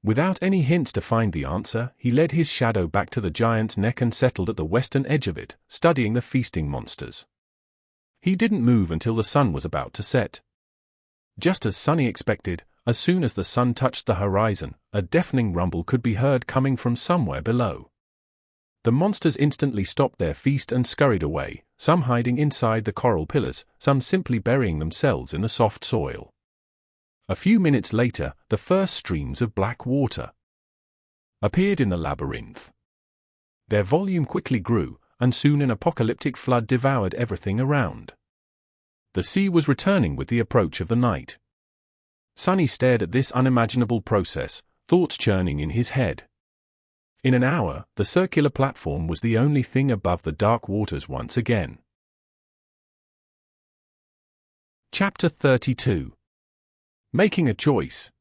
Without any hints to find the answer, he led his shadow back to the giant's neck and settled at the western edge of it, studying the feasting monsters. He didn't move until the sun was about to set. Just as Sunny expected, as soon as the sun touched the horizon, a deafening rumble could be heard coming from somewhere below. The monsters instantly stopped their feast and scurried away, some hiding inside the coral pillars, some simply burying themselves in the soft soil. A few minutes later, the first streams of black water appeared in the labyrinth. Their volume quickly grew, and soon an apocalyptic flood devoured everything around. The sea was returning with the approach of the night. Sunny stared at this unimaginable process, thoughts churning in his head. In an hour, the circular platform was the only thing above the dark waters once again. Chapter 32. Making a choice.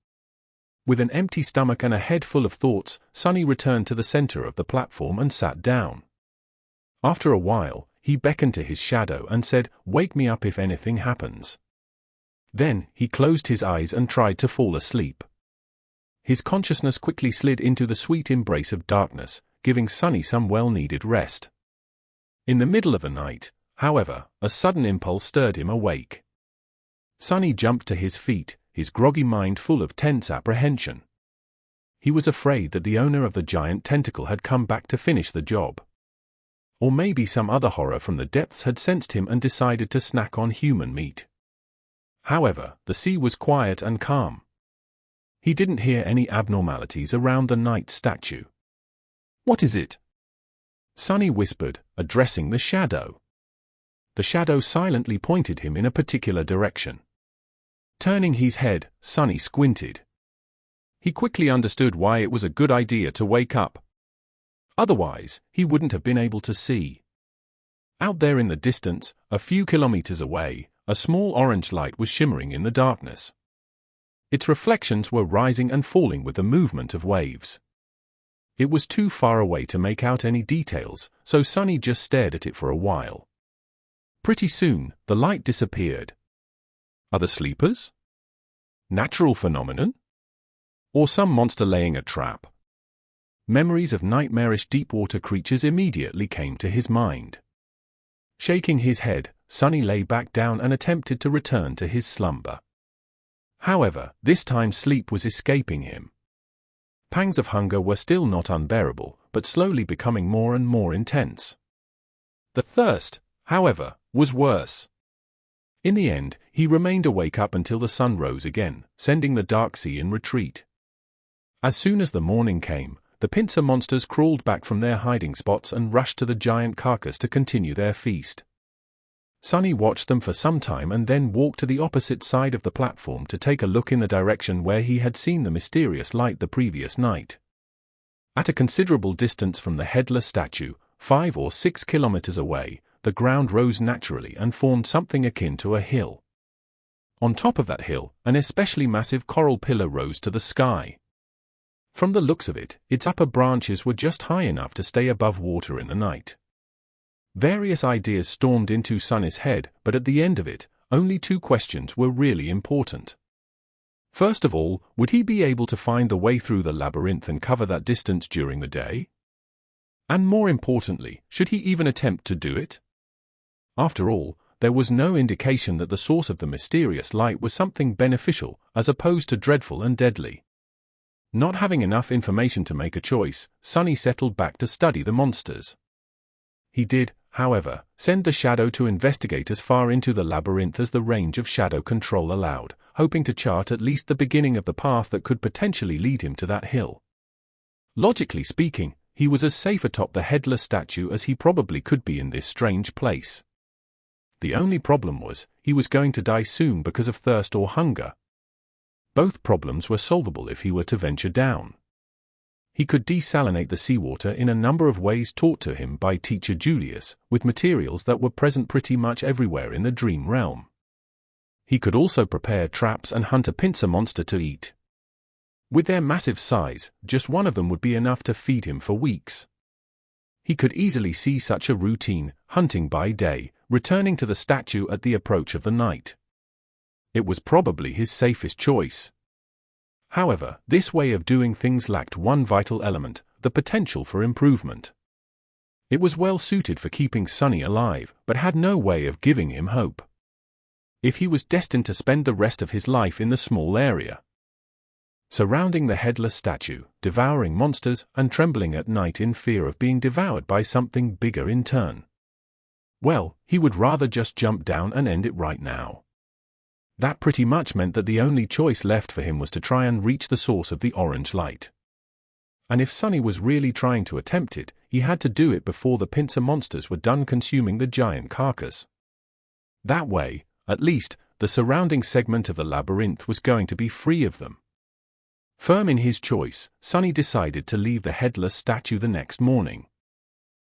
With an empty stomach and a head full of thoughts, Sonny returned to the center of the platform and sat down. After a while, he beckoned to his shadow and said, "Wake me up if anything happens." Then, he closed his eyes and tried to fall asleep. His consciousness quickly slid into the sweet embrace of darkness, giving Sonny some well-needed rest. In the middle of the night, however, a sudden impulse stirred him awake. Sonny jumped to his feet, his groggy mind full of tense apprehension. He was afraid that the owner of the giant tentacle had come back to finish the job. Or maybe some other horror from the depths had sensed him and decided to snack on human meat. However, the sea was quiet and calm. He didn't hear any abnormalities around the night statue. "What is it?" Sonny whispered, addressing the shadow. The shadow silently pointed him in a particular direction. Turning his head, Sonny squinted. He quickly understood why it was a good idea to wake up. Otherwise, he wouldn't have been able to see. Out there in the distance, a few kilometers away, a small orange light was shimmering in the darkness. Its reflections were rising and falling with the movement of waves. It was too far away to make out any details, so Sonny just stared at it for a while. Pretty soon, the light disappeared. Other sleepers? Natural phenomenon? Or some monster laying a trap? Memories of nightmarish deep-water creatures immediately came to his mind. Shaking his head, Sonny lay back down and attempted to return to his slumber. However, this time sleep was escaping him. Pangs of hunger were still not unbearable, but slowly becoming more and more intense. The thirst, however, was worse. In the end, he remained awake up until the sun rose again, sending the dark sea in retreat. As soon as the morning came, the pincer monsters crawled back from their hiding spots and rushed to the giant carcass to continue their feast. Sonny watched them for some time and then walked to the opposite side of the platform to take a look in the direction where he had seen the mysterious light the previous night. At a considerable distance from the headless statue, 5 or 6 kilometers away, the ground rose naturally and formed something akin to a hill. On top of that hill, an especially massive coral pillar rose to the sky. From the looks of it, its upper branches were just high enough to stay above water in the night. Various ideas stormed into Sonny's head, but at the end of it, only 2 questions were really important. First of all, would he be able to find the way through the labyrinth and cover that distance during the day? And more importantly, should he even attempt to do it? After all, there was no indication that the source of the mysterious light was something beneficial, as opposed to dreadful and deadly. Not having enough information to make a choice, Sonny settled back to study the monsters. He did, however, send the shadow to investigate as far into the labyrinth as the range of shadow control allowed, hoping to chart at least the beginning of the path that could potentially lead him to that hill. Logically speaking, he was as safe atop the headless statue as he probably could be in this strange place. The only problem was, he was going to die soon because of thirst or hunger. Both problems were solvable if he were to venture down. He could desalinate the seawater in a number of ways taught to him by teacher Julius, with materials that were present pretty much everywhere in the dream realm. He could also prepare traps and hunt a pincer monster to eat. With their massive size, just one of them would be enough to feed him for weeks. He could easily see such a routine, hunting by day, returning to the statue at the approach of the night. It was probably his safest choice. However, this way of doing things lacked one vital element, the potential for improvement. It was well suited for keeping Sonny alive, but had no way of giving him hope. If he was destined to spend the rest of his life in the small area, surrounding the headless statue, devouring monsters, and trembling at night in fear of being devoured by something bigger in turn. Well, he would rather just jump down and end it right now. That pretty much meant that the only choice left for him was to try and reach the source of the orange light. And if Sonny was really trying to attempt it, he had to do it before the pincer monsters were done consuming the giant carcass. That way, at least, the surrounding segment of the labyrinth was going to be free of them. Firm in his choice, Sonny decided to leave the headless statue the next morning.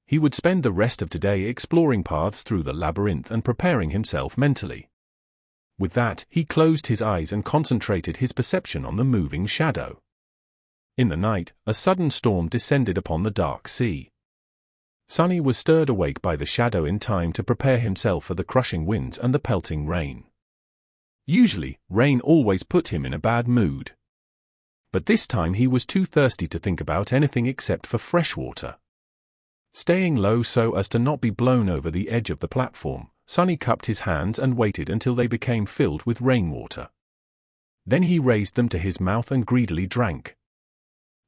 He would spend the rest of today exploring paths through the labyrinth and preparing himself mentally. With that, he closed his eyes and concentrated his perception on the moving shadow. In the night, a sudden storm descended upon the dark sea. Sonny was stirred awake by the shadow in time to prepare himself for the crushing winds and the pelting rain. Usually, rain always put him in a bad mood. But this time he was too thirsty to think about anything except for fresh water. Staying low so as to not be blown over the edge of the platform, Sonny cupped his hands and waited until they became filled with rainwater. Then he raised them to his mouth and greedily drank.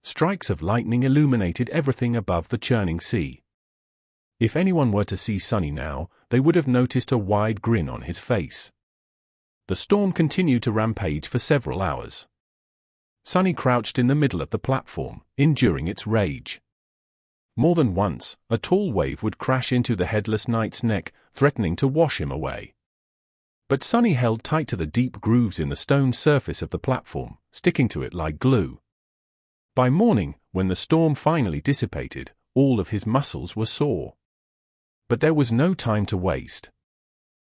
Strikes of lightning illuminated everything above the churning sea. If anyone were to see Sonny now, they would have noticed a wide grin on his face. The storm continued to rampage for several hours. Sonny crouched in the middle of the platform, enduring its rage. More than once, a tall wave would crash into the headless knight's neck, threatening to wash him away. But Sonny held tight to the deep grooves in the stone surface of the platform, sticking to it like glue. By morning, when the storm finally dissipated, all of his muscles were sore. But there was no time to waste.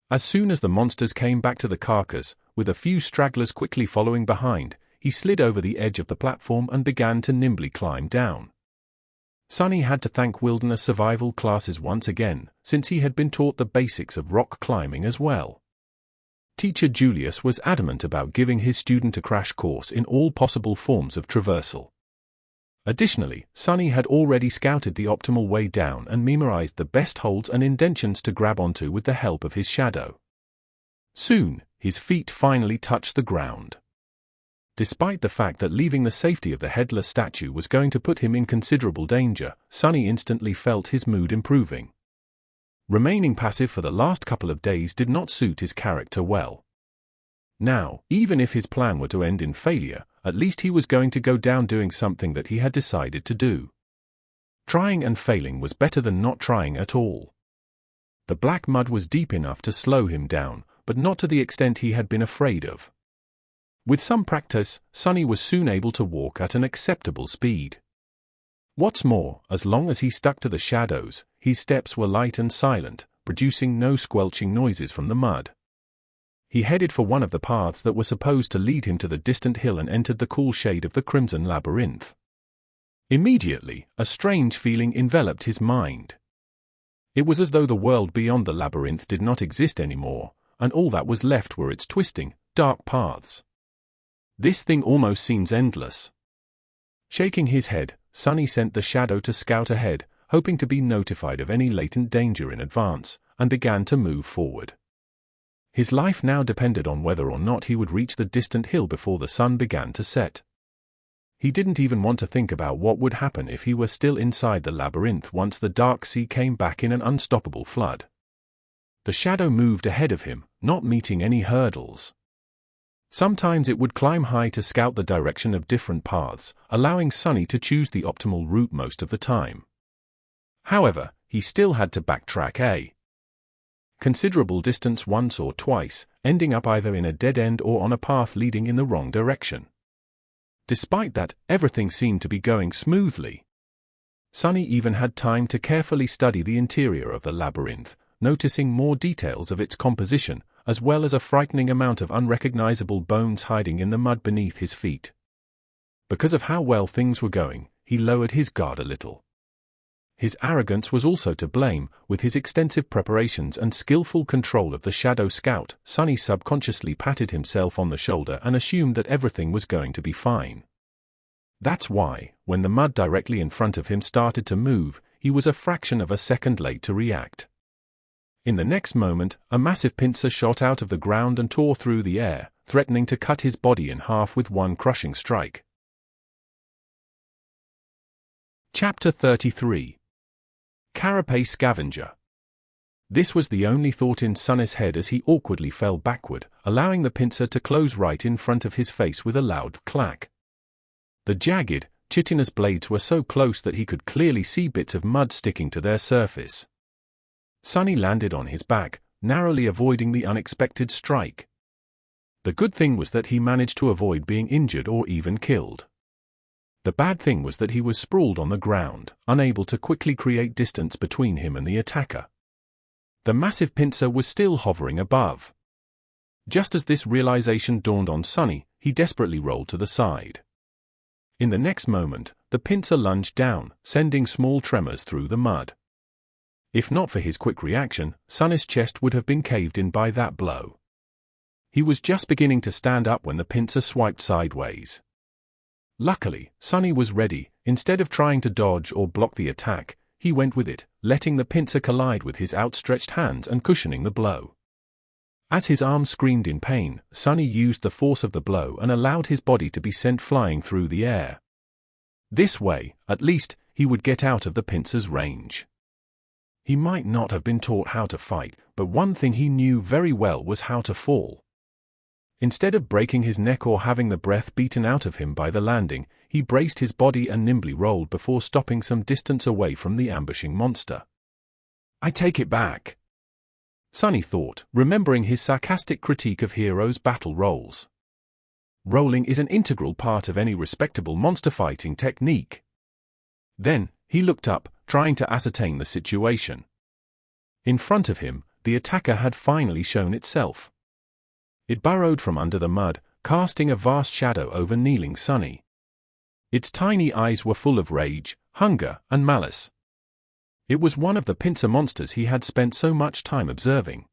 As soon as the monsters came back to the carcass, with a few stragglers quickly following behind, he slid over the edge of the platform and began to nimbly climb down. Sonny had to thank wilderness survival classes once again, since he had been taught the basics of rock climbing as well. Teacher Julius was adamant about giving his student a crash course in all possible forms of traversal. Additionally, Sonny had already scouted the optimal way down and memorized the best holds and indentions to grab onto with the help of his shadow. Soon, his feet finally touched the ground. Despite the fact that leaving the safety of the headless statue was going to put him in considerable danger, Sonny instantly felt his mood improving. Remaining passive for the last couple of days did not suit his character well. Now, even if his plan were to end in failure, at least he was going to go down doing something that he had decided to do. Trying and failing was better than not trying at all. The black mud was deep enough to slow him down, but not to the extent he had been afraid of. With some practice, Sonny was soon able to walk at an acceptable speed. What's more, as long as he stuck to the shadows, his steps were light and silent, producing no squelching noises from the mud. He headed for one of the paths that were supposed to lead him to the distant hill and entered the cool shade of the crimson labyrinth. Immediately, a strange feeling enveloped his mind. It was as though the world beyond the labyrinth did not exist anymore, and all that was left were its twisting, dark paths. This thing almost seems endless. Shaking his head, Sonny sent the shadow to scout ahead, hoping to be notified of any latent danger in advance, and began to move forward. His life now depended on whether or not he would reach the distant hill before the sun began to set. He didn't even want to think about what would happen if he were still inside the labyrinth once the dark sea came back in an unstoppable flood. The shadow moved ahead of him, not meeting any hurdles. Sometimes it would climb high to scout the direction of different paths, allowing Sonny to choose the optimal route most of the time. However, he still had to backtrack a considerable distance once or twice, ending up either in a dead end or on a path leading in the wrong direction. Despite that, everything seemed to be going smoothly. Sonny even had time to carefully study the interior of the labyrinth, noticing more details of its composition, as well as a frightening amount of unrecognizable bones hiding in the mud beneath his feet. Because of how well things were going, he lowered his guard a little. His arrogance was also to blame. With his extensive preparations and skillful control of the Shadow Scout, Sonny subconsciously patted himself on the shoulder and assumed that everything was going to be fine. That's why, when the mud directly in front of him started to move, he was a fraction of a second late to react. In the next moment, a massive pincer shot out of the ground and tore through the air, threatening to cut his body in half with one crushing strike. Chapter 33. Carapace Scavenger. This was the only thought in Sonny's head as he awkwardly fell backward, allowing the pincer to close right in front of his face with a loud clack. The jagged, chitinous blades were so close that he could clearly see bits of mud sticking to their surface. Sonny landed on his back, narrowly avoiding the unexpected strike. The good thing was that he managed to avoid being injured or even killed. The bad thing was that he was sprawled on the ground, unable to quickly create distance between him and the attacker. The massive pincer was still hovering above. Just as this realization dawned on Sonny, he desperately rolled to the side. In the next moment, the pincer lunged down, sending small tremors through the mud. If not for his quick reaction, Sonny's chest would have been caved in by that blow. He was just beginning to stand up when the pincer swiped sideways. Luckily, Sonny was ready. Instead of trying to dodge or block the attack, he went with it, letting the pincer collide with his outstretched hands and cushioning the blow. As his arm screamed in pain, Sonny used the force of the blow and allowed his body to be sent flying through the air. This way, at least, he would get out of the pincer's range. He might not have been taught how to fight, but one thing he knew very well was how to fall. Instead of breaking his neck or having the breath beaten out of him by the landing, he braced his body and nimbly rolled before stopping some distance away from the ambushing monster. "I take it back," Sonny thought, remembering his sarcastic critique of heroes' battle rolls. Rolling is an integral part of any respectable monster fighting technique. Then, he looked up, trying to ascertain the situation. In front of him, the attacker had finally shown itself. It burrowed from under the mud, casting a vast shadow over kneeling Sonny. Its tiny eyes were full of rage, hunger, and malice. It was one of the pincer monsters he had spent so much time observing.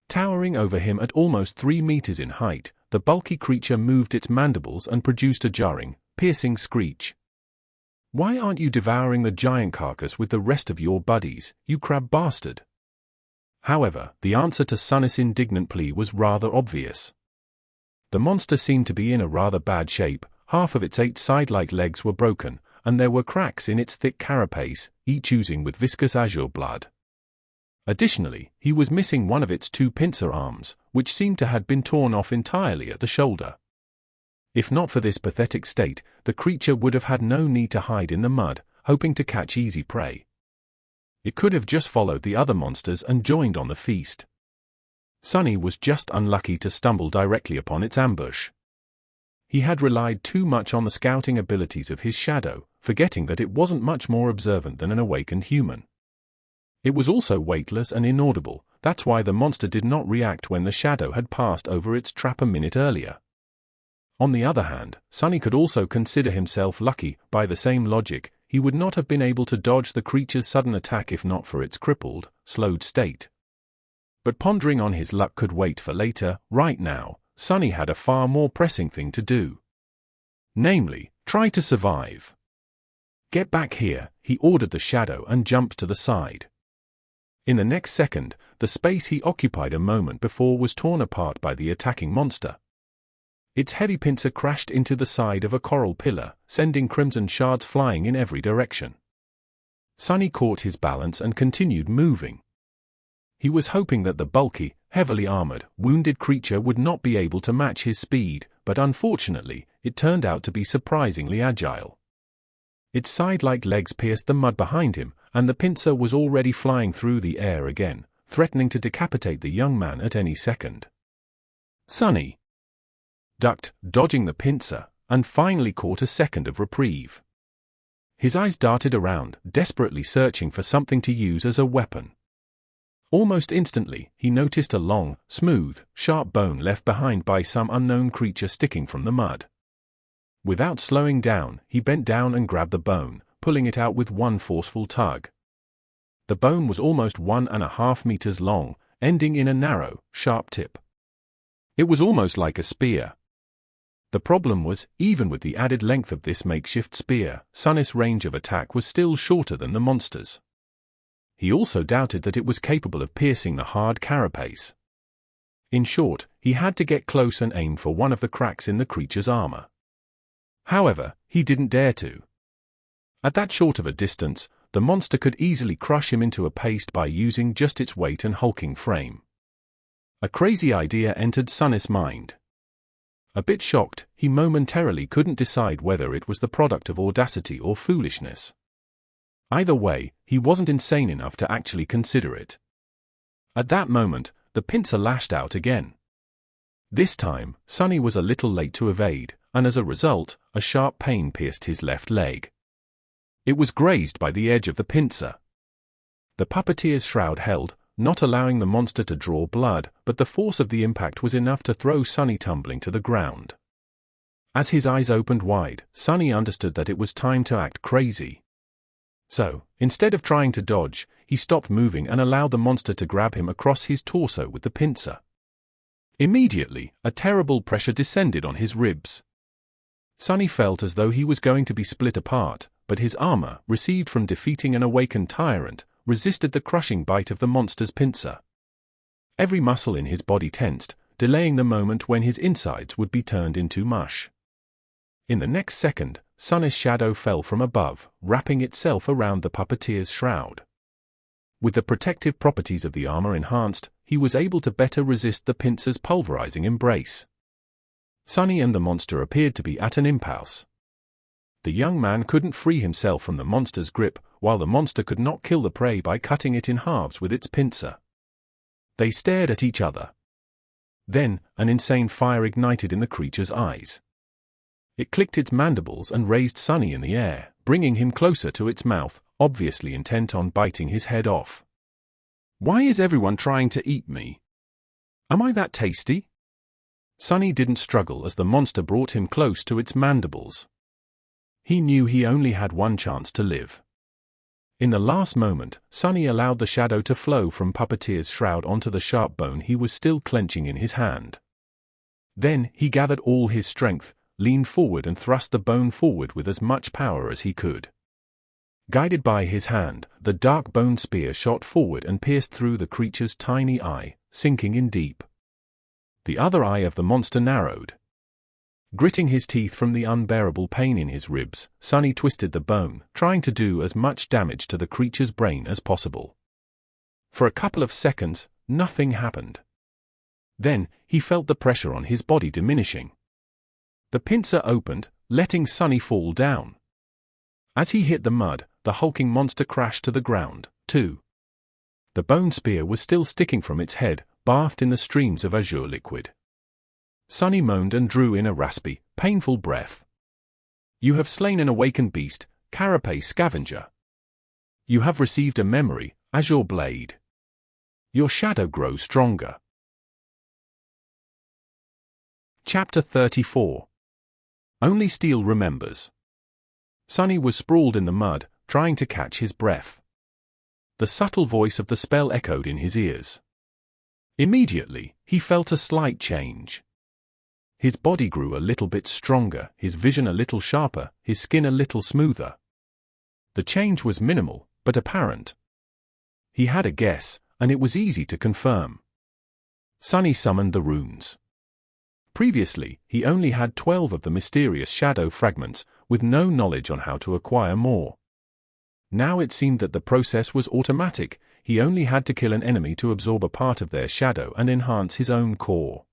Towering over him at almost 3 meters in height, the bulky creature moved its mandibles and produced a jarring, piercing screech. "Why aren't you devouring the giant carcass with the rest of your buddies, you crab bastard?" However, the answer to Sonny's indignant plea was rather obvious. The monster seemed to be in a rather bad shape. Half of its 8 side-like legs were broken, and there were cracks in its thick carapace, each oozing with viscous azure blood. Additionally, he was missing one of its 2 pincer arms, which seemed to have been torn off entirely at the shoulder. If not for this pathetic state, the creature would have had no need to hide in the mud, hoping to catch easy prey. It could have just followed the other monsters and joined on the feast. Sonny was just unlucky to stumble directly upon its ambush. He had relied too much on the scouting abilities of his shadow, forgetting that it wasn't much more observant than an awakened human. It was also weightless and inaudible. That's why the monster did not react when the shadow had passed over its trap a minute earlier. On the other hand, Sonny could also consider himself lucky. By the same logic, he would not have been able to dodge the creature's sudden attack if not for its crippled, slowed state. But pondering on his luck could wait for later. Right now, Sonny had a far more pressing thing to do. Namely, try to survive. "Get back here," he ordered the shadow and jumped to the side. In the next second, the space he occupied a moment before was torn apart by the attacking monster. Its heavy pincer crashed into the side of a coral pillar, sending crimson shards flying in every direction. Sonny caught his balance and continued moving. He was hoping that the bulky, heavily armored, wounded creature would not be able to match his speed, but unfortunately, it turned out to be surprisingly agile. Its side-like legs pierced the mud behind him, and the pincer was already flying through the air again, threatening to decapitate the young man at any second. Sonny ducked, dodging the pincer, and finally caught a second of reprieve. His eyes darted around, desperately searching for something to use as a weapon. Almost instantly, he noticed a long, smooth, sharp bone left behind by some unknown creature sticking from the mud. Without slowing down, he bent down and grabbed the bone, pulling it out with one forceful tug. The bone was almost 1.5 meters long, ending in a narrow, sharp tip. It was almost like a spear. The problem was, even with the added length of this makeshift spear, Sonny's range of attack was still shorter than the monster's. He also doubted that it was capable of piercing the hard carapace. In short, he had to get close and aim for one of the cracks in the creature's armor. However, he didn't dare to. At that short of a distance, the monster could easily crush him into a paste by using just its weight and hulking frame. A crazy idea entered Sonny's mind. A bit shocked, he momentarily couldn't decide whether it was the product of audacity or foolishness. Either way, he wasn't insane enough to actually consider it. At that moment, the pincer lashed out again. This time, Sonny was a little late to evade, and as a result, a sharp pain pierced his left leg. It was grazed by the edge of the pincer. The puppeteer's shroud held, not allowing the monster to draw blood, but the force of the impact was enough to throw Sonny tumbling to the ground. As his eyes opened wide, Sonny understood that it was time to act crazy. So, instead of trying to dodge, he stopped moving and allowed the monster to grab him across his torso with the pincer. Immediately, a terrible pressure descended on his ribs. Sonny felt as though he was going to be split apart, but his armor, received from defeating an awakened tyrant, resisted the crushing bite of the monster's pincer. Every muscle in his body tensed, delaying the moment when his insides would be turned into mush. In the next second, Sonny's shadow fell from above, wrapping itself around the puppeteer's shroud. With the protective properties of the armor enhanced, he was able to better resist the pincer's pulverizing embrace. Sonny and the monster appeared to be at an impasse. The young man couldn't free himself from the monster's grip, while the monster could not kill the prey by cutting it in halves with its pincer. They stared at each other. Then, an insane fire ignited in the creature's eyes. It clicked its mandibles and raised Sonny in the air, bringing him closer to its mouth, obviously intent on biting his head off. "Why is everyone trying to eat me? Am I that tasty?" Sonny didn't struggle as the monster brought him close to its mandibles. He knew he only had one chance to live. In the last moment, Sonny allowed the shadow to flow from Puppeteer's shroud onto the sharp bone he was still clenching in his hand. Then, he gathered all his strength, leaned forward and thrust the bone forward with as much power as he could. Guided by his hand, the dark bone spear shot forward and pierced through the creature's tiny eye, sinking in deep. The other eye of the monster narrowed. Gritting his teeth from the unbearable pain in his ribs, Sonny twisted the bone, trying to do as much damage to the creature's brain as possible. For a couple of seconds, nothing happened. Then, he felt the pressure on his body diminishing. The pincer opened, letting Sonny fall down. As he hit the mud, the hulking monster crashed to the ground, too. The bone spear was still sticking from its head, bathed in the streams of azure liquid. Sonny moaned and drew in a raspy, painful breath. "You have slain an awakened beast, Carapace Scavenger. You have received a memory, Azure Blade. Your shadow grows stronger." Chapter 34. Only Steel Remembers. Sonny was sprawled in the mud, trying to catch his breath. The subtle voice of the spell echoed in his ears. Immediately, he felt a slight change. His body grew a little bit stronger, his vision a little sharper, his skin a little smoother. The change was minimal, but apparent. He had a guess, and it was easy to confirm. Sonny summoned the runes. Previously, he only had 12 of the mysterious shadow fragments, with no knowledge on how to acquire more. Now it seemed that the process was automatic. He only had to kill an enemy to absorb a part of their shadow and enhance his own core.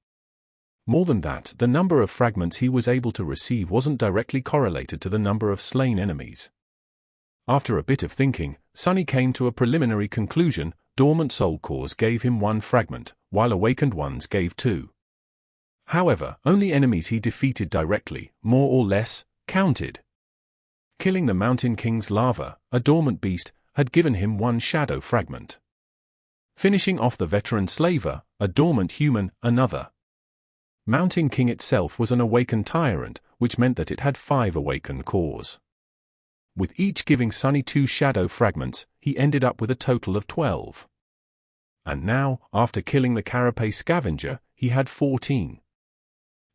More than that, the number of fragments he was able to receive wasn't directly correlated to the number of slain enemies. After a bit of thinking, Sonny came to a preliminary conclusion: dormant soul cores gave him 1 fragment, while awakened ones gave 2. However, only enemies he defeated directly, more or less, counted. Killing the Mountain King's larva, a dormant beast, had given him 1 shadow fragment. Finishing off the veteran slaver, a dormant human, another. Mountain King itself was an awakened tyrant, which meant that it had 5 awakened cores. With each giving Sonny 2 shadow fragments, he ended up with a total of 12. And now, after killing the Carapace Scavenger, he had 14.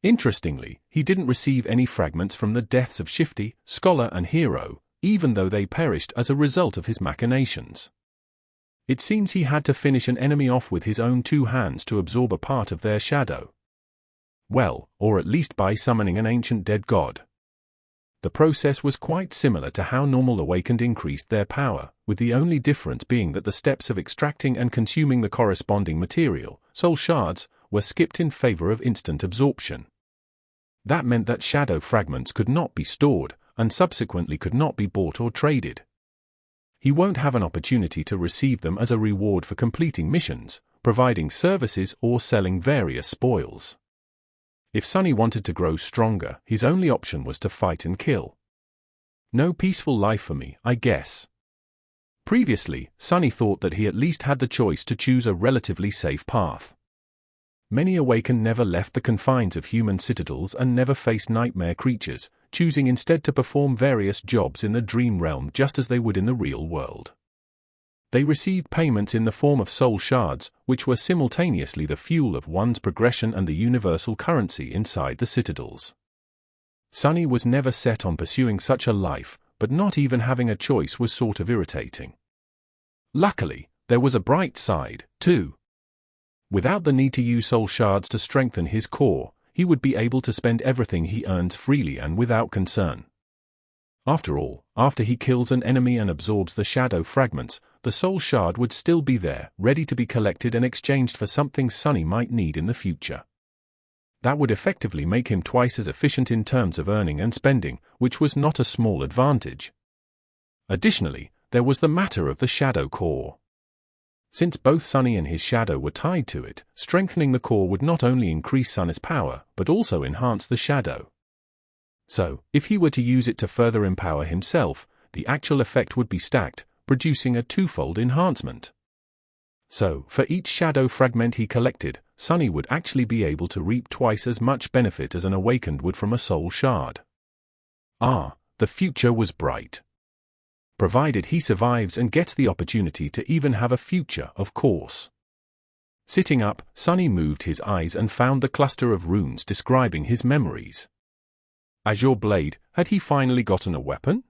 Interestingly, he didn't receive any fragments from the deaths of Shifty, Scholar and Hero, even though they perished as a result of his machinations. It seems he had to finish an enemy off with his own 2 hands to absorb a part of their shadow. Well, or at least by summoning an ancient dead god. The process was quite similar to how normal awakened increased their power, with the only difference being that the steps of extracting and consuming the corresponding material, soul shards, were skipped in favor of instant absorption. That meant that shadow fragments could not be stored, and subsequently could not be bought or traded. He won't have an opportunity to receive them as a reward for completing missions, providing services or selling various spoils. If Sunny wanted to grow stronger, his only option was to fight and kill. No peaceful life for me, I guess. Previously, Sunny thought that he at least had the choice to choose a relatively safe path. Many awakened never left the confines of human citadels and never faced nightmare creatures, choosing instead to perform various jobs in the dream realm just as they would in the real world. They received payments in the form of soul shards, which were simultaneously the fuel of one's progression and the universal currency inside the citadels. Sunny was never set on pursuing such a life, but not even having a choice was sort of irritating. Luckily, there was a bright side, too. Without the need to use soul shards to strengthen his core, he would be able to spend everything he earns freely and without concern. After all, after he kills an enemy and absorbs the shadow fragments, the soul shard would still be there, ready to be collected and exchanged for something Sunny might need in the future. That would effectively make him twice as efficient in terms of earning and spending, which was not a small advantage. Additionally, there was the matter of the shadow core. Since both Sunny and his shadow were tied to it, strengthening the core would not only increase Sunny's power, but also enhance the shadow. So, if he were to use it to further empower himself, the actual effect would be stacked, producing a twofold enhancement. So, for each shadow fragment he collected, Sunny would actually be able to reap twice as much benefit as an awakened would from a soul shard. The future was bright. Provided he survives and gets the opportunity to even have a future, of course. Sitting up, Sunny moved his eyes and found the cluster of runes describing his memories. Azure Blade, had he finally gotten a weapon?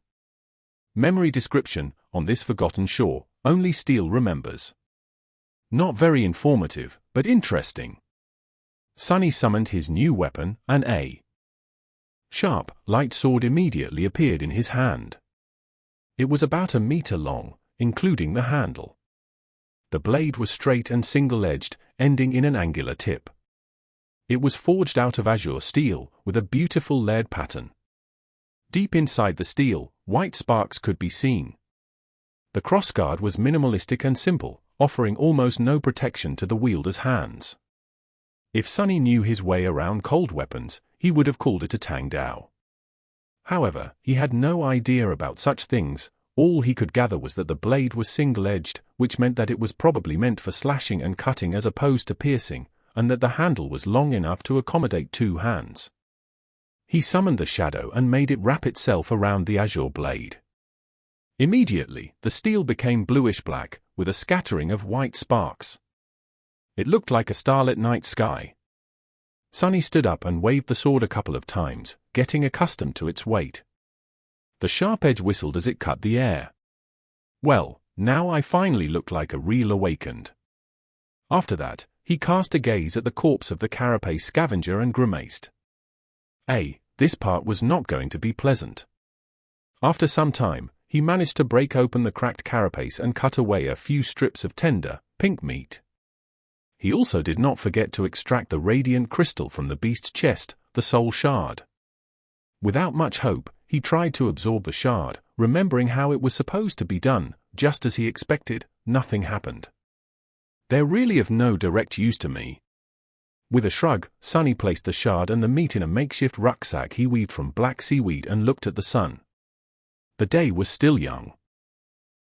Memory description, on this forgotten shore, only steel remembers. Not very informative, but interesting. Sunny summoned his new weapon, an A. Sharp, light sword immediately appeared in his hand. It was about a meter long, including the handle. The blade was straight and single-edged, ending in an angular tip. It was forged out of azure steel, with a beautiful layered pattern. Deep inside the steel, white sparks could be seen. The crossguard was minimalistic and simple, offering almost no protection to the wielder's hands. If Sunny knew his way around cold weapons, he would have called it a Tang Dao. However, he had no idea about such things. All he could gather was that the blade was single-edged, which meant that it was probably meant for slashing and cutting as opposed to piercing, and that the handle was long enough to accommodate two hands. He summoned the shadow and made it wrap itself around the azure blade. Immediately, the steel became bluish-black, with a scattering of white sparks. It looked like a starlit night sky. Sunny stood up and waved the sword a couple of times, getting accustomed to its weight. The sharp edge whistled as it cut the air. Well, now I finally look like a real awakened. After that, he cast a gaze at the corpse of the Carapace Scavenger and grimaced. This part was not going to be pleasant. After some time, he managed to break open the cracked carapace and cut away a few strips of tender, pink meat. He also did not forget to extract the radiant crystal from the beast's chest, the soul shard. Without much hope, he tried to absorb the shard, remembering how it was supposed to be done. Just as he expected, nothing happened. They're really of no direct use to me. With a shrug, Sunny placed the shard and the meat in a makeshift rucksack he weaved from black seaweed and looked at the sun. The day was still young.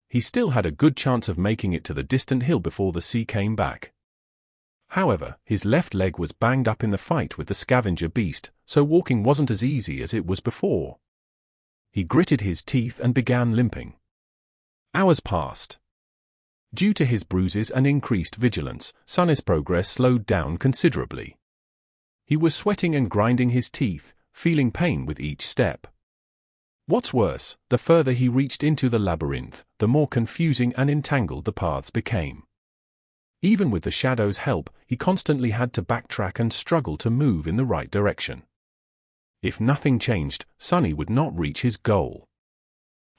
He still had a good chance of making it to the distant hill before the sea came back. However, his left leg was banged up in the fight with the scavenger beast, so walking wasn't as easy as it was before. He gritted his teeth and began limping. Hours passed. Due to his bruises and increased vigilance, Sunny's progress slowed down considerably. He was sweating and grinding his teeth, feeling pain with each step. What's worse, the further he reached into the labyrinth, the more confusing and entangled the paths became. Even with the shadow's help, he constantly had to backtrack and struggle to move in the right direction. If nothing changed, Sunny would not reach his goal.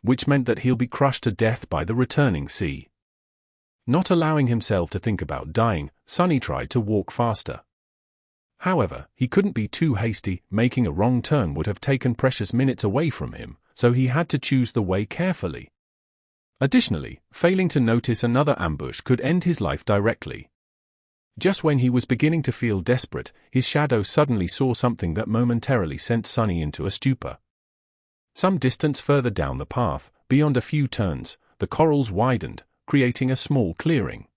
Which meant that he'll be crushed to death by the returning sea. Not allowing himself to think about dying, Sunny tried to walk faster. However, he couldn't be too hasty. Making a wrong turn would have taken precious minutes away from him, so he had to choose the way carefully. Additionally, failing to notice another ambush could end his life directly. Just when he was beginning to feel desperate, his shadow suddenly saw something that momentarily sent Sunny into a stupor. Some distance further down the path, beyond a few turns, the corals widened, creating a small clearing.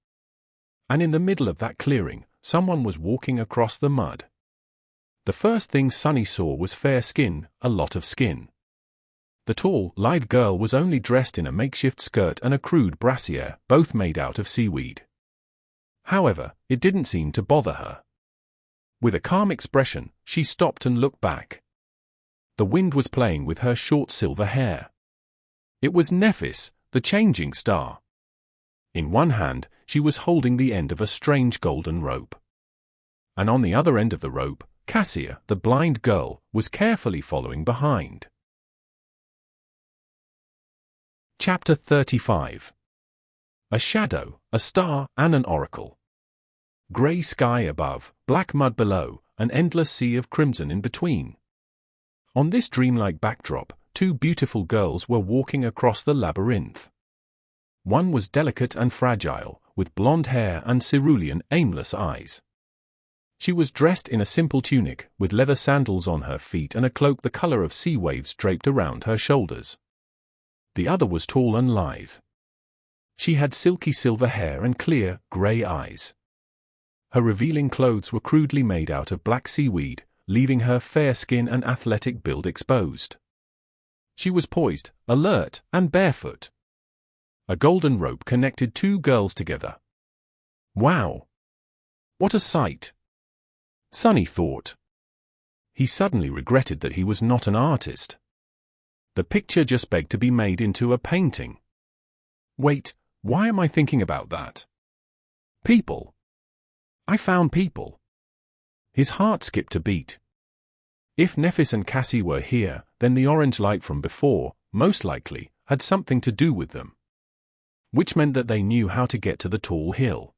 And in the middle of that clearing, someone was walking across the mud. The first thing Sunny saw was fair skin, a lot of skin. The tall, lithe girl was only dressed in a makeshift skirt and a crude brassiere, both made out of seaweed. However, it didn't seem to bother her. With a calm expression, she stopped and looked back. The wind was playing with her short silver hair. It was Nephis, the changing star. In one hand, she was holding the end of a strange golden rope. And on the other end of the rope, Cassie, the blind girl, was carefully following behind. Chapter 35. A shadow, a star, and an oracle. Grey sky above, black mud below, an endless sea of crimson in between. On this dreamlike backdrop, two beautiful girls were walking across the labyrinth. One was delicate and fragile, with blonde hair and cerulean, aimless eyes. She was dressed in a simple tunic, with leather sandals on her feet and a cloak the color of sea waves draped around her shoulders. The other was tall and lithe. She had silky silver hair and clear, grey eyes. Her revealing clothes were crudely made out of black seaweed, leaving her fair skin and athletic build exposed. She was poised, alert, and barefoot. A golden rope connected two girls together. Wow! What a sight! Sunny thought. He suddenly regretted that he was not an artist. The picture just begged to be made into a painting. Wait, why am I thinking about that? People. I found people. His heart skipped a beat. If Nephis and Cassie were here, then the orange light from before, most likely, had something to do with them. Which meant that they knew how to get to the tall hill.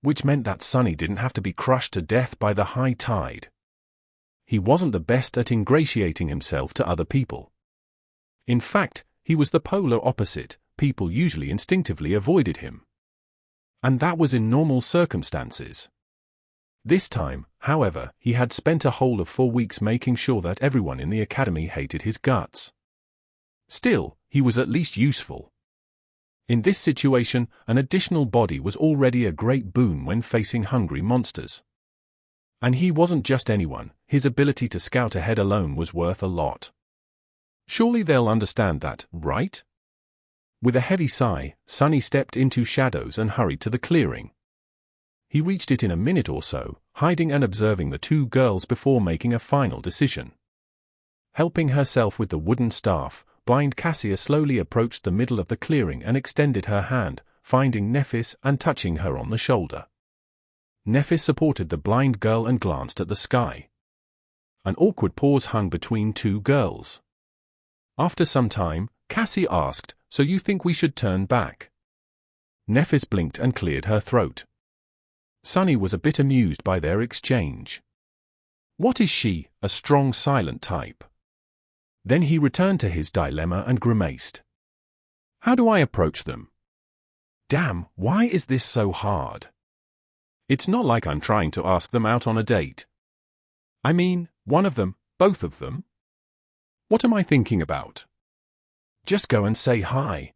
Which meant that Sunny didn't have to be crushed to death by the high tide. He wasn't the best at ingratiating himself to other people. In fact, he was the polar opposite. People usually instinctively avoided him. And that was in normal circumstances. This time, however, he had spent a whole of 4 weeks making sure that everyone in the academy hated his guts. Still, he was at least useful. In this situation, an additional body was already a great boon when facing hungry monsters. And he wasn't just anyone, his ability to scout ahead alone was worth a lot. Surely they'll understand that, right? With a heavy sigh, Sunny stepped into shadows and hurried to the clearing. He reached it in a minute or so, hiding and observing the two girls before making a final decision. Helping herself with the wooden staff, blind Cassie slowly approached the middle of the clearing and extended her hand, finding Nephis and touching her on the shoulder. Nephis supported the blind girl and glanced at the sky. An awkward pause hung between two girls. After some time, Cassie asked, "So you think we should turn back?" Nephis blinked and cleared her throat. Sunny was a bit amused by their exchange. What is she, a strong silent type? Then he returned to his dilemma and grimaced. How do I approach them? Damn, why is this so hard? It's not like I'm trying to ask them out on a date. I mean, one of them, both of them? What am I thinking about? Just go and say hi.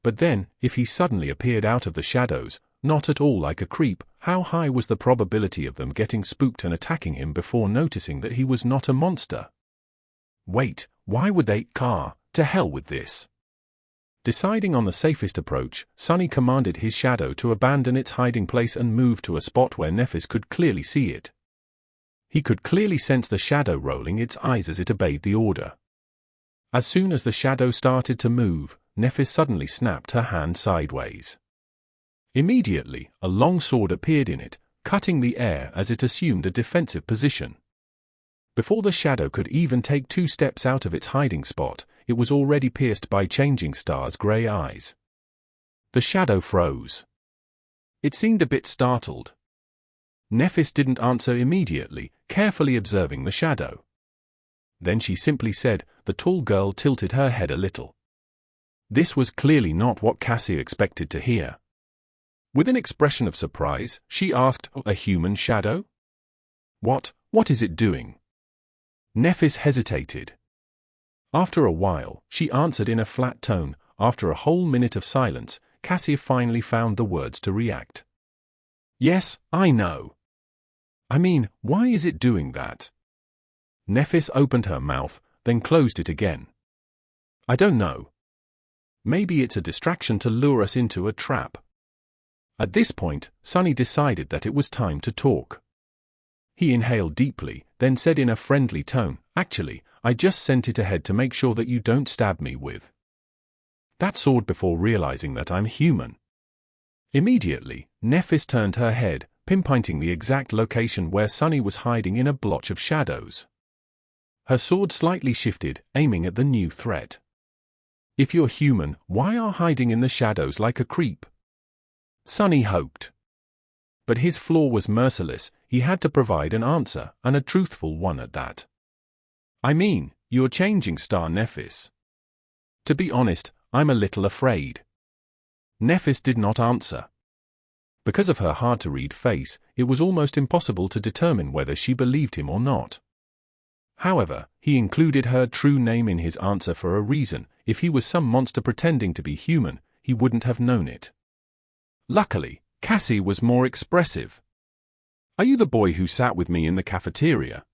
But then, if he suddenly appeared out of the shadows, not at all like a creep, how high was the probability of them getting spooked and attacking him before noticing that he was not a monster? Wait, why would they? To hell with this. Deciding on the safest approach, Sunny commanded his shadow to abandon its hiding place and move to a spot where Nephis could clearly see it. He could clearly sense the shadow rolling its eyes as it obeyed the order. As soon as the shadow started to move, Nephis suddenly snapped her hand sideways. Immediately, a long sword appeared in it, cutting the air as it assumed a defensive position. Before the shadow could even take 2 steps out of its hiding spot, it was already pierced by Changing Star's grey eyes. The shadow froze. It seemed a bit startled. Nephis didn't answer immediately, carefully observing the shadow. Then she simply said, the tall girl tilted her head a little. This was clearly not what Cassie expected to hear. With an expression of surprise, she asked, "A human shadow? What is it doing?" Nephis hesitated. After a while, she answered in a flat tone. After a whole minute of silence, Cassie finally found the words to react. "Yes, I know. I mean, why is it doing that?" Nephis opened her mouth, then closed it again. "I don't know. Maybe it's a distraction to lure us into a trap." At this point, Sonny decided that it was time to talk. He inhaled deeply, then said in a friendly tone, "Actually, I just sent it ahead to make sure that you don't stab me with that sword before realizing that I'm human." Immediately, Nephis turned her head, pinpointing the exact location where Sonny was hiding in a blotch of shadows. Her sword slightly shifted, aiming at the new threat. "If you're human, why are hiding in the shadows like a creep?" Sonny hoped. But his flaw was merciless. He had to provide an answer, and a truthful one at that. "I mean, you're changing, Star Nephis. To be honest, I'm a little afraid." Nephis did not answer. Because of her hard-to-read face, it was almost impossible to determine whether she believed him or not. However, he included her true name in his answer for a reason. If he was some monster pretending to be human, he wouldn't have known it. Luckily, Cassie was more expressive. "Are you the boy who sat with me in the cafeteria?"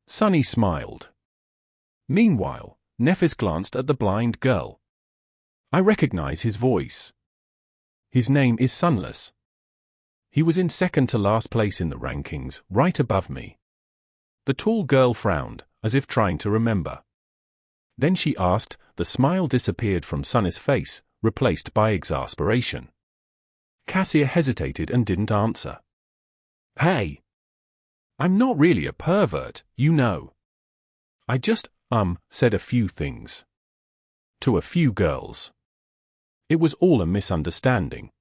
Sonny smiled. Meanwhile, Nephis glanced at the blind girl. "I recognize his voice. His name is Starless. He was in second to last place in the rankings, right above me." The tall girl frowned, as if trying to remember. Then she asked. The smile disappeared from Sonny's face, replaced by exasperation. Cassie hesitated and didn't answer. "Hey! I'm not really a pervert, you know. I just, said a few things. To a few girls. It was all a misunderstanding."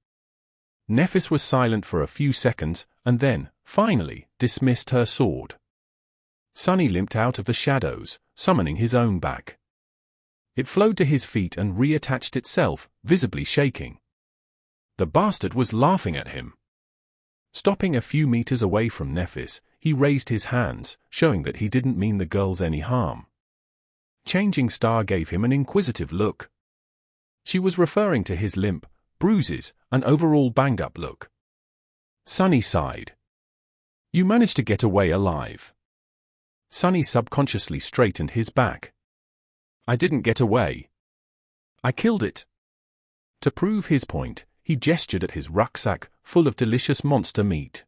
Nephis was silent for a few seconds, and then, finally, dismissed her sword. Sonny limped out of the shadows, summoning his own back. It flowed to his feet and reattached itself, visibly shaking. The bastard was laughing at him. Stopping a few meters away from Nephis, he raised his hands, showing that he didn't mean the girls any harm. Changing Star gave him an inquisitive look. She was referring to his limp, bruises, and overall banged-up look. Sonny sighed. "You managed to get away alive." Sonny subconsciously straightened his back. "I didn't get away. I killed it." To prove his point, he gestured at his rucksack, full of delicious monster meat.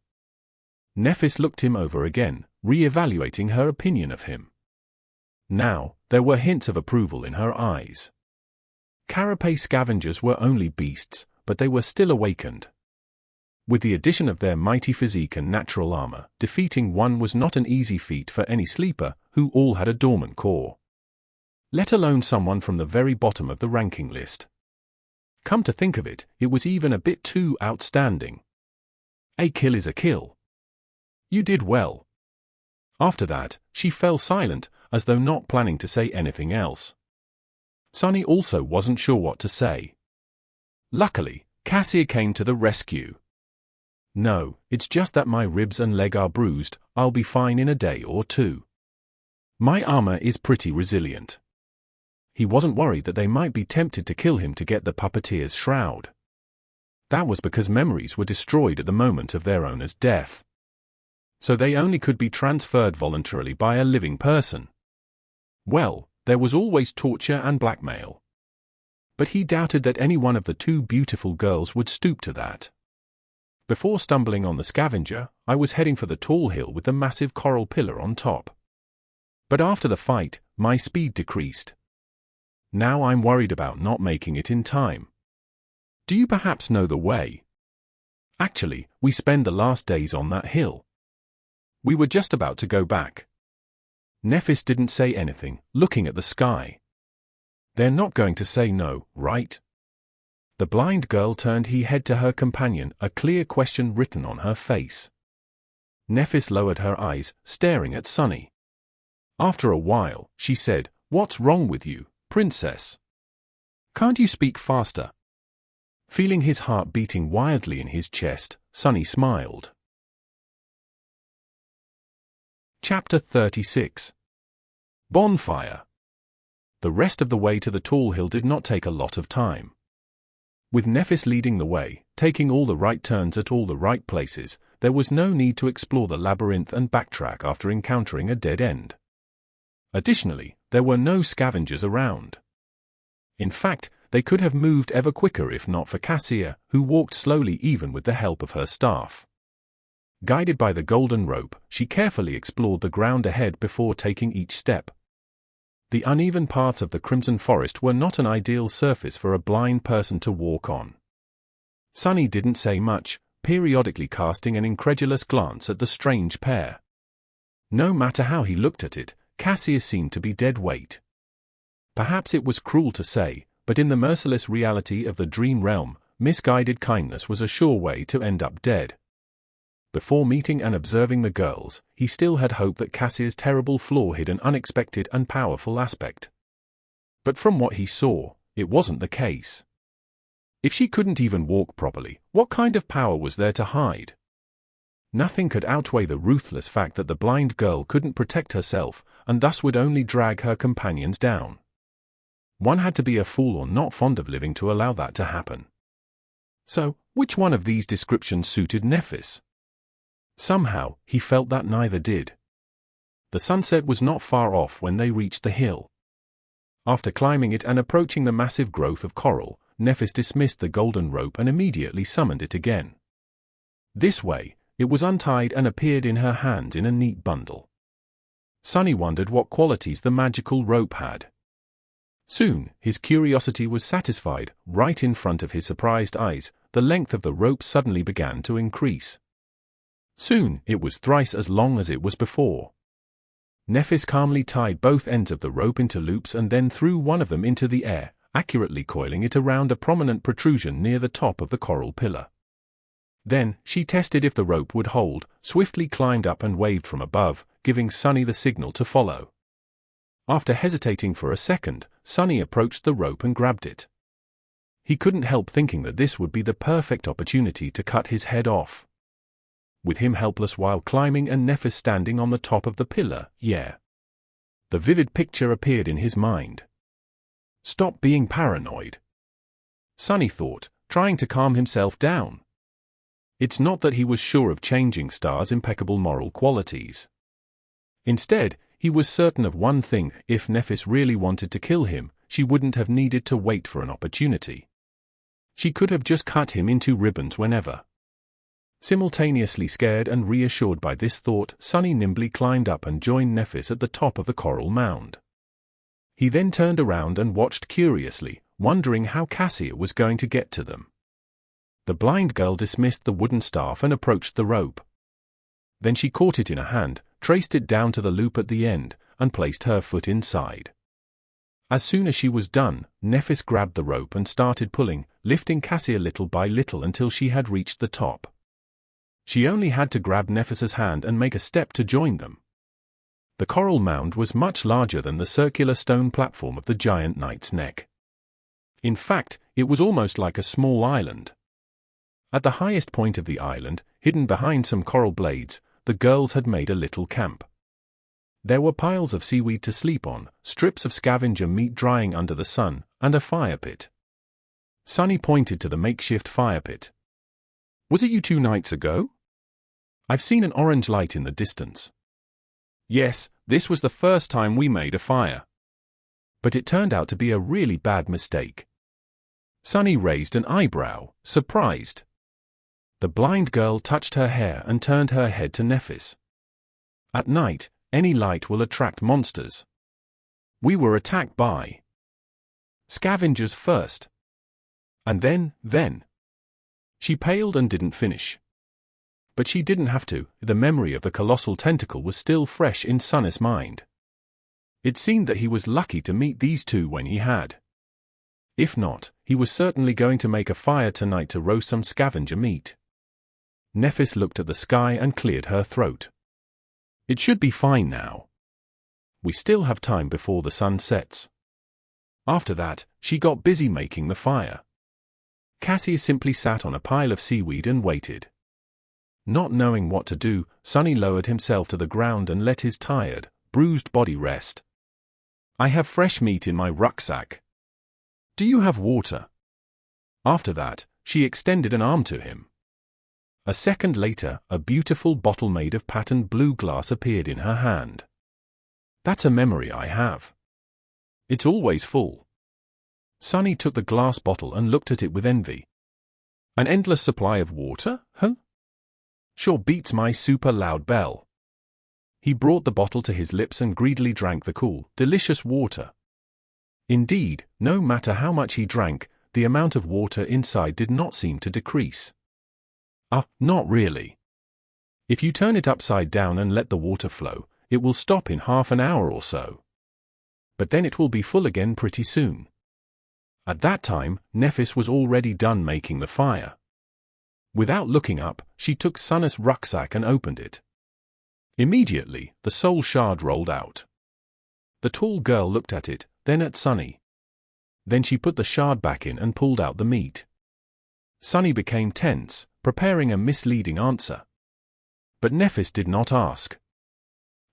Nephis looked him over again, re-evaluating her opinion of him. Now, there were hints of approval in her eyes. Carapace scavengers were only beasts, but they were still awakened. With the addition of their mighty physique and natural armor, defeating one was not an easy feat for any sleeper, who all had a dormant core. Let alone someone from the very bottom of the ranking list. Come to think of it, it was even a bit too outstanding. A kill is a kill. You did well. After that, she fell silent, as though not planning to say anything else. Sonny also wasn't sure what to say. Luckily, Cassie came to the rescue. "No, it's just that my ribs and leg are bruised. I'll be fine in a day or two. My armor is pretty resilient." He wasn't worried that they might be tempted to kill him to get the puppeteer's shroud. That was because memories were destroyed at the moment of their owner's death. So they only could be transferred voluntarily by a living person. Well, there was always torture and blackmail. But he doubted that any one of the two beautiful girls would stoop to that. Before stumbling on the Scavenger, I was heading for the tall hill with the massive coral pillar on top. But after the fight, my speed decreased. Now I'm worried about not making it in time. Do you perhaps know the way? Actually, we spend the last days on that hill. We were just about to go back. Nephis didn't say anything, looking at the sky. They're not going to say no, right? The blind girl turned her head to her companion, a clear question written on her face. Nephis lowered her eyes, staring at Sonny. After a while, she said, "What's wrong with you, princess? Can't you speak faster?" Feeling his heart beating wildly in his chest, Sunny smiled. Chapter 36. Bonfire. The rest of the way to the tall hill did not take a lot of time. With Nephis leading the way, taking all the right turns at all the right places, there was no need to explore the labyrinth and backtrack after encountering a dead end. Additionally, there were no scavengers around. In fact, they could have moved ever quicker if not for Cassie, who walked slowly even with the help of her staff. Guided by the golden rope, she carefully explored the ground ahead before taking each step. The uneven parts of the Crimson Forest were not an ideal surface for a blind person to walk on. Sunny didn't say much, periodically casting an incredulous glance at the strange pair. No matter how he looked at it, Cassie seemed to be dead weight. Perhaps it was cruel to say, but in the merciless reality of the dream realm, misguided kindness was a sure way to end up dead. Before meeting and observing the girls, he still had hope that Cassie's terrible flaw hid an unexpected and powerful aspect. But from what he saw, it wasn't the case. If she couldn't even walk properly, what kind of power was there to hide? Nothing could outweigh the ruthless fact that the blind girl couldn't protect herself, and thus would only drag her companions down. One had to be a fool or not fond of living to allow that to happen. So, which one of these descriptions suited Nephis? Somehow, he felt that neither did. The sunset was not far off when they reached the hill. After climbing it and approaching the massive growth of coral, Nephis dismissed the golden rope and immediately summoned it again. This way, it was untied and appeared in her hands in a neat bundle. Sunny wondered what qualities the magical rope had. Soon, his curiosity was satisfied. Right in front of his surprised eyes, the length of the rope suddenly began to increase. Soon, it was thrice as long as it was before. Nephis calmly tied both ends of the rope into loops and then threw one of them into the air, accurately coiling it around a prominent protrusion near the top of the coral pillar. Then, she tested if the rope would hold, swiftly climbed up and waved from above, giving Sunny the signal to follow. After hesitating for a second, Sunny approached the rope and grabbed it. He couldn't help thinking that this would be the perfect opportunity to cut his head off. With him helpless while climbing and Nephis standing on the top of the pillar, yeah. The vivid picture appeared in his mind. Stop being paranoid, Sunny thought, trying to calm himself down. It's not that he was sure of changing Star's impeccable moral qualities. Instead, he was certain of one thing: if Nephis really wanted to kill him, she wouldn't have needed to wait for an opportunity. She could have just cut him into ribbons whenever. Simultaneously scared and reassured by this thought, Sunny nimbly climbed up and joined Nephis at the top of the coral mound. He then turned around and watched curiously, wondering how Cassie was going to get to them. The blind girl dismissed the wooden staff and approached the rope. Then she caught it in a hand, traced it down to the loop at the end, and placed her foot inside. As soon as she was done, Nephis grabbed the rope and started pulling, lifting Cassie little by little until she had reached the top. She only had to grab Nephis's hand and make a step to join them. The coral mound was much larger than the circular stone platform of the giant knight's neck. In fact, it was almost like a small island. At the highest point of the island, hidden behind some coral blades, the girls had made a little camp. There were piles of seaweed to sleep on, strips of scavenger meat drying under the sun, and a fire pit. Sunny pointed to the makeshift fire pit. "Was it you 2 nights ago? I've seen an orange light in the distance." Yes, this was the first time we made a fire. But it turned out to be a really bad mistake. Sunny raised an eyebrow, surprised. The blind girl touched her hair and turned her head to Nephis. At night, any light will attract monsters. We were attacked by scavengers first. And then. She paled and didn't finish. But she didn't have to. The memory of the colossal tentacle was still fresh in Sunny's mind. It seemed that he was lucky to meet these two when he had. If not, he was certainly going to make a fire tonight to roast some scavenger meat. Nephis looked at the sky and cleared her throat. It should be fine now. We still have time before the sun sets. After that, she got busy making the fire. Cassie simply sat on a pile of seaweed and waited. Not knowing what to do, Sonny lowered himself to the ground and let his tired, bruised body rest. I have fresh meat in my rucksack. Do you have water? After that, she extended an arm to him. A second later, a beautiful bottle made of patterned blue glass appeared in her hand. That's a memory I have. It's always full. Sonny took the glass bottle and looked at it with envy. An endless supply of water, huh? Sure beats my super loud bell. He brought the bottle to his lips and greedily drank the cool, delicious water. Indeed, no matter how much he drank, the amount of water inside did not seem to decrease. Not really. If you turn it upside down and let the water flow, it will stop in half an hour or so. But then it will be full again pretty soon. At that time, Nephis was already done making the fire. Without looking up, she took Sonny's rucksack and opened it. Immediately, the soul shard rolled out. The tall girl looked at it, then at Sonny. Then she put the shard back in and pulled out the meat. Sonny became tense, preparing a misleading answer. But Nephis did not ask.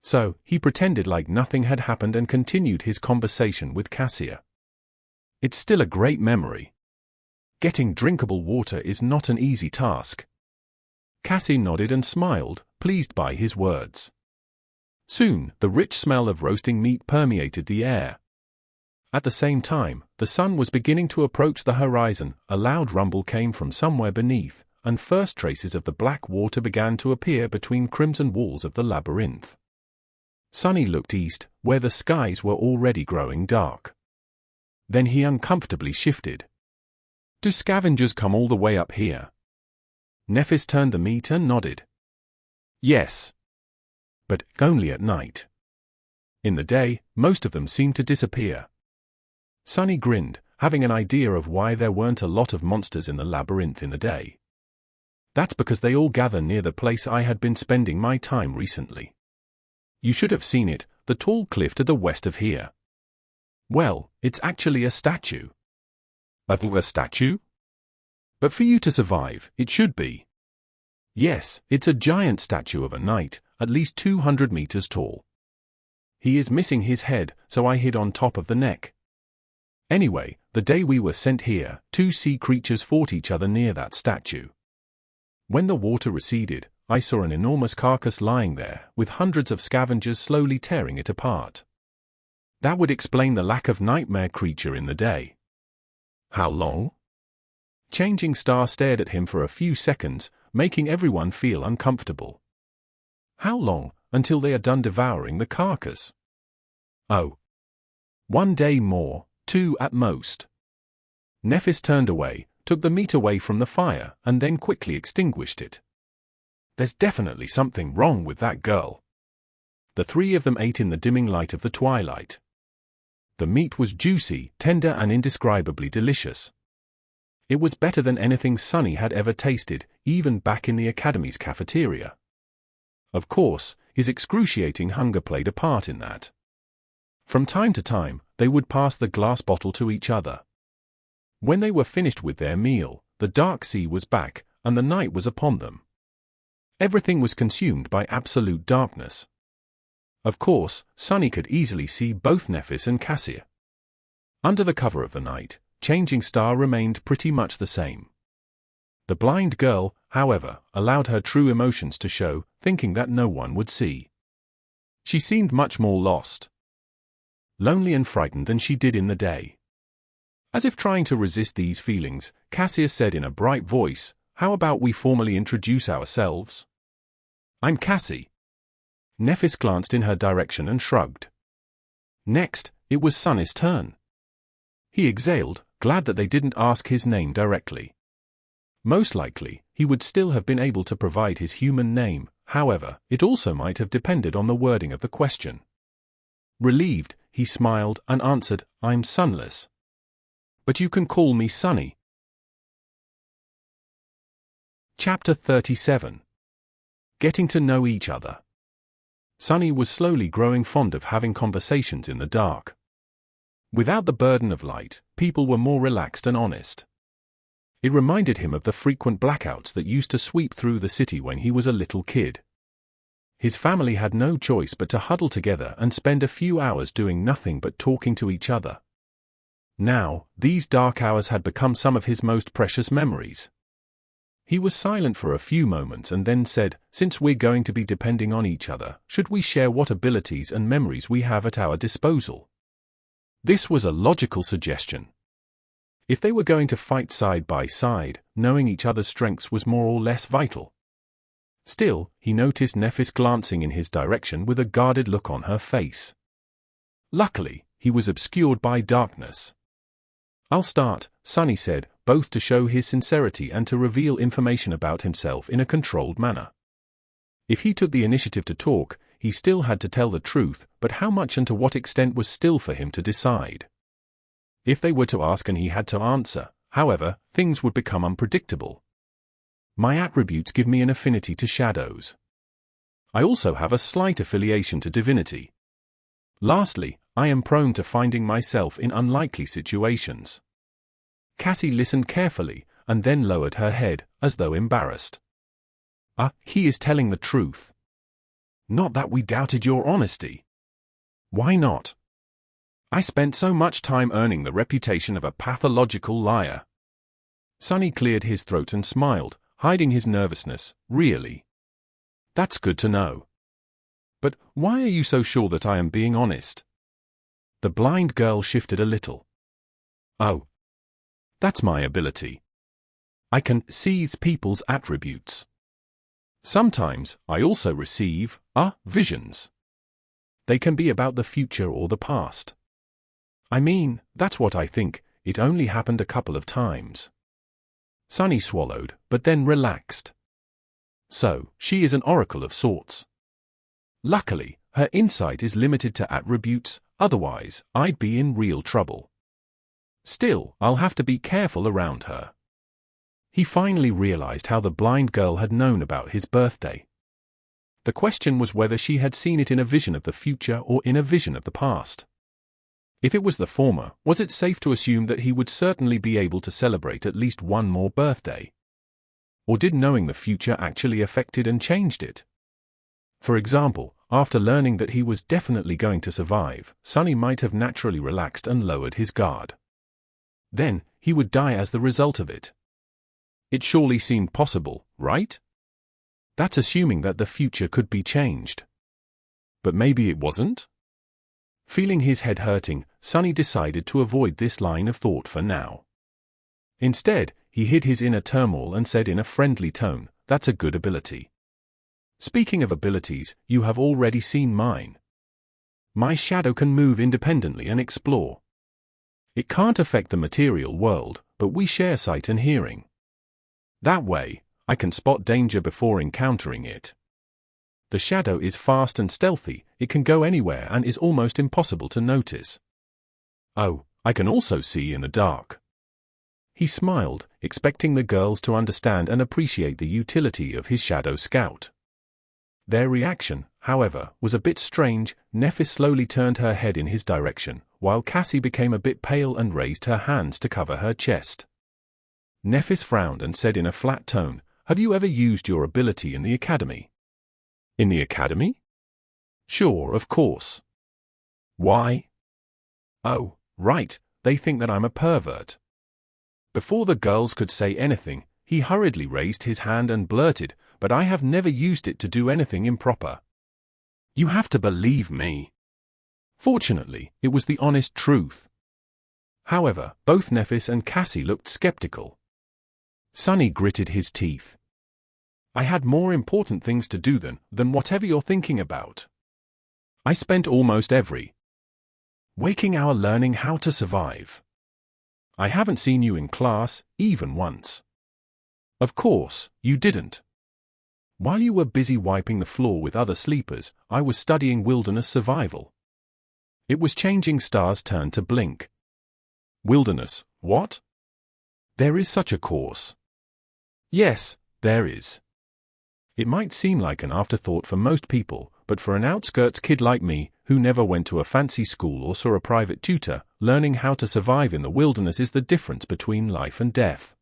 So, he pretended like nothing had happened and continued his conversation with Cassia. It's still a great memory. Getting drinkable water is not an easy task. Cassie nodded and smiled, pleased by his words. Soon, the rich smell of roasting meat permeated the air. At the same time, the sun was beginning to approach the horizon. A loud rumble came from somewhere beneath, and first traces of the black water began to appear between crimson walls of the labyrinth. Sonny looked east, where the skies were already growing dark. Then he uncomfortably shifted. Do scavengers come all the way up here? Nephis turned the meat and nodded. Yes. But only at night. In the day, most of them seemed to disappear. Sonny grinned, having an idea of why there weren't a lot of monsters in the labyrinth in the day. That's because they all gather near the place I had been spending my time recently. You should have seen it, the tall cliff to the west of here. Well, it's actually a statue. A statue? But for you to survive, it should be. Yes, it's a giant statue of a knight, at least 200 meters tall. He is missing his head, so I hid on top of the neck. Anyway, the day we were sent here, two sea creatures fought each other near that statue. When the water receded, I saw an enormous carcass lying there, with hundreds of scavengers slowly tearing it apart. That would explain the lack of nightmare creature in the day. How long? Changing Star stared at him for a few seconds, making everyone feel uncomfortable. How long, until they are done devouring the carcass? Oh. 1 day more, 2 at most. Nephis turned away, took the meat away from the fire, and then quickly extinguished it. There's definitely something wrong with that girl. The three of them ate in the dimming light of the twilight. The meat was juicy, tender and indescribably delicious. It was better than anything Sonny had ever tasted, even back in the Academy's cafeteria. Of course, his excruciating hunger played a part in that. From time to time, they would pass the glass bottle to each other. When they were finished with their meal, the dark sea was back, and the night was upon them. Everything was consumed by absolute darkness. Of course, Sonny could easily see both Nephis and Cassie. Under the cover of the night, Changing Star remained pretty much the same. The blind girl, however, allowed her true emotions to show, thinking that no one would see. She seemed much more lost, lonely and frightened than she did in the day. As if trying to resist these feelings, Cassia said in a bright voice, "How about we formally introduce ourselves? I'm Cassie." Nephis glanced in her direction and shrugged. Next, it was Sonny's turn. He exhaled, glad that they didn't ask his name directly. Most likely, he would still have been able to provide his human name, however, it also might have depended on the wording of the question. Relieved, he smiled and answered, "I'm Sunless. But you can call me Sonny." Chapter 37. Getting to know each other. Sonny was slowly growing fond of having conversations in the dark. Without the burden of light, people were more relaxed and honest. It reminded him of the frequent blackouts that used to sweep through the city when he was a little kid. His family had no choice but to huddle together and spend a few hours doing nothing but talking to each other. Now, these dark hours had become some of his most precious memories. He was silent for a few moments and then said, "Since we're going to be depending on each other, should we share what abilities and memories we have at our disposal?" This was a logical suggestion. If they were going to fight side by side, knowing each other's strengths was more or less vital. Still, he noticed Nephis glancing in his direction with a guarded look on her face. Luckily, he was obscured by darkness. "I'll start," Sonny said, both to show his sincerity and to reveal information about himself in a controlled manner. If he took the initiative to talk, he still had to tell the truth, but how much and to what extent was still for him to decide. If they were to ask and he had to answer, however, things would become unpredictable. "My attributes give me an affinity to shadows. I also have a slight affiliation to divinity. Lastly, I am prone to finding myself in unlikely situations." Cassie listened carefully, and then lowered her head, as though embarrassed. He is telling the truth. Not that we doubted your honesty." "Why not?" "I spent so much time earning the reputation of a pathological liar." Sonny cleared his throat and smiled, hiding his nervousness. "Really? That's good to know. But why are you so sure that I am being honest?" The blind girl shifted a little. "Oh. That's my ability. I can seize people's attributes. Sometimes I also receive, visions. They can be about the future or the past. I mean, that's what I think. It only happened a couple of times." Sonny swallowed, but then relaxed. "So, she is an oracle of sorts. Luckily, her insight is limited to attributes, otherwise, I'd be in real trouble. Still, I'll have to be careful around her." He finally realized how the blind girl had known about his birthday. The question was whether she had seen it in a vision of the future or in a vision of the past. If it was the former, was it safe to assume that he would certainly be able to celebrate at least one more birthday? Or did knowing the future actually affected and changed it? For example, after learning that he was definitely going to survive, Sonny might have naturally relaxed and lowered his guard. Then, he would die as the result of it. It surely seemed possible, right? That's assuming that the future could be changed. But maybe it wasn't? Feeling his head hurting, Sonny decided to avoid this line of thought for now. Instead, he hid his inner turmoil and said in a friendly tone, "That's a good ability. Speaking of abilities, you have already seen mine. My shadow can move independently and explore. It can't affect the material world, but we share sight and hearing. That way, I can spot danger before encountering it. The shadow is fast and stealthy, it can go anywhere and is almost impossible to notice. Oh, I can also see in the dark." He smiled, expecting the girls to understand and appreciate the utility of his shadow scout. Their reaction, however, was a bit strange. Nephis slowly turned her head in his direction, while Cassie became a bit pale and raised her hands to cover her chest. Nephis frowned and said in a flat tone, "Have you ever used your ability in the academy?" "In the academy?" "Sure, of course." "Why?" "Oh, right, they think that I'm a pervert." Before the girls could say anything, he hurriedly raised his hand and blurted, "But I have never used it to do anything improper. You have to believe me." Fortunately, it was the honest truth. However, both Nephis and Cassie looked skeptical. Sonny gritted his teeth. "I had more important things to do than whatever you're thinking about. I spent almost every waking hour learning how to survive. I haven't seen you in class, even once." "Of course, you didn't. While you were busy wiping the floor with other sleepers, I was studying wilderness survival." It was changing star's turn to blink. "Wilderness, what?" "There is such a course." "Yes, there is." It might seem like an afterthought for most people, but for an outskirts kid like me, who never went to a fancy school or saw a private tutor, learning how to survive in the wilderness is the difference between life and death.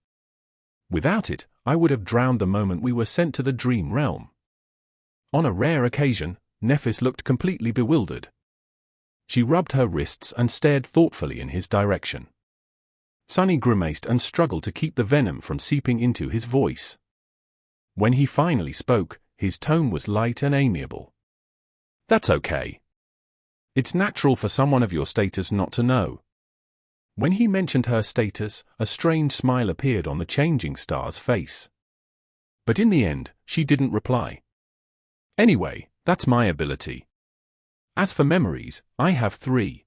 Without it, I would have drowned the moment we were sent to the dream realm. On a rare occasion, Nephis looked completely bewildered. She rubbed her wrists and stared thoughtfully in his direction. Sonny grimaced and struggled to keep the venom from seeping into his voice. When he finally spoke, his tone was light and amiable. "That's okay. It's natural for someone of your status not to know." When he mentioned her status, a strange smile appeared on the changing star's face. But in the end, she didn't reply. "Anyway, that's my ability. As for memories, I have 3.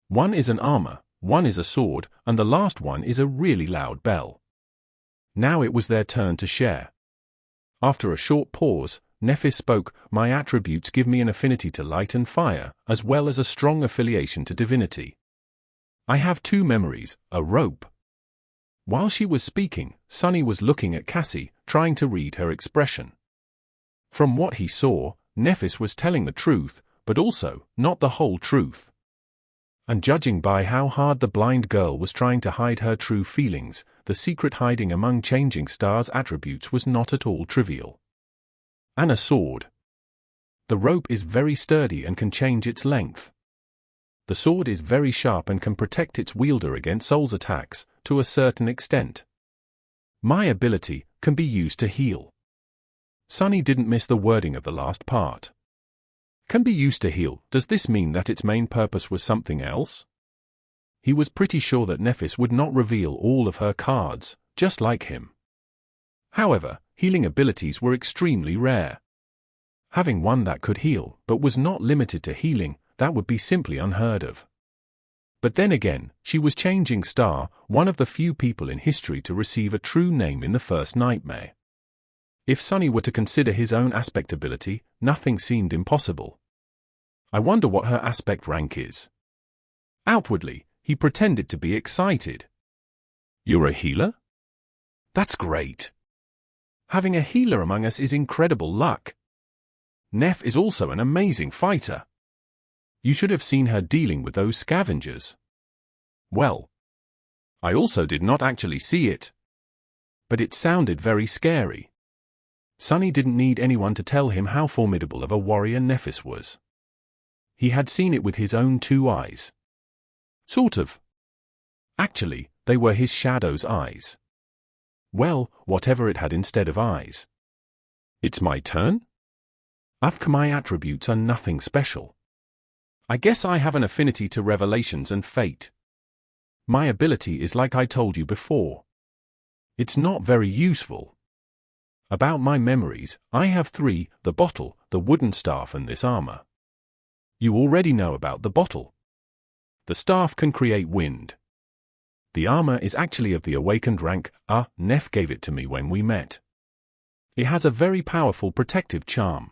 One is an armor, one is a sword, and the last one is a really loud bell." Now it was their turn to share. After a short pause, Nephis spoke. "My attributes give me an affinity to light and fire, as well as a strong affiliation to divinity. I have 2 memories, a rope." While she was speaking, Sonny was looking at Cassie, trying to read her expression. From what he saw, Nephis was telling the truth, but also not the whole truth. And judging by how hard the blind girl was trying to hide her true feelings, the secret hiding among changing stars' attributes was not at all trivial. And a sword. The rope is very sturdy and can change its length. The sword is very sharp and can protect its wielder against souls' attacks, to a certain extent. My ability can be used to heal. Sonny didn't miss the wording of the last part. Can be used to heal. Does this mean that its main purpose was something else? He was pretty sure that Nephis would not reveal all of her cards, just like him. However, healing abilities were extremely rare. Having one that could heal, but was not limited to healing, that would be simply unheard of. But then again, she was Changing Star, one of the few people in history to receive a true name in the first nightmare. If Sonny were to consider his own aspect ability, nothing seemed impossible. I wonder what her aspect rank is. Outwardly, he pretended to be excited. "You're a healer? That's great. Having a healer among us is incredible luck. Neph is also an amazing fighter. You should have seen her dealing with those scavengers." Well, I also did not actually see it. But it sounded very scary. Sonny didn't need anyone to tell him how formidable of a warrior Nephis was. He had seen it with his own 2 eyes. Sort of. Actually, they were his shadow's eyes. Well, whatever it had instead of eyes. It's my turn? My attributes are nothing special. I guess I have an affinity to revelations and fate. My ability is like I told you before. It's not very useful. About my memories, I have 3, the bottle, the wooden staff and this armor. You already know about the bottle. The staff can create wind. The armor is actually of the awakened rank. Neph gave it to me when we met. It has a very powerful protective charm.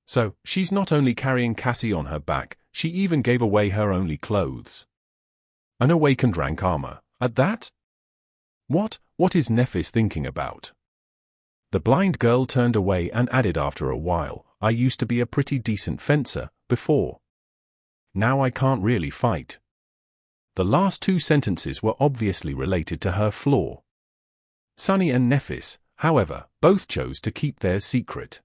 So, she's not only carrying Cassie on her back, she even gave away her only clothes. An awakened rank armor, at that? What is Nephis thinking about? The blind girl turned away and added after a while, "I used to be a pretty decent fencer, before. Now I can't really fight." The last 2 sentences were obviously related to her flaw. Sonny and Nephis, however, both chose to keep theirs secret.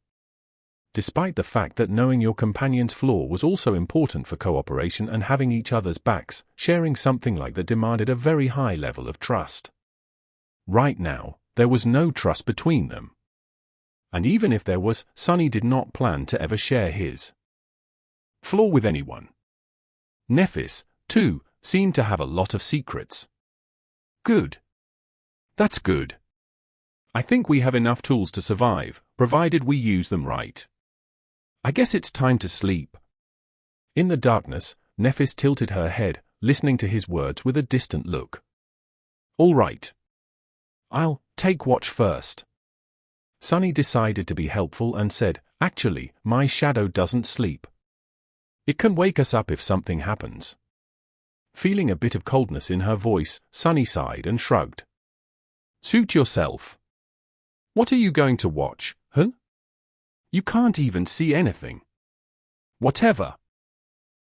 Despite the fact that knowing your companion's flaw was also important for cooperation and having each other's backs, sharing something like that demanded a very high level of trust. Right now, there was no trust between them. And even if there was, Sonny did not plan to ever share his flaw with anyone. Nephis, too, seemed to have a lot of secrets. Good. That's good. I think we have enough tools to survive, provided we use them right. I guess it's time to sleep. In the darkness, Nephis tilted her head, listening to his words with a distant look. All right. I'll take watch first. Sonny decided to be helpful and said, "Actually, my shadow doesn't sleep. It can wake us up if something happens." Feeling a bit of coldness in her voice, Sonny sighed and shrugged. "Suit yourself. What are you going to watch, huh? You can't even see anything." "Whatever.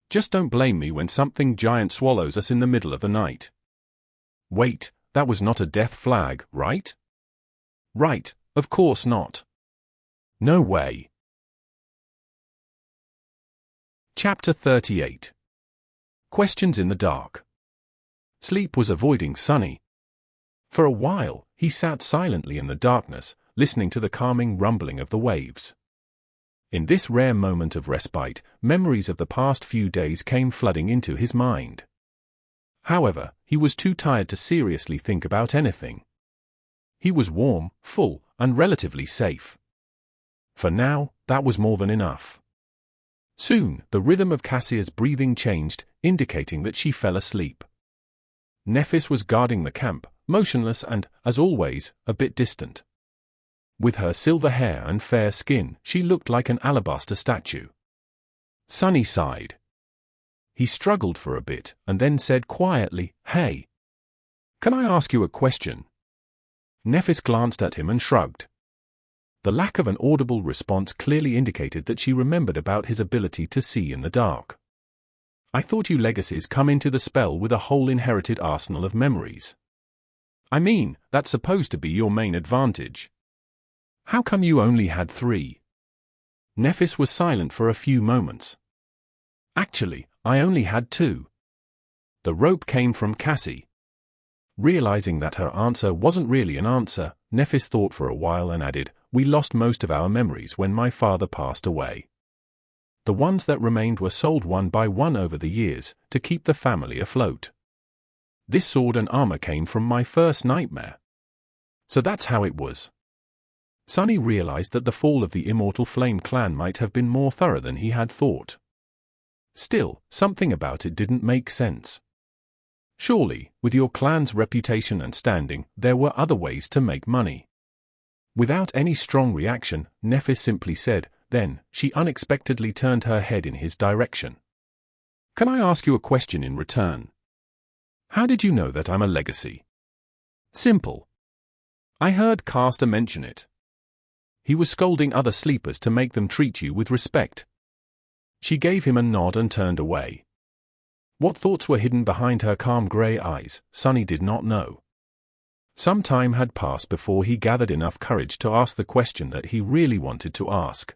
Just don't blame me when something giant swallows us in the middle of the night." "Wait, that was not a death flag, right? Right, of course not. No way. Chapter 38. Questions in the Dark. Sleep was avoiding Sonny. For a while, he sat silently in the darkness, listening to the calming rumbling of the waves. In this rare moment of respite, memories of the past few days came flooding into his mind. However, he was too tired to seriously think about anything. He was warm, full, and relatively safe. For now, that was more than enough. Soon, the rhythm of Cassia's breathing changed, indicating that she fell asleep. Nephis was guarding the camp, motionless and, as always, a bit distant. With her silver hair and fair skin, she looked like an alabaster statue. Sonny sighed. He struggled for a bit, and then said quietly, "Hey. Can I ask you a question?" Nephis glanced at him and shrugged. The lack of an audible response clearly indicated that she remembered about his ability to see in the dark. "I thought you legacies come into the spell with a whole inherited arsenal of memories. I mean, that's supposed to be your main advantage. How come you only had 3? Nephis was silent for a few moments. "Actually, I only had 2. The rope came from Cassie." Realizing that her answer wasn't really an answer, Nephis thought for a while and added, "We lost most of our memories when my father passed away. The ones that remained were sold one by one over the years, to keep the family afloat. This sword and armor came from my first nightmare. So that's how it was." Sonny realized that the fall of the Immortal Flame clan might have been more thorough than he had thought. Still, something about it didn't make sense. Surely, with your clan's reputation and standing, there were other ways to make money. Without any strong reaction, Nephis simply said, then, she unexpectedly turned her head in his direction. "Can I ask you a question in return? How did you know that I'm a legacy?" "Simple. I heard Caster mention it. He was scolding other sleepers to make them treat you with respect." She gave him a nod and turned away. What thoughts were hidden behind her calm grey eyes, Sonny did not know. Some time had passed before he gathered enough courage to ask the question that he really wanted to ask.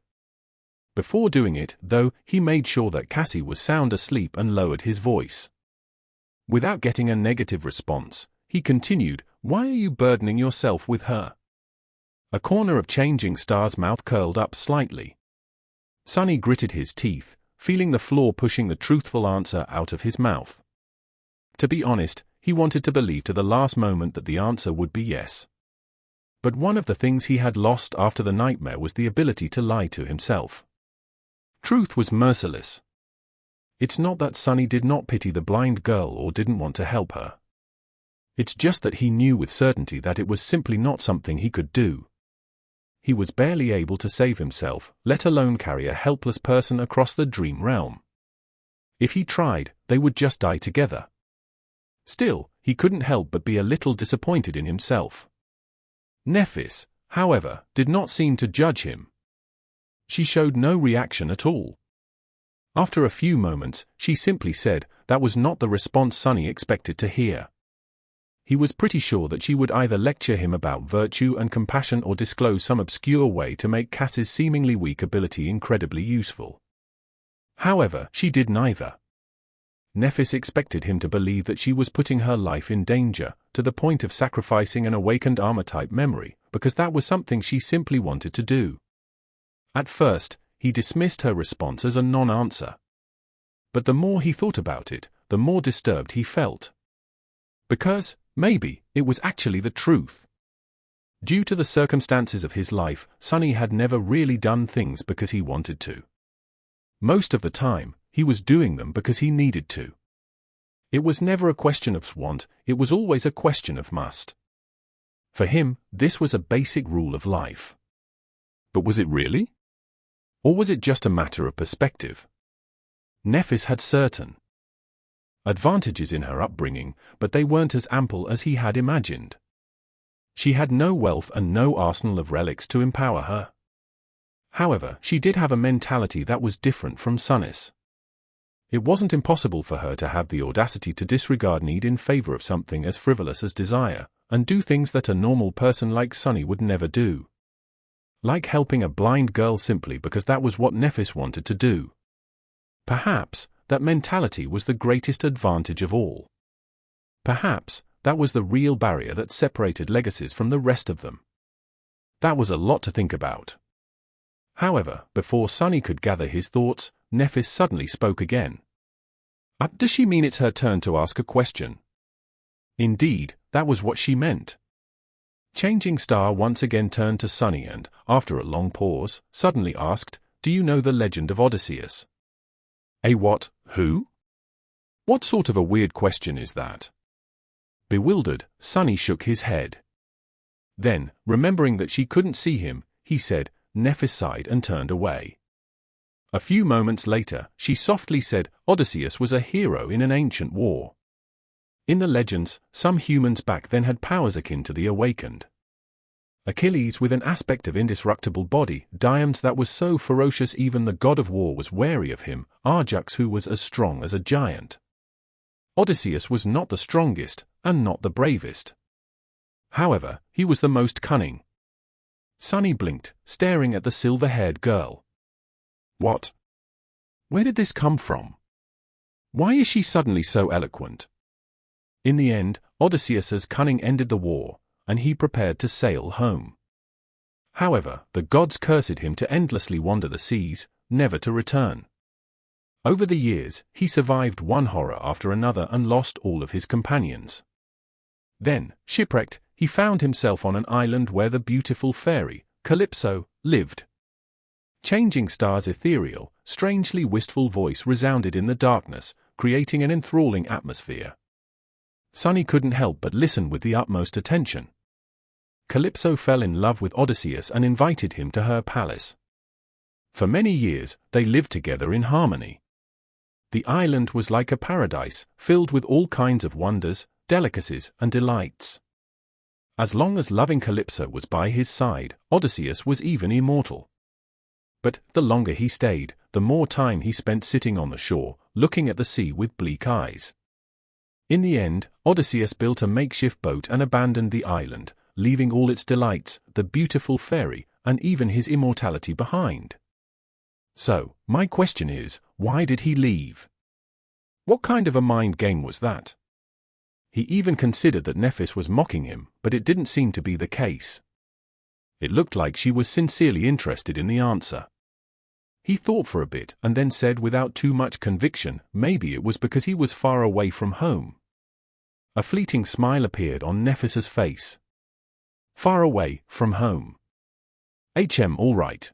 Before doing it, though, he made sure that Cassie was sound asleep and lowered his voice. Without getting a negative response, he continued, "Why are you burdening yourself with her?" A corner of Changing Star's mouth curled up slightly. Sonny gritted his teeth, feeling the flaw pushing the truthful answer out of his mouth. To be honest, he wanted to believe to the last moment that the answer would be yes. But one of the things he had lost after the nightmare was the ability to lie to himself. Truth was merciless. It's not that Sonny did not pity the blind girl or didn't want to help her. It's just that he knew with certainty that it was simply not something he could do. He was barely able to save himself, let alone carry a helpless person across the dream realm. If he tried, they would just die together. Still, he couldn't help but be a little disappointed in himself. Nephis, however, did not seem to judge him. She showed no reaction at all. After a few moments, she simply said, that was not the response Sonny expected to hear. He was pretty sure that she would either lecture him about virtue and compassion or disclose some obscure way to make Cassie's seemingly weak ability incredibly useful. However, she did neither. Nephis expected him to believe that she was putting her life in danger, to the point of sacrificing an awakened armor-type memory, because that was something she simply wanted to do. At first, he dismissed her response as a non-answer. But the more he thought about it, the more disturbed he felt. Because, maybe, it was actually the truth. Due to the circumstances of his life, Sonny had never really done things because he wanted to. Most of the time, he was doing them because he needed to. It was never a question of want, it was always a question of must. For him, this was a basic rule of life. But was it really? Or was it just a matter of perspective? Nephis had certain advantages in her upbringing, but they weren't as ample as he had imagined. She had no wealth and no arsenal of relics to empower her. However, she did have a mentality that was different from Sonny's. It wasn't impossible for her to have the audacity to disregard need in favor of something as frivolous as desire, and do things that a normal person like Sunny would never do. Like helping a blind girl simply because that was what Nephis wanted to do. Perhaps that mentality was the greatest advantage of all. Perhaps that was the real barrier that separated legacies from the rest of them. That was a lot to think about. However, before Sunny could gather his thoughts, Nephis suddenly spoke again. Does she mean it's her turn to ask a question? Indeed, that was what she meant. Changing Star once again turned to Sunny and, after a long pause, suddenly asked, "Do you know the legend of Odysseus?" "A what? Who? What sort of a weird question is that?" Bewildered, Sunny shook his head. Then, remembering that she couldn't see him, he said. Nephis sighed and turned away. A few moments later, she softly said, "Odysseus was a hero in an ancient war. In the legends, some humans back then had powers akin to the awakened. Achilles with an aspect of indestructible body, Diomedes that was so ferocious even the god of war was wary of him, Ajax who was as strong as a giant. Odysseus was not the strongest, and not the bravest. However, he was the most cunning." Sunny blinked, staring at the silver-haired girl. What? Where did this come from? Why is she suddenly so eloquent? In the end, Odysseus's cunning ended the war, and he prepared to sail home. However, the gods cursed him to endlessly wander the seas, never to return. Over the years, he survived one horror after another and lost all of his companions. Then, shipwrecked, he found himself on an island where the beautiful fairy, Calypso, lived. Changing Star's ethereal, strangely wistful voice resounded in the darkness, creating an enthralling atmosphere. Sunny couldn't help but listen with the utmost attention. Calypso fell in love with Odysseus and invited him to her palace. For many years, they lived together in harmony. The island was like a paradise, filled with all kinds of wonders, delicacies, and delights. As long as loving Calypso was by his side, Odysseus was even immortal. But the longer he stayed, the more time he spent sitting on the shore, looking at the sea with bleak eyes. In the end, Odysseus built a makeshift boat and abandoned the island, leaving all its delights, the beautiful fairy, and even his immortality behind. So, my question is, why did he leave? What kind of a mind game was that? He even considered that Nephis was mocking him, but it didn't seem to be the case. It looked like she was sincerely interested in the answer. He thought for a bit and then said without too much conviction, maybe it was because he was far away from home. A fleeting smile appeared on Nephis's face. Far away from home. All right.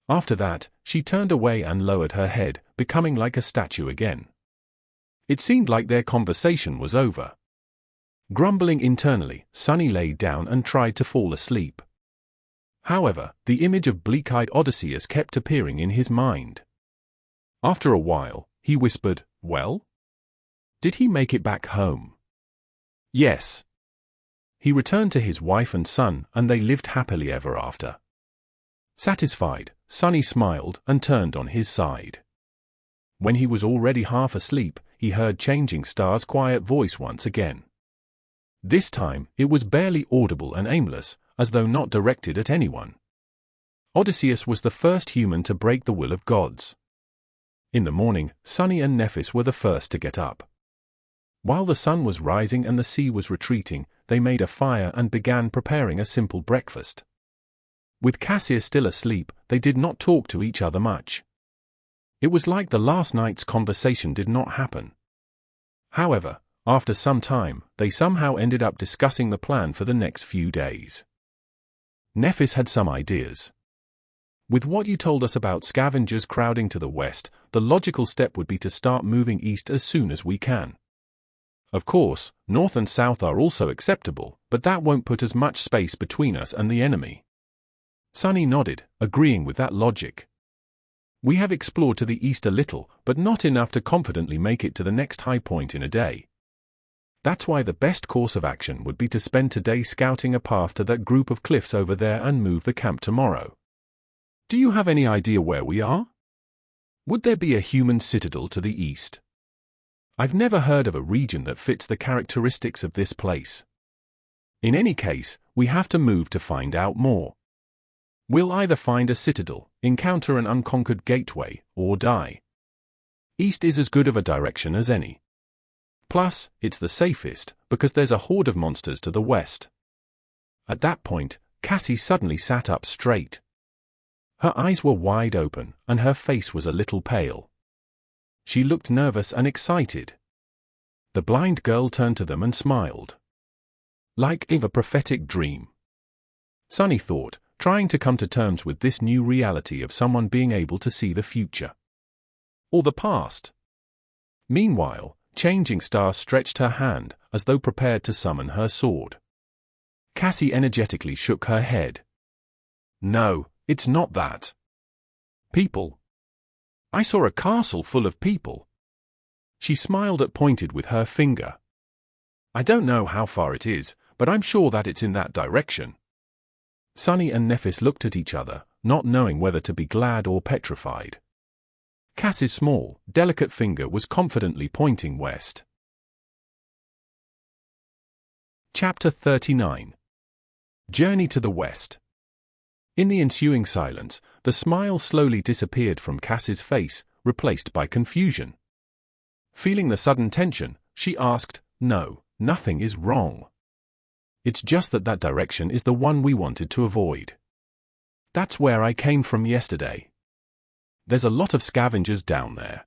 After that, she turned away and lowered her head, becoming like a statue again. It seemed like their conversation was over. Grumbling internally, Sunny lay down and tried to fall asleep. However, the image of bleak-eyed Odysseus kept appearing in his mind. After a while, he whispered, "Well? Did he make it back home?" "Yes." He returned to his wife and son, and they lived happily ever after. Satisfied, Sunny smiled and turned on his side. When he was already half asleep, he heard Changing Star's quiet voice once again. This time, it was barely audible and aimless, as though not directed at anyone. Odysseus was the first human to break the will of gods. In the morning, Sunny and Nephis were the first to get up. While the sun was rising and the sea was retreating, they made a fire and began preparing a simple breakfast. With Cassie still asleep, they did not talk to each other much. It was like the last night's conversation did not happen. However, after some time, they somehow ended up discussing the plan for the next few days. Nephis had some ideas. With what you told us about scavengers crowding to the west, the logical step would be to start moving east as soon as we can. Of course, north and south are also acceptable, but that won't put as much space between us and the enemy. Sunny nodded, agreeing with that logic. We have explored to the east a little, but not enough to confidently make it to the next high point in a day. That's why the best course of action would be to spend today scouting a path to that group of cliffs over there and move the camp tomorrow. Do you have any idea where we are? Would there be a human citadel to the east? I've never heard of a region that fits the characteristics of this place. In any case, we have to move to find out more. We'll either find a citadel, encounter an unconquered gateway, or die. East is as good of a direction as any. Plus, it's the safest, because there's a horde of monsters to the west. At that point, Cassie suddenly sat up straight. Her eyes were wide open, and her face was a little pale. She looked nervous and excited. The blind girl turned to them and smiled. Like in a prophetic dream. Sunny thought, trying to come to terms with this new reality of someone being able to see the future. Or the past. Meanwhile, Changing Star stretched her hand, as though prepared to summon her sword. Cassie energetically shook her head. No, it's not that. People. I saw a castle full of people. She smiled and pointed with her finger. I don't know how far it is, but I'm sure that it's in that direction. Sunny and Nephis looked at each other, not knowing whether to be glad or petrified. Cassie's small, delicate finger was confidently pointing west. Chapter 39. Journey to the West. In the ensuing silence, the smile slowly disappeared from Cassie's face, replaced by confusion. Feeling the sudden tension, she asked, No, nothing is wrong. It's just that direction is the one we wanted to avoid. That's where I came from yesterday. There's a lot of scavengers down there.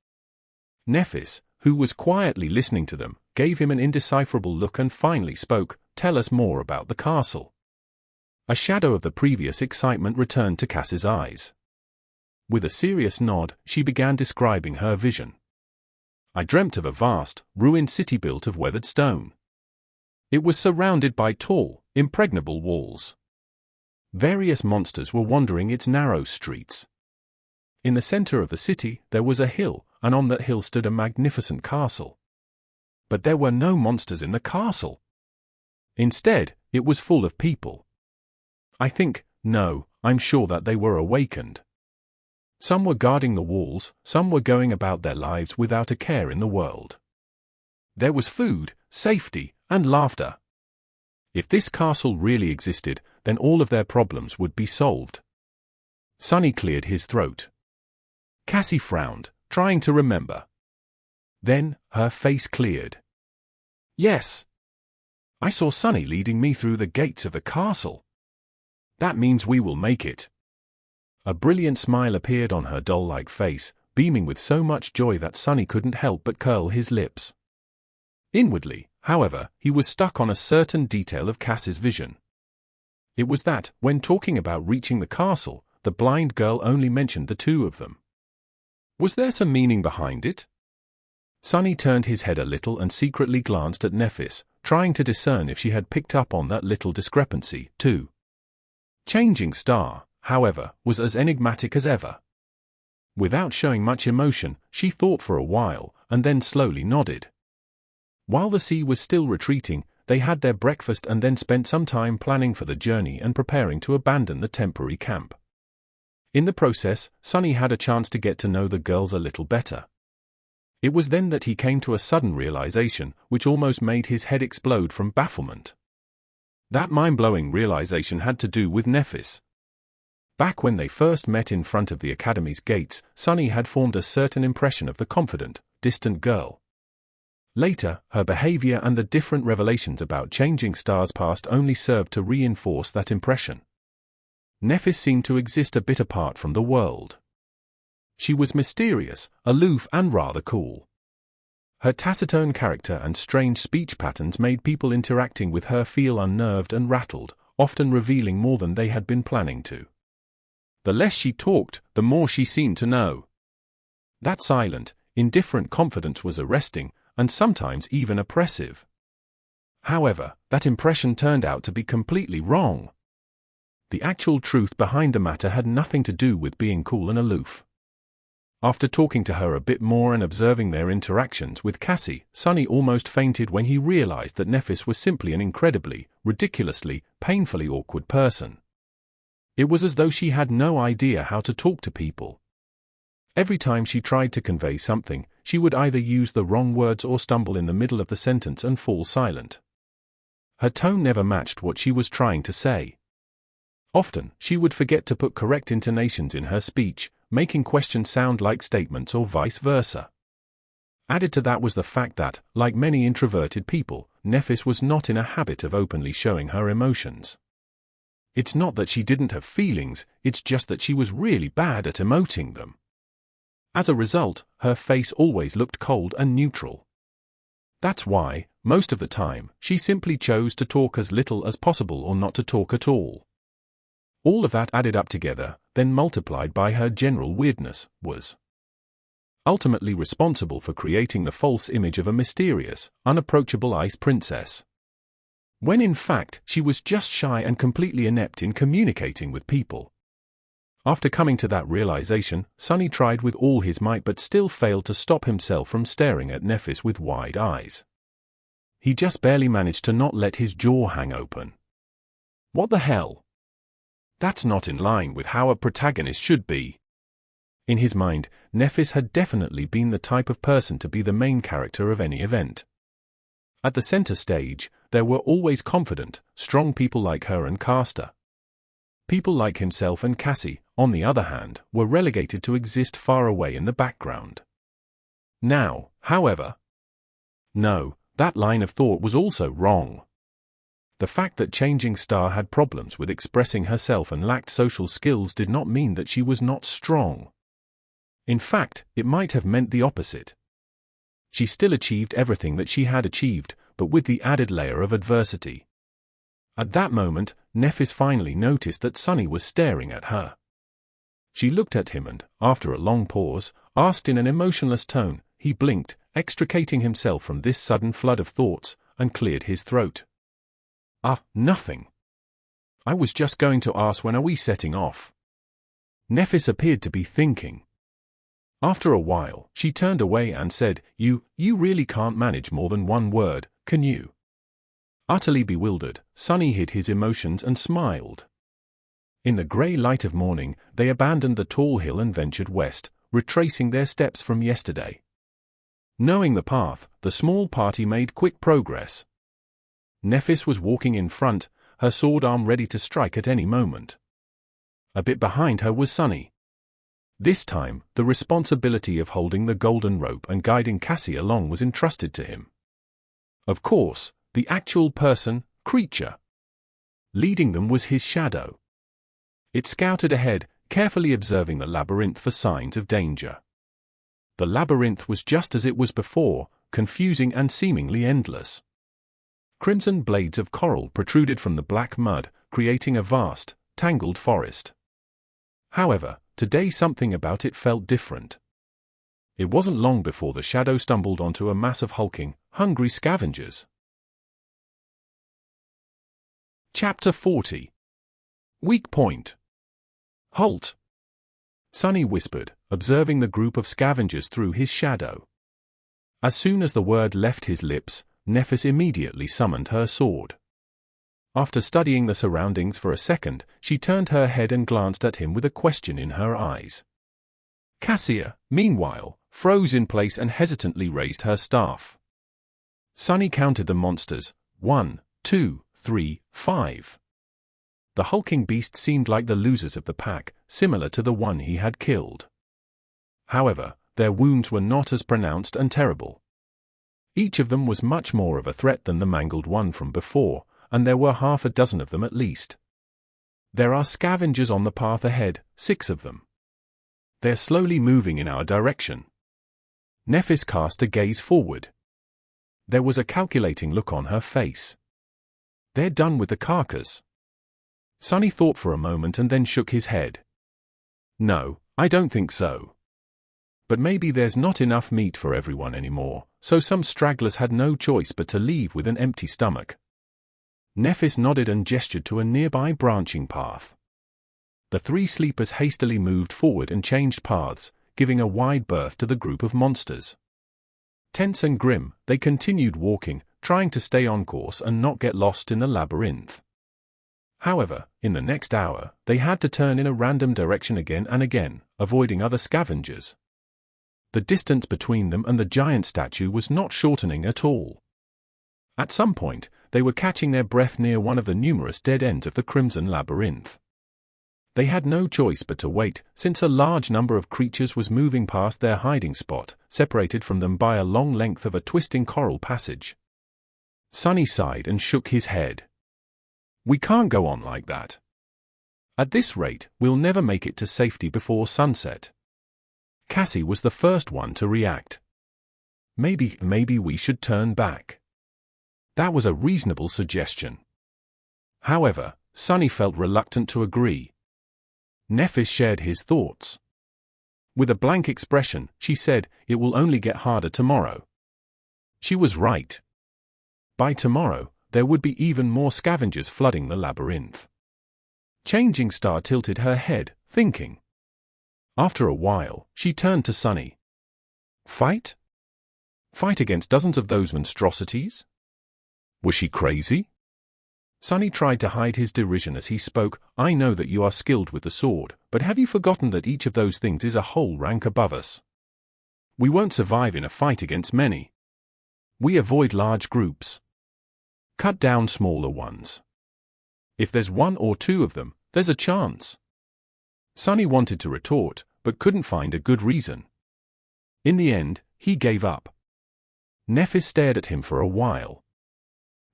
Nephis, who was quietly listening to them, gave him an indecipherable look and finally spoke, Tell us more about the castle. A shadow of the previous excitement returned to Cassie's eyes. With a serious nod, she began describing her vision. I dreamt of a vast, ruined city built of weathered stone. It was surrounded by tall, impregnable walls. Various monsters were wandering its narrow streets. In the center of the city, there was a hill, and on that hill stood a magnificent castle. But there were no monsters in the castle. Instead, it was full of people. I'm sure that they were awakened. Some were guarding the walls, some were going about their lives without a care in the world. There was food, safety, and laughter. If this castle really existed, then all of their problems would be solved. Sunny cleared his throat. Cassie frowned, trying to remember. Then, her face cleared. Yes. I saw Sunny leading me through the gates of the castle. That means we will make it. A brilliant smile appeared on her doll-like face, beaming with so much joy that Sunny couldn't help but curl his lips. Inwardly, however, he was stuck on a certain detail of Cassie's vision. It was that, when talking about reaching the castle, the blind girl only mentioned the two of them. Was there some meaning behind it? Sunny turned his head a little and secretly glanced at Nephis, trying to discern if she had picked up on that little discrepancy, too. Changing Star, however, was as enigmatic as ever. Without showing much emotion, she thought for a while, and then slowly nodded. While the sea was still retreating, they had their breakfast and then spent some time planning for the journey and preparing to abandon the temporary camp. In the process, Sunny had a chance to get to know the girls a little better. It was then that he came to a sudden realization, which almost made his head explode from bafflement. That mind-blowing realization had to do with Nephis. Back when they first met in front of the academy's gates, Sunny had formed a certain impression of the confident, distant girl. Later, her behavior and the different revelations about Changing Star's past only served to reinforce that impression. Nephis seemed to exist a bit apart from the world. She was mysterious, aloof and rather cool. Her taciturn character and strange speech patterns made people interacting with her feel unnerved and rattled, often revealing more than they had been planning to. The less she talked, the more she seemed to know. That silent, indifferent confidence was arresting, and sometimes even oppressive. However, that impression turned out to be completely wrong. The actual truth behind the matter had nothing to do with being cool and aloof. After talking to her a bit more and observing their interactions with Cassie, Sunny almost fainted when he realized that Nephis was simply an incredibly, ridiculously, painfully awkward person. It was as though she had no idea how to talk to people. Every time she tried to convey something, she would either use the wrong words or stumble in the middle of the sentence and fall silent. Her tone never matched what she was trying to say. Often, she would forget to put correct intonations in her speech, making questions sound like statements or vice versa. Added to that was the fact that, like many introverted people, Nephis was not in a habit of openly showing her emotions. It's not that she didn't have feelings, it's just that she was really bad at emoting them. As a result, her face always looked cold and neutral. That's why, most of the time, she simply chose to talk as little as possible or not to talk at all. All of that added up together, then multiplied by her general weirdness, was ultimately responsible for creating the false image of a mysterious, unapproachable ice princess. When in fact, she was just shy and completely inept in communicating with people. After coming to that realization, Sunny tried with all his might but still failed to stop himself from staring at Nephis with wide eyes. He just barely managed to not let his jaw hang open. What the hell? That's not in line with how a protagonist should be. In his mind, Nephis had definitely been the type of person to be the main character of any event. At the center stage, there were always confident, strong people like her and Castor. People like himself and Cassie, on the other hand, were relegated to exist far away in the background. Now, however, no, that line of thought was also wrong. The fact that Changing Star had problems with expressing herself and lacked social skills did not mean that she was not strong. In fact, it might have meant the opposite. She still achieved everything that she had achieved, but with the added layer of adversity. At that moment, Nephis finally noticed that Sunny was staring at her. She looked at him and, after a long pause, asked in an emotionless tone. He blinked, extricating himself from this sudden flood of thoughts, and cleared his throat. Nothing. I was just going to ask, when are we setting off? Nephis appeared to be thinking. After a while, she turned away and said, You really can't manage more than one word, can you? Utterly bewildered, Sunny hid his emotions and smiled. In the grey light of morning, they abandoned the tall hill and ventured west, retracing their steps from yesterday. Knowing the path, the small party made quick progress. Nephis was walking in front, her sword arm ready to strike at any moment. A bit behind her was Sunny. This time, the responsibility of holding the golden rope and guiding Cassie along was entrusted to him. Of course, the actual creature leading them was his shadow. It scouted ahead, carefully observing the labyrinth for signs of danger. The labyrinth was just as it was before, confusing and seemingly endless. Crimson blades of coral protruded from the black mud, creating a vast, tangled forest. However, today something about it felt different. It wasn't long before the shadow stumbled onto a mass of hulking, hungry scavengers. Chapter 40. Weak point. Halt! Sunny whispered, observing the group of scavengers through his shadow. As soon as the word left his lips, Nephis immediately summoned her sword. After studying the surroundings for a second, she turned her head and glanced at him with a question in her eyes. Cassia, meanwhile, froze in place and hesitantly raised her staff. Sunny counted the monsters. 1, 2, 3, 5. The hulking beasts seemed like the losers of the pack, similar to the one he had killed. However, their wounds were not as pronounced and terrible. Each of them was much more of a threat than the mangled one from before, and there were half a dozen of them at least. There are scavengers on the path ahead, 6 of them. They're slowly moving in our direction. Nephis cast a gaze forward. There was a calculating look on her face. They're done with the carcass. Sunny thought for a moment and then shook his head. No, I don't think so. But maybe there's not enough meat for everyone anymore, so some stragglers had no choice but to leave with an empty stomach. Nephis nodded and gestured to a nearby branching path. The 3 sleepers hastily moved forward and changed paths, giving a wide berth to the group of monsters. Tense and grim, they continued walking, trying to stay on course and not get lost in the labyrinth. However, in the next hour, they had to turn in a random direction again and again, avoiding other scavengers, The distance between them and the giant statue was not shortening at all. At some point, they were catching their breath near one of the numerous dead ends of the Crimson Labyrinth. They had no choice but to wait, since a large number of creatures was moving past their hiding spot, separated from them by a long length of a twisting coral passage. Sonny sighed and shook his head. "We can't go on like that. At this rate, we'll never make it to safety before sunset." Cassie was the first one to react. Maybe we should turn back." That was a reasonable suggestion. However, Sonny felt reluctant to agree. Nephis shared his thoughts. With a blank expression, she said, "It will only get harder tomorrow." She was right. By tomorrow, there would be even more scavengers flooding the labyrinth. Changing Star tilted her head, thinking. After a while, she turned to Sonny. "Fight? Fight against dozens of those monstrosities?" Was she crazy? Sonny tried to hide his derision as he spoke. "I know that you are skilled with the sword, but have you forgotten that each of those things is a whole rank above us? We won't survive in a fight against many. We avoid large groups. Cut down smaller ones. If there's one or two of them, there's a chance." Sonny wanted to retort, but couldn't find a good reason. In the end, he gave up. Nephis stared at him for a while.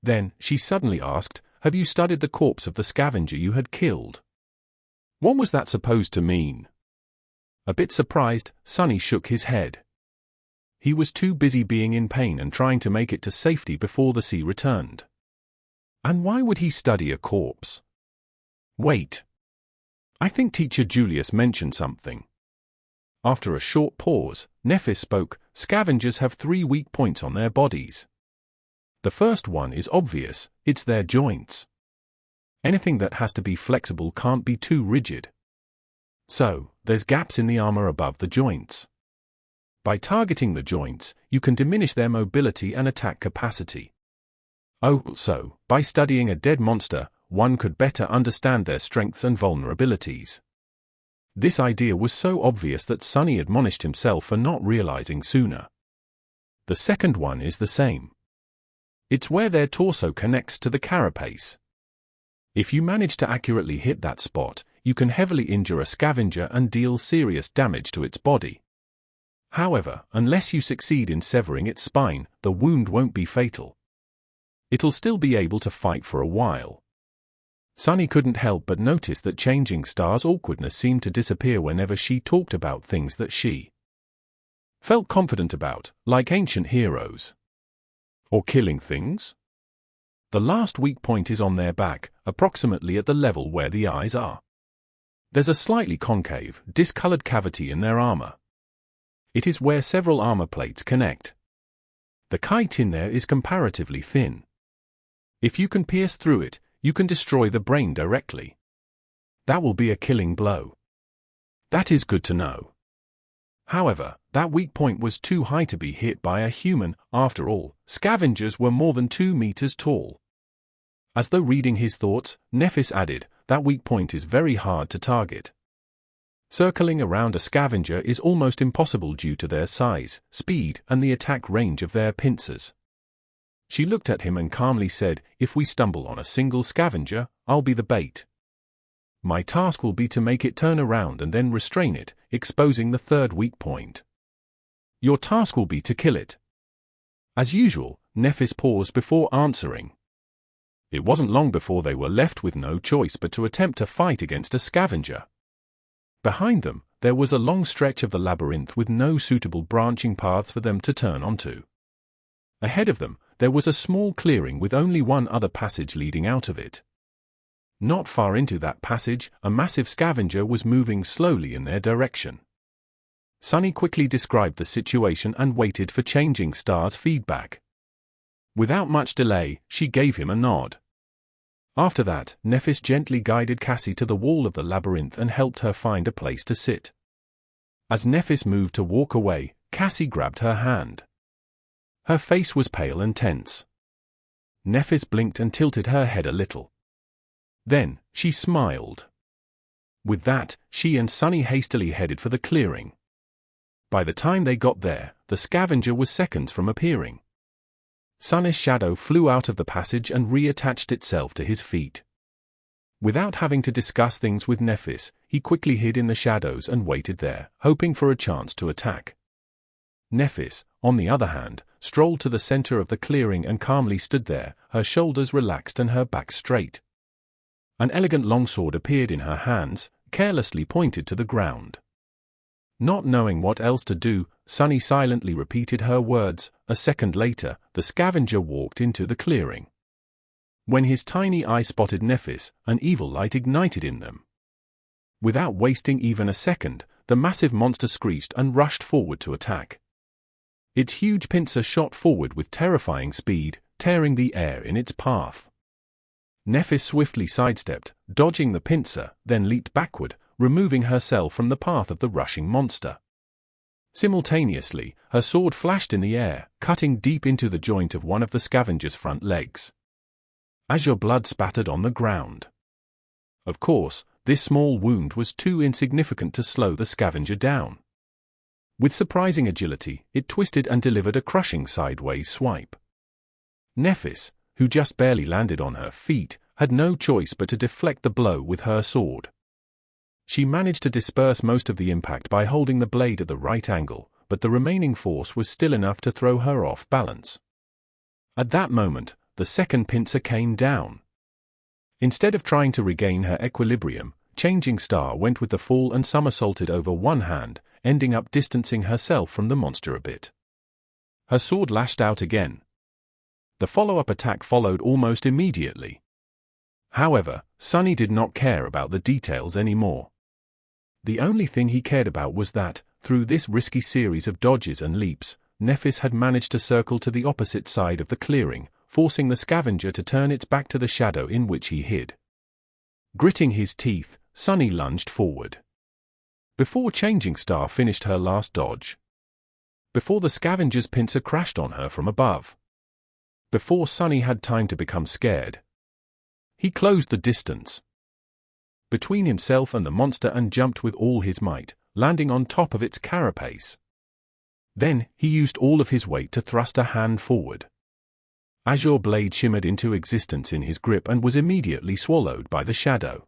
Then, she suddenly asked, "Have you studied the corpse of the scavenger you had killed?" What was that supposed to mean? A bit surprised, Sonny shook his head. He was too busy being in pain and trying to make it to safety before the sea returned. And why would he study a corpse? Wait. I think Teacher Julius mentioned something. After a short pause, Nephis spoke. "Scavengers have 3 weak points on their bodies. The first one is obvious, it's their joints. Anything that has to be flexible can't be too rigid. So, there's gaps in the armor above the joints. By targeting the joints, you can diminish their mobility and attack capacity. So, by studying a dead monster, one could better understand their strengths and vulnerabilities." This idea was so obvious that Sonny admonished himself for not realizing sooner. The second one is the same. It's where their torso connects to the carapace. If you manage to accurately hit that spot, you can heavily injure a scavenger and deal serious damage to its body. However, unless you succeed in severing its spine, the wound won't be fatal. It'll still be able to fight for a while. Sonny couldn't help but notice that Changing Star's awkwardness seemed to disappear whenever she talked about things that she felt confident about, like ancient heroes. Or killing things? The last weak point is on their back, approximately at the level where the eyes are. There's a slightly concave, discolored cavity in their armor. It is where several armor plates connect. The chitin there is comparatively thin. If you can pierce through it, you can destroy the brain directly. That will be a killing blow. That is good to know. However, that weak point was too high to be hit by a human. After all, scavengers were more than 2 meters tall. As though reading his thoughts, Nephis added, "That weak point is very hard to target. Circling around a scavenger is almost impossible due to their size, speed, and the attack range of their pincers." She looked at him and calmly said, "If we stumble on a single scavenger, I'll be the bait. My task will be to make it turn around and then restrain it, exposing the third weak point. Your task will be to kill it." As usual, Nephis paused before answering. It wasn't long before they were left with no choice but to attempt to fight against a scavenger. Behind them, there was a long stretch of the labyrinth with no suitable branching paths for them to turn onto. Ahead of them, there was a small clearing with only one other passage leading out of it. Not far into that passage, a massive scavenger was moving slowly in their direction. Sonny quickly described the situation and waited for Changing Star's feedback. Without much delay, she gave him a nod. After that, Nephis gently guided Cassie to the wall of the labyrinth and helped her find a place to sit. As Nephis moved to walk away, Cassie grabbed her hand. Her face was pale and tense. Nephis blinked and tilted her head a little. Then, she smiled. With that, she and Sonny hastily headed for the clearing. By the time they got there, the Scavenger was seconds from appearing. Sunny's shadow flew out of the passage and reattached itself to his feet. Without having to discuss things with Nephis, he quickly hid in the shadows and waited there, hoping for a chance to attack. Nephis, on the other hand, strolled to the center of the clearing and calmly stood there, her shoulders relaxed and her back straight. An elegant longsword appeared in her hands, carelessly pointed to the ground. Not knowing what else to do, Sunny silently repeated her words. A second later, the Scavenger walked into the clearing. When his tiny eye spotted Nephis, an evil light ignited in them. Without wasting even a second, the massive monster screeched and rushed forward to attack. Its huge pincer shot forward with terrifying speed, tearing the air in its path. Nephis swiftly sidestepped, dodging the pincer, then leaped backward, removing herself from the path of the rushing monster. Simultaneously, her sword flashed in the air, cutting deep into the joint of one of the Scavenger's front legs. Azure blood spattered on the ground. Of course, this small wound was too insignificant to slow the Scavenger down. With surprising agility, it twisted and delivered a crushing sideways swipe. Nephis, who just barely landed on her feet, had no choice but to deflect the blow with her sword. She managed to disperse most of the impact by holding the blade at the right angle, but the remaining force was still enough to throw her off balance. At that moment, the second pincer came down. Instead of trying to regain her equilibrium, Changing Star went with the fall and somersaulted over one hand, ending up distancing herself from the monster a bit. Her sword lashed out again. The follow-up attack followed almost immediately. However, Sunny did not care about the details anymore. The only thing he cared about was that, through this risky series of dodges and leaps, Nephis had managed to circle to the opposite side of the clearing, forcing the Scavenger to turn its back to the shadow in which he hid. Gritting his teeth, Sunny lunged forward. Before Changing Star finished her last dodge. Before the Scavenger's pincer crashed on her from above. Before Sunny had time to become scared. He closed the distance between himself and the monster and jumped with all his might, landing on top of its carapace. Then, he used all of his weight to thrust a hand forward. Azure blade shimmered into existence in his grip and was immediately swallowed by the shadow.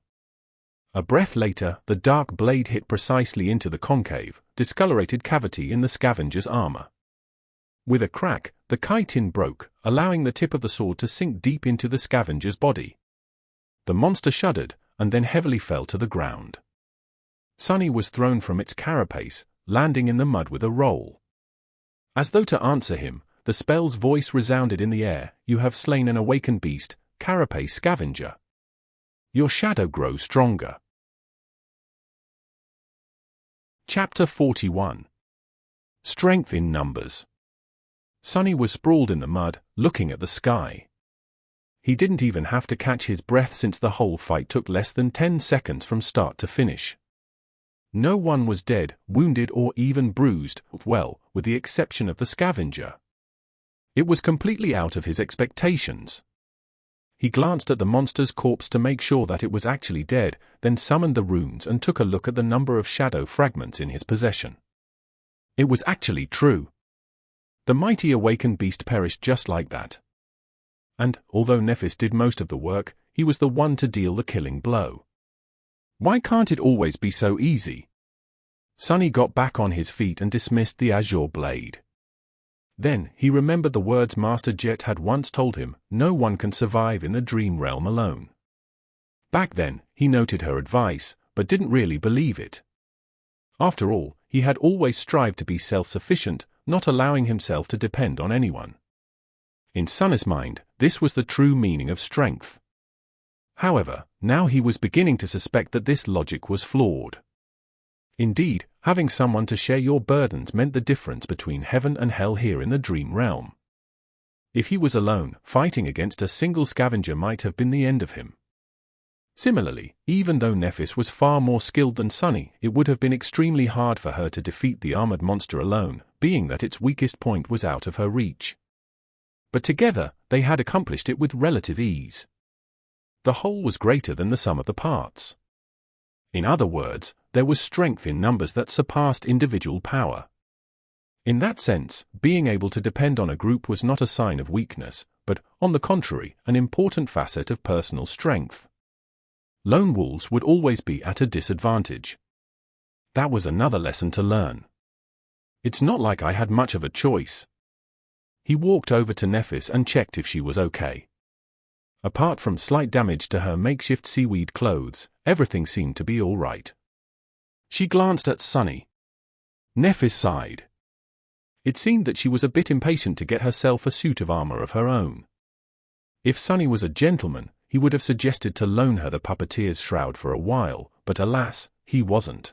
A breath later, the dark blade hit precisely into the concave, discolorated cavity in the Scavenger's armor. With a crack, the chitin broke, allowing the tip of the sword to sink deep into the Scavenger's body. The monster shuddered, and then heavily fell to the ground. Sunny was thrown from its carapace, landing in the mud with a roll. As though to answer him, the spell's voice resounded in the air. You have slain an awakened beast, Carapace Scavenger. Your shadow grows stronger. Chapter 41. Strength in Numbers. Sunny was sprawled in the mud, looking at the sky. He didn't even have to catch his breath since the whole fight took less than 10 seconds from start to finish. No one was dead, wounded or even bruised, well, with the exception of the Scavenger. It was completely out of his expectations. He glanced at the monster's corpse to make sure that it was actually dead, then summoned the runes and took a look at the number of shadow fragments in his possession. It was actually true. The mighty awakened beast perished just like that. And, although Nephis did most of the work, he was the one to deal the killing blow. Why can't it always be so easy? Sunny got back on his feet and dismissed the azure blade. Then, he remembered the words Master Jet had once told him, no one can survive in the dream realm alone. Back then, he noted her advice, but didn't really believe it. After all, he had always strived to be self-sufficient, not allowing himself to depend on anyone. In Sunny's mind, this was the true meaning of strength. However, now he was beginning to suspect that this logic was flawed. Indeed, having someone to share your burdens meant the difference between heaven and hell here in the dream realm. If he was alone, fighting against a single Scavenger might have been the end of him. Similarly, even though Nephis was far more skilled than Sunny, it would have been extremely hard for her to defeat the armored monster alone, being that its weakest point was out of her reach. But together, they had accomplished it with relative ease. The whole was greater than the sum of the parts. In other words, there was strength in numbers that surpassed individual power. In that sense, being able to depend on a group was not a sign of weakness, but, on the contrary, an important facet of personal strength. Lone wolves would always be at a disadvantage. That was another lesson to learn. It's not like I had much of a choice. He walked over to Nephis and checked if she was okay. Apart from slight damage to her makeshift seaweed clothes, everything seemed to be all right. She glanced at Sunny. Nephis sighed. It seemed that she was a bit impatient to get herself a suit of armor of her own. If Sunny was a gentleman, he would have suggested to loan her the puppeteer's shroud for a while, but alas, he wasn't.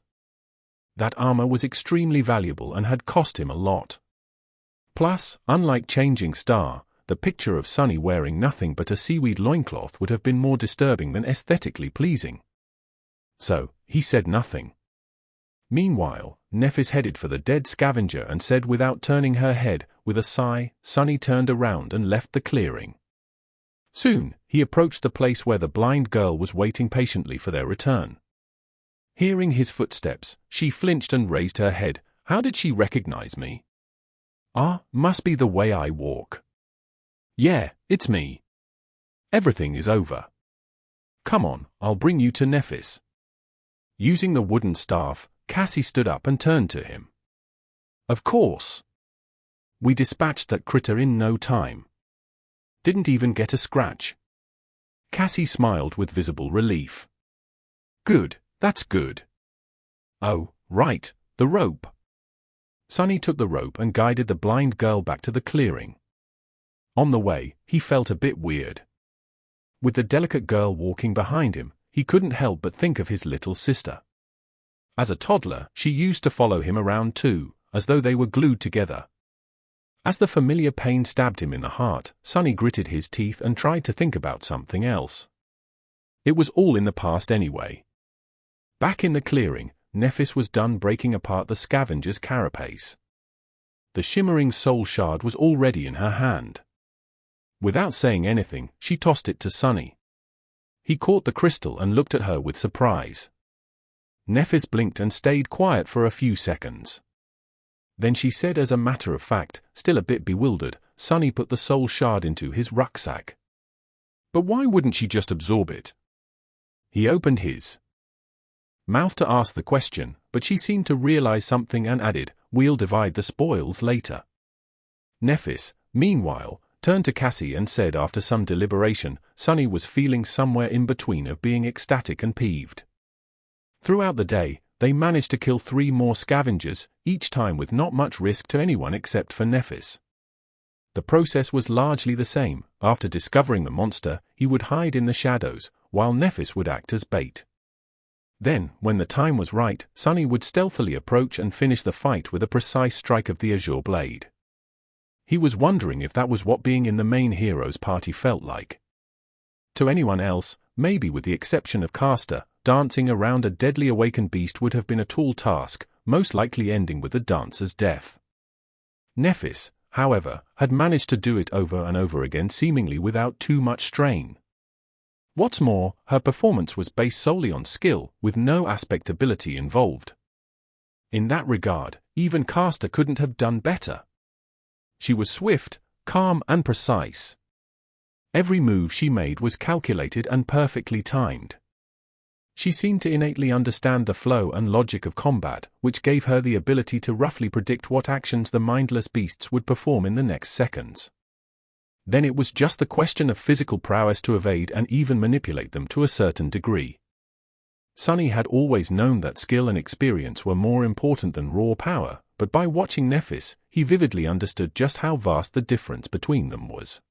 That armor was extremely valuable and had cost him a lot. Plus, unlike Changing Star, the picture of Sunny wearing nothing but a seaweed loincloth would have been more disturbing than aesthetically pleasing. So, he said nothing. Meanwhile, Nephis headed for the dead scavenger and said without turning her head, with a sigh, Sunny turned around and left the clearing. Soon, he approached the place where the blind girl was waiting patiently for their return. Hearing his footsteps, she flinched and raised her head. How did she recognize me? Ah, must be the way I walk. Yeah, it's me. Everything is over. Come on, I'll bring you to Nephis. Using the wooden staff, Cassie stood up and turned to him. Of course. We dispatched that critter in no time. Didn't even get a scratch. Cassie smiled with visible relief. Good, that's good. Oh, right, the rope. Sunny took the rope and guided the blind girl back to the clearing. On the way, he felt a bit weird. With the delicate girl walking behind him, he couldn't help but think of his little sister. As a toddler, she used to follow him around too, as though they were glued together. As the familiar pain stabbed him in the heart, Sunny gritted his teeth and tried to think about something else. It was all in the past anyway. Back in the clearing, Nephis was done breaking apart the scavenger's carapace. The shimmering soul shard was already in her hand. Without saying anything, she tossed it to Sunny. He caught the crystal and looked at her with surprise. Nephis blinked and stayed quiet for a few seconds. Then she said as a matter of fact, still a bit bewildered, Sunny put the soul shard into his rucksack. But why wouldn't she just absorb it? He opened his mouth to ask the question, but she seemed to realize something and added, we'll divide the spoils later. Nephis, meanwhile, turned to Cassie and said after some deliberation, Sunny was feeling somewhere in between of being ecstatic and peeved. Throughout the day, they managed to kill 3 more scavengers, each time with not much risk to anyone except for Nephis. The process was largely the same. After discovering the monster, he would hide in the shadows, while Nephis would act as bait. Then, when the time was right, Sunny would stealthily approach and finish the fight with a precise strike of the azure blade. He was wondering if that was what being in the main hero's party felt like. To anyone else, maybe with the exception of Caster, dancing around a deadly awakened beast would have been a tall task, most likely ending with the dancer's death. Nephis, however, had managed to do it over and over again seemingly without too much strain. What's more, her performance was based solely on skill, with no aspect ability involved. In that regard, even Caster couldn't have done better. She was swift, calm and precise. Every move she made was calculated and perfectly timed. She seemed to innately understand the flow and logic of combat, which gave her the ability to roughly predict what actions the mindless beasts would perform in the next seconds. Then it was just the question of physical prowess to evade and even manipulate them to a certain degree. Sunny had always known that skill and experience were more important than raw power, but by watching Nephis, he vividly understood just how vast the difference between them was.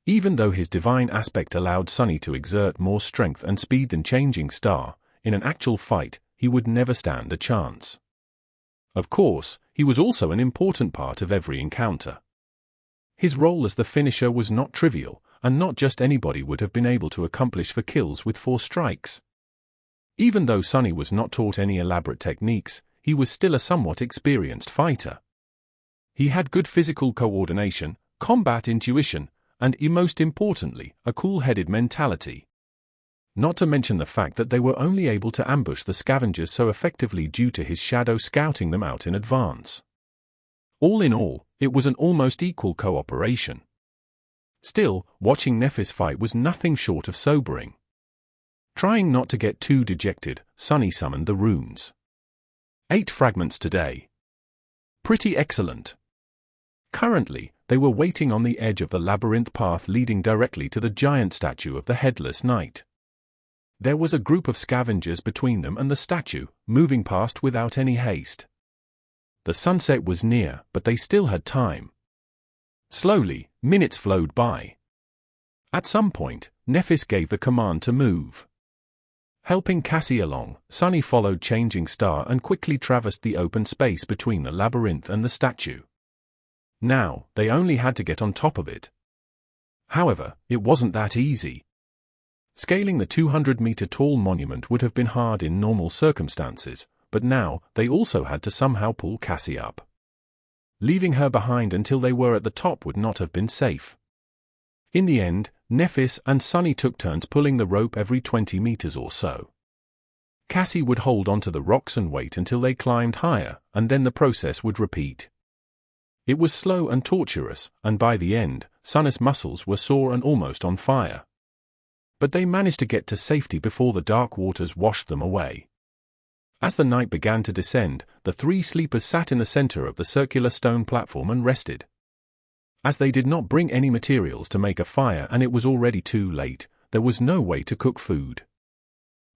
Even though his divine aspect allowed Sunny to exert more strength and speed than Changing Star, in an actual fight, he would never stand a chance. Of course, he was also an important part of every encounter. His role as the finisher was not trivial, and not just anybody would have been able to accomplish 4 kills with 4 strikes. Even though Sunny was not taught any elaborate techniques, he was still a somewhat experienced fighter. He had good physical coordination, combat intuition, and, most importantly, a cool-headed mentality. Not to mention the fact that they were only able to ambush the scavengers so effectively due to his shadow scouting them out in advance. All in all, it was an almost equal cooperation. Still, watching Nephis fight was nothing short of sobering. Trying not to get too dejected, Sunny summoned the runes. 8 fragments today. Pretty excellent. Currently, they were waiting on the edge of the labyrinth path leading directly to the giant statue of the Headless Knight. There was a group of scavengers between them and the statue, moving past without any haste. The sunset was near, but they still had time. Slowly, minutes flowed by. At some point, Nephis gave the command to move. Helping Cassie along, Sunny followed Changing Star and quickly traversed the open space between the labyrinth and the statue. Now, they only had to get on top of it. However, it wasn't that easy. Scaling the 200-meter-tall monument would have been hard in normal circumstances, but now, they also had to somehow pull Cassie up. Leaving her behind until they were at the top would not have been safe. In the end, Nephis and Sunny took turns pulling the rope every 20 meters or so. Cassie would hold onto the rocks and wait until they climbed higher, and then the process would repeat. It was slow and torturous, and by the end, Sunny's muscles were sore and almost on fire. But they managed to get to safety before the dark waters washed them away. As the night began to descend, the 3 sleepers sat in the center of the circular stone platform and rested. As they did not bring any materials to make a fire and it was already too late, there was no way to cook food.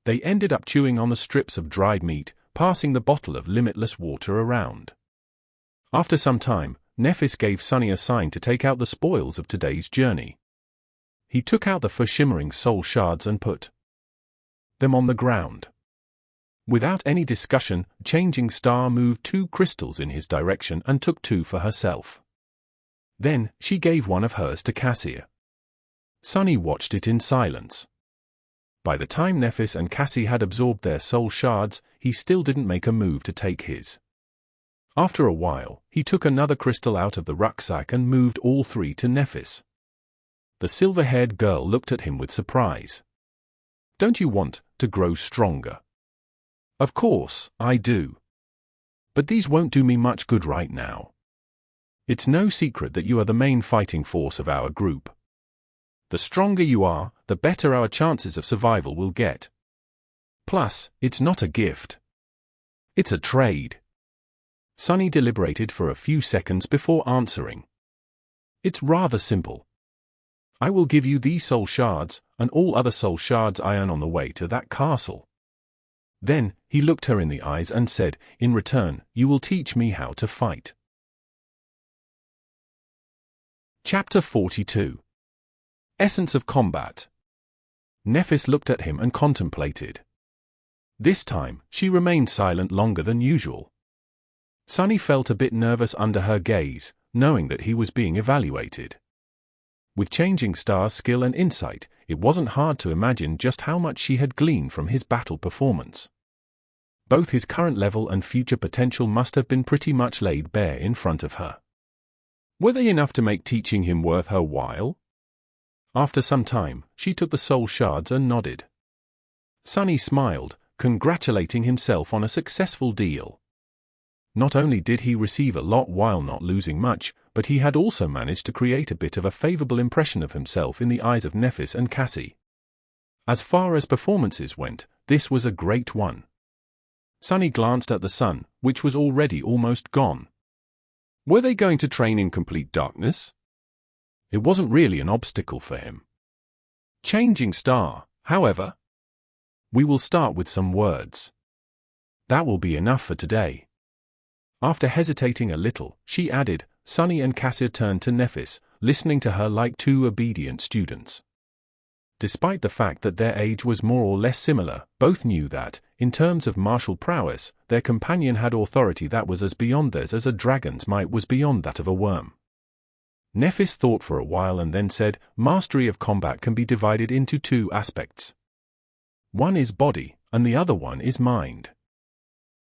They ended up chewing on the strips of dried meat, passing the bottle of limitless water around. After some time, Nephis gave Sunny a sign to take out the spoils of today's journey. He took out the 4 shimmering soul shards and put them on the ground. Without any discussion, Changing Star moved 2 crystals in his direction and took 2 for herself. Then, she gave one of hers to Cassie. Sunny watched it in silence. By the time Nephis and Cassie had absorbed their soul shards, he still didn't make a move to take his. After a while, he took another crystal out of the rucksack and moved all 3 to Nephis. The silver-haired girl looked at him with surprise. "Don't you want to grow stronger?" "Of course, I do. But these won't do me much good right now. It's no secret that you are the main fighting force of our group. The stronger you are, the better our chances of survival will get. Plus, it's not a gift. It's a trade." Sunny deliberated for a few seconds before answering. "It's rather simple. I will give you these soul shards, and all other soul shards I earn on the way to that castle." Then, he looked her in the eyes and said, "In return, you will teach me how to fight." Chapter 42. Essence of Combat. Nephis looked at him and contemplated. This time, she remained silent longer than usual. Sunny felt a bit nervous under her gaze, knowing that he was being evaluated. With Changing Star's skill and insight, it wasn't hard to imagine just how much she had gleaned from his battle performance. Both his current level and future potential must have been pretty much laid bare in front of her. Were they enough to make teaching him worth her while? After some time, she took the soul shards and nodded. Sunny smiled, congratulating himself on a successful deal. Not only did he receive a lot while not losing much, but he had also managed to create a bit of a favorable impression of himself in the eyes of Nephis and Cassie. As far as performances went, this was a great one. Sunny glanced at the sun, which was already almost gone. Were they going to train in complete darkness? It wasn't really an obstacle for him. Changing Star, however. We will start with some words. That will be enough for today. After hesitating a little, she added. Sunny and Cassie turned to Nephis, listening to her like 2 obedient students. Despite the fact that their age was more or less similar, both knew that, in terms of martial prowess, their companion had authority that was as beyond theirs as a dragon's might was beyond that of a worm. Nephis thought for a while and then said, "Mastery of combat can be divided into 2 aspects. One is body, and the other one is mind.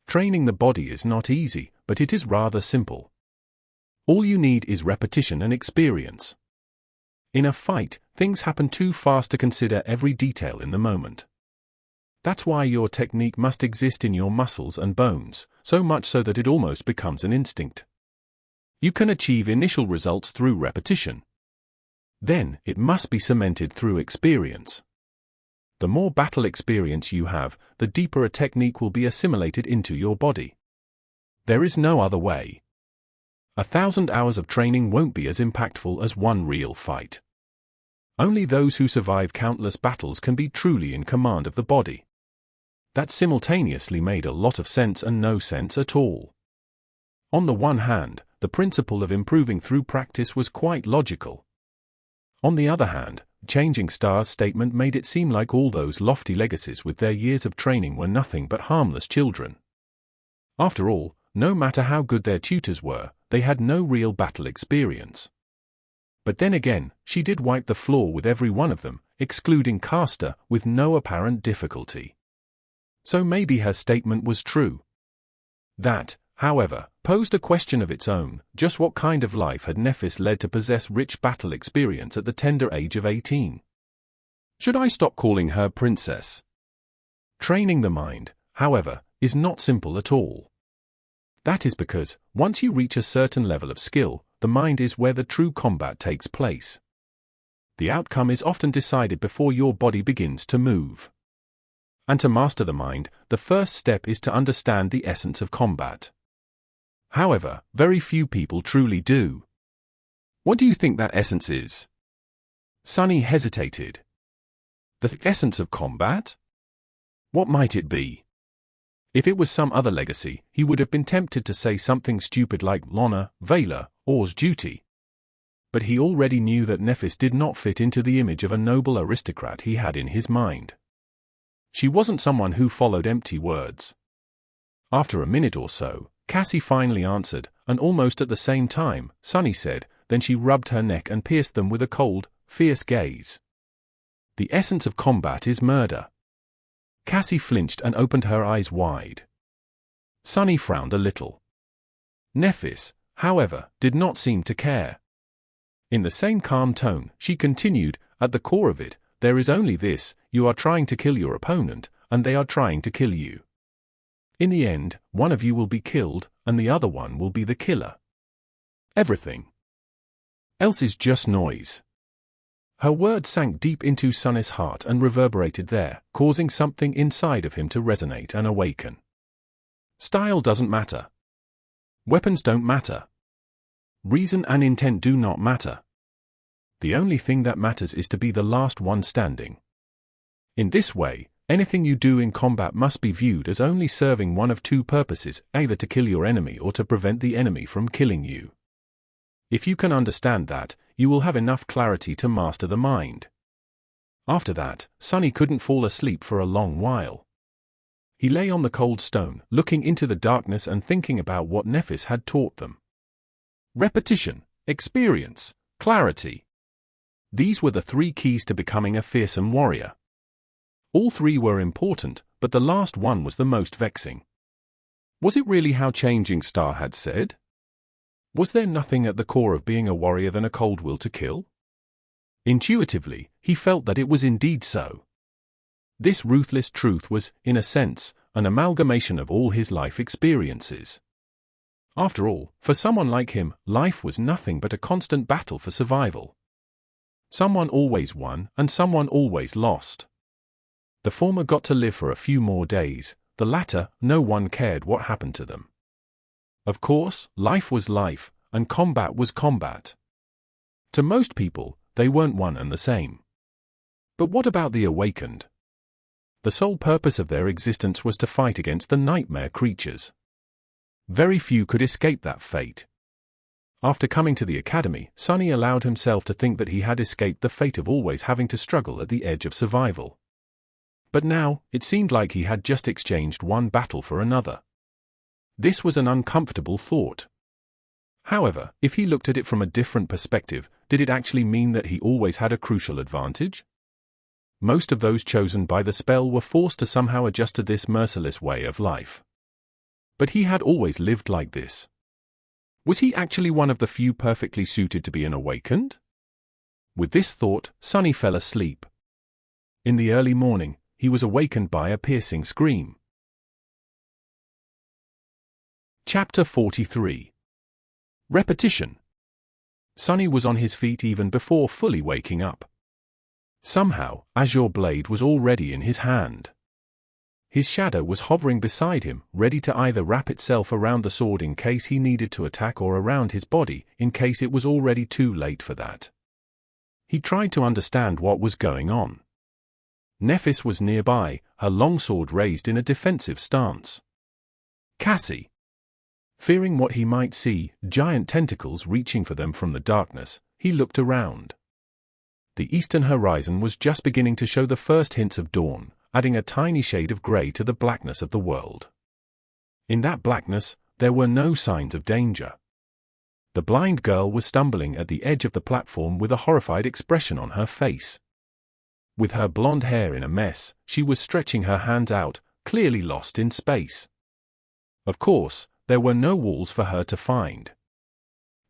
Training the body is not easy, but it is rather simple. All you need is repetition and experience. In a fight, things happen too fast to consider every detail in the moment. That's why your technique must exist in your muscles and bones, so much so that it almost becomes an instinct. You can achieve initial results through repetition. Then, it must be cemented through experience. The more battle experience you have, the deeper a technique will be assimilated into your body. There is no other way. 1,000 hours of training won't be as impactful as one real fight. Only those who survive countless battles can be truly in command of the body. That simultaneously made a lot of sense and no sense at all. On the one hand, the principle of improving through practice was quite logical. On the other hand, Changing Star's statement made it seem like all those lofty legacies with their years of training were nothing but harmless children. After all, no matter how good their tutors were, they had no real battle experience. But then again, she did wipe the floor with every one of them, excluding Caster, with no apparent difficulty. So maybe her statement was true. That, however, posed a question of its own: just what kind of life had Nephis led to possess rich battle experience at the tender age of 18? Should I stop calling her princess? Training the mind, however, is not simple at all. That is because, once you reach a certain level of skill, the mind is where the true combat takes place. The outcome is often decided before your body begins to move. And to master the mind, the first step is to understand the essence of combat. However, very few people truly do. What do you think that essence is? Sunny hesitated. The essence of combat? What might it be? If it was some other legacy, he would have been tempted to say something stupid like honor, valor, or duty. But he already knew that Nephis did not fit into the image of a noble aristocrat he had in his mind. She wasn't someone who followed empty words. After a minute or so, Cassie finally answered, and almost at the same time, Sunny said, then she rubbed her neck and pierced them with a cold, fierce gaze. The essence of combat is murder. Cassie flinched and opened her eyes wide. Sunny frowned a little. Nephis, however, did not seem to care. In the same calm tone, she continued, at the core of it, there is only this: you are trying to kill your opponent, and they are trying to kill you. In the end, one of you will be killed, and the other one will be the killer. Everything else is just noise. Her words sank deep into Sunny's heart and reverberated there, causing something inside of him to resonate and awaken. Style doesn't matter. Weapons don't matter. Reason and intent do not matter. The only thing that matters is to be the last one standing. In this way, anything you do in combat must be viewed as only serving one of two purposes, either to kill your enemy or to prevent the enemy from killing you. If you can understand that, you will have enough clarity to master the mind. After that, Sunny couldn't fall asleep for a long while. He lay on the cold stone, looking into the darkness and thinking about what Nephis had taught them. Repetition, experience, clarity. These were the three keys to becoming a fearsome warrior. All three were important, but the last one was the most vexing. Was it really how Changing Star had said? Was there nothing at the core of being a warrior than a cold will to kill? Intuitively, he felt that it was indeed so. This ruthless truth was, in a sense, an amalgamation of all his life experiences. After all, for someone like him, life was nothing but a constant battle for survival. Someone always won, and someone always lost. The former got to live for a few more days, the latter, no one cared what happened to them. Of course, life was life, and combat was combat. To most people, they weren't one and the same. But what about the awakened? The sole purpose of their existence was to fight against the nightmare creatures. Very few could escape that fate. After coming to the academy, Sunny allowed himself to think that he had escaped the fate of always having to struggle at the edge of survival. But now, it seemed like he had just exchanged one battle for another. This was an uncomfortable thought. However, if he looked at it from a different perspective, did it actually mean that he always had a crucial advantage? Most of those chosen by the spell were forced to somehow adjust to this merciless way of life. But he had always lived like this. Was he actually one of the few perfectly suited to be an awakened? With this thought, Sunny fell asleep. In the early morning, he was awakened by a piercing scream. Chapter 43. Repetition. Sonny was on his feet even before fully waking up. Somehow, Azure Blade was already in his hand. His shadow was hovering beside him, ready to either wrap itself around the sword in case he needed to attack or around his body, in case it was already too late for that. He tried to understand what was going on. Nephis was nearby, her longsword raised in a defensive stance. Cassie. Fearing what he might see, giant tentacles reaching for them from the darkness, he looked around. The eastern horizon was just beginning to show the first hints of dawn, adding a tiny shade of grey to the blackness of the world. In that blackness, there were no signs of danger. The blind girl was stumbling at the edge of the platform with a horrified expression on her face. With her blonde hair in a mess, she was stretching her hands out, clearly lost in space. Of course, there were no walls for her to find.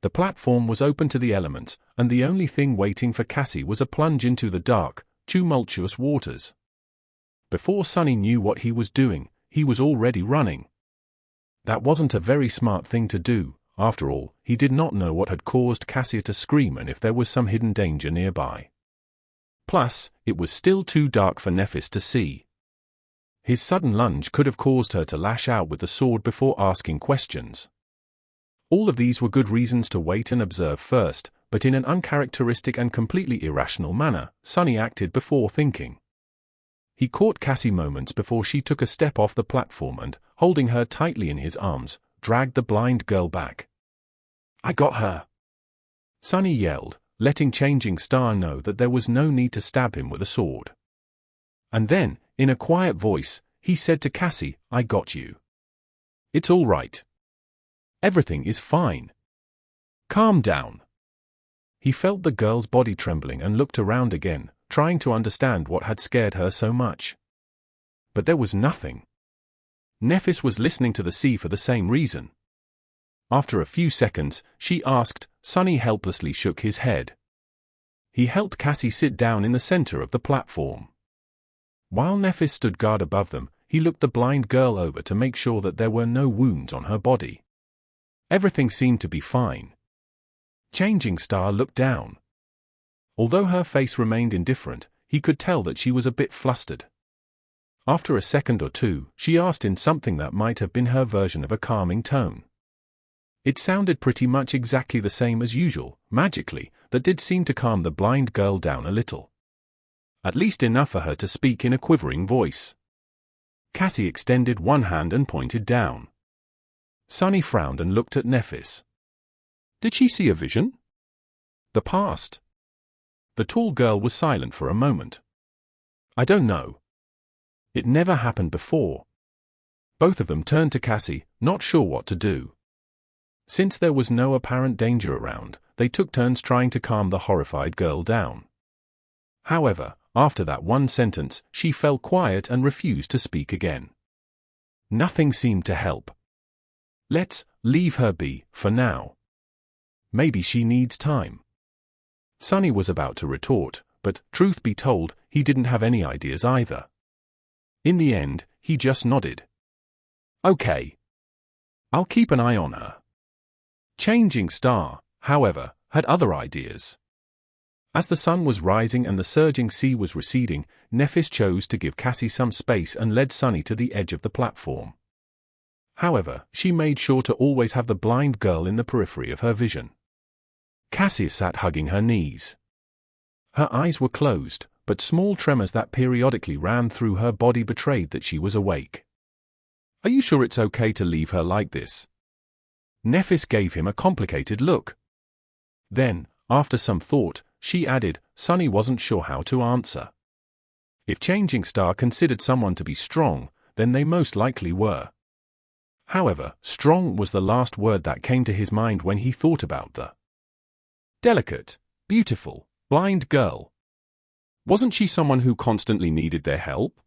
The platform was open to the elements, and the only thing waiting for Cassie was a plunge into the dark, tumultuous waters. Before Sonny knew what he was doing, he was already running. That wasn't a very smart thing to do. After all, he did not know what had caused Cassie to scream and if there was some hidden danger nearby. Plus, it was still too dark for Nephis to see. His sudden lunge could have caused her to lash out with the sword before asking questions. All of these were good reasons to wait and observe first, but in an uncharacteristic and completely irrational manner, Sonny acted before thinking. He caught Cassie moments before she took a step off the platform and, holding her tightly in his arms, dragged the blind girl back. "I got her!" Sonny yelled, letting Changing Star know that there was no need to stab him with a sword. And then, in a quiet voice, he said to Cassie, "I got you. It's all right. Everything is fine. Calm down." He felt the girl's body trembling and looked around again, trying to understand what had scared her so much. But there was nothing. Nephis was listening to the sea for the same reason. After a few seconds, she asked. Sonny helplessly shook his head. He helped Cassie sit down in the center of the platform. While Nephis stood guard above them, he looked the blind girl over to make sure that there were no wounds on her body. Everything seemed to be fine. Changing Star looked down. Although her face remained indifferent, he could tell that she was a bit flustered. After a second or two, she asked in something that might have been her version of a calming tone. It sounded pretty much exactly the same as usual, magically, that did seem to calm the blind girl down a little. At least enough for her to speak in a quivering voice. Cassie extended one hand and pointed down. Sonny frowned and looked at Nephis. Did she see a vision? The past? The tall girl was silent for a moment. I don't know. It never happened before. Both of them turned to Cassie, not sure what to do. Since there was no apparent danger around, they took turns trying to calm the horrified girl down. However, after that one sentence, she fell quiet and refused to speak again. Nothing seemed to help. Let's leave her be, for now. Maybe she needs time. Sonny was about to retort, but, truth be told, he didn't have any ideas either. In the end, he just nodded. Okay. I'll keep an eye on her. Changing Star, however, had other ideas. As the sun was rising and the surging sea was receding, Nephis chose to give Cassie some space and led Sonny to the edge of the platform. However, she made sure to always have the blind girl in the periphery of her vision. Cassie sat hugging her knees. Her eyes were closed, but small tremors that periodically ran through her body betrayed that she was awake. Are you sure it's okay to leave her like this? Nephis gave him a complicated look. Then, after some thought, she added, Sonny wasn't sure how to answer. If Changing Star considered someone to be strong, then they most likely were. However, strong was the last word that came to his mind when he thought about the delicate, beautiful, blind girl. Wasn't she someone who constantly needed their help?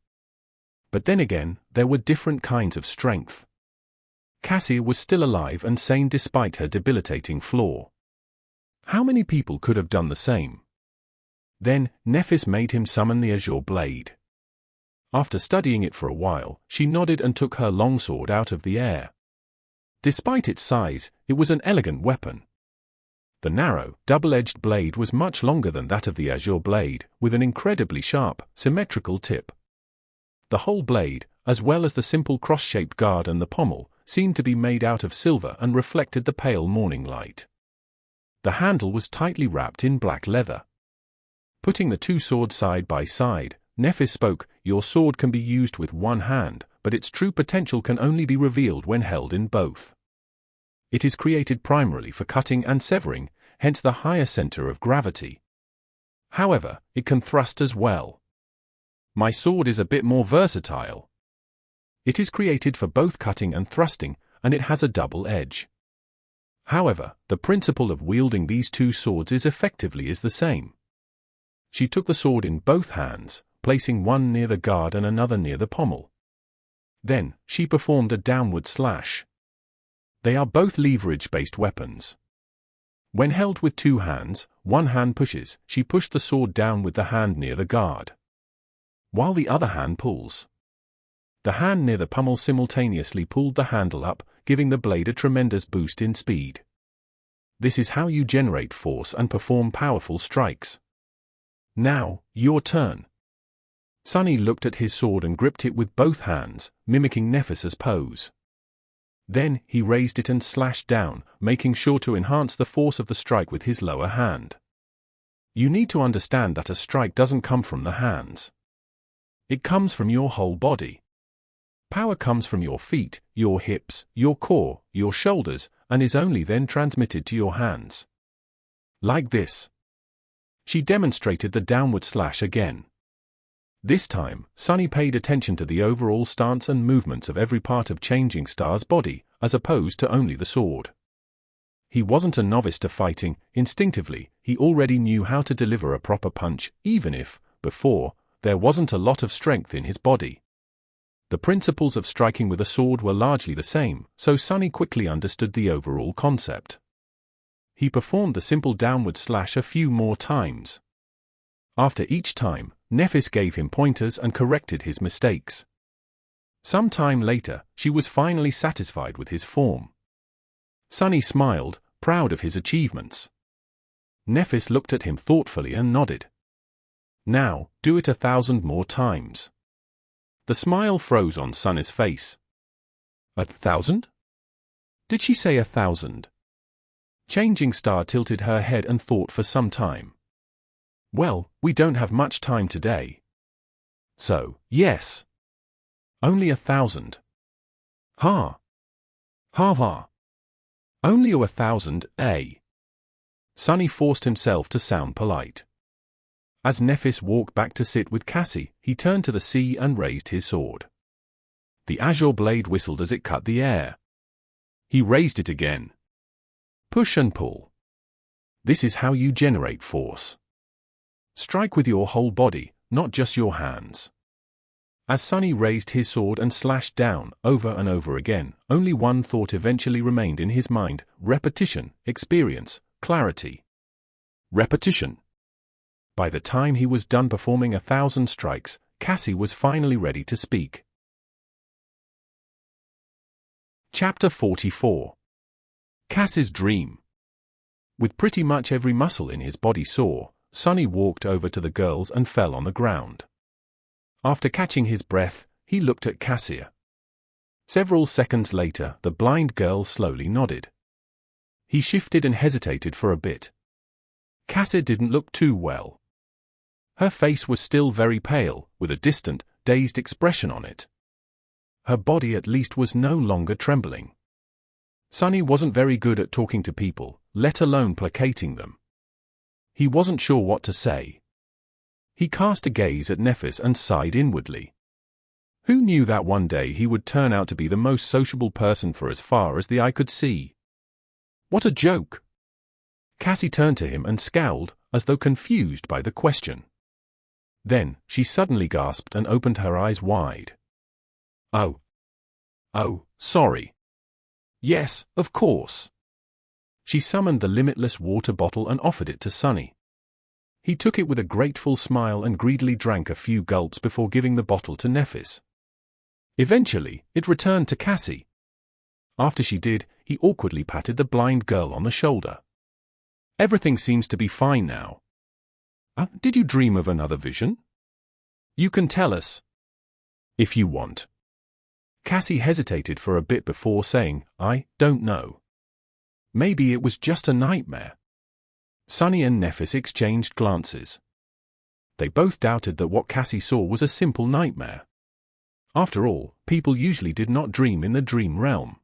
But then again, there were different kinds of strength. Cassie was still alive and sane despite her debilitating flaw. How many people could have done the same? Then, Nephis made him summon the Azure Blade. After studying it for a while, she nodded and took her longsword out of the air. Despite its size, it was an elegant weapon. The narrow, double-edged blade was much longer than that of the azure blade, with an incredibly sharp, symmetrical tip. The whole blade, as well as the simple cross-shaped guard and the pommel, seemed to be made out of silver and reflected the pale morning light. The handle was tightly wrapped in black leather. Putting the two swords side by side, Nephis spoke, "Your sword can be used with one hand, but its true potential can only be revealed when held in both. It is created primarily for cutting and severing, hence the higher center of gravity. However, it can thrust as well. My sword is a bit more versatile. It is created for both cutting and thrusting, and it has a double edge. However, the principle of wielding these two swords is effectively the same." She took the sword in both hands, placing one near the guard and another near the pommel. Then, she performed a downward slash. They are both leverage-based weapons. When held with two hands, one hand pushes, she pushed the sword down with the hand near the guard, while the other hand pulls. The hand near the pommel simultaneously pulled the handle up, giving the blade a tremendous boost in speed. This is how you generate force and perform powerful strikes. Now, your turn. Sunny looked at his sword and gripped it with both hands, mimicking Nephis's pose. Then, he raised it and slashed down, making sure to enhance the force of the strike with his lower hand. You need to understand that a strike doesn't come from the hands. It comes from your whole body. Power comes from your feet, your hips, your core, your shoulders, and is only then transmitted to your hands. Like this. She demonstrated the downward slash again. This time, Sunny paid attention to the overall stance and movements of every part of Changing Star's body, as opposed to only the sword. He wasn't a novice to fighting. Instinctively, he already knew how to deliver a proper punch, even if, before, there wasn't a lot of strength in his body. The principles of striking with a sword were largely the same, so Sunny quickly understood the overall concept. He performed the simple downward slash a few more times. After each time, Nephis gave him pointers and corrected his mistakes. Some time later, she was finally satisfied with his form. Sunny smiled, proud of his achievements. Nephis looked at him thoughtfully and nodded. "Now, do it 1,000 more times." The smile froze on Sunny's face. 1,000? Did she say 1,000? Changing Star tilted her head and thought for some time. "Well, we don't have much time today. So, yes. Only 1,000. Ha. Ha ha. Only 1,000, eh?" Sunny forced himself to sound polite. As Nephis walked back to sit with Cassie, he turned to the sea and raised his sword. The azure blade whistled as it cut the air. He raised it again. Push and pull. This is how you generate force. Strike with your whole body, not just your hands. As Sunny raised his sword and slashed down, over and over again, only one thought eventually remained in his mind: repetition, experience, clarity. Repetition. By the time he was done performing 1,000 strikes, Cassie was finally ready to speak. Chapter 44. Cassie's Dream. With pretty much every muscle in his body sore, Sunny walked over to the girls and fell on the ground. After catching his breath, he looked at Cassie. Several seconds later, the blind girl slowly nodded. He shifted and hesitated for a bit. Cassie didn't look too well. Her face was still very pale, with a distant, dazed expression on it. Her body at least was no longer trembling. Sunny wasn't very good at talking to people, let alone placating them. He wasn't sure what to say. He cast a gaze at Nephis and sighed inwardly. Who knew that one day he would turn out to be the most sociable person for as far as the eye could see? What a joke! Cassie turned to him and scowled, as though confused by the question. Then, she suddenly gasped and opened her eyes wide. Oh, sorry. Yes, of course. She summoned the limitless water bottle and offered it to Sunny. He took it with a grateful smile and greedily drank a few gulps before giving the bottle to Nephis. Eventually, it returned to Cassie. After she did, he awkwardly patted the blind girl on the shoulder. Everything seems to be fine now. Did you dream of another vision? You can tell us. If you want. Cassie hesitated for a bit before saying, I don't know. Maybe it was just a nightmare. Sunny and Nephis exchanged glances. They both doubted that what Cassie saw was a simple nightmare. After all, people usually did not dream in the dream realm.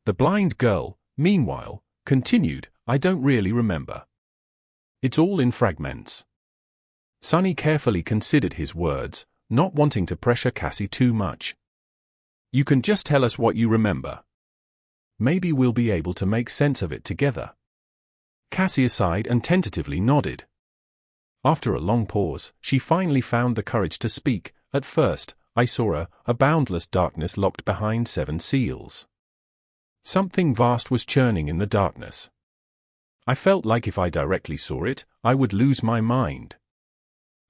The blind girl, meanwhile, continued, I don't really remember. It's all in fragments. Sunny carefully considered his words, not wanting to pressure Cassie too much. You can just tell us what you remember. Maybe we'll be able to make sense of it together. Cassie sighed and tentatively nodded. After a long pause, she finally found the courage to speak. At first, I saw a boundless darkness locked behind 7 seals. Something vast was churning in the darkness. I felt like if I directly saw it, I would lose my mind.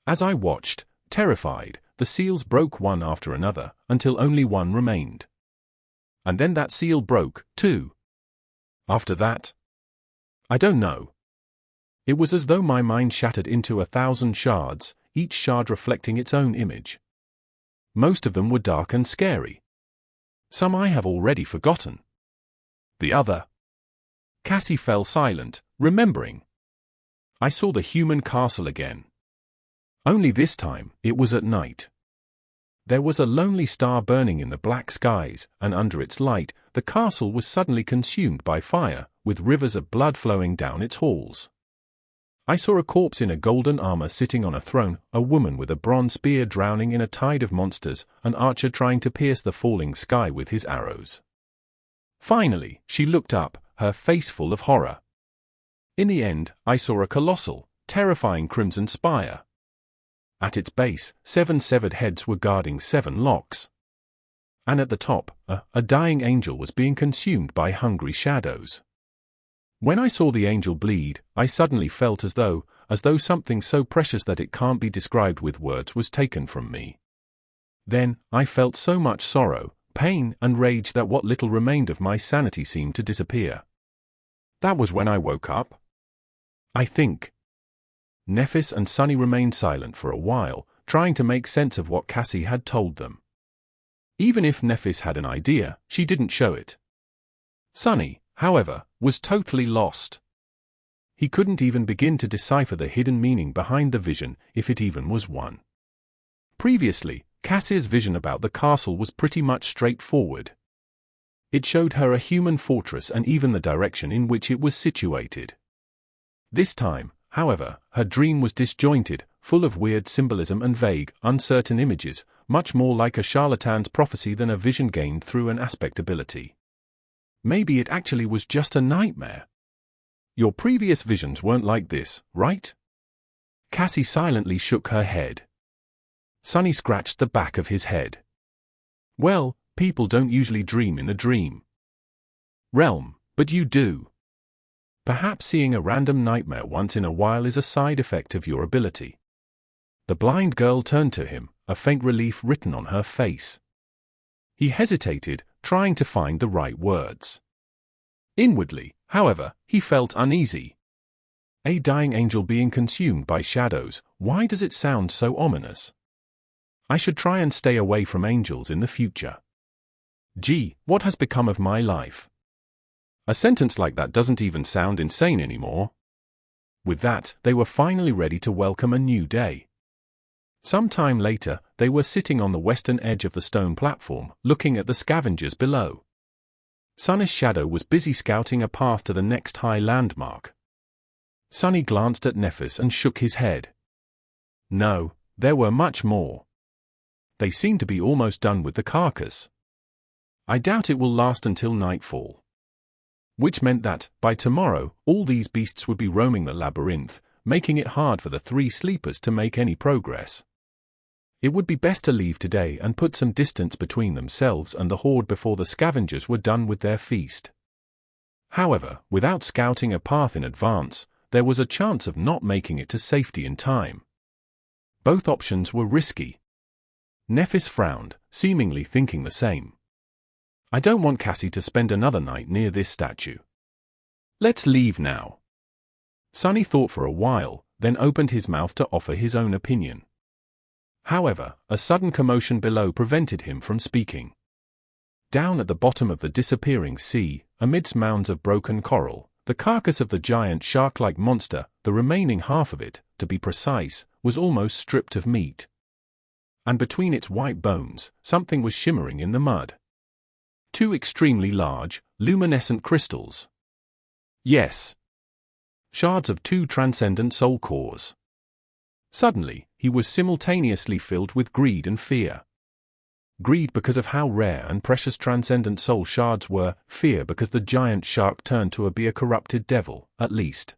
As I watched, terrified, the seals broke one after another, until only one remained. And then that seal broke, too. After that, I don't know. It was as though my mind shattered into 1,000 shards, each shard reflecting its own image. Most of them were dark and scary. Some I have already forgotten. The other. Cassie fell silent, remembering. I saw the human castle again. Only this time, it was at night. There was a lonely star burning in the black skies, and under its light, the castle was suddenly consumed by fire, with rivers of blood flowing down its halls. I saw a corpse in a golden armor sitting on a throne, a woman with a bronze spear drowning in a tide of monsters, an archer trying to pierce the falling sky with his arrows. Finally, she looked up, her face full of horror. In the end, I saw a colossal, terrifying crimson spire. At its base, 7 severed heads were guarding 7 locks. And at the top, a dying angel was being consumed by hungry shadows. When I saw the angel bleed, I suddenly felt as though something so precious that it can't be described with words was taken from me. Then, I felt so much sorrow, pain, and rage that what little remained of my sanity seemed to disappear. That was when I woke up. I think. Nephis and Sunny remained silent for a while, trying to make sense of what Cassie had told them. Even if Nephis had an idea, she didn't show it. Sunny, however, was totally lost. He couldn't even begin to decipher the hidden meaning behind the vision, if it even was one. Previously, Cassie's vision about the castle was pretty much straightforward. It showed her a human fortress and even the direction in which it was situated. This time, however, her dream was disjointed, full of weird symbolism and vague, uncertain images, much more like a charlatan's prophecy than a vision gained through an aspect ability. Maybe it actually was just a nightmare. Your previous visions weren't like this, right? Cassie silently shook her head. Sunny scratched the back of his head. Well, people don't usually dream in the dream realm, but you do. Perhaps seeing a random nightmare once in a while is a side effect of your ability. The blind girl turned to him, a faint relief written on her face. He hesitated, trying to find the right words. Inwardly, however, he felt uneasy. A dying angel being consumed by shadows, why does it sound so ominous? I should try and stay away from angels in the future. Gee, what has become of my life? A sentence like that doesn't even sound insane anymore. With that, they were finally ready to welcome a new day. Some time later, they were sitting on the western edge of the stone platform, looking at the scavengers below. Sunny's shadow was busy scouting a path to the next high landmark. Sunny glanced at Nephis and shook his head. No, there were much more. They seem to be almost done with the carcass. I doubt it will last until nightfall. Which meant that, by tomorrow, all these beasts would be roaming the labyrinth, making it hard for the 3 sleepers to make any progress. It would be best to leave today and put some distance between themselves and the horde before the scavengers were done with their feast. However, without scouting a path in advance, there was a chance of not making it to safety in time. Both options were risky. Nephis frowned, seemingly thinking the same. I don't want Cassie to spend another night near this statue. Let's leave now. Sonny thought for a while, then opened his mouth to offer his own opinion. However, a sudden commotion below prevented him from speaking. Down at the bottom of the disappearing sea, amidst mounds of broken coral, the carcass of the giant shark-like monster, the remaining half of it, to be precise, was almost stripped of meat. And between its white bones, something was shimmering in the mud. Two extremely large, luminescent crystals. Yes. Shards of two transcendent soul cores. Suddenly, he was simultaneously filled with greed and fear. Greed because of how rare and precious transcendent soul shards were, fear because the giant shark turned to be a corrupted devil, at least.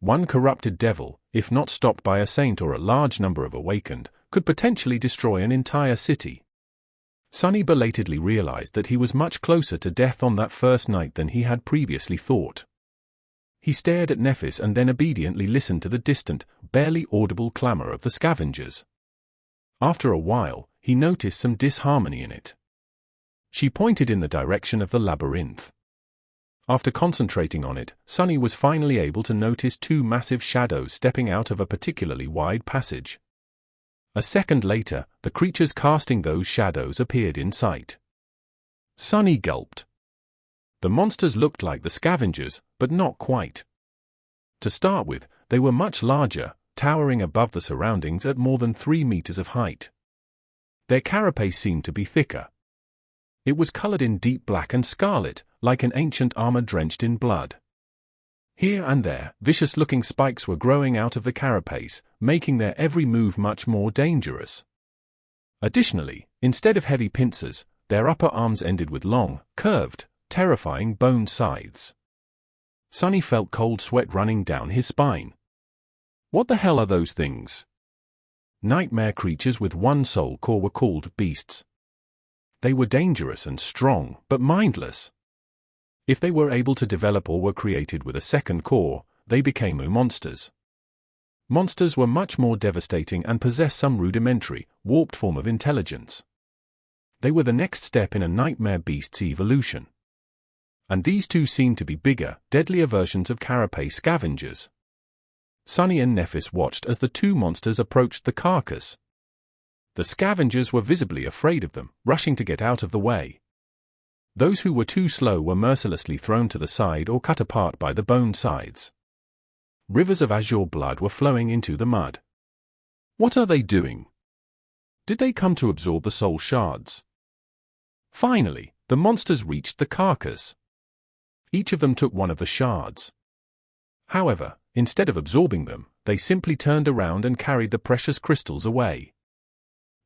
One corrupted devil, if not stopped by a saint or a large number of awakened, could potentially destroy an entire city. Sonny belatedly realized that he was much closer to death on that first night than he had previously thought. He stared at Nephis and then obediently listened to the distant, barely audible clamor of the scavengers. After a while, he noticed some disharmony in it. She pointed in the direction of the labyrinth. After concentrating on it, Sonny was finally able to notice two massive shadows stepping out of a particularly wide passage. A second later, the creatures casting those shadows appeared in sight. Sonny gulped. The monsters looked like the scavengers, but not quite. To start with, they were much larger, towering above the surroundings at more than 3 meters of height. Their carapace seemed to be thicker. It was colored in deep black and scarlet, like an ancient armor drenched in blood. Here and there, vicious-looking spikes were growing out of the carapace, making their every move much more dangerous. Additionally, instead of heavy pincers, their upper arms ended with long, curved, terrifying bone scythes. Sonny felt cold sweat running down his spine. What the hell are those things? Nightmare creatures with one soul core were called beasts. They were dangerous and strong, but mindless. If they were able to develop or were created with a second core, they became monsters. Monsters were much more devastating and possessed some rudimentary, warped form of intelligence. They were the next step in a nightmare beast's evolution. And these two seemed to be bigger, deadlier versions of Carapace scavengers. Sonny and Nephis watched as the two monsters approached the carcass. The scavengers were visibly afraid of them, rushing to get out of the way. Those who were too slow were mercilessly thrown to the side or cut apart by the bone scythes. Rivers of azure blood were flowing into the mud. What are they doing? Did they come to absorb the soul shards? Finally, the monsters reached the carcass. Each of them took one of the shards. However, instead of absorbing them, they simply turned around and carried the precious crystals away.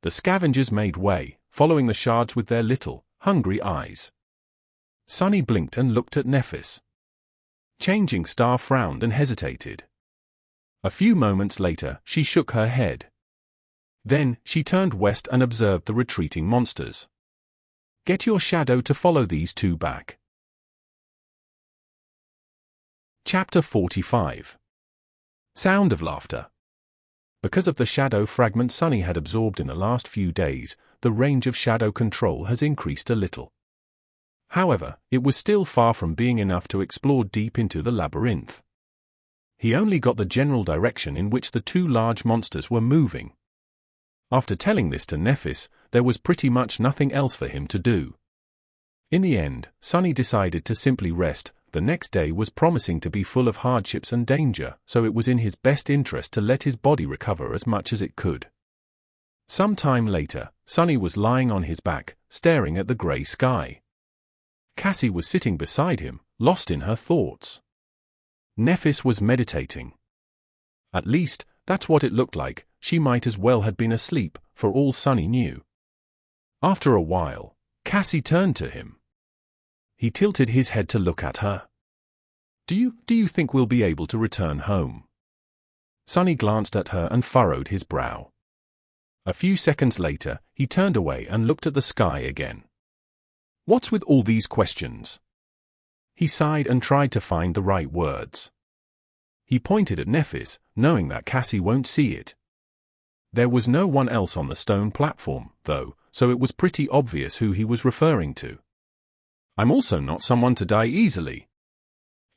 The scavengers made way, following the shards with their little, hungry eyes. Sonny blinked and looked at Nephis. Changing Star frowned and hesitated. A few moments later, she shook her head. Then, she turned west and observed the retreating monsters. Get your shadow to follow these two back. Chapter 45. Sound of laughter. Because of the shadow fragment Sonny had absorbed in the last few days, the range of shadow control has increased a little. However, it was still far from being enough to explore deep into the labyrinth. He only got the general direction in which the two large monsters were moving. After telling this to Nephis, there was pretty much nothing else for him to do. In the end, Sonny decided to simply rest. The next day was promising to be full of hardships and danger, so it was in his best interest to let his body recover as much as it could. Some time later, Sonny was lying on his back, staring at the grey sky. Cassie was sitting beside him, lost in her thoughts. Nephis was meditating. At least, that's what it looked like. She might as well have been asleep, for all Sonny knew. After a while, Cassie turned to him. He tilted his head to look at her. Do you think we'll be able to return home? Sonny glanced at her and furrowed his brow. A few seconds later, he turned away and looked at the sky again. What's with all these questions? He sighed and tried to find the right words. He pointed at Nephis, knowing that Cassie won't see it. There was no one else on the stone platform, though, so it was pretty obvious who he was referring to. I'm also not someone to die easily.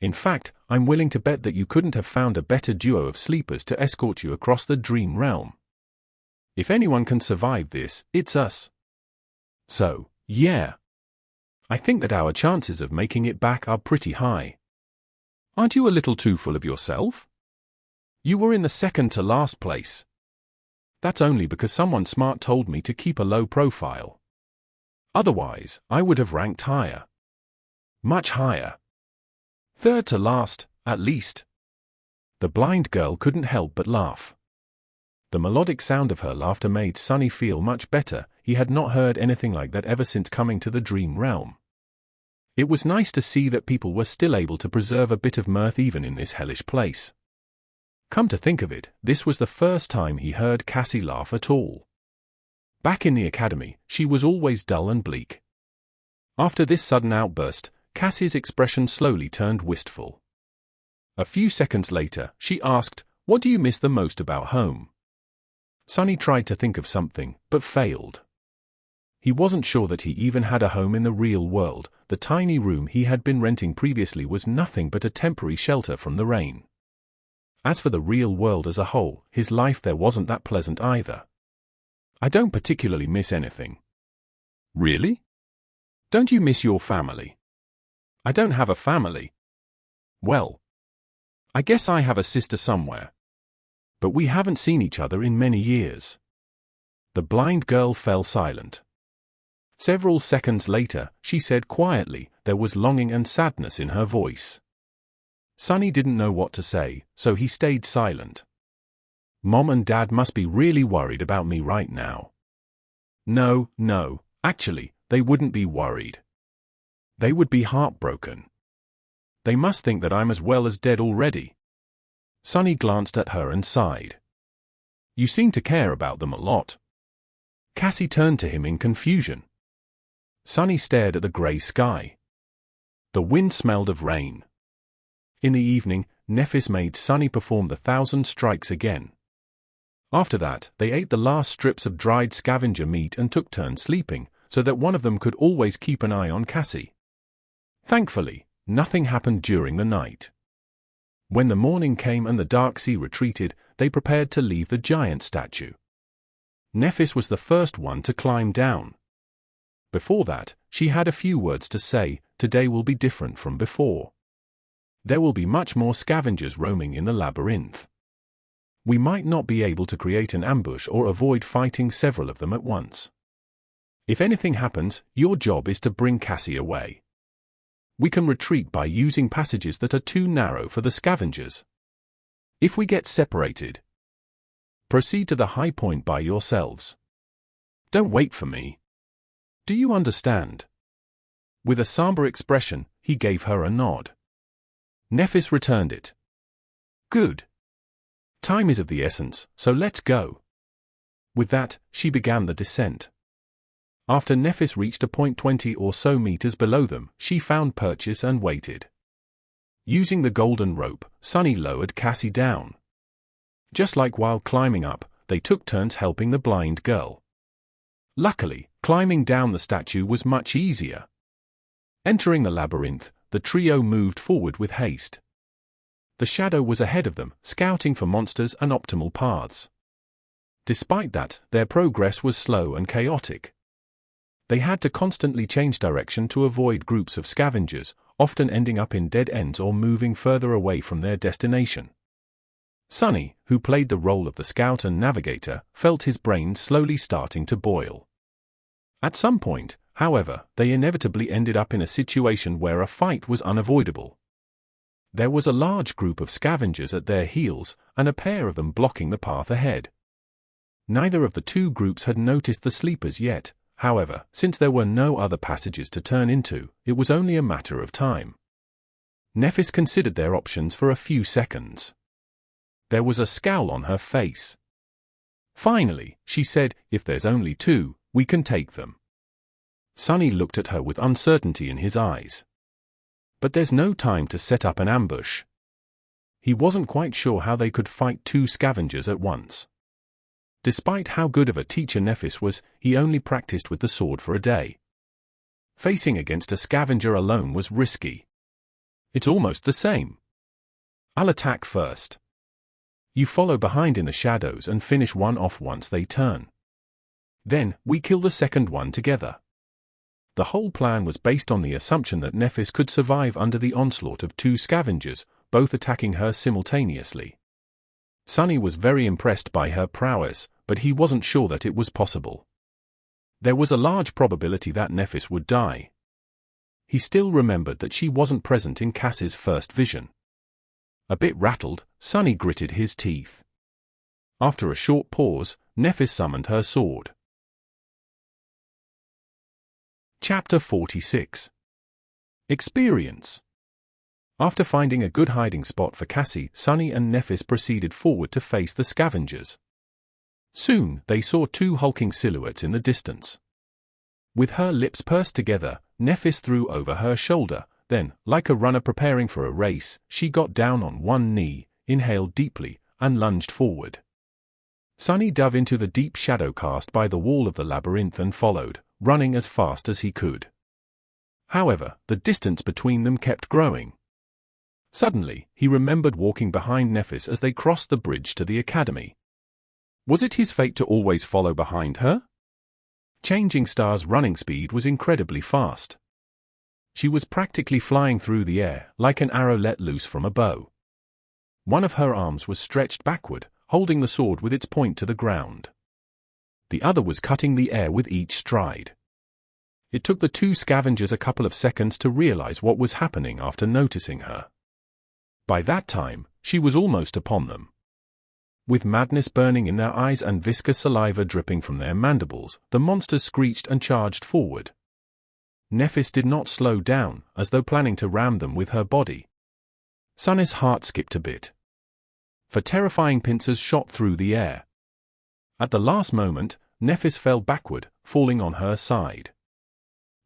In fact, I'm willing to bet that you couldn't have found a better duo of sleepers to escort you across the dream realm. If anyone can survive this, it's us. So, yeah. I think that our chances of making it back are pretty high. Aren't you a little too full of yourself? You were in the second to last place. That's only because someone smart told me to keep a low profile. Otherwise, I would have ranked higher. Much higher. Third to last, at least. The blind girl couldn't help but laugh. The melodic sound of her laughter made Sonny feel much better. He had not heard anything like that ever since coming to the dream realm. It was nice to see that people were still able to preserve a bit of mirth even in this hellish place. Come to think of it, this was the first time he heard Cassie laugh at all. Back in the academy, she was always dull and bleak. After this sudden outburst, Cassie's expression slowly turned wistful. A few seconds later, she asked, "What do you miss the most about home?" Sonny tried to think of something, but failed. He wasn't sure that he even had a home in the real world. The tiny room he had been renting previously was nothing but a temporary shelter from the rain. As for the real world as a whole, his life there wasn't that pleasant either. "I don't particularly miss anything." "Really? Don't you miss your family?" "I don't have a family." "Well, I guess I have a sister somewhere. But we haven't seen each other in many years." The blind girl fell silent. Several seconds later, she said quietly, there was longing and sadness in her voice. Sonny didn't know what to say, so he stayed silent. "Mom and Dad must be really worried about me right now." No, actually, they wouldn't be worried. They would be heartbroken. They must think that I'm as well as dead already. Sonny glanced at her and sighed. "You seem to care about them a lot." Cassie turned to him in confusion. Sonny stared at the grey sky. The wind smelled of rain. In the evening, Nephis made Sonny perform the 1,000 strikes again. After that, they ate the last strips of dried scavenger meat and took turns sleeping, so that one of them could always keep an eye on Cassie. Thankfully, nothing happened during the night. When the morning came and the dark sea retreated, they prepared to leave the giant statue. Nephis was the first one to climb down. Before that, she had a few words to say. Today will be different from before. There will be much more scavengers roaming in the labyrinth. We might not be able to create an ambush or avoid fighting several of them at once. If anything happens, your job is to bring Cassie away. We can retreat by using passages that are too narrow for the scavengers. If we get separated, proceed to the high point by yourselves. Don't wait for me. Do you understand?" With a somber expression, he gave her a nod. Nephis returned it. "Good. Time is of the essence, so let's go." With that, she began the descent. After Nephis reached a point 20 or so meters below them, she found purchase and waited. Using the golden rope, Sonny lowered Cassie down. Just like while climbing up, they took turns helping the blind girl. Luckily, climbing down the statue was much easier. Entering the labyrinth, the trio moved forward with haste. The shadow was ahead of them, scouting for monsters and optimal paths. Despite that, their progress was slow and chaotic. They had to constantly change direction to avoid groups of scavengers, often ending up in dead ends or moving further away from their destination. Sonny, who played the role of the scout and navigator, felt his brain slowly starting to boil. At some point, however, they inevitably ended up in a situation where a fight was unavoidable. There was a large group of scavengers at their heels, and a pair of them blocking the path ahead. Neither of the two groups had noticed the sleepers yet. However, since there were no other passages to turn into, it was only a matter of time. Nephis considered their options for a few seconds. There was a scowl on her face. Finally, she said, "If there's only two, we can take them." Sonny looked at her with uncertainty in his eyes. But there's no time to set up an ambush. He wasn't quite sure how they could fight two scavengers at once. Despite how good of a teacher Nephis was, he only practiced with the sword for a day. Facing against a scavenger alone was risky. It's almost the same. I'll attack first. You follow behind in the shadows and finish one off once they turn. Then, we kill the second one together. The whole plan was based on the assumption that Nephis could survive under the onslaught of two scavengers, both attacking her simultaneously. Sunny was very impressed by her prowess, but he wasn't sure that it was possible. There was a large probability that Nephis would die. He still remembered that she wasn't present in Cassie's first vision. A bit rattled, Sunny gritted his teeth. After a short pause, Nephis summoned her sword. Chapter 46. Experience. After finding a good hiding spot for Cassie, Sunny and Nephis proceeded forward to face the scavengers. Soon, they saw two hulking silhouettes in the distance. With her lips pursed together, Nephis threw over her shoulder, then, like a runner preparing for a race, she got down on one knee, inhaled deeply, and lunged forward. Sunny dove into the deep shadow cast by the wall of the labyrinth and followed, running as fast as he could. However, the distance between them kept growing. Suddenly, he remembered walking behind Nephis as they crossed the bridge to the academy. Was it his fate to always follow behind her? Changing Star's running speed was incredibly fast. She was practically flying through the air, like an arrow let loose from a bow. One of her arms was stretched backward, holding the sword with its point to the ground. The other was cutting the air with each stride. It took the two scavengers a couple of seconds to realize what was happening after noticing her. By that time, she was almost upon them. With madness burning in their eyes and viscous saliva dripping from their mandibles, the monsters screeched and charged forward. Nephis did not slow down, as though planning to ram them with her body. Sunny's heart skipped a bit. For terrifying pincers shot through the air. At the last moment, Nephis fell backward, falling on her side.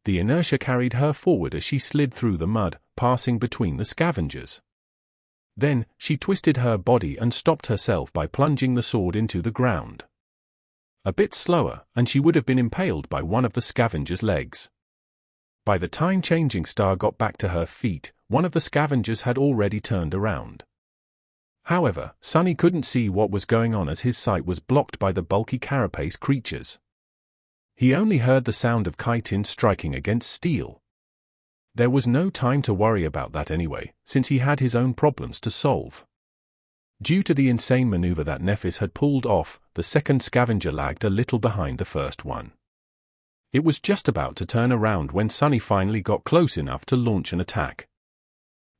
The inertia carried her forward as she slid through the mud, passing between the scavengers. Then, she twisted her body and stopped herself by plunging the sword into the ground. A bit slower, and she would have been impaled by one of the scavengers' legs. By the time Changing Star got back to her feet, one of the scavengers had already turned around. However, Sunny couldn't see what was going on as his sight was blocked by the bulky Carapace creatures. He only heard the sound of chitin striking against steel. There was no time to worry about that anyway, since he had his own problems to solve. Due to the insane maneuver that Nephis had pulled off, the second scavenger lagged a little behind the first one. It was just about to turn around when Sunny finally got close enough to launch an attack.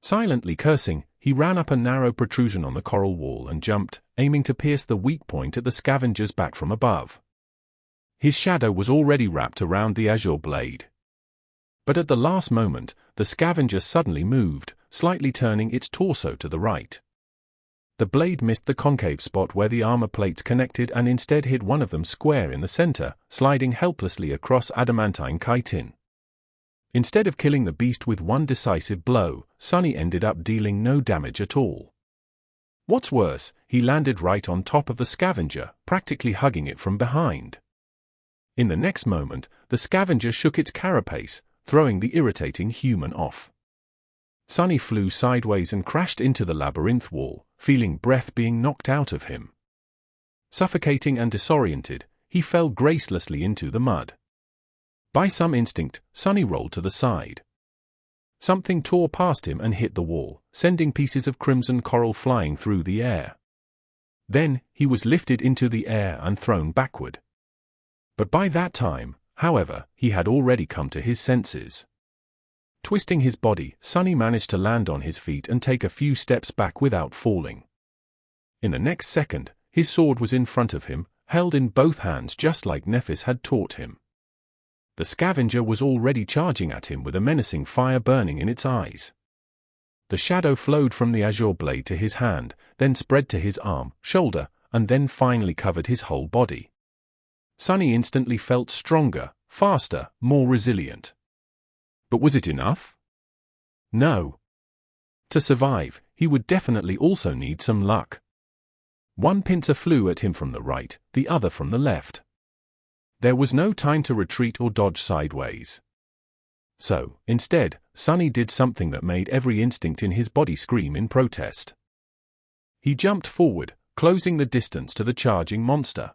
Silently cursing, he ran up a narrow protrusion on the coral wall and jumped, aiming to pierce the weak point at the scavenger's back from above. His shadow was already wrapped around the azure blade. But at the last moment, the scavenger suddenly moved, slightly turning its torso to the right. The blade missed the concave spot where the armor plates connected and instead hit one of them square in the center, sliding helplessly across adamantine chitin. Instead of killing the beast with one decisive blow, Sunny ended up dealing no damage at all. What's worse, he landed right on top of the scavenger, practically hugging it from behind. In the next moment, the scavenger shook its carapace, throwing the irritating human off. Sunny flew sideways and crashed into the labyrinth wall, feeling breath being knocked out of him. Suffocating and disoriented, he fell gracelessly into the mud. By some instinct, Sunny rolled to the side. Something tore past him and hit the wall, sending pieces of crimson coral flying through the air. Then, he was lifted into the air and thrown backward. But by that time, however, he had already come to his senses. Twisting his body, Sunny managed to land on his feet and take a few steps back without falling. In the next second, his sword was in front of him, held in both hands just like Nephis had taught him. The scavenger was already charging at him with a menacing fire burning in its eyes. The shadow flowed from the azure blade to his hand, then spread to his arm, shoulder, and then finally covered his whole body. Sunny instantly felt stronger, faster, more resilient. But was it enough? No. To survive, he would definitely also need some luck. One pincer flew at him from the right, the other from the left. There was no time to retreat or dodge sideways. So, instead, Sonny did something that made every instinct in his body scream in protest. He jumped forward, closing the distance to the charging monster.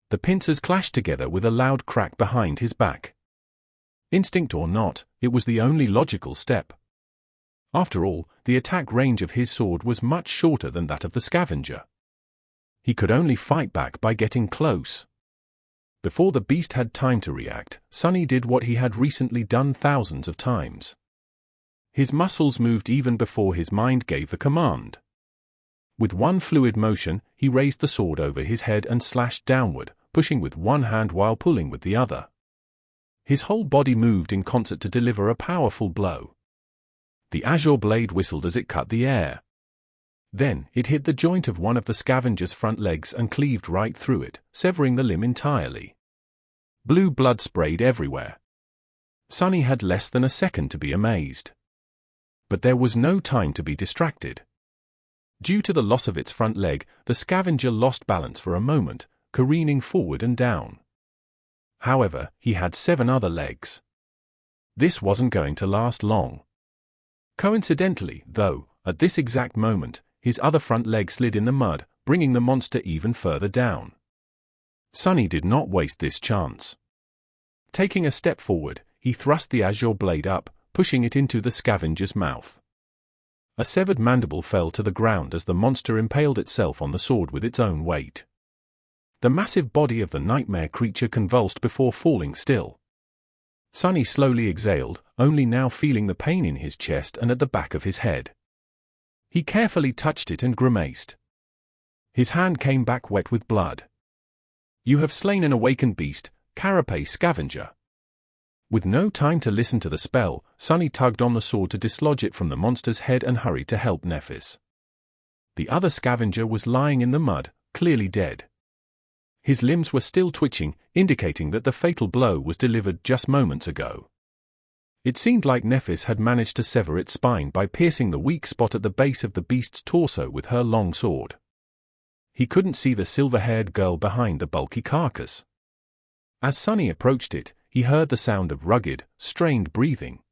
The pincers clashed together with a loud crack behind his back. Instinct or not, it was the only logical step. After all, the attack range of his sword was much shorter than that of the Scavenger. He could only fight back by getting close. Before the beast had time to react, Sonny did what he had recently done thousands of times. His muscles moved even before his mind gave the command. With one fluid motion, he raised the sword over his head and slashed downward, pushing with one hand while pulling with the other. His whole body moved in concert to deliver a powerful blow. The azure blade whistled as it cut the air. Then, it hit the joint of one of the Scavenger's front legs and cleaved right through it, severing the limb entirely. Blue blood sprayed everywhere. Sonny had less than a second to be amazed. But there was no time to be distracted. Due to the loss of its front leg, the Scavenger lost balance for a moment, careening forward and down. However, he had 7 other legs. This wasn't going to last long. Coincidentally, though, at this exact moment, his other front leg slid in the mud, bringing the monster even further down. Sonny did not waste this chance. Taking a step forward, he thrust the azure blade up, pushing it into the Scavenger's mouth. A severed mandible fell to the ground as the monster impaled itself on the sword with its own weight. The massive body of the nightmare creature convulsed before falling still. Sonny slowly exhaled, only now feeling the pain in his chest and at the back of his head. He carefully touched it and grimaced. His hand came back wet with blood. "You have slain an awakened beast, Carapace Scavenger." With no time to listen to the spell, Sonny tugged on the sword to dislodge it from the monster's head and hurried to help Nephis. The other Scavenger was lying in the mud, clearly dead. His limbs were still twitching, indicating that the fatal blow was delivered just moments ago. It seemed like Nephis had managed to sever its spine by piercing the weak spot at the base of the beast's torso with her long sword. He couldn't see the silver-haired girl behind the bulky carcass. As Sonny approached it, he heard the sound of rugged, strained breathing.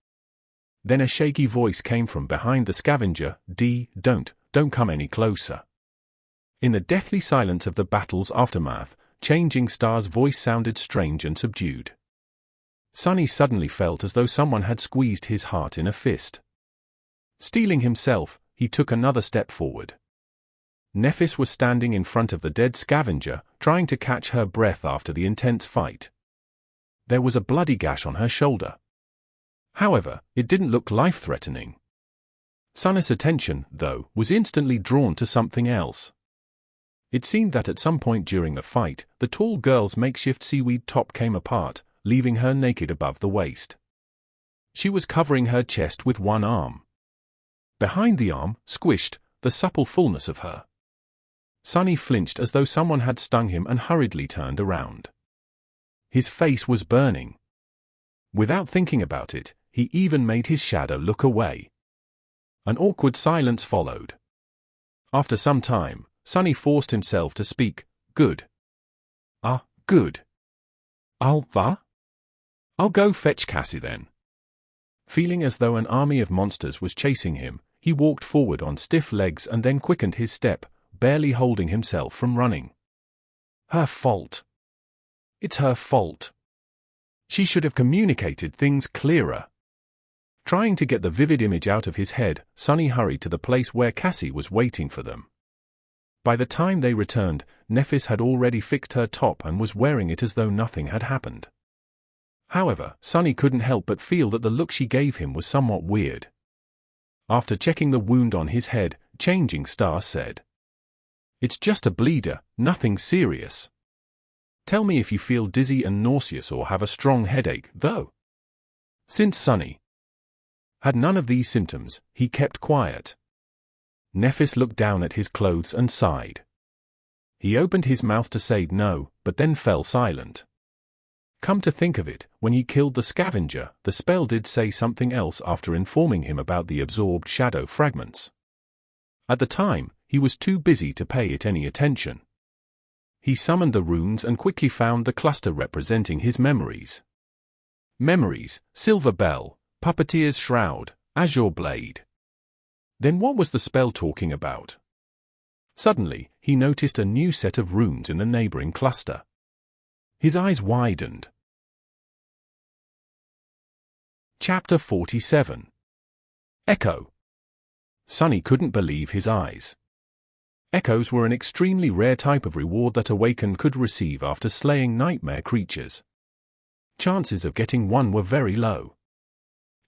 Then a shaky voice came from behind the Scavenger, Don't come any closer." In the deathly silence of the battle's aftermath, Changing Star's voice sounded strange and subdued. Sonny suddenly felt as though someone had squeezed his heart in a fist. Steeling himself, he took another step forward. Nephis was standing in front of the dead Scavenger, trying to catch her breath after the intense fight. There was a bloody gash on her shoulder. However, it didn't look life-threatening. Sonny's attention, though, was instantly drawn to something else. It seemed that at some point during the fight, the tall girl's makeshift seaweed top came apart, leaving her naked above the waist. She was covering her chest with one arm. Behind the arm, squished, the supple fullness of her. Sonny flinched as though someone had stung him and hurriedly turned around. His face was burning. Without thinking about it, he even made his shadow look away. An awkward silence followed. After some time, Sonny forced himself to speak. "Good. Good. I'll go fetch Cassie then." Feeling as though an army of monsters was chasing him, he walked forward on stiff legs and then quickened his step, barely holding himself from running. Her fault. It's her fault. She should have communicated things clearer. Trying to get the vivid image out of his head, Sonny hurried to the place where Cassie was waiting for them. By the time they returned, Nephis had already fixed her top and was wearing it as though nothing had happened. However, Sonny couldn't help but feel that the look she gave him was somewhat weird. After checking the wound on his head, Changing Star said, "It's just a bleeder, nothing serious. Tell me if you feel dizzy and nauseous or have a strong headache, though." Since Sonny had none of these symptoms, he kept quiet. Nephis looked down at his clothes and sighed. He opened his mouth to say no, but then fell silent. Come to think of it, when he killed the Scavenger, the spell did say something else after informing him about the absorbed shadow fragments. At the time, he was too busy to pay it any attention. He summoned the runes and quickly found the cluster representing his memories. Memories, Silver Bell, Puppeteer's Shroud, Azure Blade. Then what was the spell talking about? Suddenly, he noticed a new set of runes in the neighboring cluster. His eyes widened. Chapter 47. Echo. Sunny couldn't believe his eyes. Echoes were an extremely rare type of reward that Awakened could receive after slaying nightmare creatures. Chances of getting one were very low.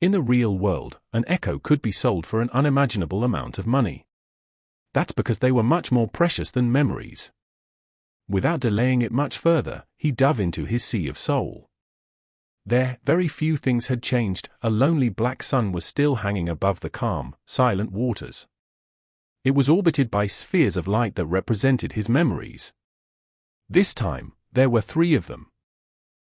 In the real world, an echo could be sold for an unimaginable amount of money. That's because they were much more precious than memories. Without delaying it much further, he dove into his sea of soul. There, very few things had changed. A lonely black sun was still hanging above the calm, silent waters. It was orbited by spheres of light that represented his memories. This time, there were 3 of them.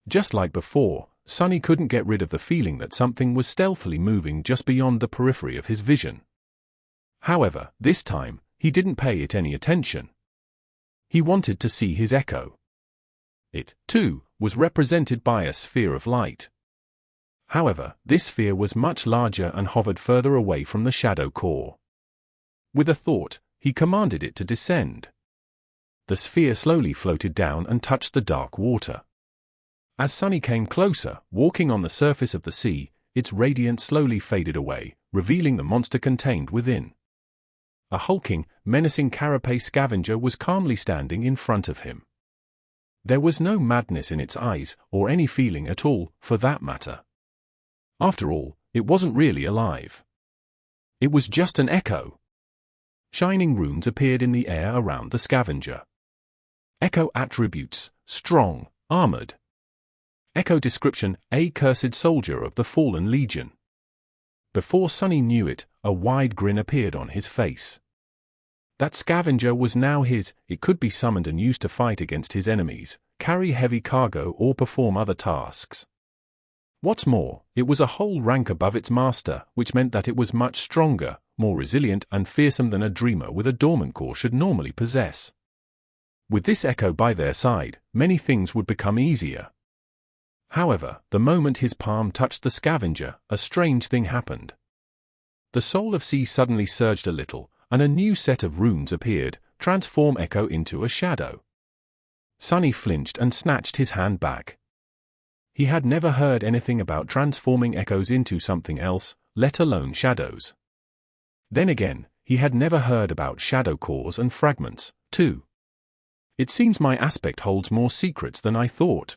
Just like before, Sunny couldn't get rid of the feeling that something was stealthily moving just beyond the periphery of his vision. However, this time, he didn't pay it any attention. He wanted to see his echo. It, too, was represented by a sphere of light. However, this sphere was much larger and hovered further away from the shadow core. With a thought, he commanded it to descend. The sphere slowly floated down and touched the dark water. As Sunny came closer, walking on the surface of the sea, its radiance slowly faded away, revealing the monster contained within. A hulking, menacing Carapace Scavenger was calmly standing in front of him. There was no madness in its eyes, or any feeling at all, for that matter. After all, it wasn't really alive. It was just an echo. Shining runes appeared in the air around the Scavenger. Echo attributes: strong, armored. Echo description: a cursed soldier of the Fallen Legion. Before Sunny knew it, a wide grin appeared on his face. That Scavenger was now his. It could be summoned and used to fight against his enemies, carry heavy cargo, or perform other tasks. What's more, it was a whole rank above its master, which meant that it was much stronger, more resilient and fearsome than a dreamer with a dormant core should normally possess. With this echo by their side, many things would become easier. However, the moment his palm touched the Scavenger, a strange thing happened. The soul of sea suddenly surged a little, and a new set of runes appeared, transform Echo into a shadow. Sunny flinched and snatched his hand back. He had never heard anything about transforming echoes into something else, let alone shadows. Then again, he had never heard about shadow cores and fragments, too. It seems my aspect holds more secrets than I thought.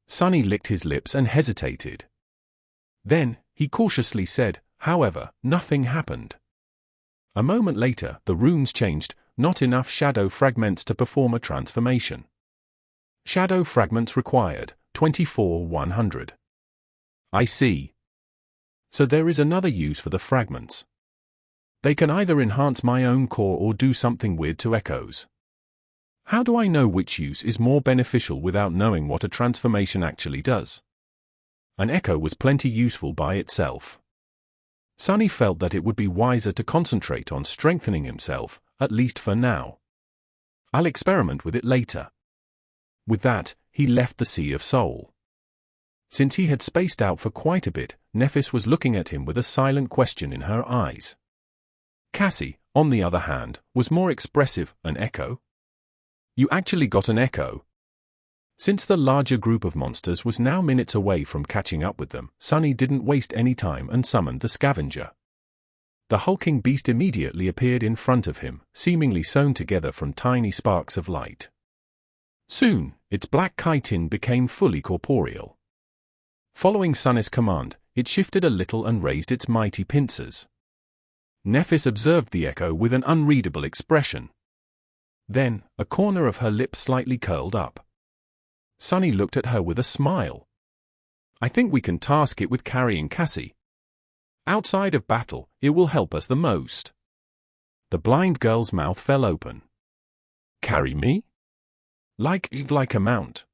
Sunny licked his lips and hesitated. Then, he cautiously said, however, nothing happened. A moment later, the runes changed, not enough shadow fragments to perform a transformation. Shadow fragments required, 24,100. I see. So there is another use for the fragments. They can either enhance my own core or do something weird to echoes. How do I know which use is more beneficial without knowing what a transformation actually does? An echo was plenty useful by itself. Sunny felt that it would be wiser to concentrate on strengthening himself, at least for now. I'll experiment with it later. With that, he left the Sea of Soul. Since he had spaced out for quite a bit, Nephis was looking at him with a silent question in her eyes. Cassie, on the other hand, was more expressive. An echo? You actually got an echo? Since the larger group of monsters was now minutes away from catching up with them, Sunny didn't waste any time and summoned the Scavenger. The hulking beast immediately appeared in front of him, seemingly sewn together from tiny sparks of light. Soon, its black chitin became fully corporeal. Following Sunny's command, it shifted a little and raised its mighty pincers. Nephis observed the echo with an unreadable expression. Then, a corner of her lip slightly curled up. Sunny looked at her with a smile. I think we can task it with carrying Cassie. Outside of battle, it will help us the most. The blind girl's mouth fell open. Carry me? Like a mount.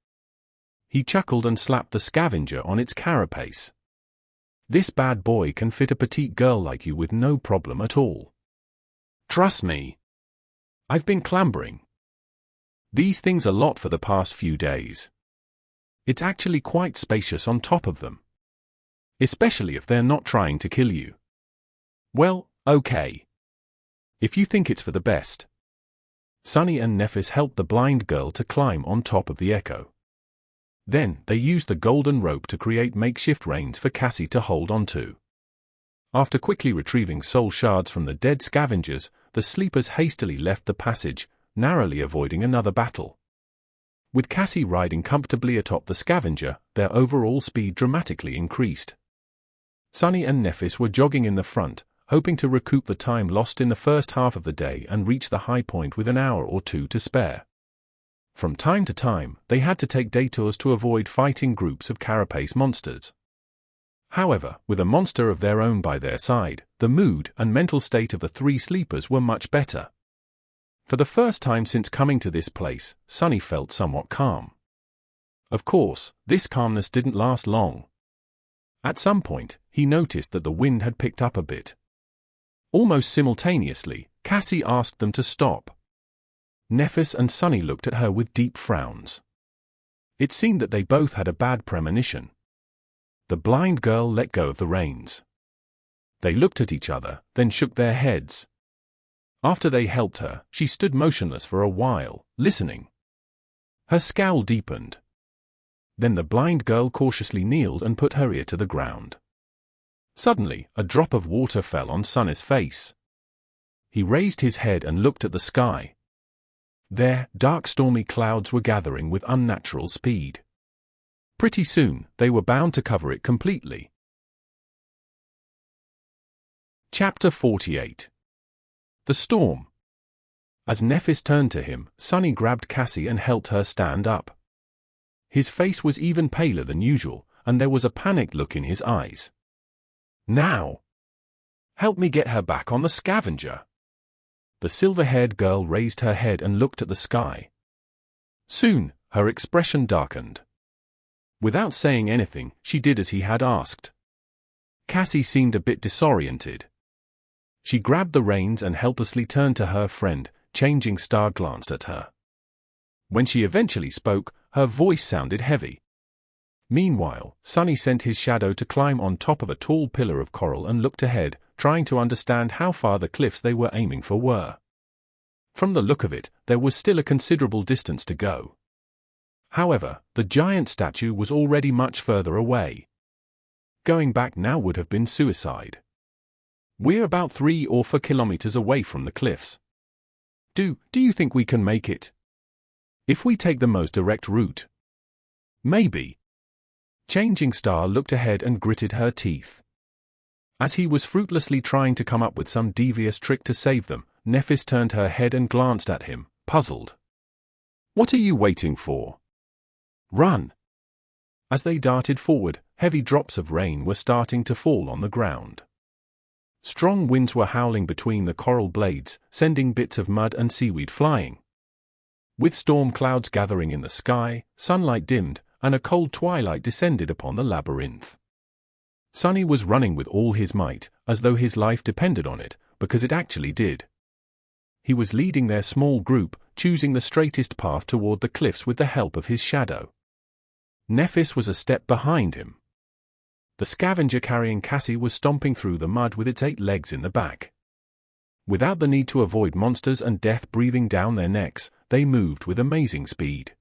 He chuckled and slapped the Scavenger on its carapace. This bad boy can fit a petite girl like you with no problem at all. Trust me. I've been clambering these things a lot for the past few days. It's actually quite spacious on top of them. Especially if they're not trying to kill you. Well, okay. If you think it's for the best. Sunny and Nephis helped the blind girl to climb on top of the Echo. Then, they used the golden rope to create makeshift reins for Cassie to hold onto. After quickly retrieving soul shards from the dead scavengers, the sleepers hastily left the passage, narrowly avoiding another battle. With Cassie riding comfortably atop the scavenger, their overall speed dramatically increased. Sunny and Nephis were jogging in the front, hoping to recoup the time lost in the first half of the day and reach the high point with an hour or two to spare. From time to time, they had to take detours to avoid fighting groups of Carapace monsters. However, with a monster of their own by their side, the mood and mental state of the three sleepers were much better. For the first time since coming to this place, Sunny felt somewhat calm. Of course, this calmness didn't last long. At some point, he noticed that the wind had picked up a bit. Almost simultaneously, Cassie asked them to stop. Nephis and Sunny looked at her with deep frowns. It seemed that they both had a bad premonition. The blind girl let go of the reins. They looked at each other, then shook their heads. After they helped her, she stood motionless for a while, listening. Her scowl deepened. Then the blind girl cautiously kneeled and put her ear to the ground. Suddenly, a drop of water fell on Sunny's face. He raised his head and looked at the sky. There, dark stormy clouds were gathering with unnatural speed. Pretty soon, they were bound to cover it completely. Chapter 48. The Storm. As Nephis turned to him, Sunny grabbed Cassie and helped her stand up. His face was even paler than usual, and there was a panicked look in his eyes. Now! Help me get her back on the scavenger. The silver-haired girl raised her head and looked at the sky. Soon, her expression darkened. Without saying anything, she did as he had asked. Cassie seemed a bit disoriented. She grabbed the reins and helplessly turned to her friend. Changing Star glanced at her. When she eventually spoke, her voice sounded heavy. Meanwhile, Sunny sent his shadow to climb on top of a tall pillar of coral and looked ahead, trying to understand how far the cliffs they were aiming for were. From the look of it, there was still a considerable distance to go. However, the giant statue was already much further away. Going back now would have been suicide. We're about 3 or 4 kilometers away from the cliffs. Do you think we can make it? If we take the most direct route? Maybe. Changing Star looked ahead and gritted her teeth. As he was fruitlessly trying to come up with some devious trick to save them, Nephis turned her head and glanced at him, puzzled. What are you waiting for? Run! As they darted forward, heavy drops of rain were starting to fall on the ground. Strong winds were howling between the coral blades, sending bits of mud and seaweed flying. With storm clouds gathering in the sky, sunlight dimmed, and a cold twilight descended upon the labyrinth. Sunny was running with all his might, as though his life depended on it, because it actually did. He was leading their small group, choosing the straightest path toward the cliffs with the help of his shadow. Nephis was a step behind him. The scavenger carrying Cassie was stomping through the mud with its 8 legs in the back. Without the need to avoid monsters and death breathing down their necks, they moved with amazing speed.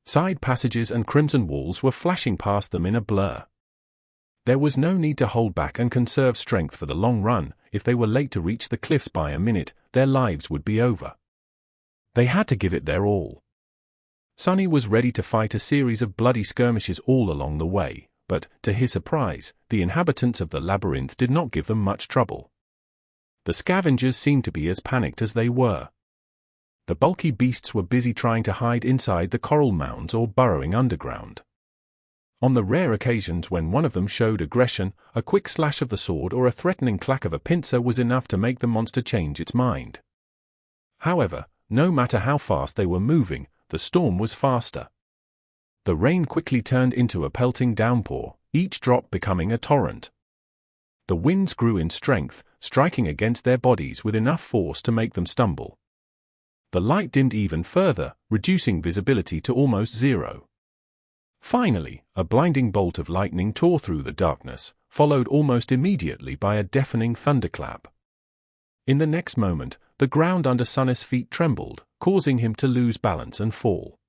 Side passages and crimson walls were flashing past them in a blur. There was no need to hold back and conserve strength for the long run. If they were late to reach the cliffs by a minute, their lives would be over. They had to give it their all. Sunny was ready to fight a series of bloody skirmishes all along the way, but, to his surprise, the inhabitants of the labyrinth did not give them much trouble. The scavengers seemed to be as panicked as they were. The bulky beasts were busy trying to hide inside the coral mounds or burrowing underground. On the rare occasions when one of them showed aggression, a quick slash of the sword or a threatening clack of a pincer was enough to make the monster change its mind. However, no matter how fast they were moving, the storm was faster. The rain quickly turned into a pelting downpour, each drop becoming a torrent. The winds grew in strength, striking against their bodies with enough force to make them stumble. The light dimmed even further, reducing visibility to almost zero. Finally, a blinding bolt of lightning tore through the darkness, followed almost immediately by a deafening thunderclap. In the next moment, the ground under Sonny's feet trembled, causing him to lose balance and fall.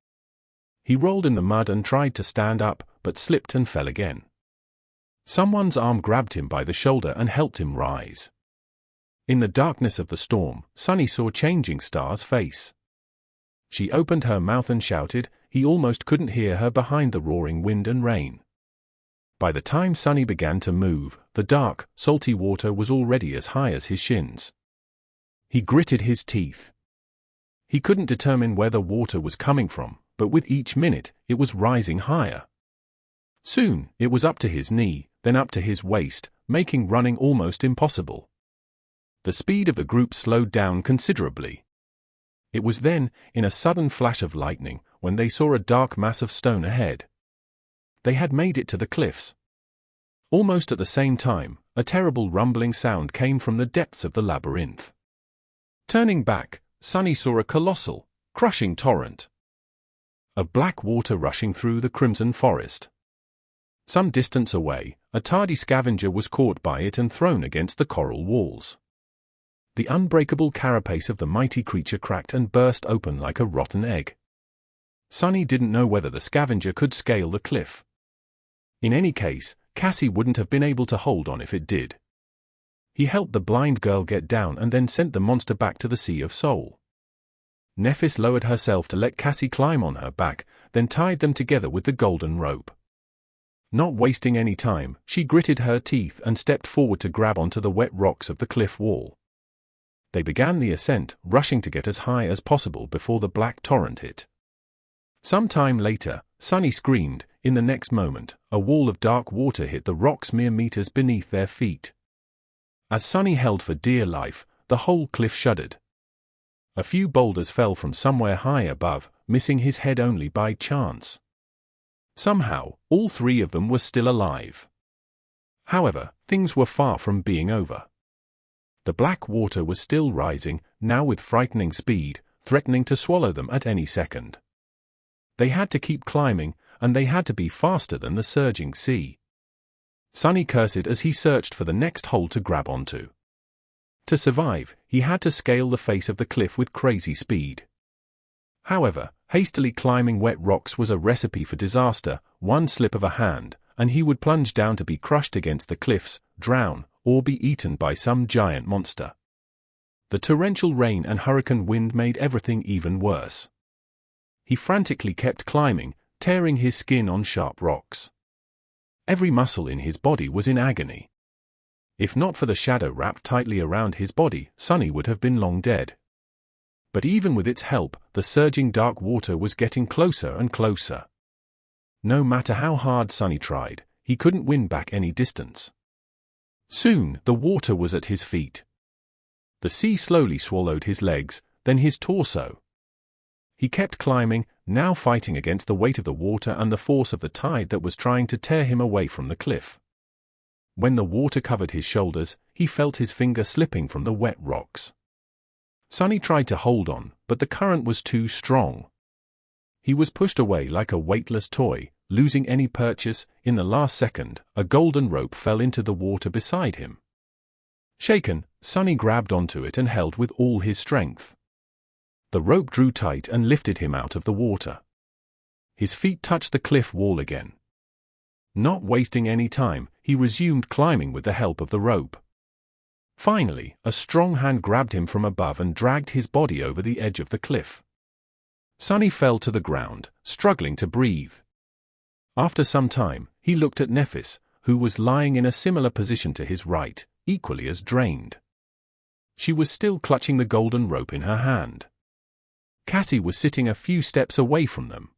He rolled in the mud and tried to stand up, but slipped and fell again. Someone's arm grabbed him by the shoulder and helped him rise. In the darkness of the storm, Sonny saw Changing Star's face. She opened her mouth and shouted. He almost couldn't hear her behind the roaring wind and rain. By the time Sonny began to move, the dark, salty water was already as high as his shins. He gritted his teeth. He couldn't determine where the water was coming from, but with each minute, it was rising higher. Soon, it was up to his knee, then up to his waist, making running almost impossible. The speed of the group slowed down considerably. It was then, in a sudden flash of lightning, when they saw a dark mass of stone ahead. They had made it to the cliffs. Almost at the same time, a terrible rumbling sound came from the depths of the labyrinth. Turning back, Sonny saw a colossal, crushing torrent of black water rushing through the crimson forest. Some distance away, a tardy scavenger was caught by it and thrown against the coral walls. The unbreakable carapace of the mighty creature cracked and burst open like a rotten egg. Sonny didn't know whether the scavenger could scale the cliff. In any case, Cassie wouldn't have been able to hold on if it did. He helped the blind girl get down and then sent the monster back to the Sea of Soul. Nephis lowered herself to let Cassie climb on her back, then tied them together with the golden rope. Not wasting any time, she gritted her teeth and stepped forward to grab onto the wet rocks of the cliff wall. They began the ascent, rushing to get as high as possible before the black torrent hit. Some time later, Sonny screamed. In the next moment, a wall of dark water hit the rocks mere meters beneath their feet. As Sonny held for dear life, the whole cliff shuddered. A few boulders fell from somewhere high above, missing his head only by chance. Somehow, all three of them were still alive. However, things were far from being over. The black water was still rising, now with frightening speed, threatening to swallow them at any second. They had to keep climbing, and they had to be faster than the surging sea. Sonny cursed as he searched for the next hole to grab onto. To survive, he had to scale the face of the cliff with crazy speed. However, hastily climbing wet rocks was a recipe for disaster. One slip of a hand, and he would plunge down to be crushed against the cliffs, drown, or be eaten by some giant monster. The torrential rain and hurricane wind made everything even worse. He frantically kept climbing, tearing his skin on sharp rocks. Every muscle in his body was in agony. If not for the shadow wrapped tightly around his body, Sonny would have been long dead. But even with its help, the surging dark water was getting closer and closer. No matter how hard Sonny tried, he couldn't win back any distance. Soon, the water was at his feet. The sea slowly swallowed his legs, then his torso. He kept climbing, now fighting against the weight of the water and the force of the tide that was trying to tear him away from the cliff. When the water covered his shoulders, he felt his finger slipping from the wet rocks. Sonny tried to hold on, but the current was too strong. He was pushed away like a weightless toy, losing any purchase. In the last second, a golden rope fell into the water beside him. Shaken, Sonny grabbed onto it and held with all his strength. The rope drew tight and lifted him out of the water. His feet touched the cliff wall again. Not wasting any time, he resumed climbing with the help of the rope. Finally, a strong hand grabbed him from above and dragged his body over the edge of the cliff. Sonny fell to the ground, struggling to breathe. After some time, he looked at Nephis, who was lying in a similar position to his right, equally as drained. She was still clutching the golden rope in her hand. Cassie was sitting a few steps away from them.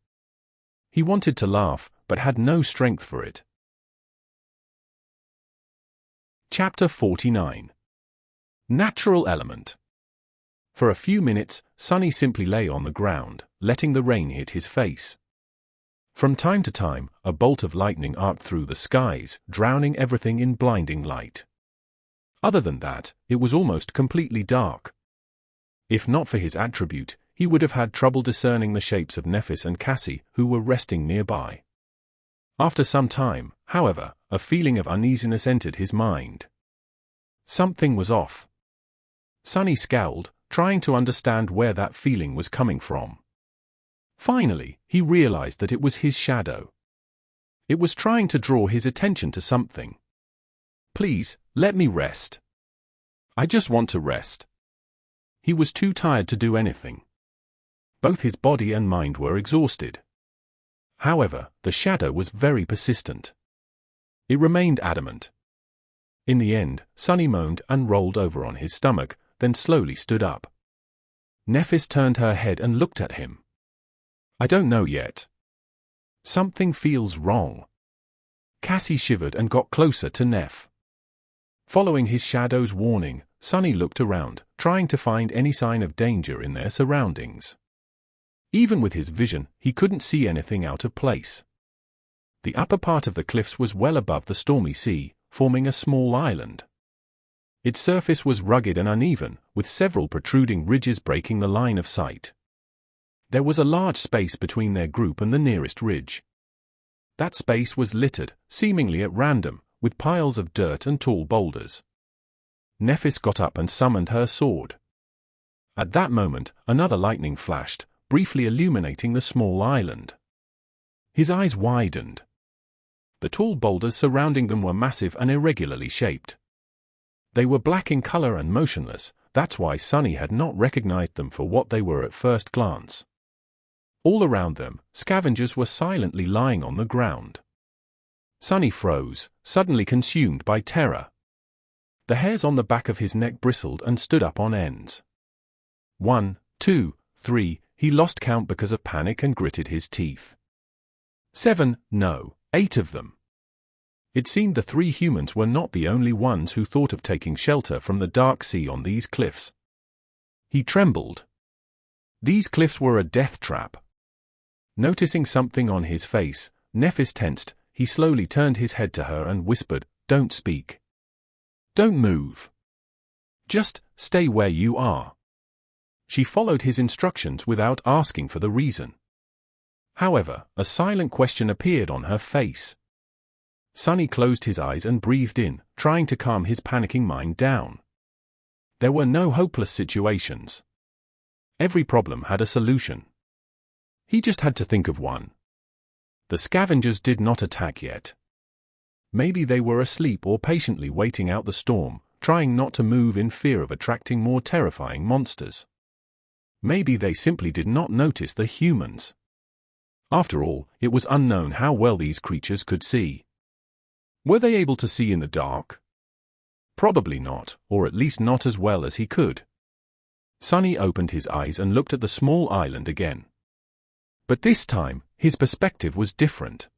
He wanted to laugh, but had no strength for it. Chapter 49. Natural Element. For a few minutes, Sonny simply lay on the ground, letting the rain hit his face. From time to time, a bolt of lightning arced through the skies, drowning everything in blinding light. Other than that, it was almost completely dark. If not for his attribute, he would have had trouble discerning the shapes of Nephis and Cassie, who were resting nearby. After some time, however, a feeling of uneasiness entered his mind. Something was off. Sonny scowled, trying to understand where that feeling was coming from. Finally, he realized that it was his shadow. It was trying to draw his attention to something. "Please, let me rest. I just want to rest." He was too tired to do anything. Both his body and mind were exhausted. However, the shadow was very persistent. It remained adamant. In the end, Sonny moaned and rolled over on his stomach, then slowly stood up. Nephis turned her head and looked at him. "I don't know yet. Something feels wrong." Cassie shivered and got closer to Neph. Following his shadow's warning, Sonny looked around, trying to find any sign of danger in their surroundings. Even with his vision, he couldn't see anything out of place. The upper part of the cliffs was well above the stormy sea, forming a small island. Its surface was rugged and uneven, with several protruding ridges breaking the line of sight. There was a large space between their group and the nearest ridge. That space was littered, seemingly at random, with piles of dirt and tall boulders. Nephis got up and summoned her sword. At that moment, another lightning flashed, briefly illuminating the small island. His eyes widened. The tall boulders surrounding them were massive and irregularly shaped. They were black in color and motionless, that's why Sonny had not recognized them for what they were at first glance. All around them, scavengers were silently lying on the ground. Sonny froze, suddenly consumed by terror. The hairs on the back of his neck bristled and stood up on ends. 1, 2, 3, he lost count because of panic and gritted his teeth. 7, no, 8 of them. It seemed the 3 humans were not the only ones who thought of taking shelter from the dark sea on these cliffs. He trembled. These cliffs were a death trap. Noticing something on his face, Nephis tensed. He slowly turned his head to her and whispered, "Don't speak. Don't move. Just stay where you are." She followed his instructions without asking for the reason. However, a silent question appeared on her face. Sonny closed his eyes and breathed in, trying to calm his panicking mind down. There were no hopeless situations. Every problem had a solution. He just had to think of one. The scavengers did not attack yet. Maybe they were asleep or patiently waiting out the storm, trying not to move in fear of attracting more terrifying monsters. Maybe they simply did not notice the humans. After all, it was unknown how well these creatures could see. Were they able to see in the dark? Probably not, or at least not as well as he could. Sonny opened his eyes and looked at the small island again. But this time, his perspective was different.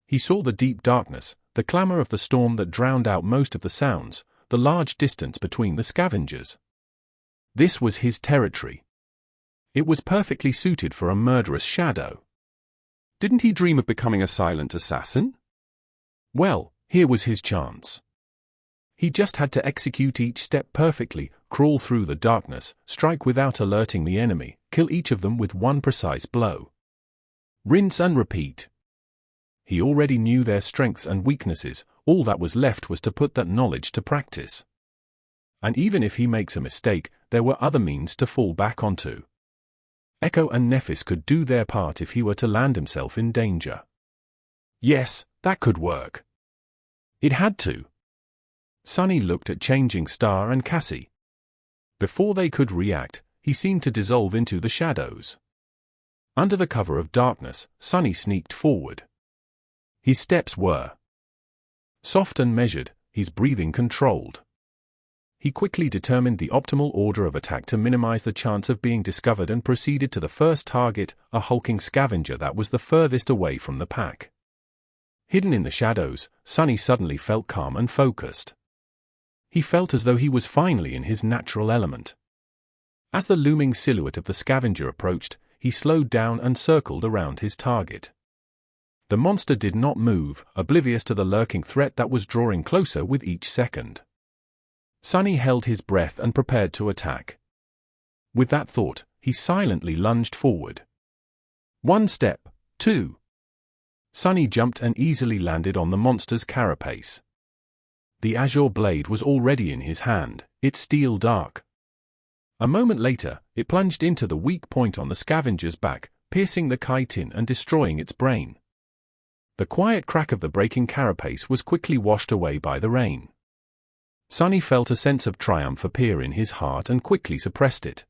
He saw the deep darkness, the clamor of the storm that drowned out most of the sounds, the large distance between the scavengers. This was his territory. It was perfectly suited for a murderous shadow. Didn't he dream of becoming a silent assassin? Well, here was his chance. He just had to execute each step perfectly, crawl through the darkness, strike without alerting the enemy, kill each of them with one precise blow. Rinse and repeat. He already knew their strengths and weaknesses, all that was left was to put that knowledge to practice. And even if he makes a mistake, there were other means to fall back onto. Echo and Nephis could do their part if he were to land himself in danger. Yes, that could work. It had to. Sonny looked at Changing Star and Cassie. Before they could react, he seemed to dissolve into the shadows. Under the cover of darkness, Sonny sneaked forward. His steps were soft and measured, his breathing controlled. He quickly determined the optimal order of attack to minimize the chance of being discovered and proceeded to the first target, a hulking scavenger that was the furthest away from the pack. Hidden in the shadows, Sonny suddenly felt calm and focused. He felt as though he was finally in his natural element. As the looming silhouette of the scavenger approached, he slowed down and circled around his target. The monster did not move, oblivious to the lurking threat that was drawing closer with each second. Sonny held his breath and prepared to attack. With that thought, he silently lunged forward. 1 step, 2. Sonny jumped and easily landed on the monster's carapace. The azure blade was already in his hand, its steel dark. A moment later, it plunged into the weak point on the scavenger's back, piercing the chitin and destroying its brain. The quiet crack of the breaking carapace was quickly washed away by the rain. Sonny felt a sense of triumph appear in his heart and quickly suppressed it.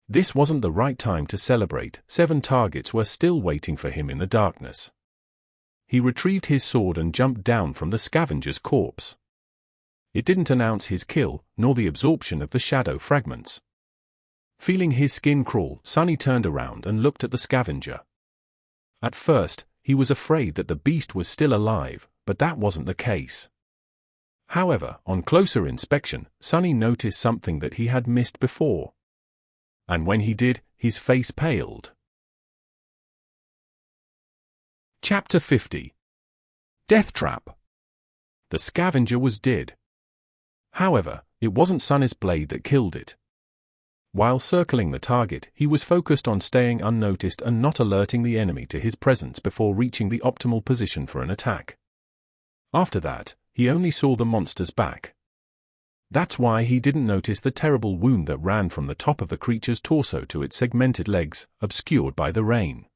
This wasn't the right time to celebrate. 7 targets were still waiting for him in the darkness. He retrieved his sword and jumped down from the scavenger's corpse. It didn't announce his kill, nor the absorption of the shadow fragments. Feeling his skin crawl, Sonny turned around and looked at the scavenger. At first, he was afraid that the beast was still alive, but that wasn't the case. However, on closer inspection, Sonny noticed something that he had missed before. And when he did, his face paled. Chapter 50. Death Trap. The scavenger was dead. However, it wasn't Sonny's blade that killed it. While circling the target, he was focused on staying unnoticed and not alerting the enemy to his presence before reaching the optimal position for an attack. After that, he only saw the monster's back. That's why he didn't notice the terrible wound that ran from the top of the creature's torso to its segmented legs, obscured by the rain.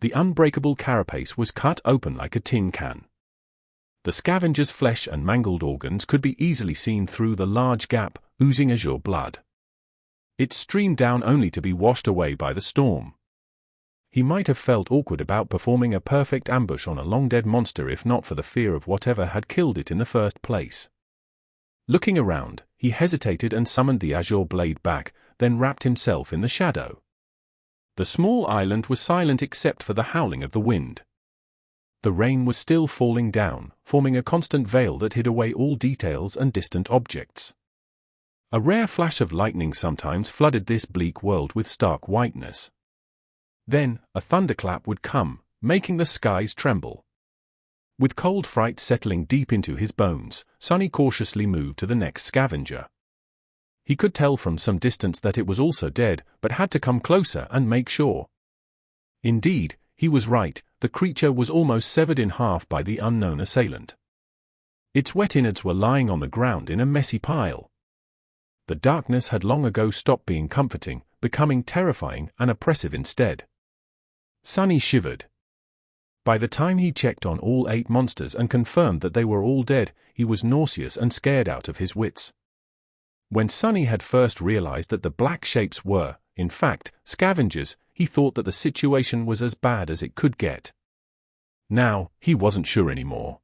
The unbreakable carapace was cut open like a tin can. The scavenger's flesh and mangled organs could be easily seen through the large gap, oozing azure blood. It streamed down only to be washed away by the storm. He might have felt awkward about performing a perfect ambush on a long-dead monster if not for the fear of whatever had killed it in the first place. Looking around, he hesitated and summoned the azure blade back, then wrapped himself in the shadow. The small island was silent except for the howling of the wind. The rain was still falling down, forming a constant veil that hid away all details and distant objects. A rare flash of lightning sometimes flooded this bleak world with stark whiteness. Then, a thunderclap would come, making the skies tremble. With cold fright settling deep into his bones, Sonny cautiously moved to the next scavenger. He could tell from some distance that it was also dead, but had to come closer and make sure. Indeed, he was right, the creature was almost severed in half by the unknown assailant. Its wet innards were lying on the ground in a messy pile. The darkness had long ago stopped being comforting, becoming terrifying and oppressive instead. Sonny shivered. By the time he checked on all 8 monsters and confirmed that they were all dead, he was nauseous and scared out of his wits. When Sonny had first realized that the black shapes were, in fact, scavengers, he thought that the situation was as bad as it could get. Now, he wasn't sure anymore.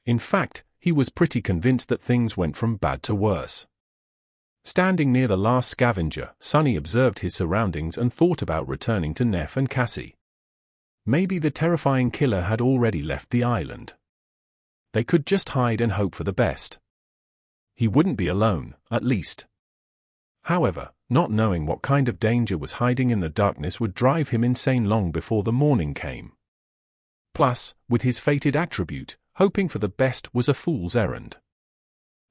In fact, he was pretty convinced that things went from bad to worse. Standing near the last scavenger, Sonny observed his surroundings and thought about returning to Neff and Cassie. Maybe the terrifying killer had already left the island. They could just hide and hope for the best. He wouldn't be alone, at least. However, not knowing what kind of danger was hiding in the darkness would drive him insane long before the morning came. Plus, with his fated attribute, hoping for the best was a fool's errand.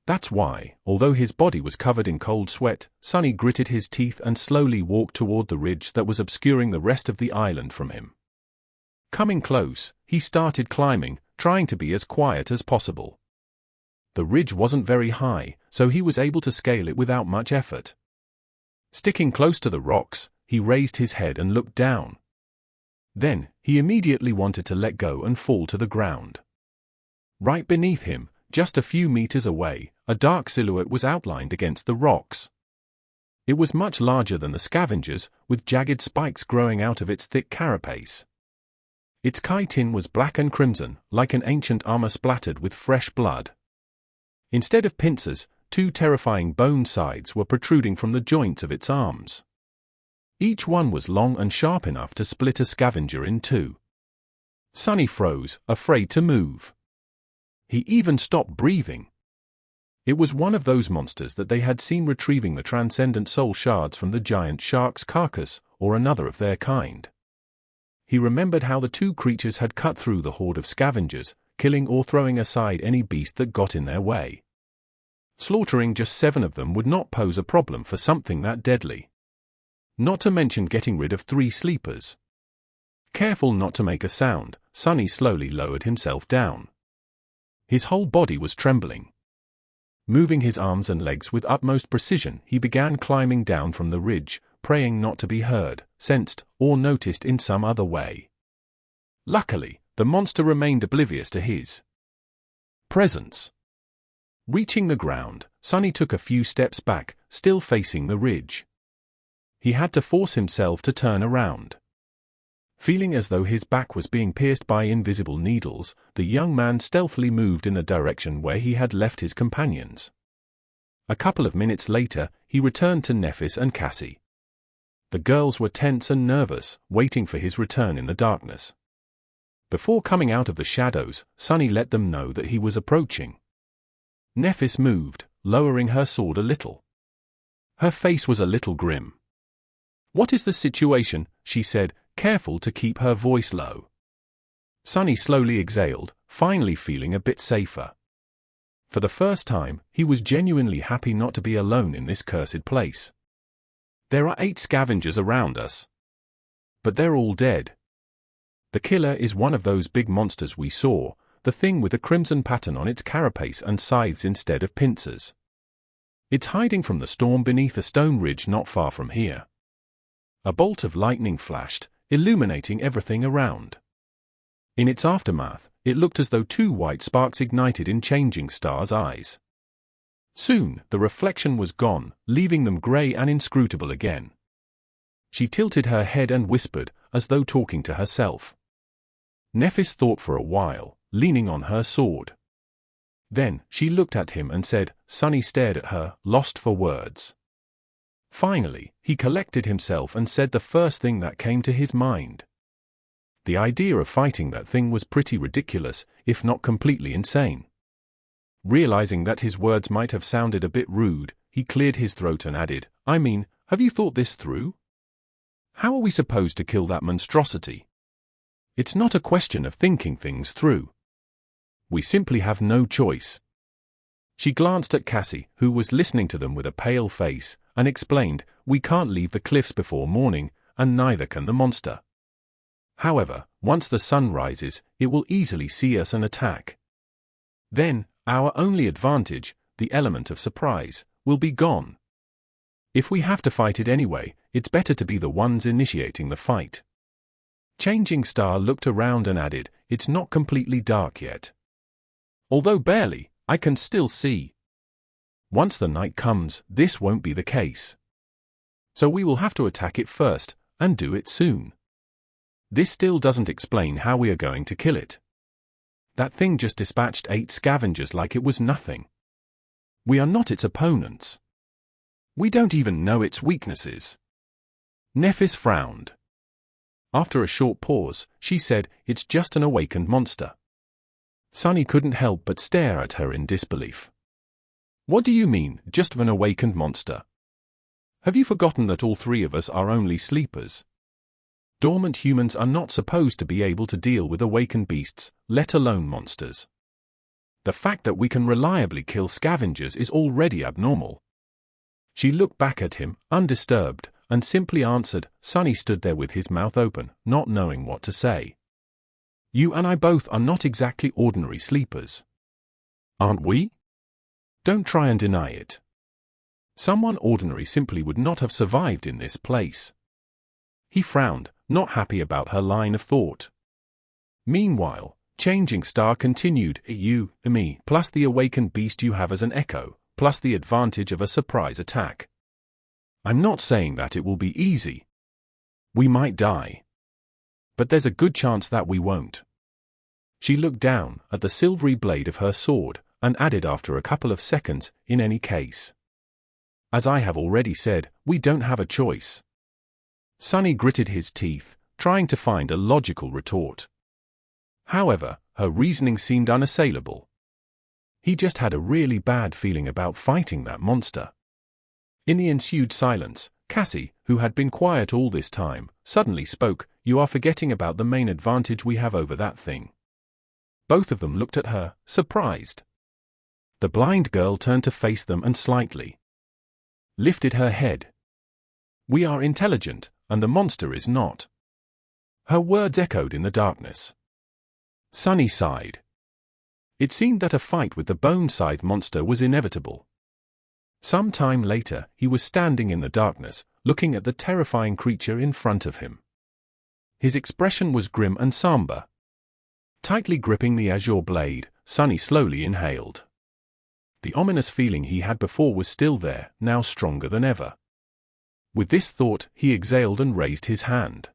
That's why, although his body was covered in cold sweat, Sonny gritted his teeth and slowly walked toward the ridge that was obscuring the rest of the island from him. Coming close, he started climbing, trying to be as quiet as possible. The ridge wasn't very high, so he was able to scale it without much effort. Sticking close to the rocks, he raised his head and looked down. Then, he immediately wanted to let go and fall to the ground. Right beneath him, just a few meters away, a dark silhouette was outlined against the rocks. It was much larger than the scavengers, with jagged spikes growing out of its thick carapace. Its chitin was black and crimson, like an ancient armor splattered with fresh blood. Instead of pincers, 2 terrifying bone sides were protruding from the joints of its arms. Each one was long and sharp enough to split a scavenger in 2. Sonny froze, afraid to move. He even stopped breathing. It was one of those monsters that they had seen retrieving the transcendent soul shards from the giant shark's carcass, or another of their kind. He remembered how the 2 creatures had cut through the horde of scavengers, killing or throwing aside any beast that got in their way. Slaughtering just 7 of them would not pose a problem for something that deadly. Not to mention getting rid of 3 sleepers. Careful not to make a sound, Sonny slowly lowered himself down. His whole body was trembling. Moving his arms and legs with utmost precision, he began climbing down from the ridge, praying not to be heard, sensed, or noticed in some other way. Luckily, the monster remained oblivious to his presence. Reaching the ground, Sonny took a few steps back, still facing the ridge. He had to force himself to turn around. Feeling as though his back was being pierced by invisible needles, the young man stealthily moved in the direction where he had left his companions. A couple of minutes later, he returned to Nephis and Cassie. The girls were tense and nervous, waiting for his return in the darkness. Before coming out of the shadows, Sonny let them know that he was approaching. Nephis moved, lowering her sword a little. Her face was a little grim. "What is the situation?" she said, careful to keep her voice low. Sonny slowly exhaled, finally feeling a bit safer. For the first time, he was genuinely happy not to be alone in this cursed place. "There are 8 scavengers around us. But they're all dead. The killer is one of those big monsters we saw, the thing with a crimson pattern on its carapace and scythes instead of pincers. It's hiding from the storm beneath a stone ridge not far from here." A bolt of lightning flashed, illuminating everything around. In its aftermath, it looked as though 2 white sparks ignited in Changing Star's eyes. Soon, the reflection was gone, leaving them grey and inscrutable again. She tilted her head and whispered, as though talking to herself. Nephis thought for a while, leaning on her sword. Then, she looked at him and said. Sonny stared at her, lost for words. Finally, he collected himself and said the first thing that came to his mind. The idea of fighting that thing was pretty ridiculous, if not completely insane. Realizing that his words might have sounded a bit rude, he cleared his throat and added, "I mean, have you thought this through? How are we supposed to kill that monstrosity? It's not a question of thinking things through. We simply have no choice." She glanced at Cassie, who was listening to them with a pale face, and explained, "We can't leave the cliffs before morning, and neither can the monster. However, once the sun rises, it will easily see us and attack. Then, our only advantage, the element of surprise, will be gone. If we have to fight it anyway, it's better to be the ones initiating the fight." Changing Star looked around and added, "It's not completely dark yet. Although barely, I can still see. Once the night comes, this won't be the case. So we will have to attack it first, and do it soon. This still doesn't explain how we are going to kill it. That thing just dispatched 8 scavengers like it was nothing. We are not its opponents. We don't even know its weaknesses." Nephis frowned. After a short pause, she said, "It's just an awakened monster." Sonny couldn't help but stare at her in disbelief. "What do you mean, just an awakened monster? Have you forgotten that all 3 of us are only sleepers? Dormant humans are not supposed to be able to deal with awakened beasts, let alone monsters. The fact that we can reliably kill scavengers is already abnormal." She looked back at him, undisturbed, and simply answered. Sonny stood there with his mouth open, not knowing what to say. "You and I both are not exactly ordinary sleepers. Aren't we? Don't try and deny it. Someone ordinary simply would not have survived in this place." He frowned, not happy about her line of thought. Meanwhile, Changing Star continued, "You, me, plus the awakened beast you have as an echo, plus the advantage of a surprise attack. I'm not saying that it will be easy. We might die. But there's a good chance that we won't." She looked down at the silvery blade of her sword, and added after a couple of seconds, "In any case. As I have already said, we don't have a choice." Sonny gritted his teeth, trying to find a logical retort. However, her reasoning seemed unassailable. He just had a really bad feeling about fighting that monster. In the ensued silence, Cassie, who had been quiet all this time, suddenly spoke, "You are forgetting about the main advantage we have over that thing." Both of them looked at her, surprised. The blind girl turned to face them and slightly lifted her head. "We are intelligent, and the monster is not." Her words echoed in the darkness. Sonny sighed. It seemed that a fight with the bone-scythe monster was inevitable. Some time later, he was standing in the darkness, looking at the terrifying creature in front of him. His expression was grim and somber. Tightly gripping the azure blade, Sonny slowly inhaled. The ominous feeling he had before was still there, now stronger than ever. With this thought, he exhaled and raised his hand.